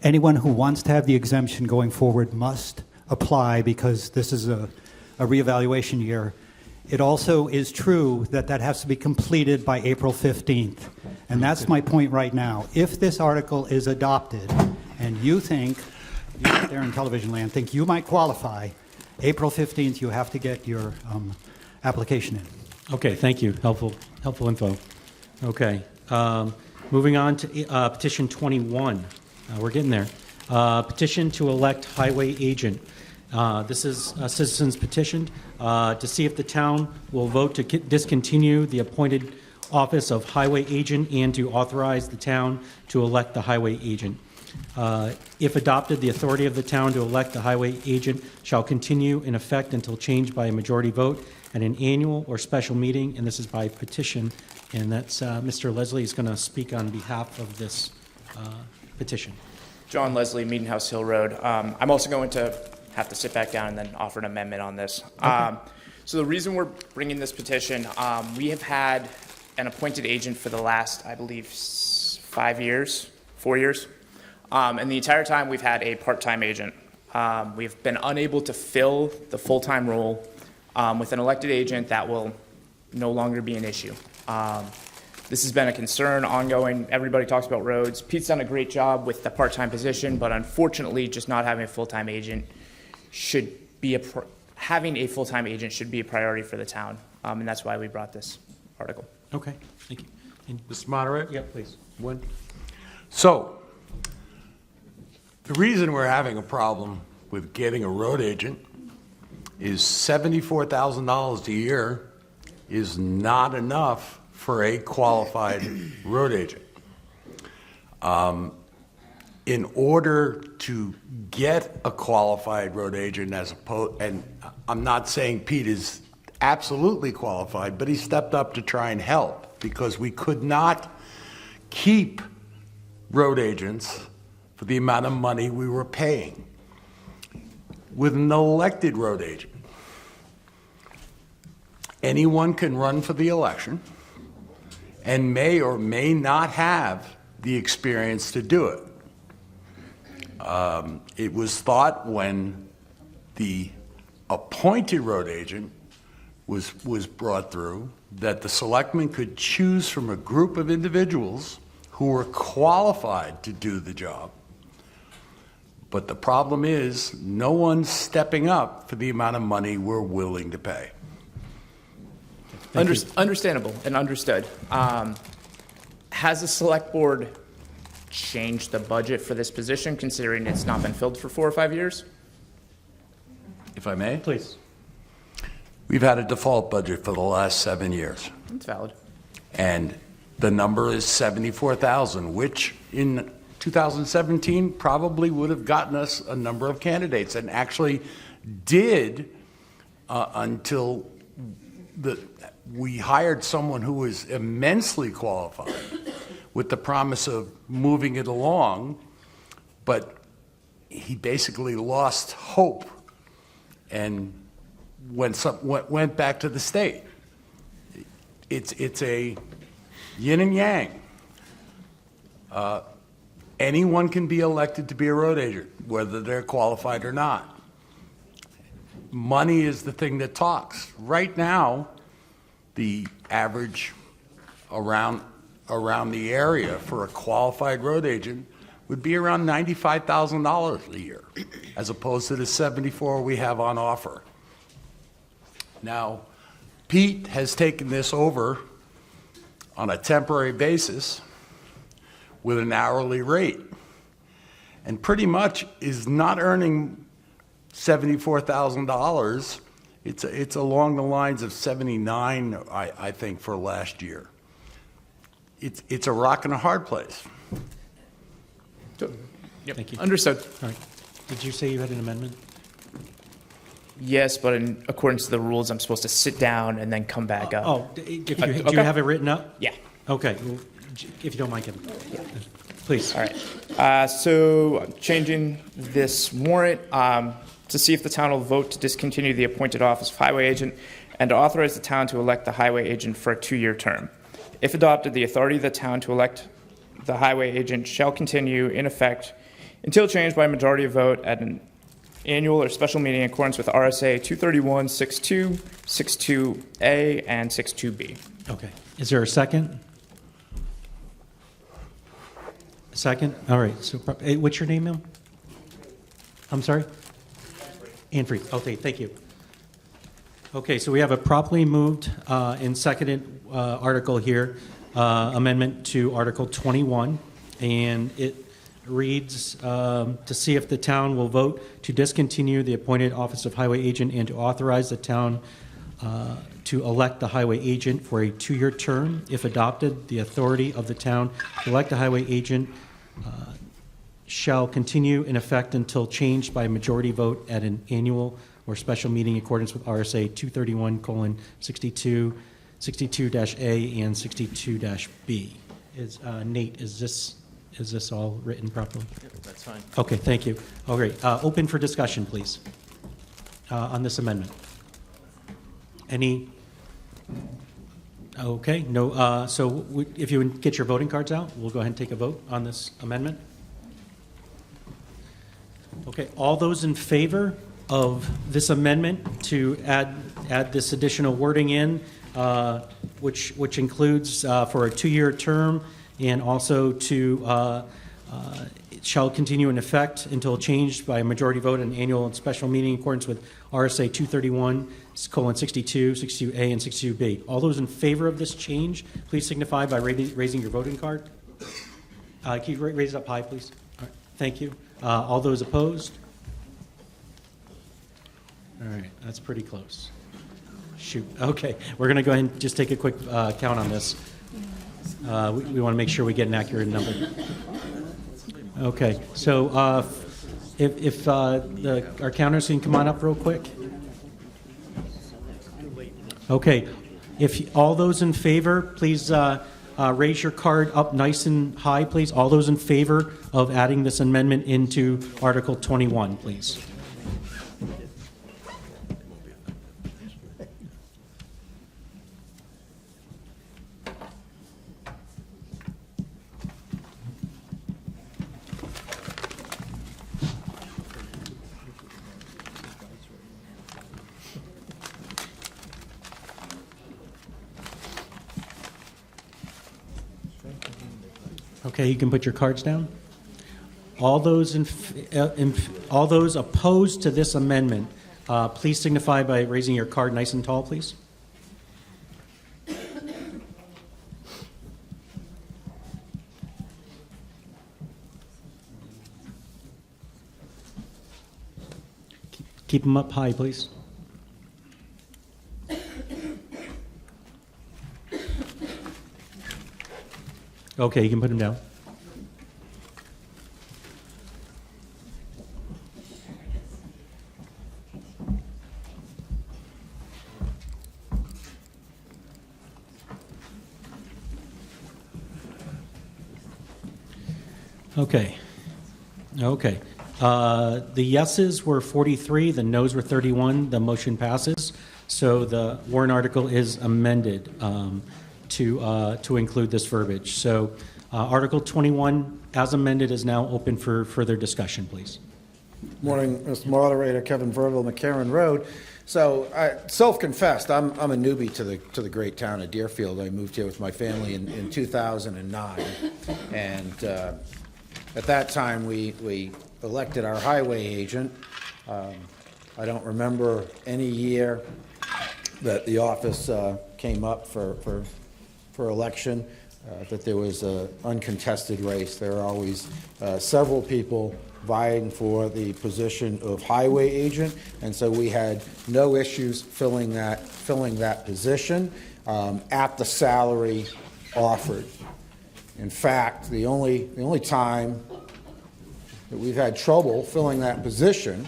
anyone who wants to have the exemption going forward must apply because this is a reevaluation year. It also is true that that has to be completed by April 15th. And that's my point right now. If this article is adopted and you think, you out there in television land, think you might qualify, April 15th you have to get your application in. Okay, thank you. Helpful info. Okay. Moving on to petition 21. We're getting there. Petition to elect highway agent. This is a citizen's petition to see if the town will vote to discontinue the appointed office of highway agent and to authorize the town to elect the highway agent. If adopted, the authority of the town to elect the highway agent shall continue in effect until changed by a majority vote at an annual or special meeting, and this is by petition. And that's Mr. Leslie is going to speak on behalf of this petition. John Leslie, Meeting House Hill Road. I'm also going to have to sit back down and then offer an amendment on this. Okay. So the reason we're bringing this petition, we have had an appointed agent for the last, I believe, 4 years. And the entire time we've had a part-time agent. We've been unable to fill the full-time role with an elected agent. That will no longer be an issue. This has been a concern ongoing. Everybody talks about roads. Pete's done a great job with the part-time position, but unfortunately, just not having a full-time agent should be having a full-time agent should be a priority for the town, and that's why we brought this article. Okay, thank you. Mr. Moderator? Yeah, please. So, the reason we're having a problem with getting a road agent is $74,000 a year is not enough for a qualified road agent. In order to get a qualified road agent and I'm not saying Pete is absolutely qualified, but he stepped up to try and help because we could not keep road agents for the amount of money we were paying. With an elected road agent, anyone can run for the election and may or may not have the experience to do it. It was thought when the appointed road agent was brought through that the selectmen could choose from a group of individuals who were qualified to do the job. But the problem is no one's stepping up for the amount of money we're willing to pay. Understandable and understood. Has the select board changed the budget for this position, considering it's not been filled for 4 or 5 years? If I may? Please. We've had a default budget for the last 7 years. That's valid. And the number is 74,000, which in 2017 probably would have gotten us a number of candidates, and actually did until we hired someone who was immensely qualified with the promise of moving it along. but he basically lost hope and went back to the state. It's a yin and yang. Anyone can be elected to be a road agent, whether they're qualified or not. Money is the thing that talks. Right now, the average around the area for a qualified road agent would be around $95,000 a year, as opposed to the $74,000 we have on offer. Now, Pete has taken this over on a temporary basis with an hourly rate, and pretty much is not earning $74,000. It's along the lines of 79, I think, for last year. It's a rock and a hard place. Yep. Thank you. Understood. All right. Did you say you had an amendment? Yes, but in accordance to the rules, I'm supposed to sit down and then come back up. Oh, if you, do Okay. you have it written up? Yeah. Okay. Well, if you don't mind, Kevin. Please. All right. So I'm changing this warrant to see if the town will vote to discontinue the appointed office of highway agent and to authorize the town to elect the highway agent for a 2-year term. If adopted, the authority of the town to elect the highway agent shall continue in effect until changed by a majority vote at an annual or special meeting in accordance with RSA 231, 62, 62A, and 62B. Okay. Is there a second? A second? All right. So, what's your name, ma'am? I'm sorry? Ann Freed. Okay, thank you. Okay, so we have a properly moved and seconded article here, amendment to Article 21, and it reads to see if the town will vote to discontinue the appointed office of highway agent and to authorize the town to elect the highway agent for a 2-year term. If adopted, the authority of the town to elect the highway agent shall continue in effect until changed by a majority vote at an annual or special meeting in accordance with RSA 231:62, 62-A, and 62-B. Nate, is this all written properly? Yep, that's fine. Okay, thank you. All right, open for discussion, please, on this amendment. Any? Okay, no. So if you would get your voting cards out, we'll go ahead and take a vote on this amendment. Okay, all those in favor of this amendment to add this additional wording in, which includes for a 2-year term, and also to it shall continue in effect until changed by a majority vote in an annual and special meeting in accordance with RSA 231:62, 62A, and 62B. All those in favor of this change, please signify by raising your voting card. Can you raise it up high, please? All right, thank you. All those opposed? All right, that's pretty close. Shoot. Okay, we're going to go ahead and just take a quick count on this. We want to make sure we get an accurate number. Okay, so if our counters can come on up real quick. Okay, if all those in favor, please raise your card up nice and high, please. All those in favor of adding this amendment into Article 21, please. Okay, you can put your cards down. All those all those opposed to this amendment, please signify by raising your card nice and tall, please. Keep them up high, please. Okay, you can put them down. Okay. Okay. The yeses were 43, the nos were 31. The motion passes. So the warrant article is amended to include this verbiage. So Article 21, as amended, is now open for further discussion, please. Morning, Mr. Moderator, Kevin Verville, McCarran Road. So, self-confessed, I'm a newbie to the great town of Deerfield. I moved here with my family in 2009, and at that time we elected our highway agent. I don't remember any year that the office came up for election, that there was an uncontested race. There are always several people vying for the position of highway agent, and so we had no issues filling that position at the salary offered. In fact, the only time that we've had trouble filling that position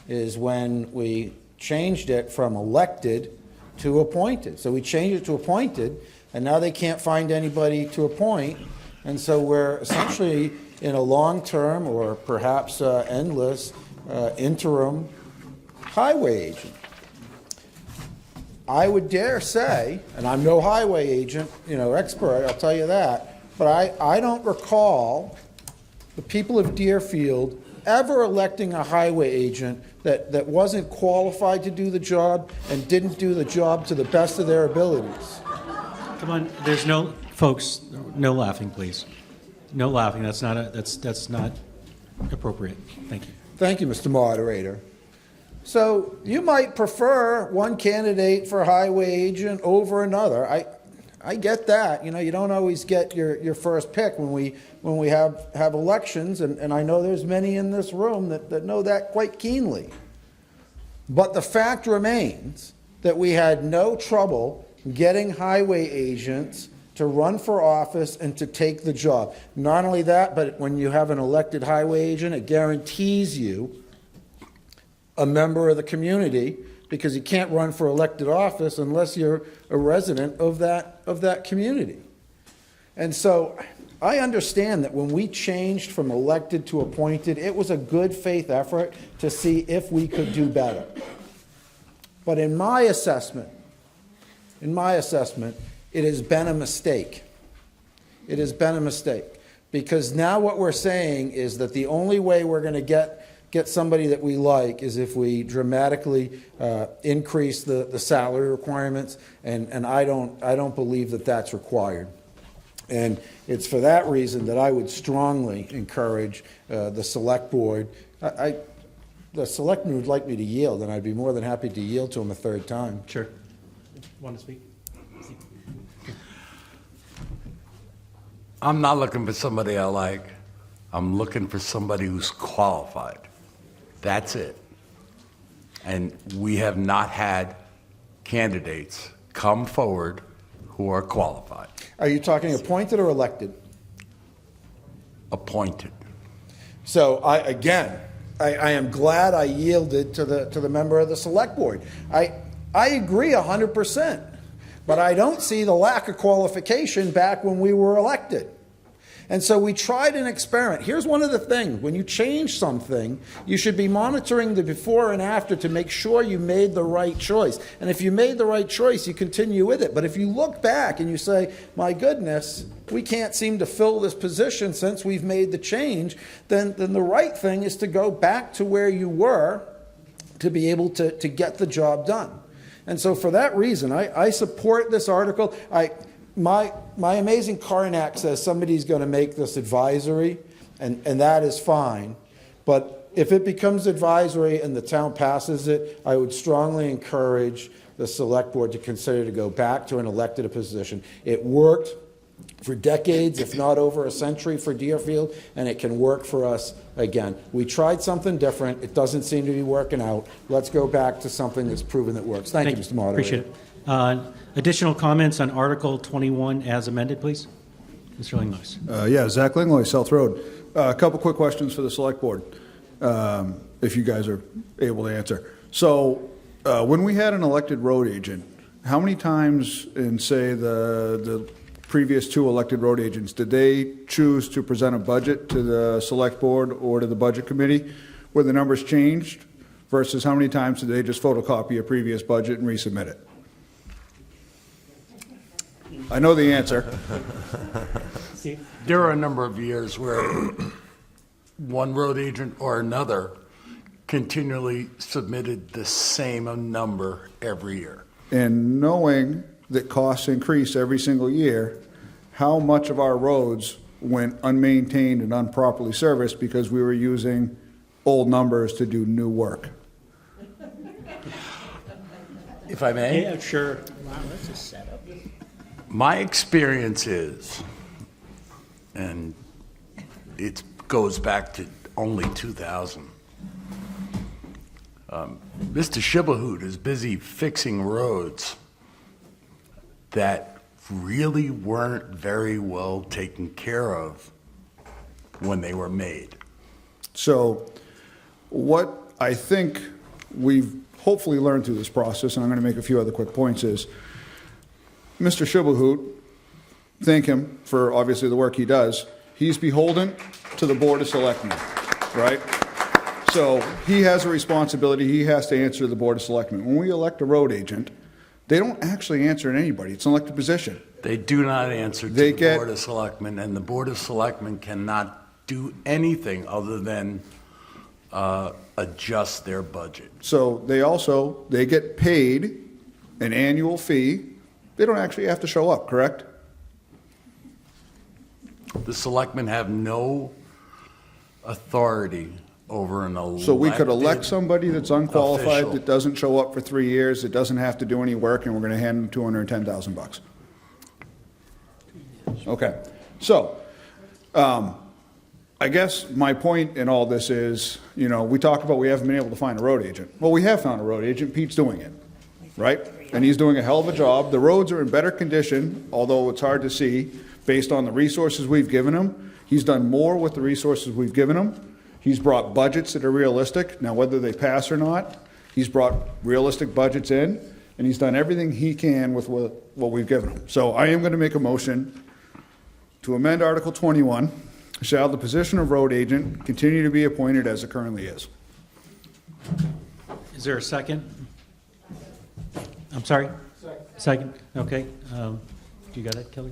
is when we changed it from elected to appointed. So we changed it to appointed, and now they can't find anybody to appoint, and so we're essentially in a long-term or perhaps endless interim highway agent. I would dare say, and I'm no highway agent, expert, I'll tell you that, but I don't recall the people of Deerfield ever electing a highway agent that wasn't qualified to do the job and didn't do the job to the best of their abilities. Come on, there's no, folks, no laughing, please. No laughing. That's not appropriate. Thank you. Thank you, Mr. Moderator. So you might prefer one candidate for highway agent over another. I get that. You don't always get your first pick when we have elections, and I know there's many in this room that know that quite keenly. But the fact remains that we had no trouble getting highway agents to run for office and to take the job. Not only that, but when you have an elected highway agent, it guarantees you a member of the community, because you can't run for elected office unless you're a resident of that community. And so I understand that when we changed from elected to appointed, it was a good faith effort to see if we could do better. But in my assessment, it has been a mistake. It has been a mistake, because now what we're saying is that the only way we're going to get somebody that we like is if we dramatically increase the salary requirements, and I don't believe that that's required. And it's for that reason that I would strongly encourage the select board. The selectmen would like me to yield, and I'd be more than happy to yield to them a third time. Sure. Want to speak? I'm not looking for somebody I like. I'm looking for somebody who's qualified. That's it. And we have not had candidates come forward who are qualified. Are you talking appointed or elected? Appointed. So I am glad I yielded to the member of the select board. I agree 100%, but I don't see the lack of qualification back when we were elected. And so we tried an experiment. Here's one of the things. When you change something, you should be monitoring the before and after to make sure you made the right choice. And if you made the right choice, you continue with it. But if you look back and you say, my goodness, we can't seem to fill this position since we've made the change, then the right thing is to go back to where you were to be able to get the job done. And so for that reason, I support this article. My amazing Karnak says somebody's going to make this advisory, and that is fine. But if it becomes advisory and the town passes it, I would strongly encourage the select board to consider to go back to an elected position. It worked for decades, if not over a century, for Deerfield, and it can work for us again. We tried something different. It doesn't seem to be working out. Let's go back to something that's proven that works. Thank you, Mr. Moderator. Appreciate it. Additional comments on Article 21 as amended, please? Mr. Linglois. Zach Linglois, South Road. A couple quick questions for the select board, if you guys are able to answer. So when we had an elected road agent, how many times in, say, the previous two elected road agents, did they choose to present a budget to the select board or to the budget committee where the numbers changed versus how many times did they just photocopy a previous budget and resubmit it? I know the answer. There are a number of years where one road agent or another continually submitted the same number every year. And knowing that costs increase every single year, how much of our roads went unmaintained and unproperly serviced because we were using old numbers to do new work? If I may? Yeah, sure. Wow, that's a setup. My experience is, and it goes back to only 2000, Mr. Shibahut is busy fixing roads that really weren't very well taken care of when they were made. So what I think we've hopefully learned through this process, and I'm going to make a few other quick points, is Mr. Shibahut, thank him for obviously the work he does. He's beholden to the Board of Selectmen, right? So he has a responsibility. He has to answer to the Board of Selectmen. When we elect a road agent, they don't actually answer to anybody. It's an elected position. They do not answer to the Board of Selectmen, and the Board of Selectmen cannot do anything other than adjust their budget. So they get paid an annual fee. They don't actually have to show up, correct? The selectmen have no authority over an elected So we could elect somebody that's unqualified, official. that doesn't show up for 3 years, that doesn't have to do any work, and we're going to hand them $210,000. Okay, so I guess my point in all this is, we talk about we haven't been able to find a road agent. Well, we have found a road agent. Pete's doing it, right? And he's doing a hell of a job. The roads are in better condition, although it's hard to see based on the resources we've given him. He's done more with the resources we've given him. He's brought budgets that are realistic. Now, whether they pass or not, he's brought realistic budgets in, and he's done everything he can with what we've given him. So I am going to make a motion to amend Article 21. Shall the position of road agent continue to be appointed as it currently is? Is there a second? I'm sorry? Second. Okay. You got it, Kelly?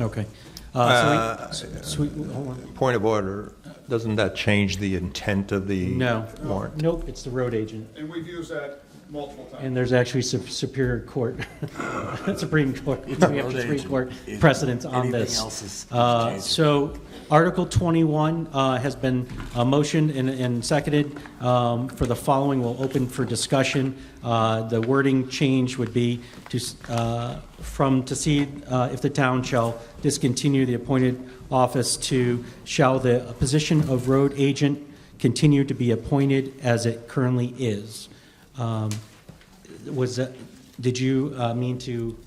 Okay. Hold on. Point of order, doesn't that change the intent of the warrant? Nope, it's the road agent. And we've used that multiple times. And there's actually Superior Court, Supreme Court, we have Supreme Court precedents on this. So Article 21 has been motioned and seconded for the following. We'll open for discussion. The wording change would be to see if the town shall discontinue the appointed office to shall the position of road agent continue to be appointed as it currently is. Did you mean to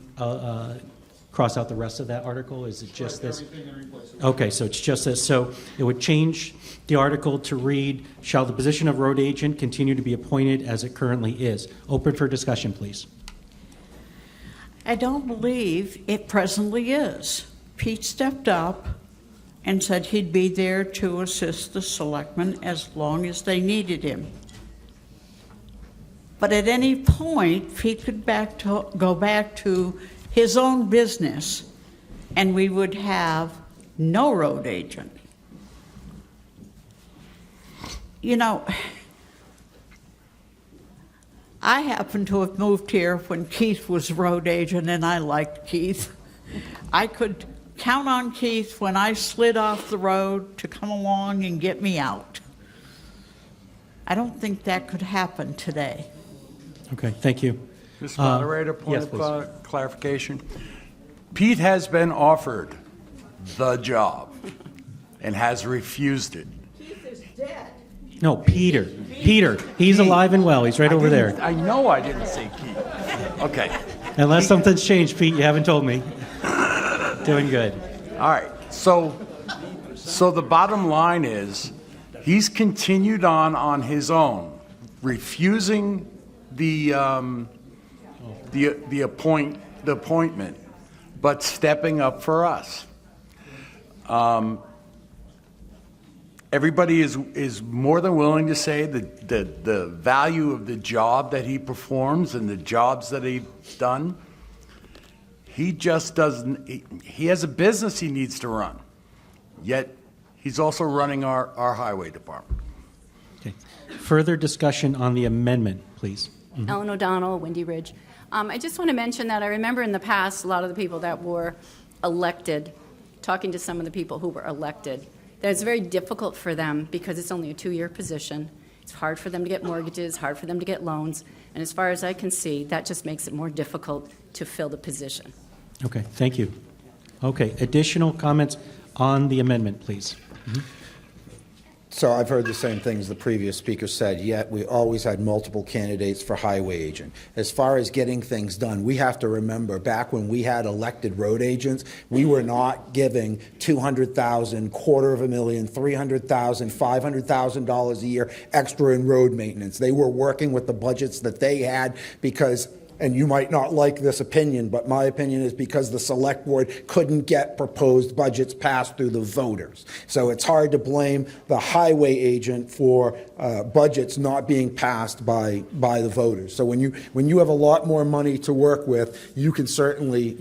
cross out the rest of that article? Is it just this? Okay, so it's just this. So it would change the article to read, shall the position of road agent continue to be appointed as it currently is? Open for discussion, please. I don't believe it presently is. Pete stepped up and said he'd be there to assist the selectmen as long as they needed him. But at any point, Pete could go back to his own business, and we would have no road agent. I happen to have moved here when Keith was road agent, and I liked Keith. I could count on Keith when I slid off the road to come along and get me out. I don't think that could happen today. Okay, thank you. Mr. Moderator, point yes, of clarification. Pete has been offered the job and has refused it. Keith is dead. No, Peter. He's alive and well. He's right over there. I know I didn't say Keith. Okay. Unless something's changed, Pete, you haven't told me. Doing good. All right. So the bottom line is he's continued on his own, refusing the appointment, but stepping up for us. Everybody is more than willing to say that the value of the job that he performs and the jobs that he's done. He just doesn't, he has a business he needs to run, yet he's also running our highway department. Okay. Further discussion on the amendment, please. Ellen O'Donnell, Windy Ridge. I just want to mention that I remember in the past, a lot of the people that were elected, talking to some of the people who were elected, that it's very difficult for them because it's only a 2-year position. It's hard for them to get mortgages, hard for them to get loans, and as far as I can see, that just makes it more difficult to fill the position. Okay, thank you. Okay, additional comments on the amendment, please. So I've heard the same things the previous speaker said, yet we always had multiple candidates for highway agent. As far as getting things done, we have to remember back when we had elected road agents, we were not giving $200,000, $250,000, $300,000, $500,000 a year extra in road maintenance. They were working with the budgets that they had because, and you might not like this opinion, but my opinion is because the select board couldn't get proposed budgets passed through the voters. So it's hard to blame the highway agent for budgets not being passed by the voters. So when you have a lot more money to work with, you can certainly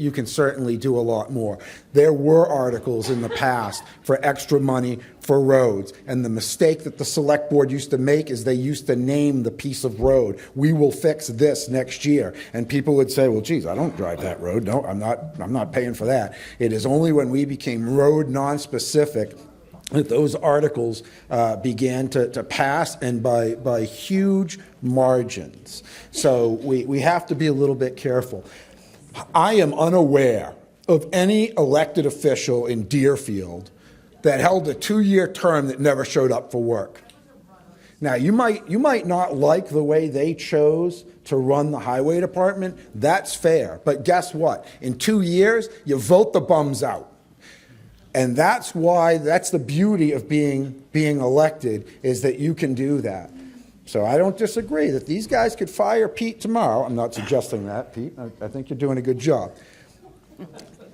do a lot more. There were articles in the past for extra money for roads, and the mistake that the select board used to make is they used to name the piece of road. We will fix this next year, and people would say, well, geez, I don't drive that road. No, I'm not paying for that. It is only when we became road non-specific that those articles began to pass, and by huge margins. So we have to be a little bit careful. I am unaware of any elected official in Deerfield that held a 2-year term that never showed up for work. Now, you might not like the way they chose to run the highway department. That's fair. But guess what? In 2 years, you vote the bums out. And that's the beauty of being elected, is that you can do that. So I don't disagree that these guys could fire Pete tomorrow. I'm not suggesting that, Pete. I think you're doing a good job.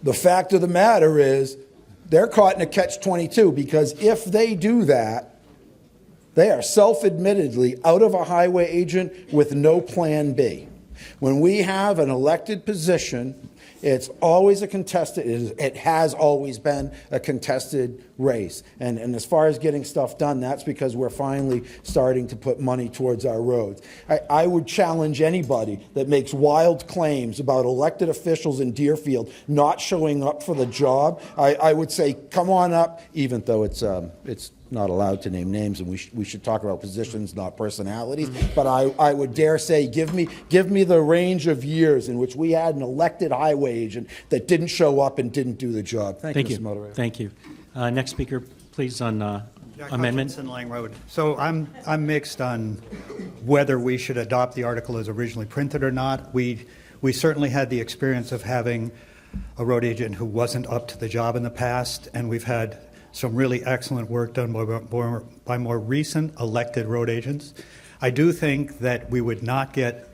The fact of the matter is, they're caught in a catch-22, because if they do that, they are self-admittedly out of a highway agent with no plan B. When we have an elected position, it's always a contested, it has always been a contested race. And as far as getting stuff done, that's because we're finally starting to put money towards our roads. I would challenge anybody that makes wild claims about elected officials in Deerfield not showing up for the job. I would say, come on up, even though it's not allowed to name names, and we should talk about positions, not personalities. But I would dare say, give me the range of years in which we had an elected highway agent that didn't show up and didn't do the job. Thank you, Mr. Moderator. Thank you. Next speaker, please, on amendment. Hutchinson, Lang Road. So I'm mixed on whether we should adopt the article as originally printed or not. We certainly had the experience of having a road agent who wasn't up to the job in the past, and we've had some really excellent work done by more recent elected road agents. I do think that we would not get,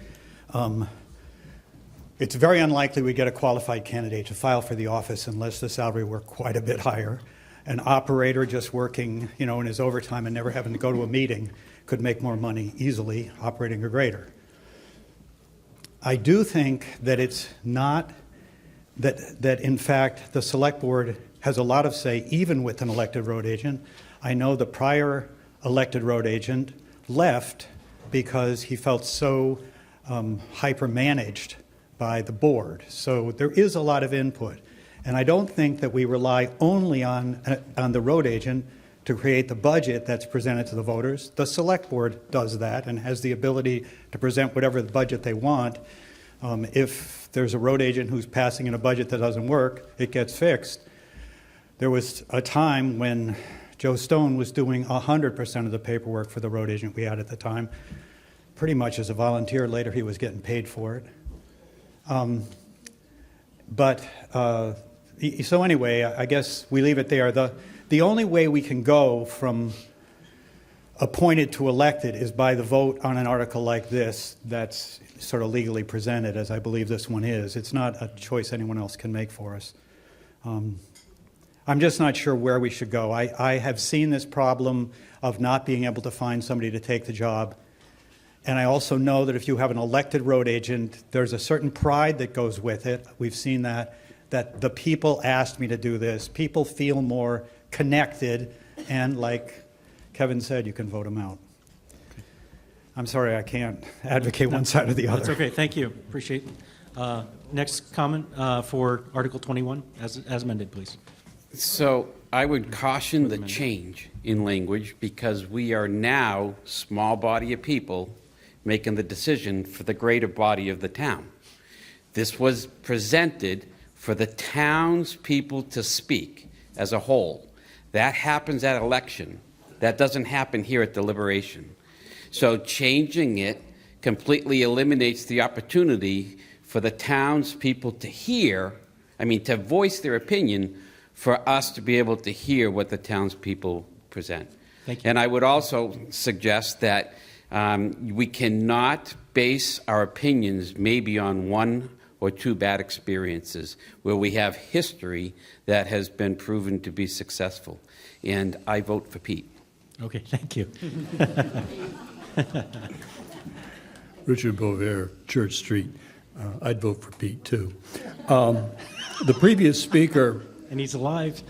it's very unlikely we get a qualified candidate to file for the office unless the salary were quite a bit higher. An operator just working, in his overtime and never having to go to a meeting could make more money easily operating a grader. I do think that it's not, that in fact the select board has a lot of say, even with an elected road agent. I know the prior elected road agent left because he felt so hyper-managed by the board. So there is a lot of input. And I don't think that we rely only on the road agent to create the budget that's presented to the voters. The select board does that and has the ability to present whatever the budget they want. If there's a road agent who's passing in a budget that doesn't work, it gets fixed. There was a time when Joe Stone was doing 100% of the paperwork for the road agent we had at the time, pretty much as a volunteer. Later, he was getting paid for it. So anyway, I guess we leave it there. The only way we can go from appointed to elected is by the vote on an article like this that's sort of legally presented, as I believe this one is. It's not a choice anyone else can make for us. I'm just not sure where we should go. I have seen this problem of not being able to find somebody to take the job. And I also know that if you have an elected road agent, there's a certain pride that goes with it. We've seen that the people asked me to do this. People feel more connected, and like Kevin said, you can vote them out. I'm sorry, I can't advocate one side or the other. That's okay, thank you, appreciate it. Next comment for Article 21, as amended, please. So I would caution the change in language because we are now small body of people making the decision for the greater body of the town. This was presented for the townspeople to speak as a whole. That happens at election. That doesn't happen here at deliberation. So changing it completely eliminates the opportunity for the townspeople to to voice their opinion, for us to be able to hear what the townspeople present. Thank you. And I would also suggest that we cannot base our opinions maybe on one or two bad experiences where we have history that has been proven to be successful. And I vote for Pete. Okay, thank you. Richard Bover, Church Street. I'd vote for Pete, too. The previous speaker... And he's alive.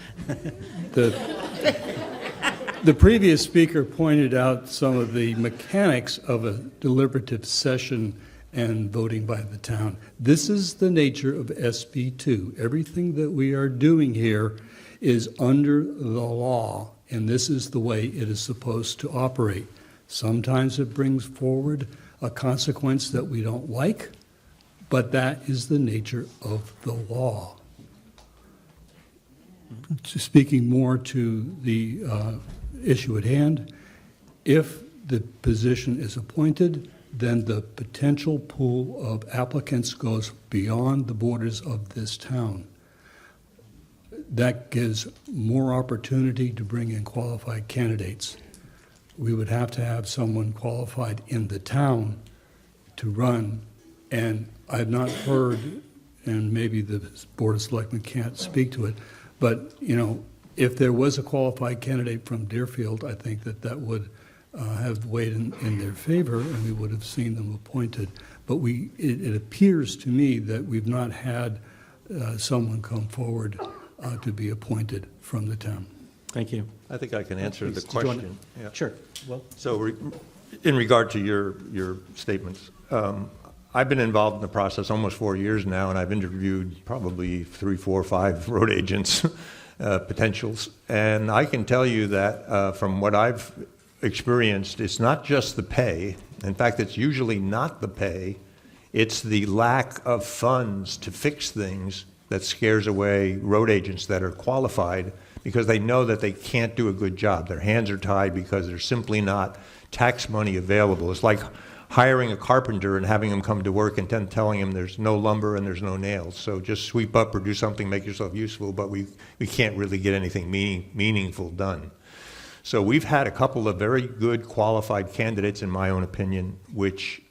The previous speaker pointed out some of the mechanics of a deliberative session and voting by the town. This is the nature of SB 2. Everything that we are doing here is under the law, and this is the way it is supposed to operate. Sometimes it brings forward a consequence that we don't like, but that is the nature of the law. Speaking more to the issue at hand, if the position is appointed, then the potential pool of applicants goes beyond the borders of this town. That gives more opportunity to bring in qualified candidates. We would have to have someone qualified in the town to run, and I've not heard, and maybe the Board of Selectmen can't speak to it, but, if there was a qualified candidate from Deerfield, I think that would have weighed in their favor, and we would have seen them appointed. But it appears to me that we've not had someone come forward to be appointed from the town. Thank you. I think I can answer the Did you want question. to- Yeah. Sure. Well, So in regard to your statements, I've been involved in the process almost 4 years now, and I've interviewed probably 3, 4, 5 road agents, potentials. And I can tell you that from what I've experienced, it's not just the pay. In fact, it's usually not the pay. It's the lack of funds to fix things that scares away road agents that are qualified because they know that they can't do a good job. Their hands are tied because there's simply not tax money available. It's like hiring a carpenter and having him come to work and then telling him there's no lumber and there's no nails. So just sweep up or do something, make yourself useful, but we can't really get anything meaningful done. So we've had a couple of very good qualified candidates, in my own opinion, which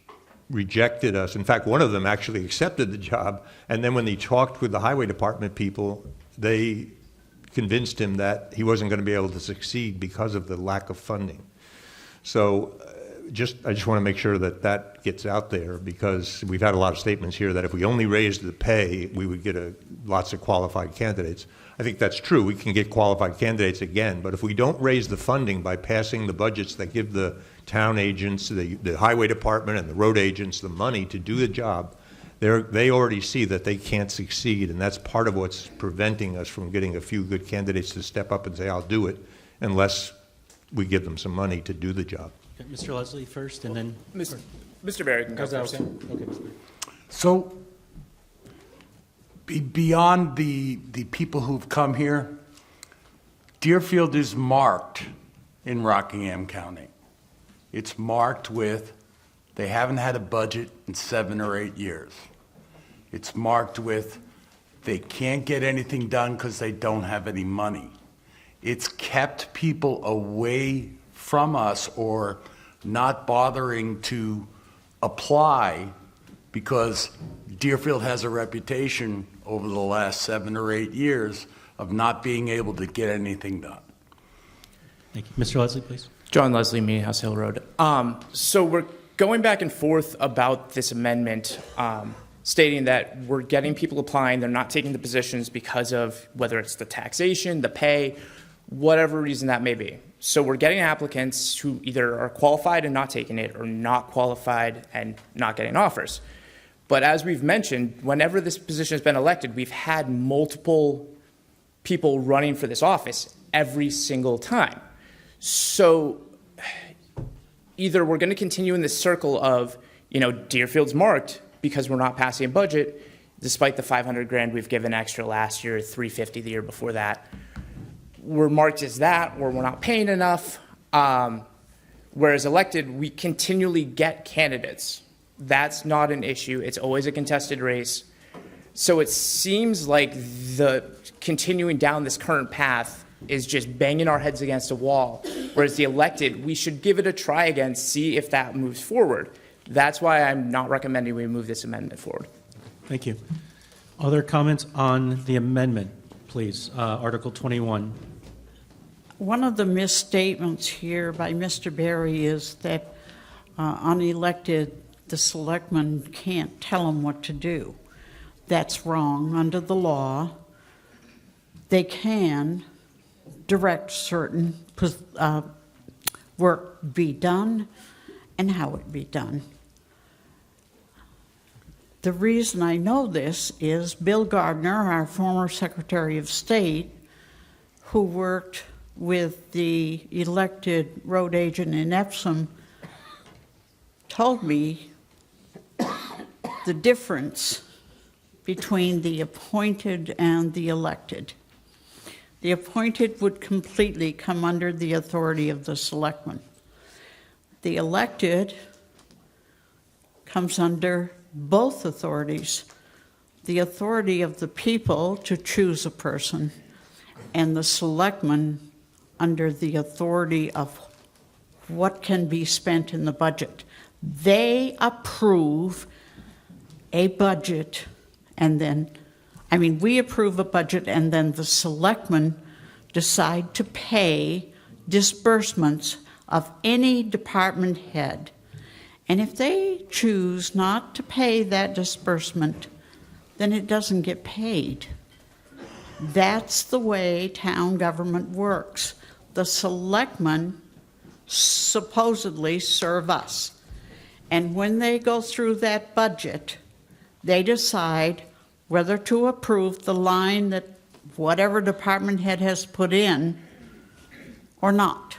rejected us. In fact, one of them actually accepted the job, and then when they talked with the highway department people, they convinced him that he wasn't going to be able to succeed because of the lack of funding. So I just want to make sure that gets out there, because we've had a lot of statements here that if we only raised the pay, we would get lots of qualified candidates. I think that's true. We can get qualified candidates again, but if we don't raise the funding by passing the budgets that give the town agents, the highway department and the road agents the money to do the job, they already see that they can't succeed, and that's part of what's preventing us from getting a few good candidates to step up and say, I'll do it, unless we give them some money to do the job. okay, Mr. Leslie first, and then... Mr. Barry can go first. Okay, Mr. Barry. So, beyond the people who've come here, Deerfield is marked in Rockingham County. It's marked with, they haven't had a budget in 7 or 8 years. It's marked with, they can't get anything done because they don't have any money. It's kept people away from us or not bothering to apply because Deerfield has a reputation over the last 7 or 8 years of not being able to get anything done. Thank you. Mr. Leslie, please. John Leslie, Meeting House Hill Road. So we're going back and forth about this amendment, stating that we're getting people applying, they're not taking the positions because of whether it's the taxation, the pay, whatever reason that may be. So we're getting applicants who either are qualified and not taking it or not qualified and not getting offers. But as we've mentioned, whenever this position has been elected, we've had multiple people running for this office every single time. So either we're going to continue in this circle of, Deerfield's marked because we're not passing a budget, despite the $500,000 we've given extra last year, $350 the year before that. We're marked as that, or we're not paying enough. Whereas elected, we continually get candidates. That's not an issue. It's always a contested race. So it seems like the continuing down this current path is just banging our heads against a wall. Whereas the elected, we should give it a try again, see if that moves forward. That's why I'm not recommending we move this amendment forward. Thank you. Other comments on the amendment, please? Article 21. One of the misstatements here by Mr. Berry is that unelected, the selectmen can't tell them what to do. That's wrong. Under the law, they can direct certain work be done and how it be done. The reason I know this is Bill Gardner, our former Secretary of State, who worked with the elected road agent in Epsom, told me the difference between the appointed and the elected. The appointed would completely come under the authority of the selectmen. The elected comes under both authorities, the authority of the people to choose a person, and the selectmen under the authority of what can be spent in the budget. They approve a budget, and then, we approve a budget, and then the selectmen decide to pay disbursements of any department head. And if they choose not to pay that disbursement, then it doesn't get paid. That's the way town government works. The selectmen supposedly serve us. And when they go through that budget, they decide whether to approve the line that whatever department head has put in or not.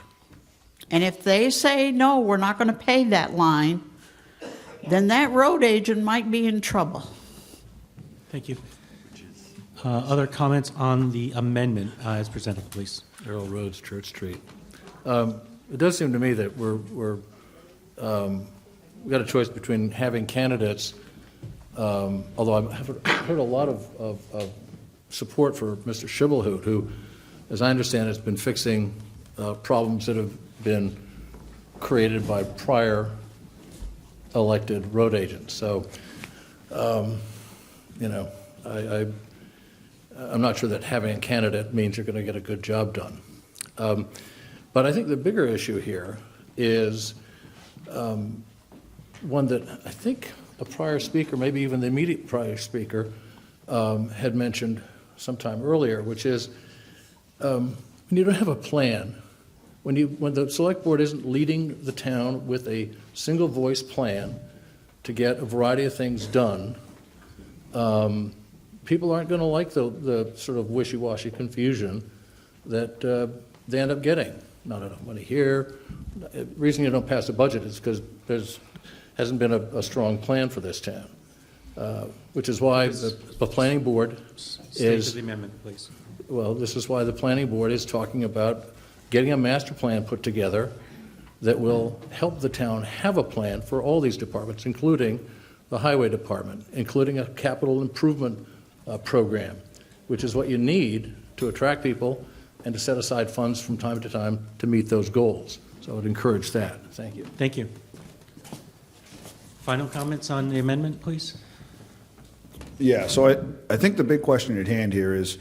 And if they say, no, we're not going to pay that line, then that road agent might be in trouble. Thank you. Other comments on the amendment as presented, please? Errol Roads, Church Street. It does seem to me that we've got a choice between having candidates, although I've heard a lot of support for Mr. Shibbolhoot, who, as I understand, has been fixing problems that have been created by prior elected road agents. So, I'm not sure that having a candidate means you're going to get a good job done. But I think the bigger issue here is one that I think a prior speaker, maybe even the immediate prior speaker, had mentioned sometime earlier, which is when you don't have a plan, when the select board isn't leading the town with a single voice plan to get a variety of things done, people aren't going to like the sort of wishy-washy confusion that they end up getting. Not enough money here. The reason you don't pass a budget is because there hasn't been a strong plan for this town, which is why the planning board is... the amendment, please. Well, this is why the planning board is talking about getting a master plan put together that will help the town have a plan for all these departments, including the highway department, including a capital improvement program, which is what you need to attract people and to set aside funds from time to time to meet those goals. So I would encourage that. Thank you. Thank you. Final comments on the amendment, please? Yeah, so I think the big question at hand here is,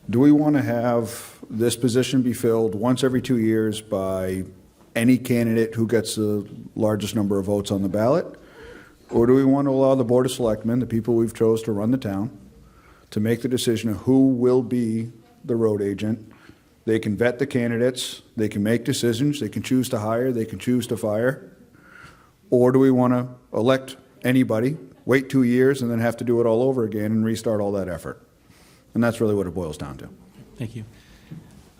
do we want to have this position be filled once every 2 years by any candidate who gets the largest number of votes on the ballot? Or do we want to allow the Board of Selectmen, the people we've chose to run the town, to make the decision of who will be the road agent? They can vet the candidates, they can make decisions, they can choose to hire, they can choose to fire. Or do we want to elect anybody, wait 2 years, and then have to do it all over again and restart all that effort? And that's really what it boils down to. Thank you.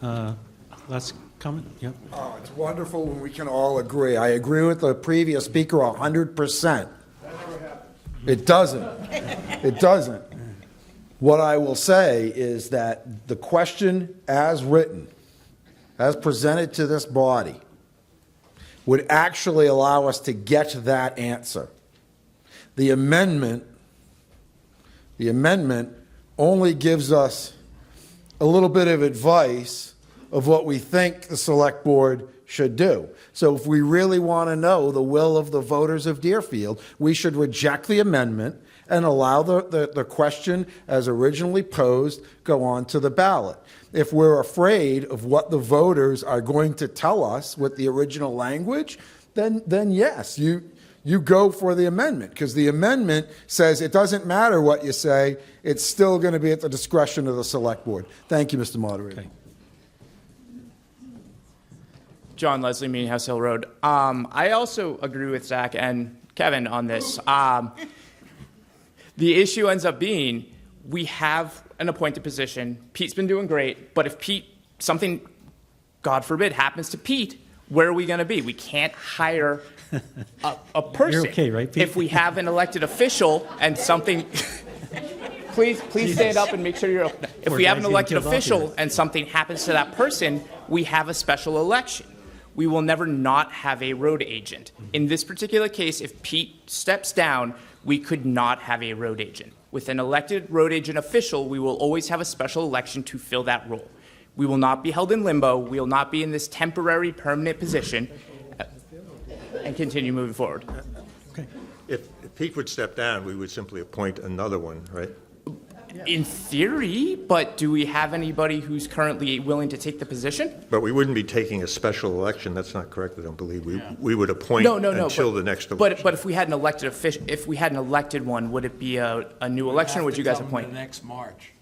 Last comment? Yep. Oh, it's wonderful when we can all agree. I agree with the previous speaker 100%. It doesn't. It doesn't. What I will say is that the question as written, as presented to this body, would actually allow us to get to that answer. The amendment only gives us a little bit of advice of what we think the select board should do. So if we really want to know the will of the voters of Deerfield, we should reject the amendment and allow the question as originally posed go on to the ballot. If we're afraid of what the voters are going to tell us with the original language, then yes, you go for the amendment, because the amendment says it doesn't matter what you say, it's still going to be at the discretion of the select board. Thank you, Mr. Moderator. Okay. John Leslie, Meeting House Hill Road. I also agree with Zach and Kevin on this. The issue ends up being we have an appointed position. Pete's been doing great, but if something, God forbid, happens to Pete, where are we going to be? We can't hire a person. You're okay, right, Pete? If we have an elected official and something... Please stand up and make sure you're... If we have an elected official and something happens to that person, we have a special election. We will never not have a road agent. In this particular case, if Pete steps down, we could not have a road agent. With an elected road agent official, we will always have a special election to fill that role. We will not be held in limbo. We will not be in this temporary, permanent position and continue moving forward. Okay. If Pete would step down, we would simply appoint another one, right? In theory, but do we have anybody who's currently willing to take the position? But we wouldn't be taking a special election. That's not correct, I don't believe. We would appoint No, until the next election. But if we had an elected official, if we had an elected one, would it be a new election, or would you guys appoint? Next March.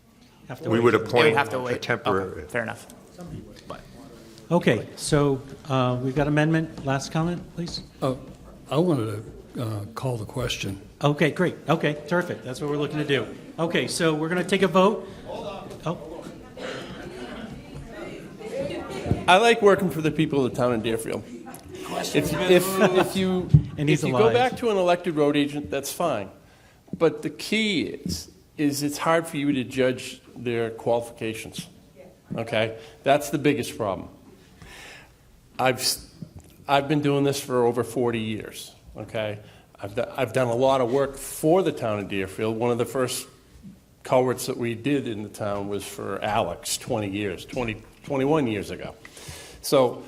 We would appoint have to a wait. temporary. Okay, fair enough. But. Okay, so we've got amendment. Last comment, please. I wanted to call the question. Okay, great. Okay, terrific. That's what we're looking to do. Okay, so we're going to take a vote. Oh. I like working for the people of the town of Deerfield. If you go back to an elected road agent, that's fine. But the key is it's hard for you to judge their qualifications. Okay? That's the biggest problem. I've been doing this for over 40 years. Okay? I've done a lot of work for the town of Deerfield. One of the first culverts that we did in the town was for Alex 21 years ago. So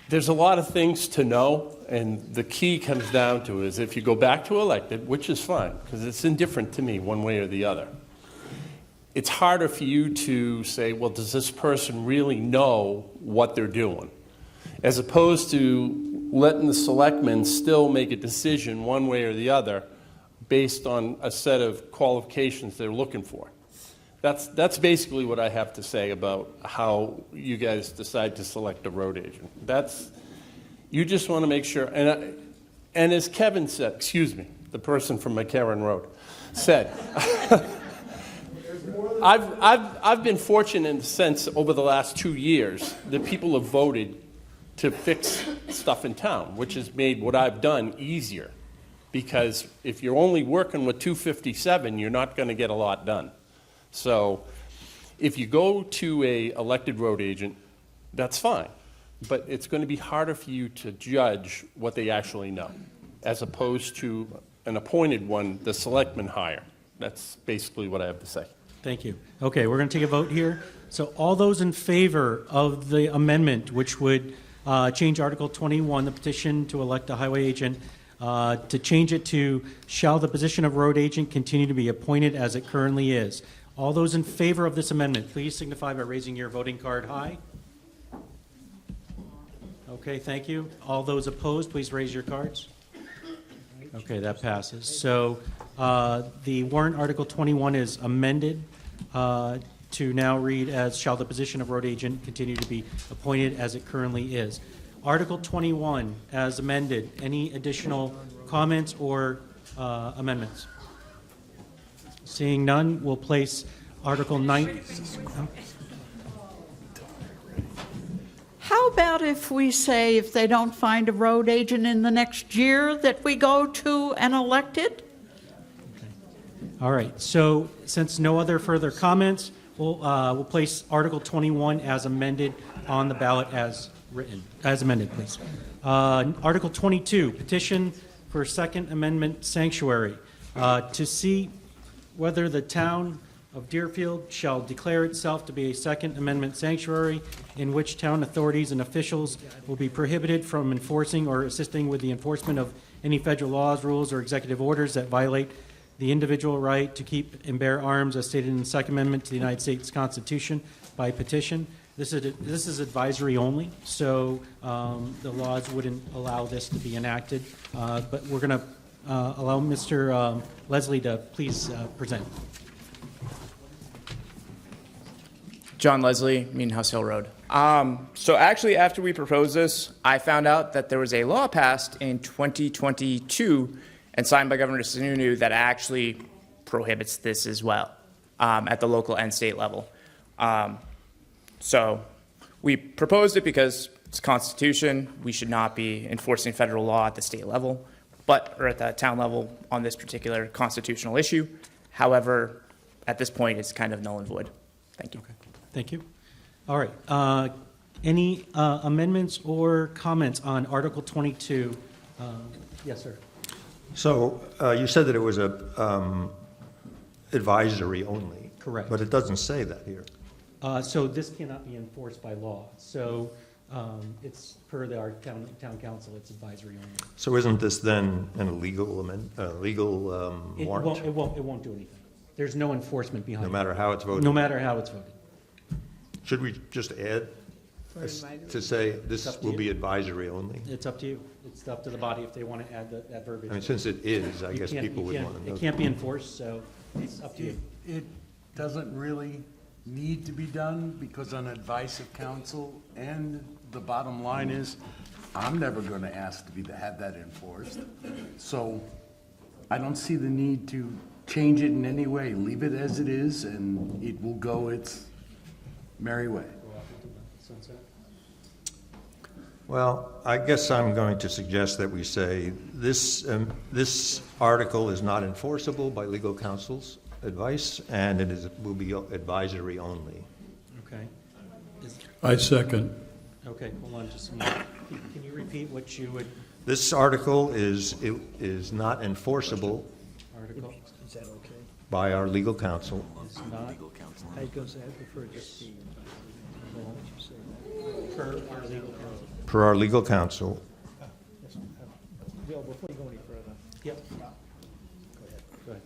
there's a lot of things to know, and the key comes down to is if you go back to elected, which is fine, because it's indifferent to me one way or the other, it's harder for you to say, well, does this person really know what they're doing? As opposed to letting the selectmen still make a decision one way or the other based on a set of qualifications they're looking for. That's basically what I have to say about how you guys decide to select a road agent. You just want to make sure, and as Kevin said, excuse me, the person from McCarran Road said, I've been fortunate in the sense over the last 2 years that people have voted to fix stuff in town, which has made what I've done easier. Because if you're only working with 257, you're not going to get a lot done. So if you go to a elected road agent, that's fine. But it's going to be harder for you to judge what they actually know, as opposed to an appointed one the selectmen hire. That's basically what I have to say. Thank you. Okay, we're going to take a vote here. So all those in favor of the amendment, which would change Article 21, the petition to elect a highway agent, to change it to, shall the position of road agent continue to be appointed as it currently is. All those in favor of this amendment, please signify by raising your voting card high. Okay, thank you. All those opposed, please raise your cards. Okay, that passes. So the warrant Article 21 is amended to now read as, shall the position of road agent continue to be appointed as it currently is. Article 21 as amended. Any additional comments or amendments? Seeing none, we'll place Article 9. How about if we say if they don't find a road agent in the next year, that we go to an elected? All right, so since no other further comments, we'll place Article 21 as amended on the ballot as written, as amended, please. Article 22, petition for Second Amendment sanctuary, to see whether the town of Deerfield shall declare itself to be a Second Amendment sanctuary in which town authorities and officials will be prohibited from enforcing or assisting with the enforcement of any federal laws, rules, or executive orders that violate the individual right to keep and bear arms as stated in the Second Amendment to the United States Constitution by petition. This is advisory only, so the laws wouldn't allow this to be enacted. But we're going to allow Mr. Leslie to please present. John Leslie, Meeting House Hill Road. So actually, after we proposed this, I found out that there was a law passed in 2022 and signed by Governor Sununu that actually prohibits this as well at the local and state level. So we proposed it because it's Constitution. We should not be enforcing federal law at the state level, or at the town level on this particular constitutional issue. However, at this point, it's kind of null and void. Thank you. Okay. Thank you. All right. Any amendments or comments on Article 22? Yes, sir. So you said that it was a advisory only. Correct. But it doesn't say that here. So this cannot be enforced by law. So it's per our town council. It's advisory only. So isn't this then an illegal warrant? It won't do anything. There's no enforcement behind it. No matter how it's voted? No matter how it's voted. Should we just add to say this will be advisory only? It's up to you. It's up to the body if they want to add that verbiage. I mean, since it is, I guess people would want to know. It can't be enforced, so it's up to you. It doesn't really need to be done because on advice of counsel, and the bottom line is, I'm never going to ask to have that enforced. So I don't see the need to change it in any way. Leave it as it is, and it will go its merry way. Well, I guess I'm going to suggest that we say this article is not enforceable by legal counsel's advice, and will be advisory only. Okay. I second. Okay, hold on just a minute. Can you repeat what you would? This article is not enforceable Article? Is that okay? by our legal counsel. It's not. I prefer just the, Per our legal counsel. Per our legal counsel. Bill, before you go any further. Yep. Go ahead.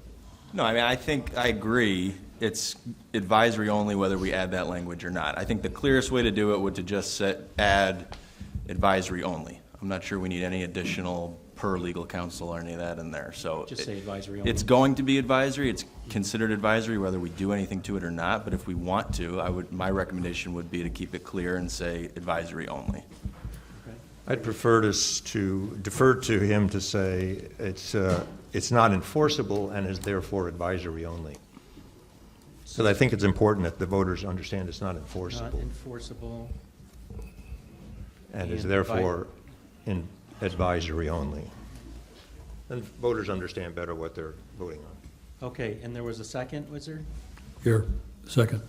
No, I mean, I think I agree. It's advisory only whether we add that language or not. I think the clearest way to do it would to just add advisory only. I'm not sure we need any additional per legal counsel or any of that in there. So Just say advisory only. It's going to be advisory. It's considered advisory whether we do anything to it or not. But if we want to, my recommendation would be to keep it clear and say advisory only. I'd prefer to defer to him to say it's not enforceable and is therefore advisory only. Because I think it's important that the voters understand it's not enforceable. Not enforceable. And is therefore advisory only. And voters understand better what they're voting on. Okay, and there was a second, was there? Here, second.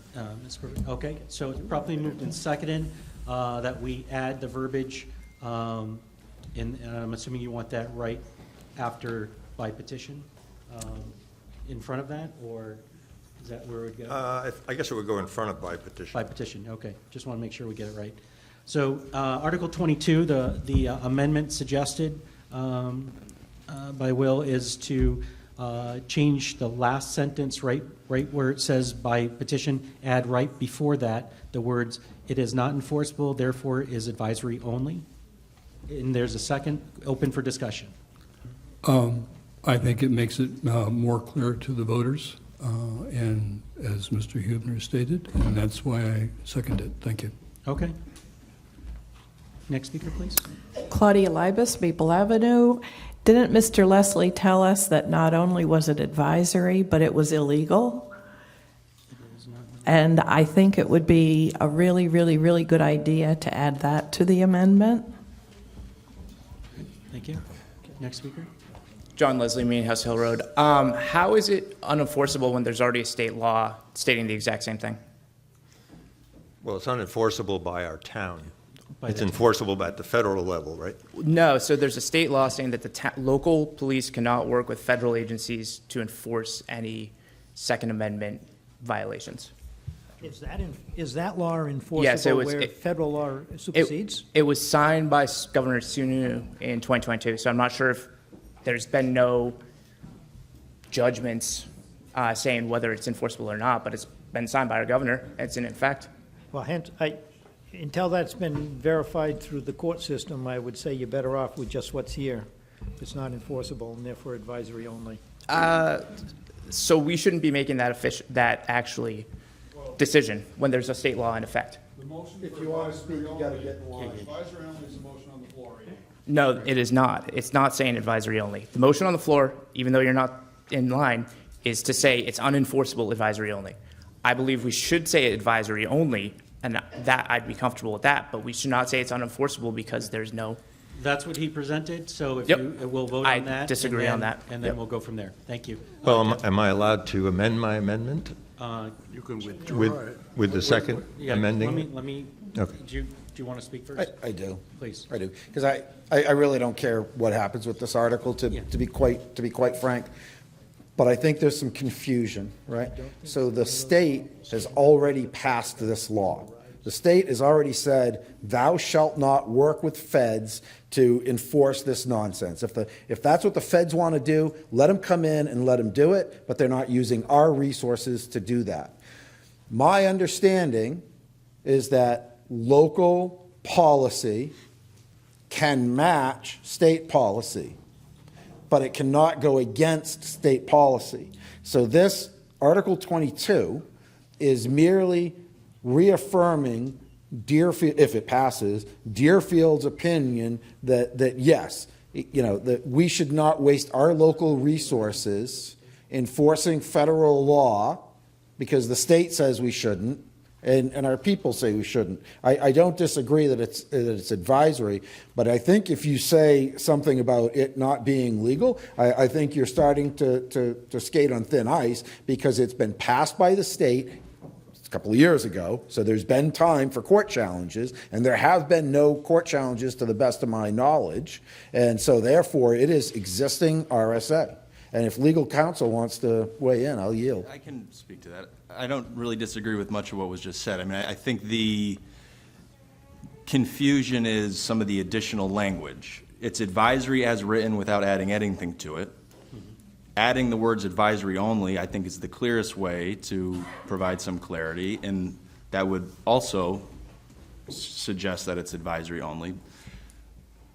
Okay, so it's properly moved and seconded that we add the verbiage, and I'm assuming you want that right after by petition in front of that, or is that where it would go? I guess it would go in front of by petition. By petition, okay. Just want to make sure we get it right. So Article 22, the amendment suggested by Will is to change the last sentence right where it says by petition, add right before that the words, it is not enforceable, therefore is advisory only. And there's a second, open for discussion. I think it makes it more clear to the voters, and as Mr. Huebner stated, and that's why I second it. Thank you. Okay. Next speaker, please. Claudia Libas, Maple Avenue. Didn't Mr. Leslie tell us that not only was it advisory, but it was illegal? And I think it would be a really, really, really good idea to add that to the amendment. Thank you. Next speaker. John Leslie, Meeting House Hill Road. How is it unenforceable when there's already a state law stating the exact same thing? Well, it's unenforceable by our town. By It's the- enforceable at the federal level, right? No, so there's a state law saying that the local police cannot work with federal agencies to enforce any Second Amendment violations. Is that law enforceable Yes, it was- where it- federal law supersedes? It was signed by Governor Sununu in 2022, so I'm not sure if there's been no judgments saying whether it's enforceable or not, but it's been signed by our governor. It's in effect. Well, until that's been verified through the court system, I would say you're better off with just what's here. It's not enforceable and therefore advisory only. So we shouldn't be making that actually decision when there's a state law in effect. If you want to speak, you got to get in line. Advisory only is a motion on the floor. No, it is not. It's not saying advisory only. The motion on the floor, even though you're not in line, is to say it's unenforceable advisory only. I believe we should say advisory only, and that I'd be comfortable with that, but we should not say it's unenforceable because there's no. That's what he presented, so if Yep. we'll vote I on that. disagree and on then- that. And then Yep. we'll go from there. Thank you. Well, am I allowed to amend my amendment You can withdraw with the second Yeah, amending? Let me, Okay. do you want to speak first? I do. Please. I do, because I really don't care what happens with this article, to be quite frank. But I think there's some confusion, right? So the state has already passed this law. The state has already said, thou shalt not work with feds to enforce this nonsense. If that's what the feds want to do, let them come in and let them do it, but they're not using our resources to do that. My understanding is that local policy can match state policy, but it cannot go against state policy. So this Article 22 is merely reaffirming Deerfield, if it passes, Deerfield's opinion that yes, that we should not waste our local resources enforcing federal law because the state says we shouldn't, and our people say we shouldn't. I don't disagree that it's advisory, but I think if you say something about it not being legal, I think you're starting to skate on thin ice because it's been passed by the state a couple of years ago, so there's been time for court challenges, and there have been no court challenges to the best of my knowledge, and so therefore it is existing RSA. And if legal counsel wants to weigh in, I'll yield. I can speak to that. I don't really disagree with much of what was just said. I mean, I think the confusion is some of the additional language. It's advisory as written without adding anything to it. Adding the words advisory only, I think, is the clearest way to provide some clarity, and that would also suggest that it's advisory only.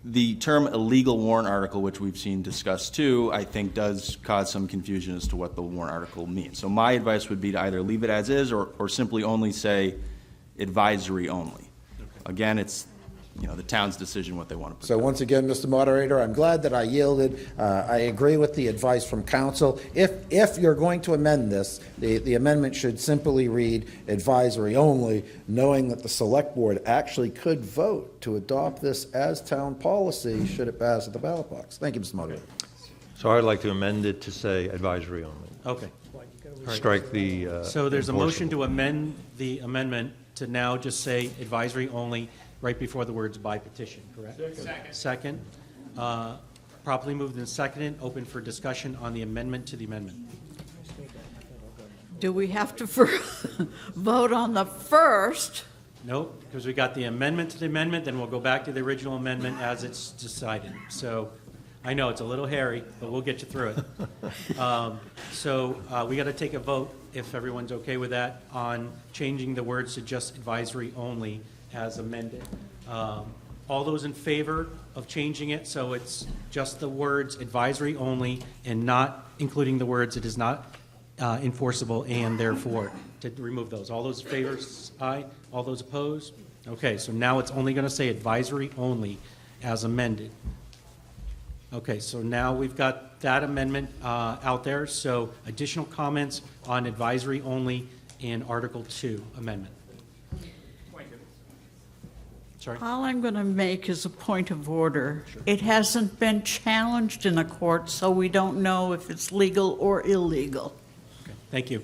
The term illegal warrant article, which we've seen discussed too, I think does cause some confusion as to what the warrant article means. So my advice would be to either leave it as is or simply only say advisory only. Again, it's the town's decision what they want to put. So once again, Mr. Moderator, I'm glad that I yielded. I agree with the advice from counsel. If you're going to amend this, the amendment should simply read advisory only, knowing that the select board actually could vote to adopt this as town policy should it pass at the ballot box. Thank you, Mr. Moderator. So I'd like to amend it to say advisory only. Okay. Strike the. So there's a motion enforceable. to amend the amendment to now just say advisory only right before the words by petition, correct? Second. Properly moved and seconded, open for discussion on the amendment to the amendment. Do we have to vote on the first Nope, because we got the amendment to the amendment, then we'll go back to the original amendment as it's decided. So I know it's a little hairy, but we'll get you through it. We got to take a vote, if everyone's okay with that, on changing the words to just advisory only as amended. All those in favor of changing it so it's just the words advisory only and not including the words it is not enforceable and therefore, to remove those. All those in favor, aye. All those opposed? Okay, so now it's only going to say advisory only as amended. Okay, so now we've got that amendment out there. So additional comments on advisory only in Article 2 amendment. Sorry? All I'm going to make is a point of order. Sure. It hasn't been challenged in a court, so we don't know if it's legal or illegal. Okay, thank you.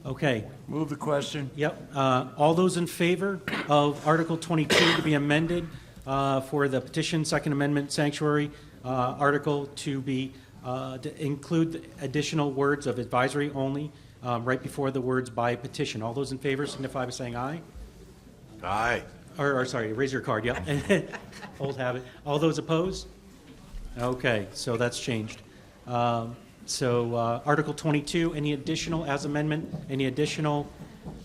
Okay. Move the question. Yep. All those in favor of Article 22 to be amended for the petition, Second Amendment sanctuary article to be to include the additional words of advisory only right before the words by petition. All those in favor signify by saying aye. Aye. Or sorry, raise your card. Yep. Old habit. All those opposed? Okay, so that's changed. Article 22, any additional as amendment? Any additional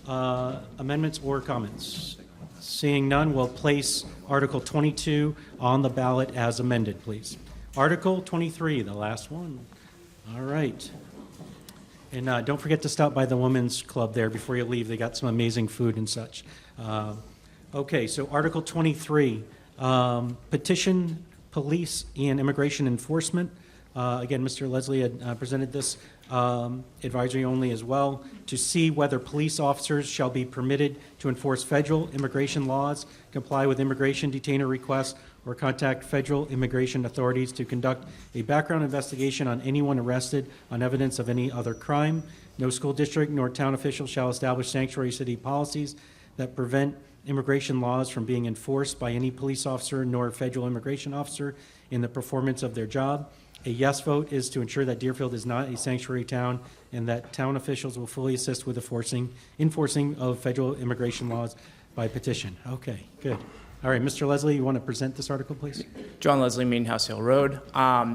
amendments or comments? Seeing none, we'll place Article 22 on the ballot as amended, please. Article 23, the last one. All right. And don't forget to stop by the Women's Club there before you leave. They got some amazing food and such. Okay, so Article 23, petition, police, and immigration enforcement. Again, Mr. Leslie had presented this advisory only as well, to see whether police officers shall be permitted to enforce federal immigration laws, comply with immigration detainer requests, or contact federal immigration authorities to conduct a background investigation on anyone arrested on evidence of any other crime. No school district nor town official shall establish sanctuary city policies that prevent immigration laws from being enforced by any police officer nor federal immigration officer in the performance of their job. A yes vote is to ensure that Deerfield is not a sanctuary town and that town officials will fully assist with enforcing of federal immigration laws by petition. Okay, good. All right, Mr. Leslie, you want to present this article, please? John Leslie, Meeting House Hill Road.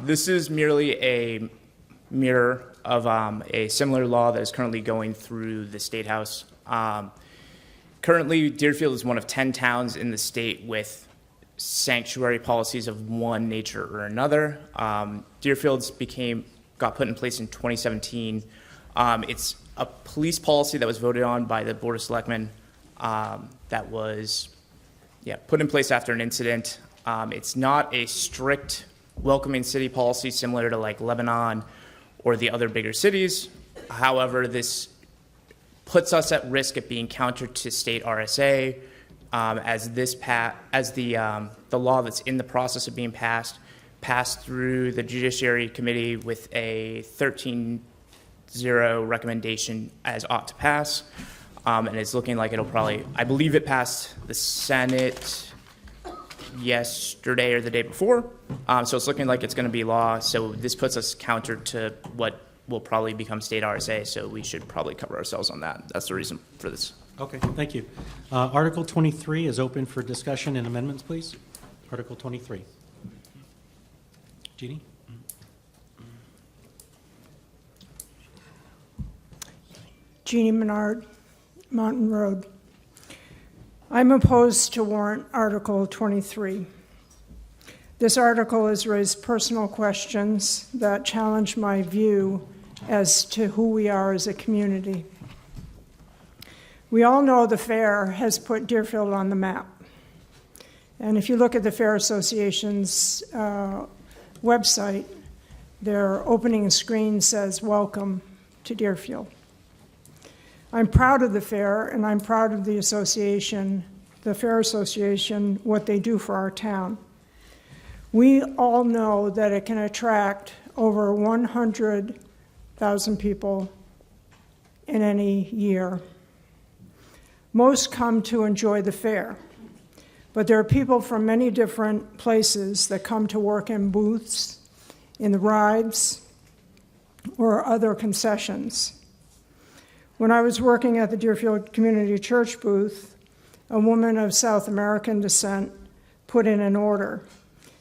This is merely a mirror of a similar law that is currently going through the State House. Currently, Deerfield is one of 10 towns in the state with sanctuary policies of one nature or another. Deerfield's got put in place in 2017. It's a police policy that was voted on by the Board of Selectmen that was put in place after an incident. It's not a strict welcoming city policy similar to like Lebanon or the other bigger cities. However, this puts us at risk of being counter to state RSA, as the law that's in the process of being passed through the Judiciary Committee with a 13-0 recommendation as ought to pass, and it's looking like it'll probably, I believe it passed the Senate yesterday or the day before, so it's looking like it's going to be law. So this puts us counter to what will probably become state RSA, so we should probably cover ourselves on that. That's the reason for this. Okay, thank you. Article 23 is open for discussion and amendments, please. Article 23. Jeannie? Jeannie Menard, Mountain Road. I'm opposed to warrant Article 23. This article has raised personal questions that challenge my view as to who we are as a community. We all know the fair has put Deerfield on the map. And if you look at the Fair Association's website, their opening screen says, "Welcome to Deerfield." I'm proud of the fair, and I'm proud of the association, the Fair Association, what they do for our town. We all know that it can attract over 100,000 people in any year. Most come to enjoy the fair, but there are people from many different places that come to work in booths, in the rides, or other concessions. When I was working at the Deerfield Community Church booth, a woman of South American descent, put in an order.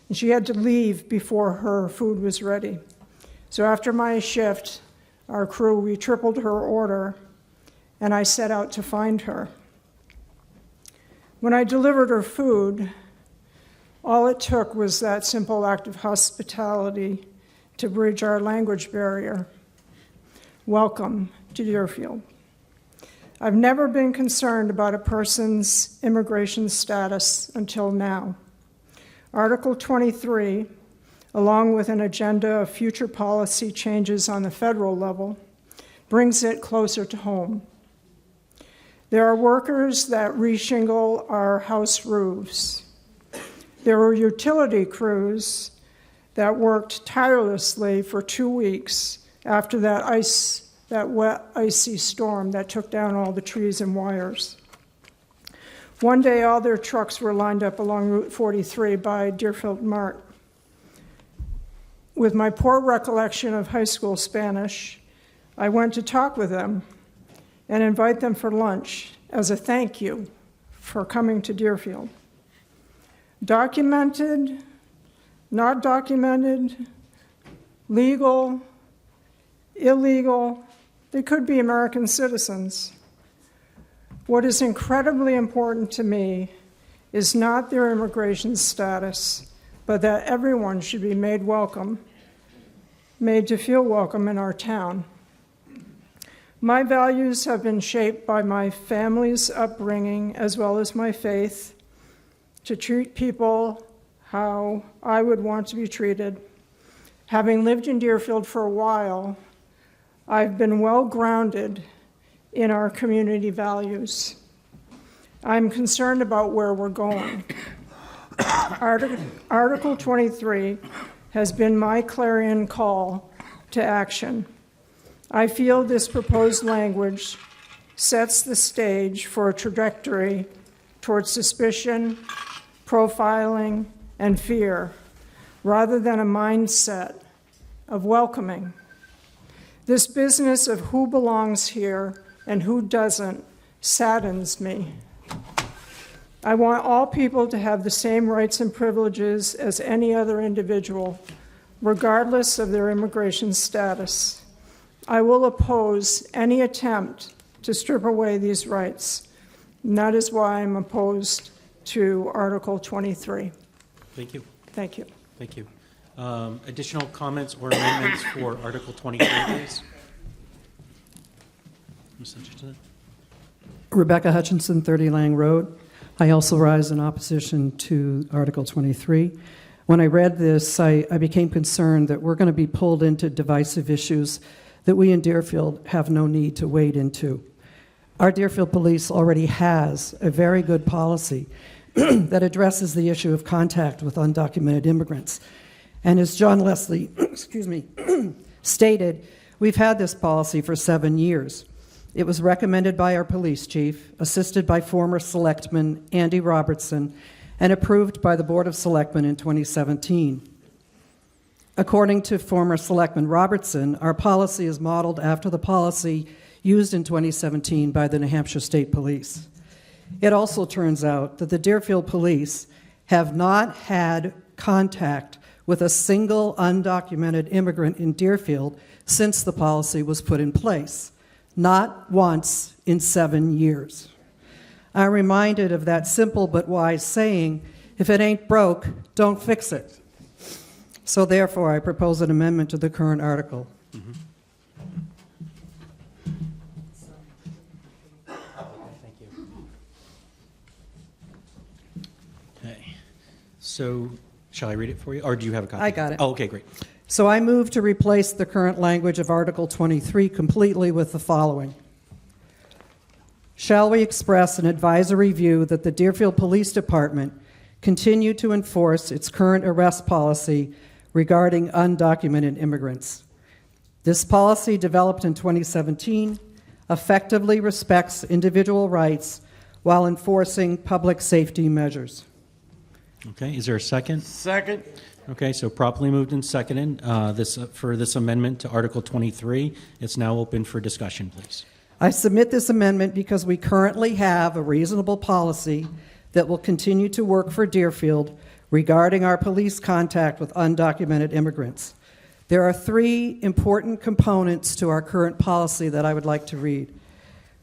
And she had to leave before her food was ready. So after my shift, our crew, we tripled her order, and I set out to find her. When I delivered her food, all it took was that simple act of hospitality to bridge our language barrier. Welcome to Deerfield. I've never been concerned about a person's immigration status until now. Article 23, along with an agenda of future policy changes on the federal level, brings it closer to home. There are workers that reshingle our house roofs. There were utility crews that worked tirelessly for 2 weeks after that wet, icy storm that took down all the trees and wires. One day, all their trucks were lined up along Route 43 by Deerfield Mart. With my poor recollection of high school Spanish, I went to talk with them and invite them for lunch as a thank you for coming to Deerfield. Documented, not documented, legal, illegal, they could be American citizens. What is incredibly important to me is not their immigration status, but that everyone should be made to feel welcome in our town. My values have been shaped by my family's upbringing as well as my faith to treat people how I would want to be treated. Having lived in Deerfield for a while, I've been well grounded in our community values. I'm concerned about where we're going. Article 23 has been my clarion call to action. I feel this proposed language sets the stage for a trajectory towards suspicion, profiling, and fear, rather than a mindset of welcoming. This business of who belongs here and who doesn't saddens me. I want all people to have the same rights and privileges as any other individual, regardless of their immigration status. I will oppose any attempt to strip away these rights, and that is why I'm opposed to Article 23. Thank you. Thank you. Thank you. Additional comments or amendments for Article 23, please? Who's interested? Rebecca Hutchinson, 30 Lang Road. I also rise in opposition to Article 23. When I read this, I became concerned that we're going to be pulled into divisive issues that we in Deerfield have no need to wade into. Our Deerfield Police already has a very good policy that addresses the issue of contact with undocumented immigrants. And as John Leslie stated, we've had this policy for 7 years. It was recommended by our police chief, assisted by former selectman Andy Robertson, and approved by the Board of Selectmen in 2017. According to former selectman Robertson, our policy is modeled after the policy used in 2017 by the New Hampshire State Police. It also turns out that the Deerfield Police have not had contact with a single undocumented immigrant in Deerfield since the policy was put in place. Not once in 7 years. I'm reminded of that simple but wise saying, if it ain't broke, don't fix it. So therefore, I propose an amendment to the current article. Mm-hmm. Thank you. Okay. So, shall I read it for you? Or do you have a copy? I got it. Oh, okay, great. So I move to replace the current language of Article 23 completely with the following. Shall we express an advisory view that the Deerfield Police Department continue to enforce its current arrest policy regarding undocumented immigrants? This policy, developed in 2017, effectively respects individual rights while enforcing public safety measures. Okay, is there a second? Second. Okay, so properly moved and seconded for this amendment to Article 23. It's now open for discussion, please. I submit this amendment because we currently have a reasonable policy that will continue to work for Deerfield regarding our police contact with undocumented immigrants. There are 3 important components to our current policy that I would like to read.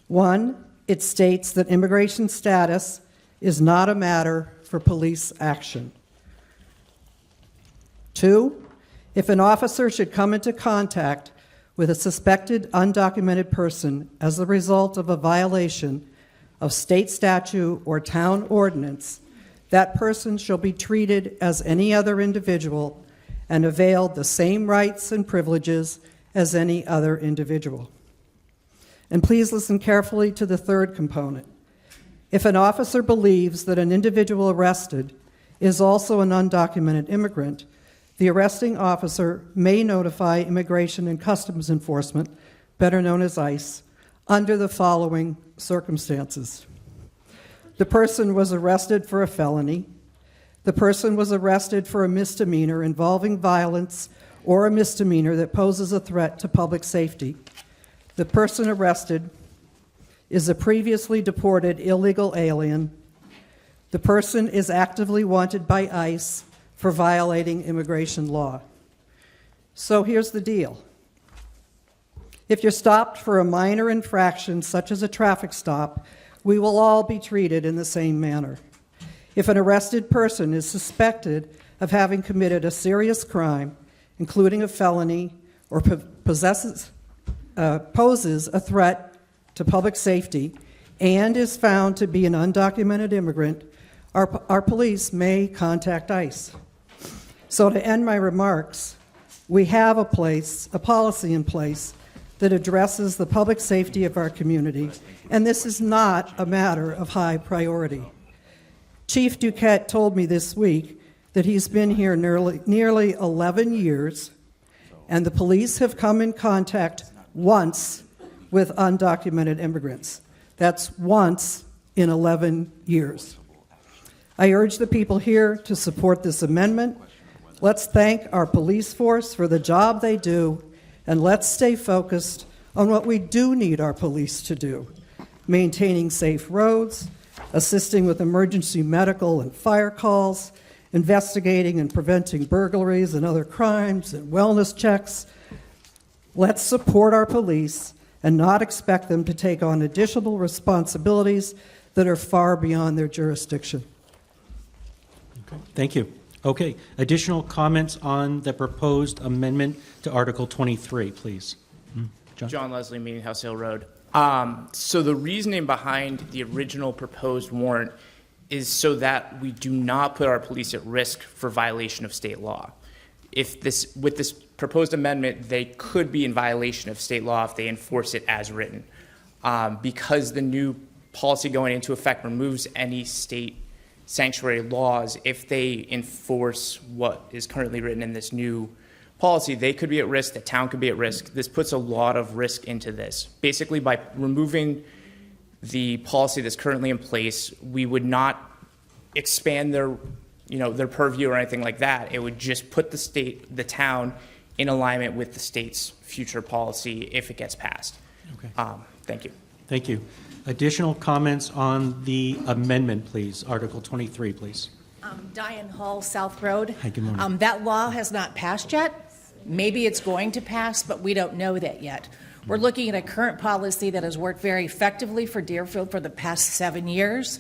1, it states that immigration status is not a matter for police action. 2, if an officer should come into contact with a suspected undocumented person as a result of a violation of state statute or town ordinance, that person shall be treated as any other individual and availed the same rights and privileges as any other individual. And please listen carefully to the 3rd component. If an officer believes that an individual arrested is also an undocumented immigrant, the arresting officer may notify Immigration and Customs Enforcement, better known as ICE, under the following circumstances. The person was arrested for a felony. The person was arrested for a misdemeanor involving violence or a misdemeanor that poses a threat to public safety. The person arrested is a previously deported illegal alien. The person is actively wanted by ICE for violating immigration law. So here's the deal. If you're stopped for a minor infraction, such as a traffic stop, we will all be treated in the same manner. If an arrested person is suspected of having committed a serious crime, including a felony, or poses a threat to public safety, and is found to be an undocumented immigrant, our police may contact ICE. So to end my remarks, we have a policy in place that addresses the public safety of our community, and this is not a matter of high priority. Chief Duquette told me this week that he's been here nearly 11 years, and the police have come in contact once with undocumented immigrants. That's once in 11 years. I urge the people here to support this amendment. Let's thank our police force for the job they do, and let's stay focused on what we do need our police to do: maintaining safe roads, assisting with emergency medical and fire calls, investigating and preventing burglaries and other crimes, and wellness checks. Let's support our police and not expect them to take on additional responsibilities that are far beyond their jurisdiction. Okay. Thank you. Okay, additional comments on the proposed amendment to Article 23, please. John Leslie, Meeting House Hill Road. So the reasoning behind the original proposed warrant is so that we do not put our police at risk for violation of state law. With this proposed amendment, they could be in violation of state law if they enforce it as written. Because the new policy going into effect removes any state sanctuary laws, if they enforce what is currently written in this new policy, they could be at risk, the town could be at risk. This puts a lot of risk into this. Basically, by removing the policy that's currently in place, we would not expand their purview or anything like that. It would just put the town in alignment with the state's future policy if it gets passed. Okay. Thank you. Thank you. Additional comments on the amendment, please. Article 23, please. Diane Hall, South Road. Hi, good morning. That law has not passed yet. Maybe it's going to pass, but we don't know that yet. We're looking at a current policy that has worked very effectively for Deerfield for the past 7 years.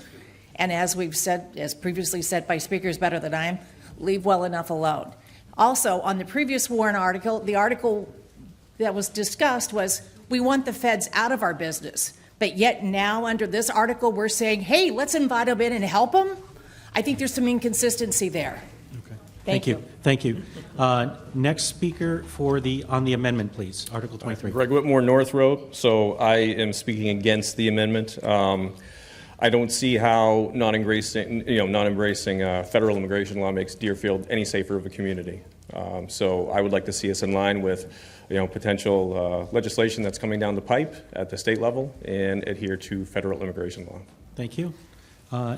And as we've said, as previously said by speakers better than I am, leave well enough alone. Also, on the previous warrant article, the article that was discussed was we want the feds out of our business. But yet now under this article, we're saying, hey, let's invite them in and help them. I think there's some inconsistency there. Okay. Thank you. Thank you. Next speaker on the amendment, please. Article 23. Greg Whitmore, North Road. So I am speaking against the amendment. I don't see how not embracing federal immigration law makes Deerfield any safer of a community. So I would like to see us in line with potential legislation that's coming down the pipe at the state level and adhere to federal immigration law. Thank you.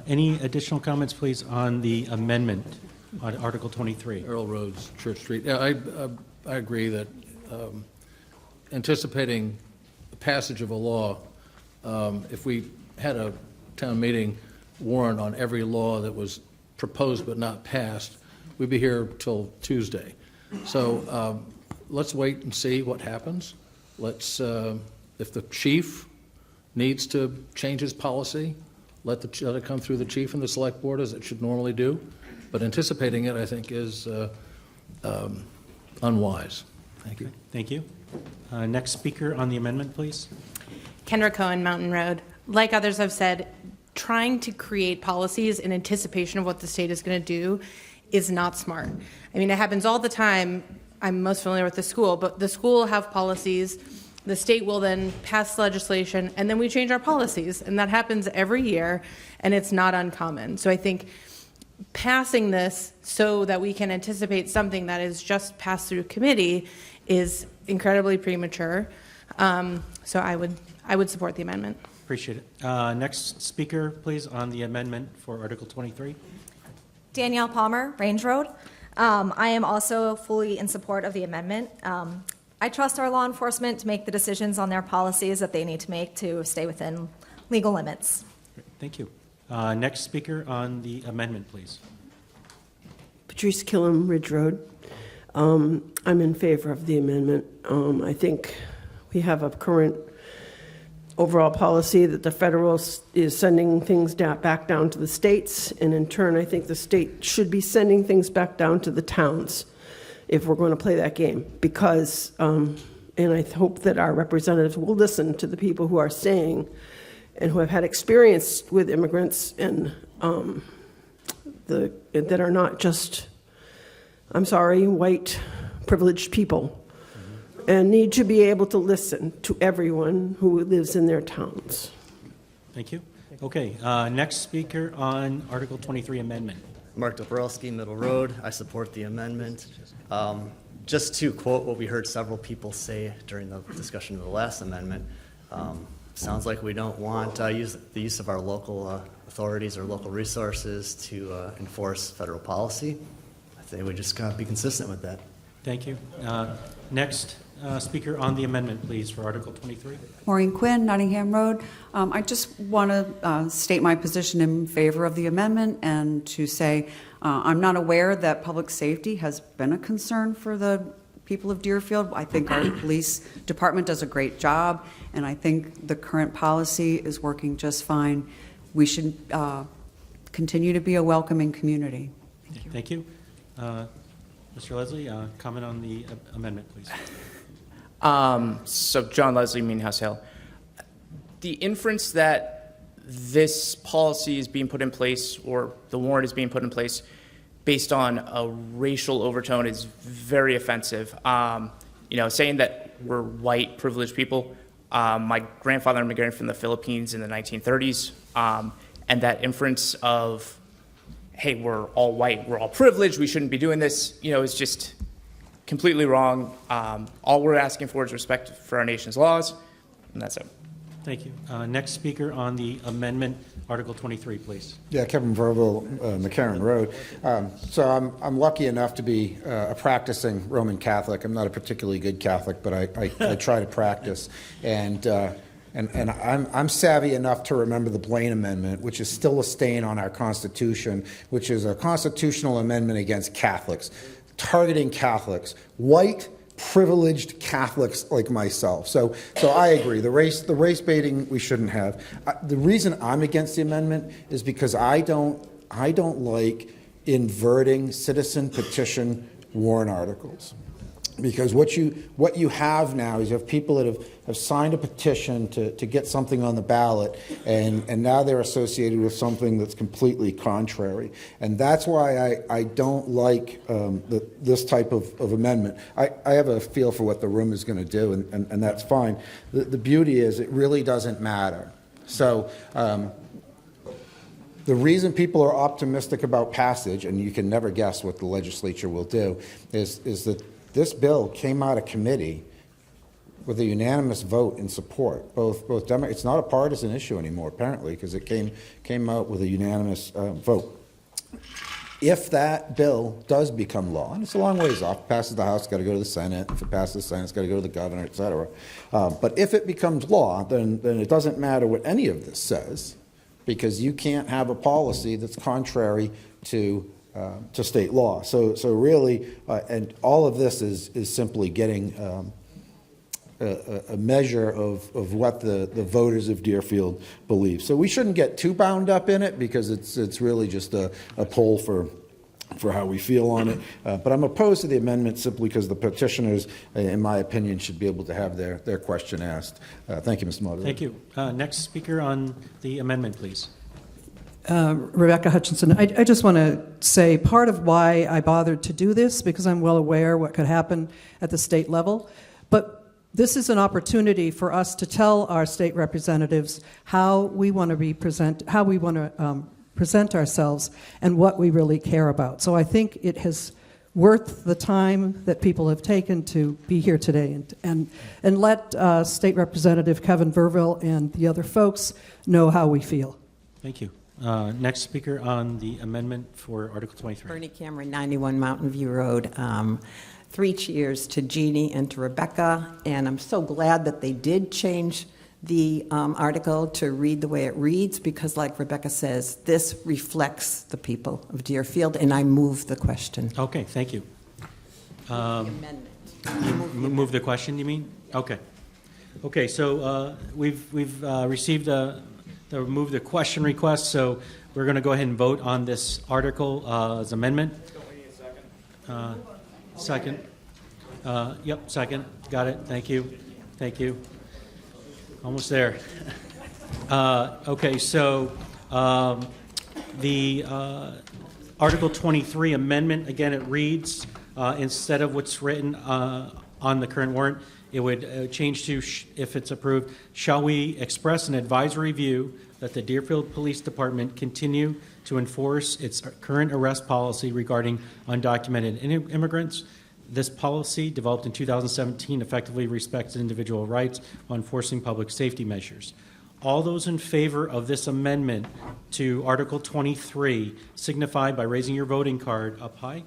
Any additional comments, please, on the amendment on Article 23? Earl Roads, Church Street. Yeah, I agree that anticipating the passage of a law, if we had a town meeting warrant on every law that was proposed but not passed, we'd be here till Tuesday. So let's wait and see what happens. Let's, if the chief needs to change his policy, let it come through the chief and the select board as it should normally do. But anticipating it, I think, is unwise. Thank you. Thank you. Next speaker on the amendment, please. Kendra Cohen, Mountain Road. Like others have said, trying to create policies in anticipation of what the state is going to do is not smart. I mean, it happens all the time. I'm most familiar with the school, but the school will have policies. The state will then pass legislation, and then we change our policies. And that happens every year, and it's not uncommon. So I think passing this so that we can anticipate something that is just passed through committee is incredibly premature. So I would support the amendment. Appreciate it. Next speaker, please, on the amendment for Article 23. Danielle Palmer, Range Road. I am also fully in support of the amendment. I trust our law enforcement to make the decisions on their policies that they need to make to stay within legal limits. Thank you. Next speaker on the amendment, please. Patrice Killam, Ridge Road. I'm in favor of the amendment. I think we have a current overall policy that the federal is sending things back down to the states, and in turn, I think the state should be sending things back down to the towns if we're going to play that game. Because, and I hope that our representatives will listen to the people who are saying and who have had experience with immigrants and that are not just, I'm sorry, white privileged people, and need to be able to listen to everyone who lives in their towns. Thank you. Okay, next speaker on Article 23 amendment. Mark Dobrowski, Middle Road. I support the amendment. Just to quote what we heard several people say during the discussion of the last amendment, sounds like we don't want the use of our local authorities or local resources to enforce federal policy. I think we just gotta be consistent with that. Thank you. Next speaker on the amendment, please, for Article 23. Maureen Quinn, Nottingham Road. I just want to state my position in favor of the amendment and to say I'm not aware that public safety has been a concern for the people of Deerfield. I think our police department does a great job, and I think the current policy is working just fine. We should continue to be a welcoming community. Thank you. Thank you. Mr. Leslie, comment on the amendment, please. So John Leslie, Mean House Hill. The inference that this policy is being put in place, or the warrant is being put in place based on a racial overtone, is very offensive. Saying that we're white privileged people. My grandfather immigrated from the Philippines in the 1930s, and that inference of, hey, we're all white, we're all privileged, we shouldn't be doing this, is just completely wrong. All we're asking for is respect for our nation's laws, and that's it. Thank you. Next speaker on the amendment, Article 23, please. Yeah, Kevin Verville, McCarran Road. So I'm lucky enough to be a practicing Roman Catholic. I'm not a particularly good Catholic, but I try to practice. And I'm savvy enough to remember the Blaine Amendment, which is still a stain on our Constitution, which is a constitutional amendment against Catholics, targeting Catholics, white, privileged Catholics like myself. So I agree. The race baiting we shouldn't have. The reason I'm against the amendment is because I don't like inverting citizen petition warrant articles. Because what you have now is you have people that have signed a petition to get something on the ballot, and now they're associated with something that's completely contrary. And that's why I don't like this type of amendment. I have a feel for what the room is going to do, and that's fine. The beauty is it really doesn't matter. So the reason people are optimistic about passage, and you can never guess what the legislature will do, is that this bill came out of committee with a unanimous vote in support. Both Democrats. It's not a partisan issue anymore, apparently, because it came out with a unanimous vote. if that bill does become law, and it's a long ways off, it passes the House, it's got to go to the Senate. If it passes the Senate, it's got to go to the governor, et cetera. But if it becomes law, then it doesn't matter what any of this says, because you can't have a policy that's contrary to state law. So really, and all of this is simply getting a measure of what the voters of Deerfield believe. So we shouldn't get too bound up in it, because it's really just a poll for how we feel on it. But I'm opposed to the amendment simply because the petitioners, in my opinion, should be able to have their question asked. Thank you, Mr. Moderator. Thank you. Next speaker on the amendment, please. Rebecca Hutchinson. I just want to say part of why I bothered to do this, because I'm well aware what could happen at the state level, but this is an opportunity for us to tell our state representatives how we want to present ourselves and what we really care about. So I think it has worth the time that people have taken to be here today and let State Representative Kevin Verville and the other folks know how we feel. Thank you. Next speaker on the amendment for Article 23. Bernie Cameron, 91 Mountain View Road. 3 cheers to Jeannie and to Rebecca, and I'm so glad that they did change the article to read the way it reads, because like Rebecca says, this reflects the people of Deerfield, and I move the question. Okay, thank you. Move the question, you mean? Okay. Okay, so we've received the move the question request, so we're going to go ahead and vote on this article as amendment. Second. Yep, second. Got it. Thank you. Thank you. Almost there. Okay, so the Article 23 amendment, again, it reads, instead of what's written on the current warrant, it would change to, if it's approved, shall we express an advisory view that the Deerfield Police Department continue to enforce its current arrest policy regarding undocumented immigrants? This policy, developed in 2017, effectively respects individual rights while enforcing public safety measures. All those in favor of this amendment to Article 23 signify by raising your voting card up high.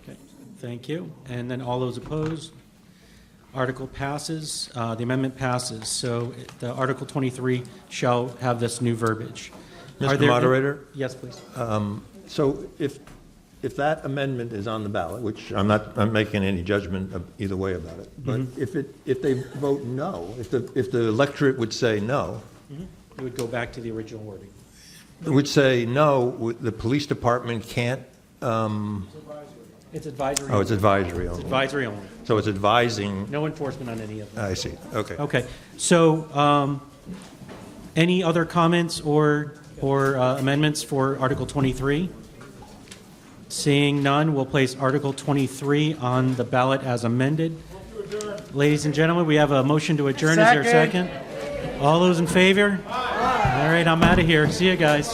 Okay, thank you. And then all those opposed? Article passes. The amendment passes. So the Article 23 shall have this new verbiage. Mr. Moderator? Yes, please. So if that amendment is on the ballot, which I'm not making any judgment of either way about it, but if they vote no, if the electorate would say no, it would go back to the original wording. It would say no, the police department can't. It's advisory. Oh, it's advisory only. It's advisory only. So it's advising. No enforcement on any of them. I see. Okay. Okay. So, any other comments or amendments for Article 23? Seeing none, we'll place Article 23 on the ballot as amended. Ladies and gentlemen, we have a motion to adjourn. Is there a second? All those in favor? All right, I'm out of here. See you guys.